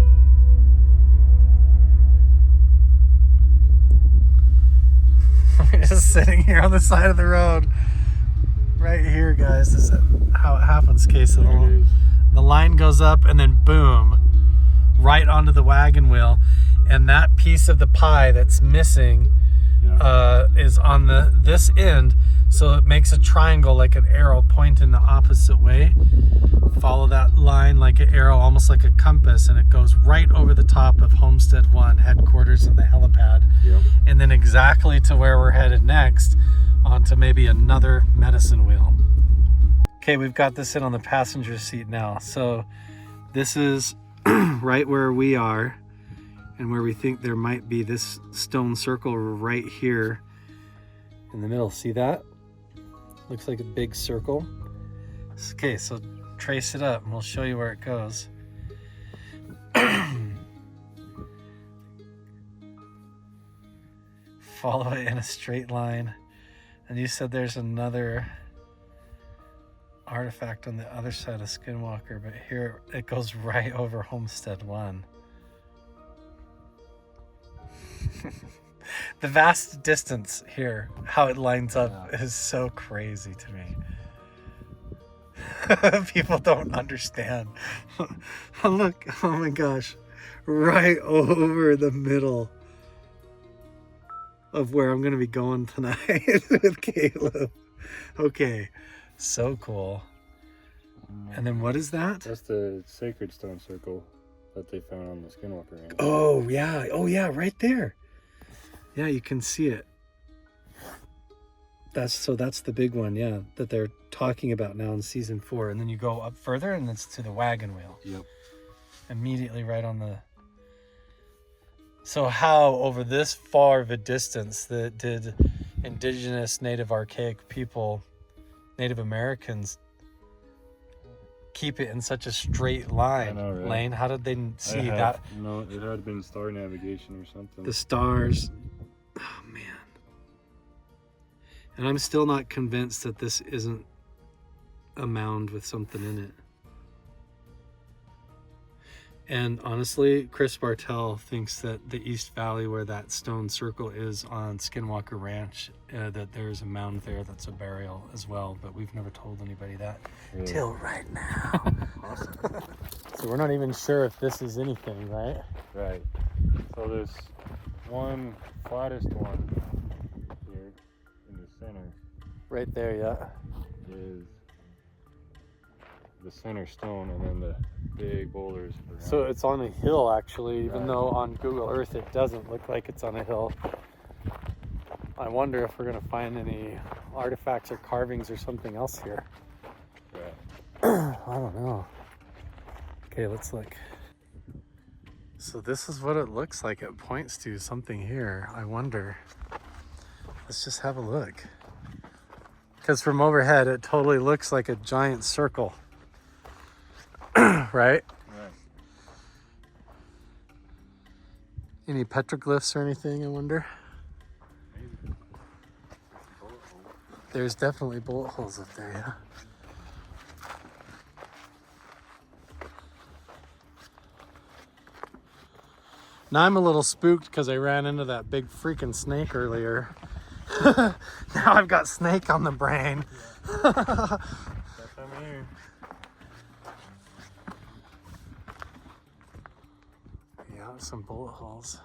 We're just sitting here on the side of the road. Right here, guys. This is how it happens. Okay, so the line goes up and then boom, right onto the wagon wheel. And that piece of the pie that's missing is on this end, so it makes a triangle like an arrow pointing the opposite way. Follow that line like an arrow, almost like a compass, and it goes right over the top of Homestead 1 headquarters and the helipad. Yep. And then exactly to where we're headed next, onto maybe another medicine wheel. Okay, we've got this in on the passenger seat now. So this is right where we are, and where we think there might be this stone circle right here in the middle. See that? Looks like a big circle. Okay, so trace it up and we'll show you where it goes. Follow it in a straight line. And you said there's another artifact on the other side of Skinwalker, but here it goes right over Homestead 1. The vast distance here, how it lines up, is so crazy to me. People don't understand. Look, oh my gosh, right over the middle of where I'm going to be going tonight with Caleb. Okay, so cool. And then what is that? That's the sacred stone circle that they found on the Skinwalker Ranch. Oh yeah, right there. Yeah, you can see it. That's the big one, yeah, that they're talking about now in season 4. And then you go up further and it's to the wagon wheel. Yep. Immediately right on the... So how over this far of a distance did indigenous, native, archaic people, Native Americans, keep it in such a straight line. I know, right? Lane, how did they see that? No, it had been star navigation or something. The stars. Oh man. And I'm still not convinced that this isn't a mound with something in it. And honestly, Chris Bartell thinks that the East Valley, where that stone circle is on Skinwalker Ranch, that there's a mound there that's a burial as well, but we've never told anybody that till right now. Awesome. So we're not even sure if this is anything, right? Right. So this one, flattest one here in the center Right there, yeah. is the center stone, and then the big boulders around. So it's on a hill, actually, even though on Google Earth it doesn't look like it's on a hill. I wonder if we're going to find any artifacts or carvings or something else here. Right. I don't know. Okay, let's look. So this is what it looks like. It points to something here. I wonder. Let's just have a look. Because from overhead, it totally looks like a giant circle. Right? Right. Any petroglyphs or anything, I wonder? Maybe. There's definitely bullet holes up there, yeah. Now I'm a little spooked because I ran into that big freaking snake earlier. Now I've got snake on the brain. That time of year. Yeah, some bullet holes.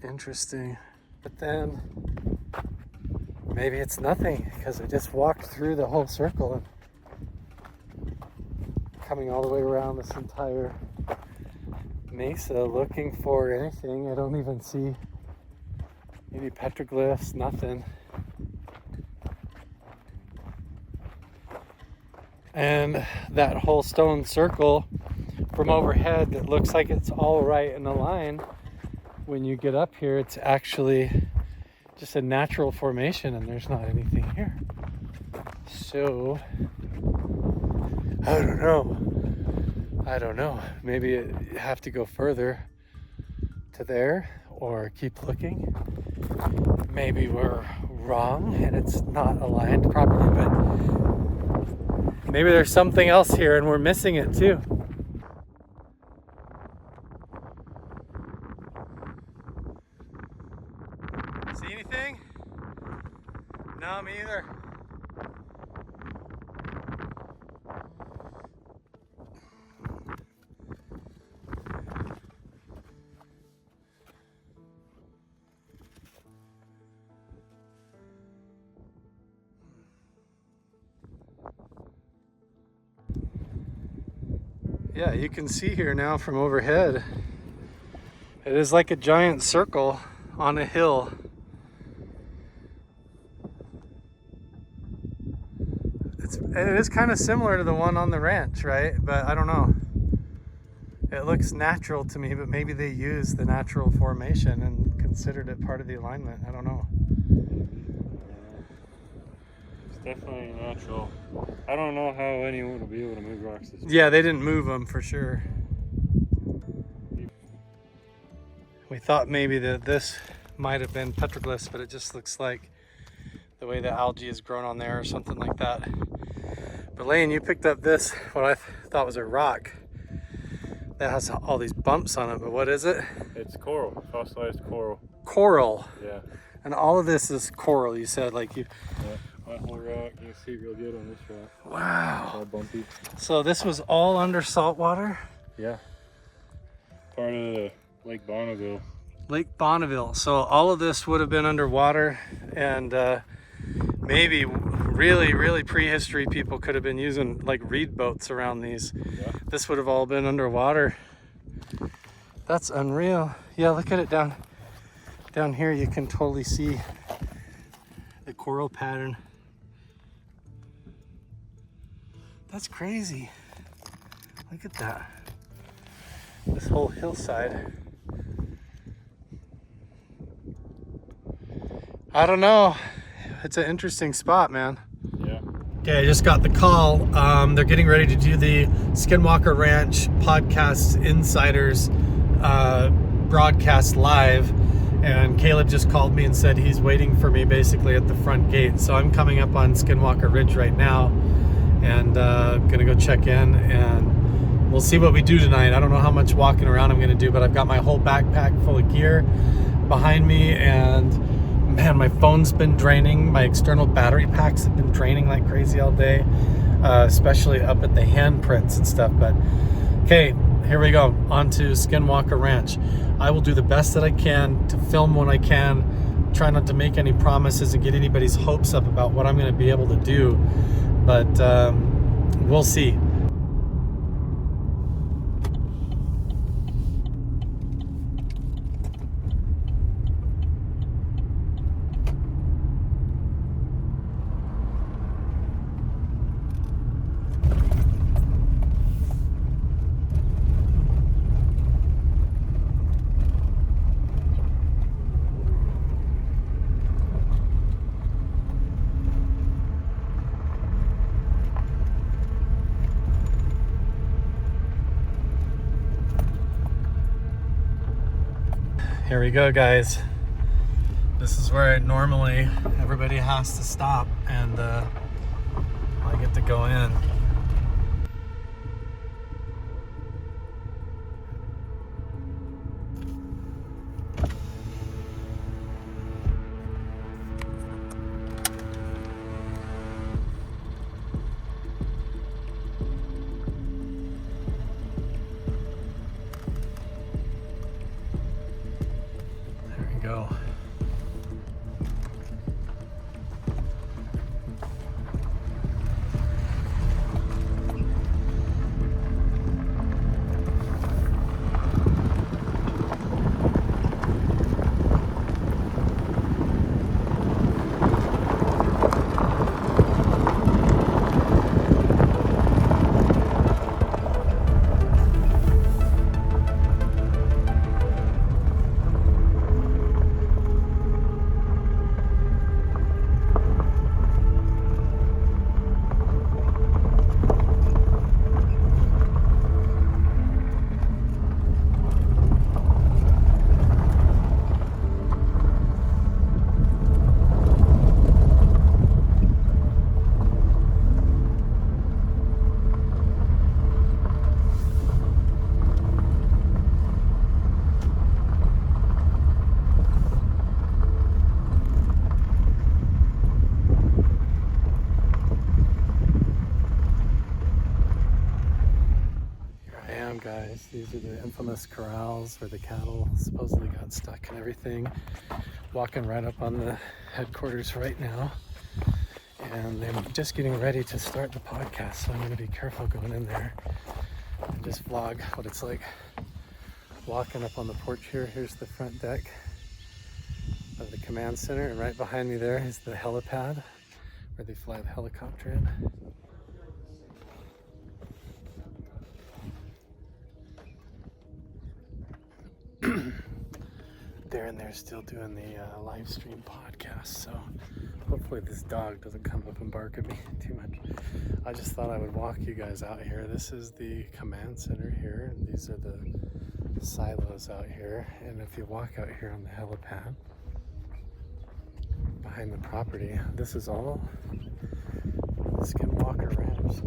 Interesting. But then maybe it's nothing because I just walked through the whole circle and coming all the way around this entire mesa looking for anything. I don't even see any petroglyphs, nothing. And that whole stone circle from overhead that looks like it's all right in a line, when you get up here, it's actually just a natural formation and there's not anything here. So, I don't know. Maybe you have to go further to there or keep looking. Maybe we're wrong and it's not aligned properly, but maybe there's something else here and we're missing it too. See anything? No, me either. Yeah, you can see here now from overhead, it is like a giant circle on a hill. It is kind of similar to the one on the ranch, right? But I don't know. It looks natural to me, but maybe they used the natural formation and considered it part of the alignment. I don't know. It's definitely natural. I don't know how anyone would be able to move rocks this way. Yeah, they didn't move them for sure. We thought maybe that this might have been petroglyphs, but it just looks like the way the algae is grown on there or something like that. But Lane, you picked up this, what I thought was a rock that has all these bumps on it, but what is it? It's coral, fossilized coral. Coral. Yeah. And all of this is coral, you said, like you. Yeah. That whole rock, you can see real good on this rock. Wow. It's all bumpy. So this was all under salt water? Yeah. Part of the Lake Bonneville. Lake Bonneville. So all of this would have been underwater, and maybe really prehistory people could have been using like reed boats around these. Yeah. This would have all been underwater. That's unreal. Yeah, look at it down here. You can totally see the coral pattern. That's crazy. Look at that. This whole hillside. I don't know. It's an interesting spot, man. Yeah. Okay, I just got the call. They're getting ready to do the Skinwalker Ranch podcast insiders broadcast live, and Caleb just called me and said he's waiting for me basically at the front gate. So I'm coming up on Skinwalker Ridge right now, and gonna go check in, and we'll see what we do tonight. I don't know how much walking around I'm gonna do, but I've got my whole backpack full of gear behind me, and man, my phone's been draining. My external battery packs have been draining like crazy all day, especially up at the handprints and stuff. But okay, here we go, on to Skinwalker Ranch. I will do the best that I can to film when I can, try not to make any promises and get anybody's hopes up about what I'm going to be able to do, but we'll see. Here we go, guys. This is where normally everybody has to stop, and I get to go in. Go. Guys, these are the infamous corrals where the cattle supposedly got stuck and everything. Walking right up on the headquarters right now, and I'm just getting ready to start the podcast, so I'm going to be careful going in there and just vlog what it's like walking up on the porch here. Here's the front deck of the command center, and right behind me there is the helipad where they fly the helicopter in. Darren there's still doing the live stream podcast, so hopefully this dog doesn't come up and bark at me too much. I just thought I would walk you guys out here. This is the command center here, and these are the silos out here. And if you walk out here on the helipad behind the property, this is all Skinwalker Ranch,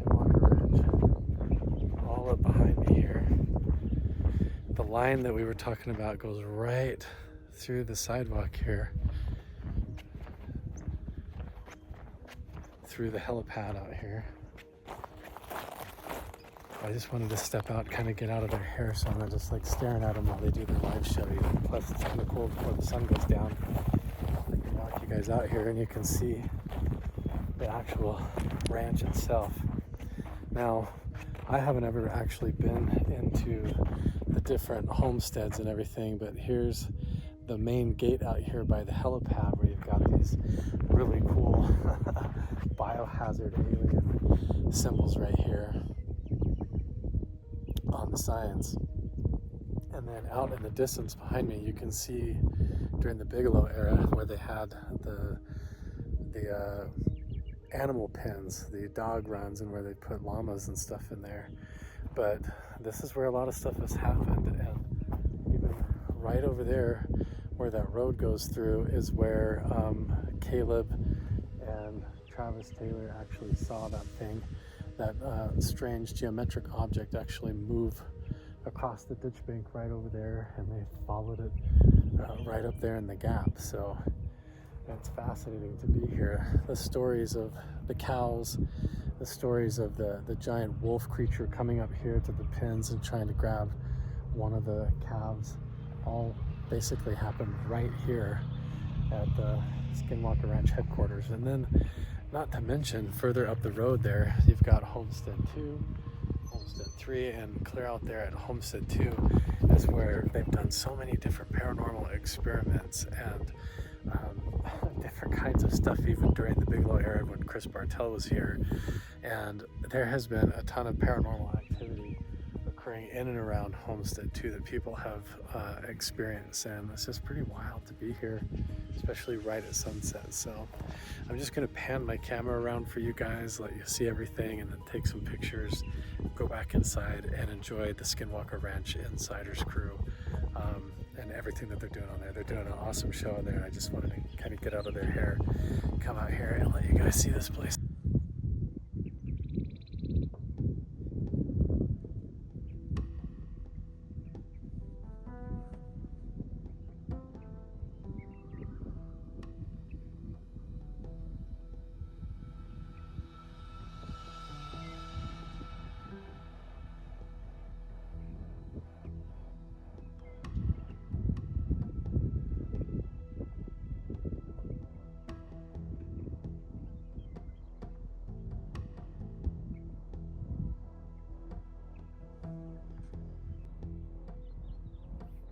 all up behind me here. The line that we were talking about goes right through the sidewalk here, through the helipad out here. I just wanted to step out, kind of get out of their hair, so I'm not just like staring at them while they do their live show. Plus it's kind of cool before the sun goes down. I can walk you guys out here and you can see the actual ranch itself. Now, I haven't ever actually been into the different homesteads and everything, but here's the main gate out here by the helipad, where you've got these really cool biohazard alien symbols right here on the signs. And then out in the distance behind me, you can see during the Bigelow era, where they had the animal pens, the dog runs, and where they put llamas and stuff in there. But this is where a lot of stuff has happened, and even right over there where that road goes through is where Caleb and Travis Taylor actually saw that thing, that strange geometric object actually move across the ditch bank right over there, and they followed it right up there in the gap. So it's fascinating to be here. The stories of the cows, the stories of the giant wolf creature coming up here to the pens and trying to grab one of the calves, all basically happened right here at the Skinwalker Ranch headquarters. And then, not to mention, further up the road there, you've got Homestead 2, Homestead 3, and clear out there at Homestead 2 is where they've done so many different paranormal experiments and different kinds of stuff, even during the Bigelow era when Chris Bartell was here. And there has been a ton of paranormal activity occurring in and around Homestead 2 that people have experienced, and it's just pretty wild to be here, especially right at sunset. So I'm just going to pan my camera around for you guys, let you see everything, and then take some pictures, go back inside and enjoy the Skinwalker Ranch Insiders crew and everything that they're doing on there. They're doing an awesome show in there, and I just wanted to kind of get out of their hair, come out here and let you guys see this place.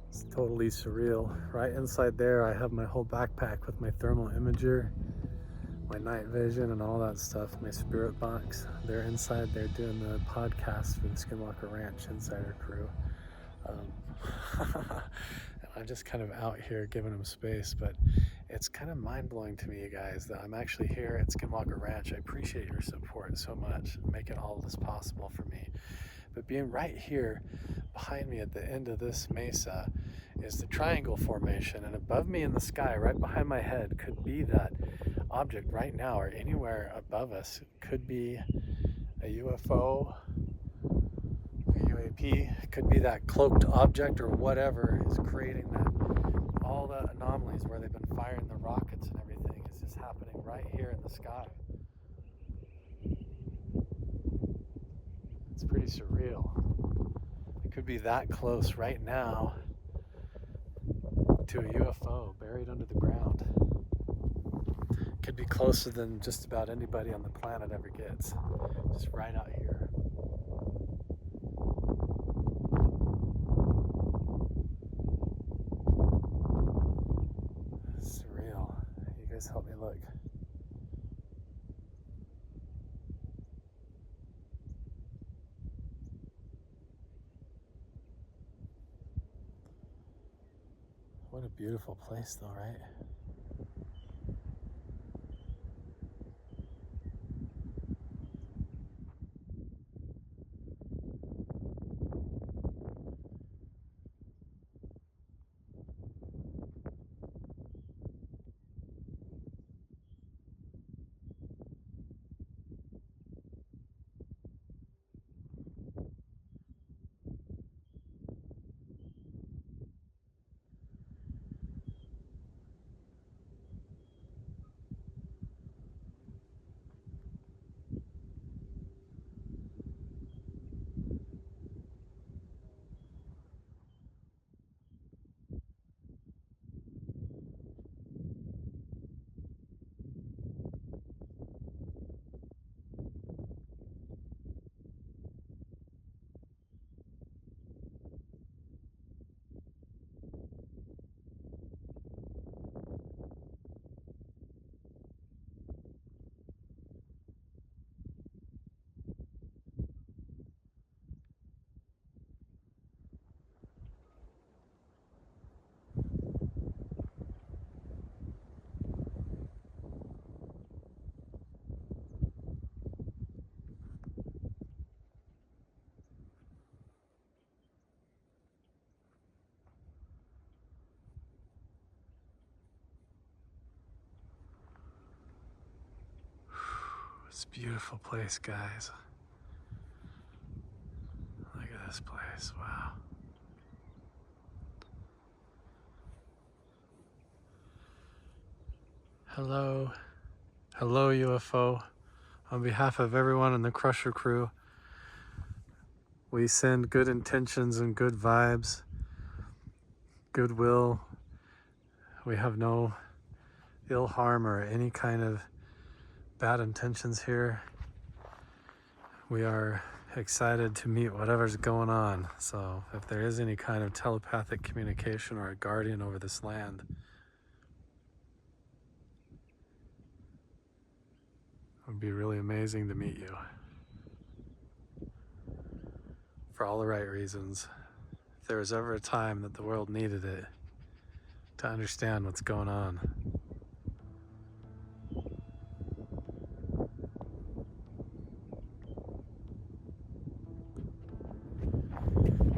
It's totally surreal. Right inside there, I have my whole backpack with my thermal imager, my night vision, and all that stuff. My spirit box. They're inside there doing the podcast for the Skinwalker Ranch Insider crew. And I'm just kind of out here giving them space, but it's kind of mind-blowing to me, you guys, that I'm actually here at Skinwalker Ranch. I appreciate your support so much, making all of this possible for me. But being right here behind me at the end of this mesa is the triangle formation, and above me in the sky, right behind my head, could be that object right now, or anywhere above us. Could be a UFO, a UAP, could be that cloaked object or whatever is creating that. All the anomalies where they've been firing the rockets and everything is just happening right here in the sky. It's pretty surreal. It could be that close right now to a UFO buried under the ground. Could be closer than just about anybody on the planet ever gets. Just right out here. Surreal. You guys help me look. What a beautiful place though, right? This beautiful place, guys. Look at this place, wow. Hello. Hello, UFO. On behalf of everyone in the Crusher crew, we send good intentions and good vibes, goodwill. We have no ill harm or any kind of bad intentions here. We are excited to meet whatever's going on. So if there is any kind of telepathic communication or a guardian over this land, it would be really amazing to meet you. For all the right reasons. If there was ever a time that the world needed it to understand what's going on.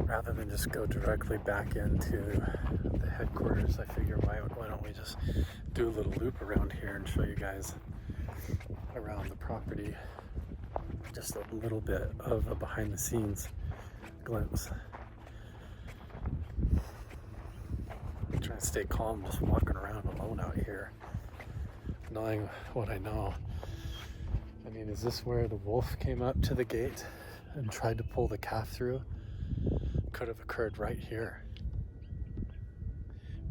Rather than just go directly back into the headquarters, I figure why don't we just do a little loop around here and show you guys around the property, just a little bit of a behind the scenes glimpse. I'm trying to stay calm, just walking around alone out here, knowing what I know. I mean, is this where the wolf came up to the gate and tried to pull the calf through? Could have occurred right here,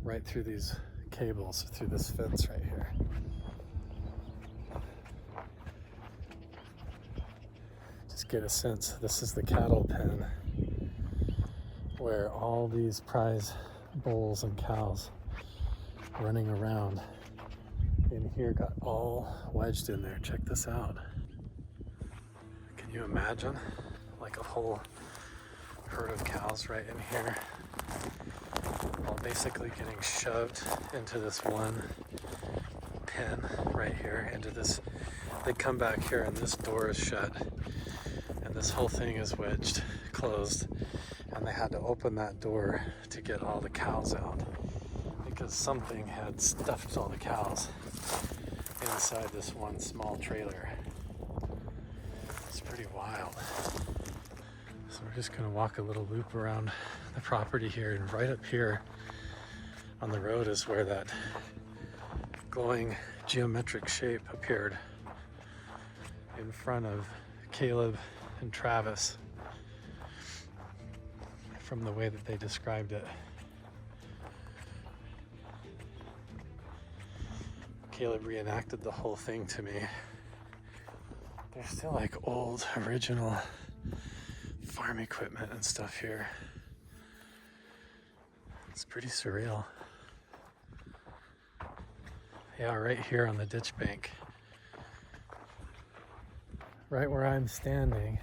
right through these cables, through this fence right here. Just get a sense, this is the cattle pen where all these prize bulls and cows running around in here got all wedged in there. Check this out. Can you imagine? Like a whole herd of cows right in here, all basically getting shoved into this one pen right here, into this. They come back here and this door is shut and this whole thing is wedged closed, and they had to open that door to get all the cows out because something had stuffed all the cows inside this one small trailer. It's pretty wild. So we're just gonna walk a little loop around the property here, and right up here on the road is where that glowing geometric shape appeared in front of Caleb and Travis, from the way that they described it. Caleb reenacted the whole thing to me. There's still like old, original farm equipment and stuff here. It's pretty surreal. Yeah, right here on the ditch bank, right where I'm standing,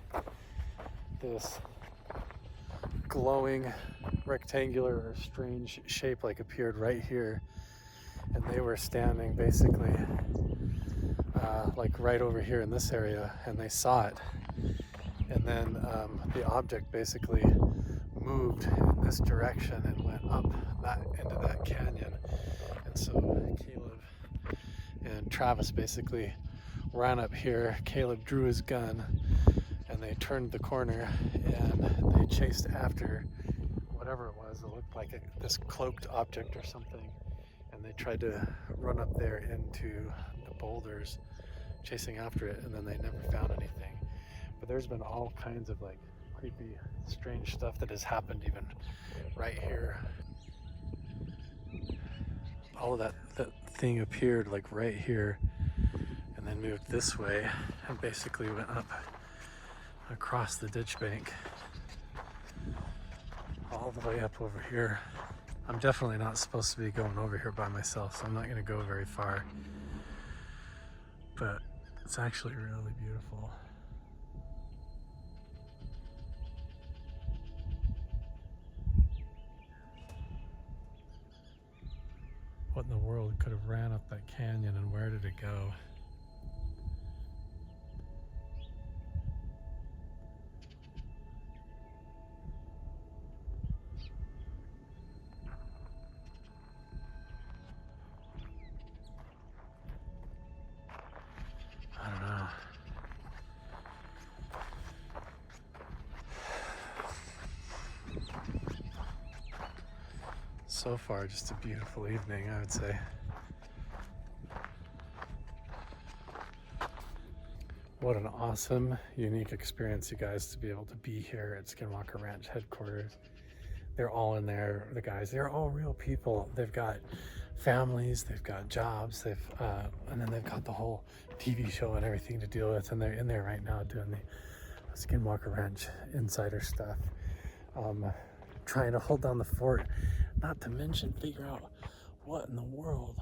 this glowing rectangular or strange shape like appeared right here, and they were standing basically like right over here in this area, and they saw it, and then the object basically moved in this direction and went up into that canyon. And so Caleb and Travis basically ran up here. Caleb drew his gun and they turned the corner and they chased after whatever it was. It looked like this cloaked object or something, and they tried to run up there into the boulders chasing after it, and then they never found anything. But there's been all kinds of like creepy, strange stuff that has happened even right here. All of that thing appeared like right here and then moved this way and basically went up across the ditch bank all the way up over here. I'm definitely not supposed to be going over here by myself, so I'm not going to go very far, but it's actually really beautiful. What in the world could have ran up that canyon, and where did it go? I don't know. So far, just a beautiful evening, I would say. What an awesome, unique experience, you guys, to be able to be here at Skinwalker Ranch headquarters. They're all in there, the guys. They're all real people. They've got families, they've got jobs, and then they've got the whole TV show and everything to deal with, and they're in there right now doing the Skinwalker Ranch insider stuff, trying to hold down the fort, not to mention figure out what in the world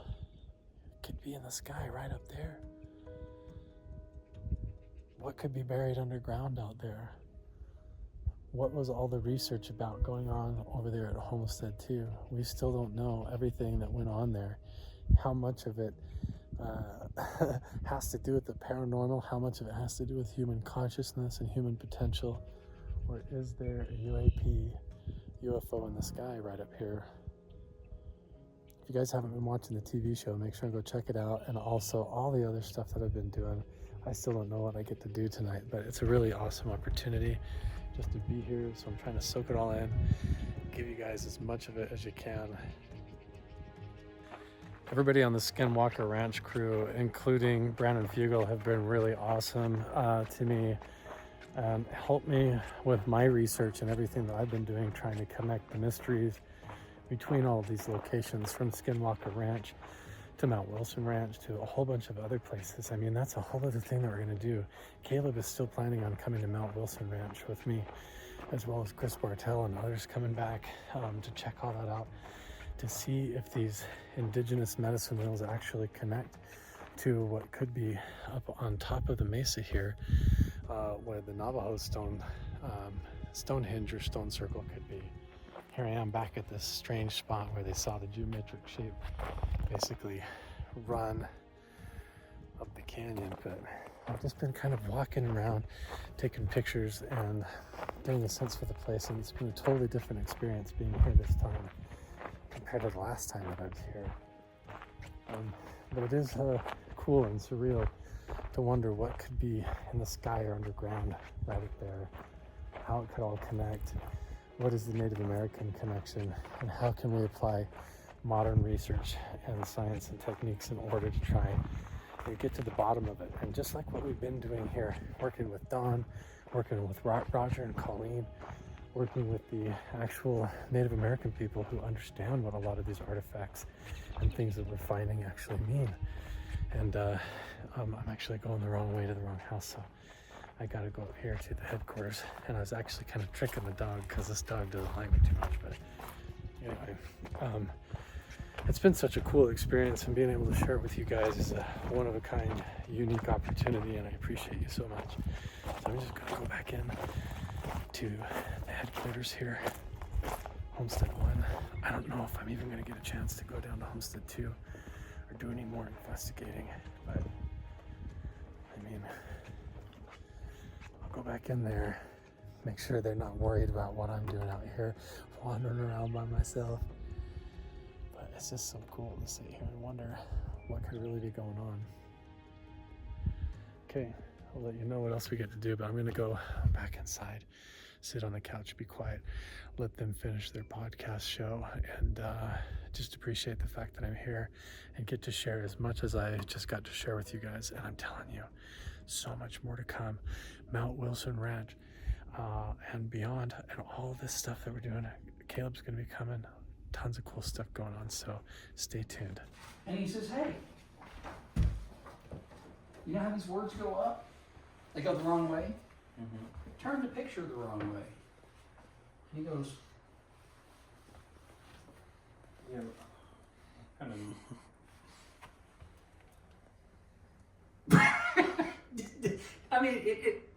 could be in the sky right up there. What could be buried underground out there? What was all the research about going on over there at Homestead 2? We still don't know everything that went on there. How much of it has to do with the paranormal? How much of it has to do with human consciousness and human potential? Or is there a UFO in the sky right up here? If you guys haven't been watching the TV show, make sure and go check it out. And also all the other stuff that I've been doing. I still don't know what I get to do tonight, but it's a really awesome opportunity just to be here. So I'm trying to soak it all in, give you guys as much of it as you can. Everybody on the Skinwalker Ranch crew, including Brandon Fugel, have been really awesome to me and helped me with my research and everything that I've been doing, trying to connect the mysteries between all of these locations, from Skinwalker Ranch to Mount Wilson Ranch to a whole bunch of other places. I mean, that's a whole other thing that we're going to do. Caleb is still planning on coming to Mount Wilson Ranch with me, as well as Chris Bartell and others coming back to check all that out, to see if these indigenous medicine wheels actually connect to what could be up on top of the mesa here, where the Navajo Stonehenge or stone circle could be. Here I am back at this strange spot where they saw the geometric shape basically run up the canyon, but I've just been kind of walking around, taking pictures and getting a sense for the place, and it's been a totally different experience being here this time compared to the last time that I was here. But it is cool and surreal to wonder what could be in the sky or underground right up there, how it could all connect. What is the Native American connection, and how can we apply modern research and science and techniques in order to try and get to the bottom of it? And just like what we've been doing here, working with Don, working with Roger and Colleen, working with the actual Native American people who understand what a lot of these artifacts and things that we're finding actually mean. And I'm actually going the wrong way to the wrong house, so I gotta go up here to the headquarters. And I was actually kind of tricking the dog because this dog doesn't like me too much, but anyway, it's been such a cool experience, and being able to share it with you guys is a one-of-a-kind, unique opportunity, and I appreciate you so much. So I'm just gonna go back in to the headquarters here, Homestead 1. I don't know if I'm even gonna get a chance to go down to Homestead 2 or do any more investigating, but I mean, I'll go back in there, make sure they're not worried about what I'm doing out here, wandering around by myself. But it's just so cool to sit here and wonder what could really be going on. Okay, I'll let you know what else we get to do, but I'm gonna go back inside, sit on the couch, be quiet, let them finish their podcast show, and just appreciate the fact that I'm here and get to share as much as I just got to share with you guys. And I'm telling you, so much more to come. Mount Wilson Ranch and beyond, and all this stuff that we're doing. Caleb's gonna be coming, tons of cool stuff going on, so stay tuned. And he says, hey, you know how these words go up? They go the wrong way? Mm-hmm. Turn the picture the wrong way. He goes, Yeah, kind of. I mean,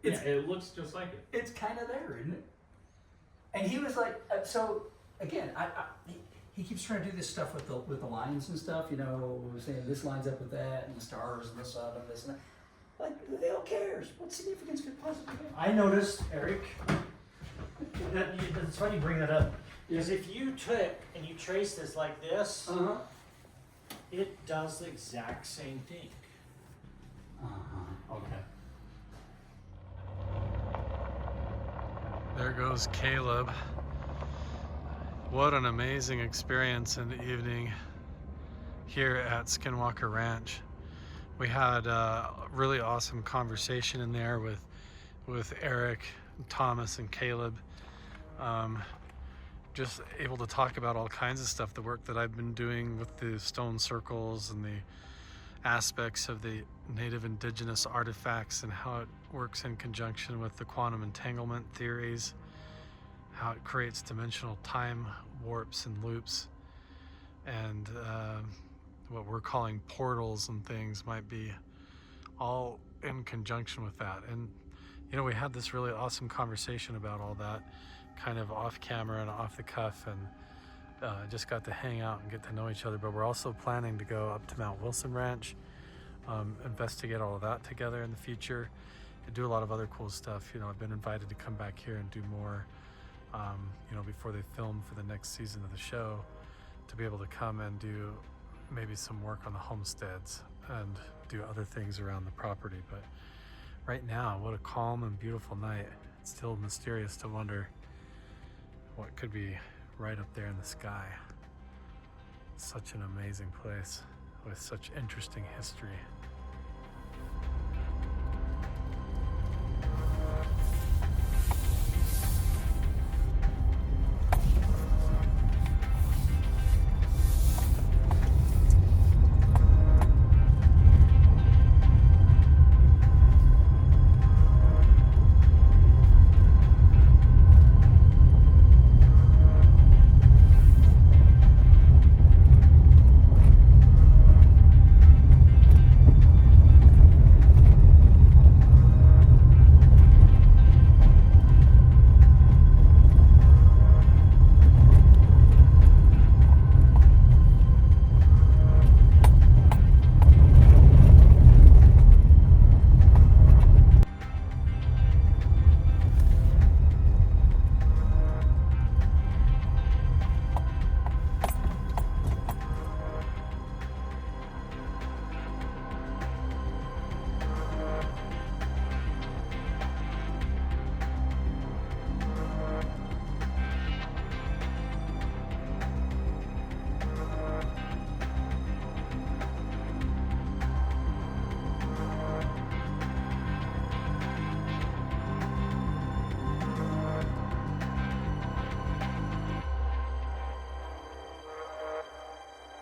It looks just like it. it's kind of there, isn't it? And he was like, so again, he keeps trying to do this stuff with the lines and stuff, you know, saying this lines up with that, and the stars and this up and this and that. Like, who cares? What significance could possibly have? I noticed, Eric, it's funny you bring that up, because if you took and you trace this like this, it does the exact same thing. Okay. There goes Caleb. What an amazing experience in the evening here at Skinwalker Ranch. We had a really awesome conversation in there with Erik, Thomas, and Caleb. Just able to talk about all kinds of stuff, the work that I've been doing with the stone circles and the aspects of the native indigenous artifacts and how it works in conjunction with the quantum entanglement theories, how it creates dimensional time warps and loops, and what we're calling portals and things might be all in conjunction with that. And you know, we had this really awesome conversation about all that kind of off camera and off the cuff, and just got to hang out and get to know each other. But we're also planning to go up to Mount Wilson Ranch, investigate all of that together in the future, and do a lot of other cool stuff. You know, I've been invited to come back here and do more, you know, before they film for the next season of the show, to be able to come and do maybe some work on the homesteads and do other things around the property. But right now, what a calm and beautiful night. It's still mysterious to wonder what could be right up there in the sky. Such an amazing place with such interesting history.